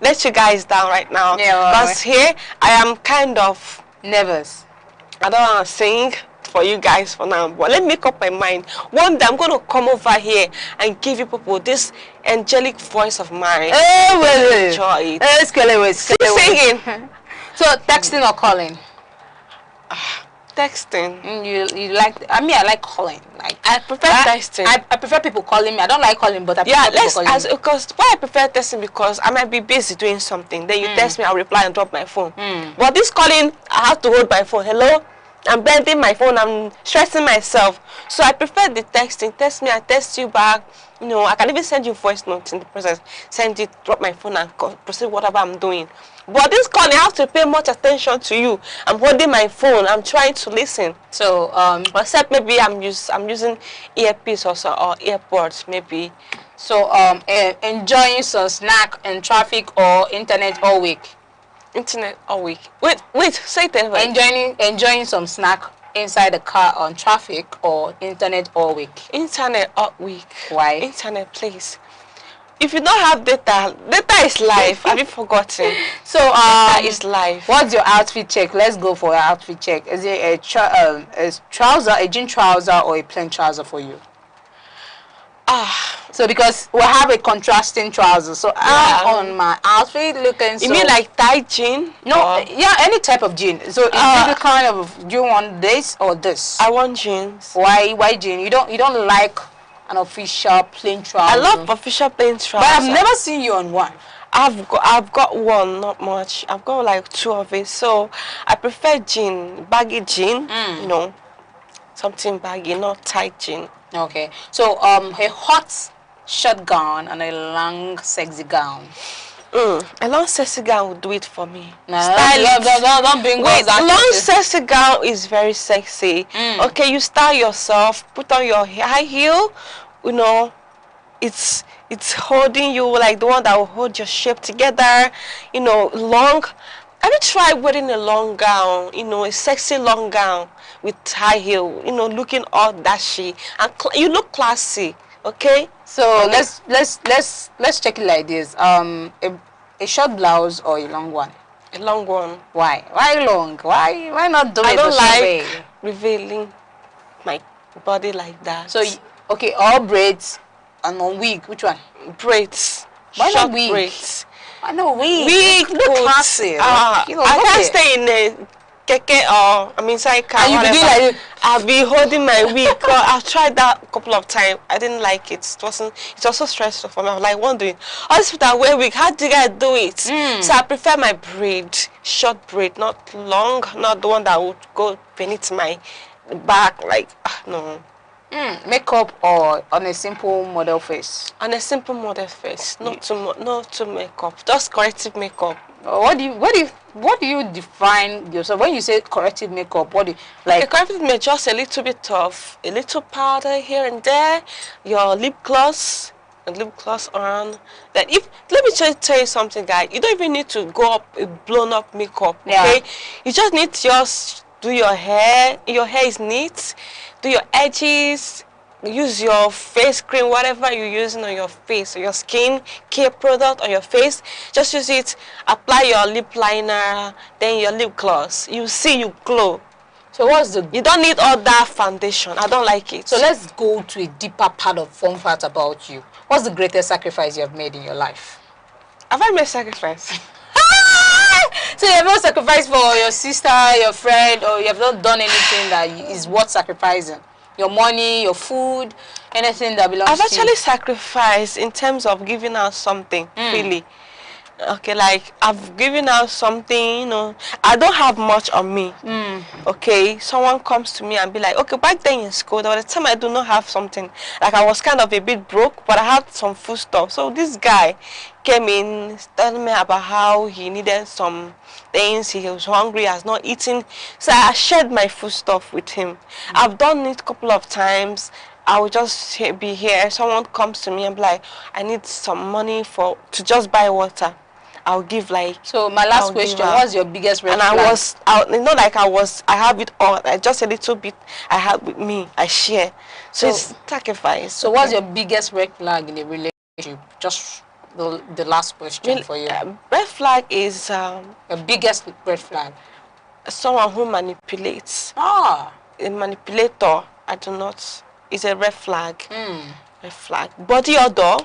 let you guys down right now. Yeah. Because here I am kind of nervous. I don't wanna sing for you guys for now, but let me make up my mind. One day I'm going to come over here and give you people this angelic voice of mine. Oh, well, enjoy it. Singing. So texting or calling? Texting. You like? I mean, I like calling. Like I prefer texting. I prefer people calling me. I don't like calling, but I prefer people calling me. Because why I prefer texting, because I might be busy doing something. Then you text me, I'll reply and drop my phone. But this calling, I have to hold my phone. Hello. I'm bending my phone, I'm stressing myself. So I prefer the texting. Text me, I text you back. You know, I can even send you voice notes in the process. Send it, drop my phone and proceed whatever I'm doing. But this calling, I have to pay much attention to you. I'm holding my phone, I'm trying to listen. So except maybe I'm using earpiece also or AirPods maybe. So enjoying some snack in traffic or internet all week. Internet all week. Wait, say it again. Enjoying some snack inside the car on traffic or internet all week. Internet all week. Why? Internet, please. If you don't have data is life. Have you forgotten? So data is life. What's your outfit check? Let's go for your outfit check. Is it a trouser, a jean trouser, or a plain trouser for you? So because we have a contrasting trouser, so I'm on my outfit looking. You mean like tight jean? No, yeah, any type of jean. So it's really kind of, do you want this or this? I want jeans. Why jean? You don't like an official plain trouser? I love official plain trouser. But I've never seen you on one. I've got one, not much. I've got like 2 of it. So I prefer jean, baggy jean. You know, something baggy, not tight jean. Okay, so a hot short gown and a long sexy gown. A long sexy gown would do it for me. No, don't bring long sexy gown is very sexy. Okay, you style yourself, put on your high heel. You know, it's holding you like the one that will hold your shape together. You know, long. Have you tried wearing a long gown? You know, a sexy long gown with high heel. You know, looking all dashy and you look classy. Okay. So let's check it like this. A short blouse or a long one? A long one. Why? Why long? Why not do it? I don't like revealing my body like that. So okay, all braids and on wig. Which one? Braids. Why not wig? Braids. I know wig. Wig. Look classy. I can't stay in a keke or inside car. And you be doing like I've been holding my wig. I've tried that a couple of times. I didn't like it. It was so stressful for me. I was like wondering, all these people that wear wig, how do you guys do it? So I prefer my braid, short braid, not long, not the one that would go beneath my back. Like no. Makeup or on a simple model face? On a simple model face, not too makeup, just corrective makeup. What do you define yourself when you say corrective makeup? What do you like? A corrective makeup, just a little bit of a little powder here and there, your lip gloss on. That let me tell you something, guys. You don't even need to go up blown up makeup. Okay, you just need to just do your hair. Your hair is neat. Do your edges. Use your face cream, whatever you're using on your face or your skin care product on your face. Just use it. Apply your lip liner, then your lip gloss. You see you glow. So what's the? You don't need all that foundation. I don't like it. So let's go to a deeper part of fun fact about you. What's the greatest sacrifice you have made in your life? Have I made sacrifice? So you have not sacrificed for your sister, your friend, or you have not done anything that is worth sacrificing? Your money, your food, anything that belongs to you? I've actually sacrificed in terms of giving out something, really. Okay, like I've given out something, you know. I don't have much on me. Okay, someone comes to me and be like, okay, back then in school, there was a time I do not have something. Like I was kind of a bit broke, but I had some food stuff. So this guy came in, telling me about how he needed some things, he was hungry, has not eaten. So I shared my food stuff with him. I've done it a couple of times. I will just be here. Someone comes to me and be like, I need some money to just buy water. I'll give like. So my last question: what's your biggest red flag? I have it all. Just a little bit I have with me. I share. So it's sacrifice. So what's your biggest red flag in a relationship? Just the last question for you. Red flag is your biggest red flag. Someone who manipulates. A manipulator. I do not. Is a red flag. Red flag. Body odor.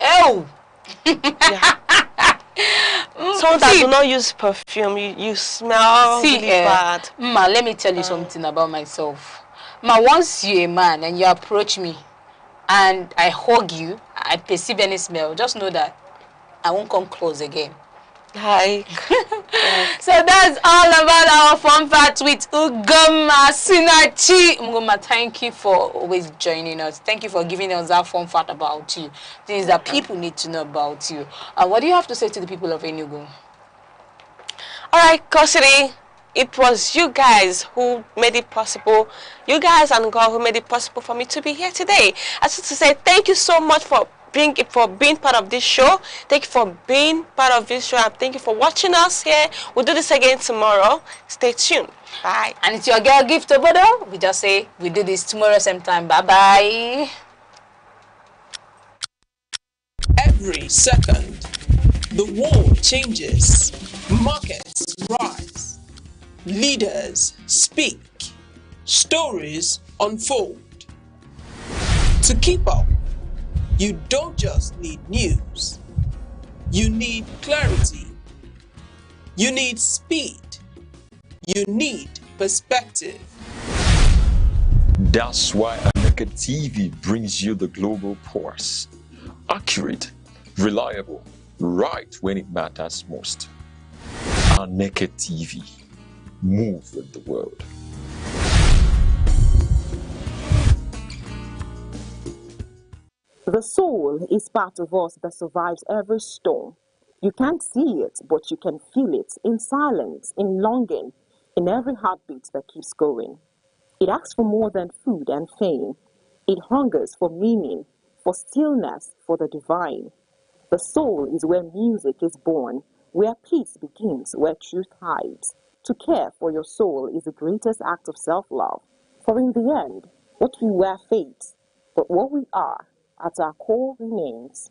Oh. Yeah. Someone that do not use perfume, you smell really bad. Ma, let me tell you something about myself. Ma, once you're a man and you approach me and I hug you, I perceive any smell, just know that I won't come close again. Like. So that's all about our fun fact with Ugoma Sinachi. Ugoma, thank you for always joining us. Thank you for giving us that fun fact about you. Things that people need to know about you. What do you have to say to the people of Enugu? All right, Kosiri, it was you guys who made it possible. You guys and God who made it possible for me to be here today. I just want to say thank you so much for being part of this show. Thank you for being part of this show. And thank you for watching us here. We'll do this again tomorrow. Stay tuned. Bye. And it's your girl Gift Obodo. We just say we do this tomorrow same time. Bye-bye. Every second, the world changes. Markets rise. Leaders speak. Stories unfold. To keep up, you don't just need news. You need clarity. You need speed. You need perspective. That's why Aneke TV brings you the global pulse. Accurate, reliable, right when it matters most. Aneke TV. Move with the world. The soul is part of us that survives every storm. You can't see it, but you can feel it in silence, in longing, in every heartbeat that keeps going. It asks for more than food and fame. It hungers for meaning, for stillness, for the divine. The soul is where music is born, where peace begins, where truth hides. To care for your soul is the greatest act of self-love. For in the end, what we were fades, but what we are, at our core remains.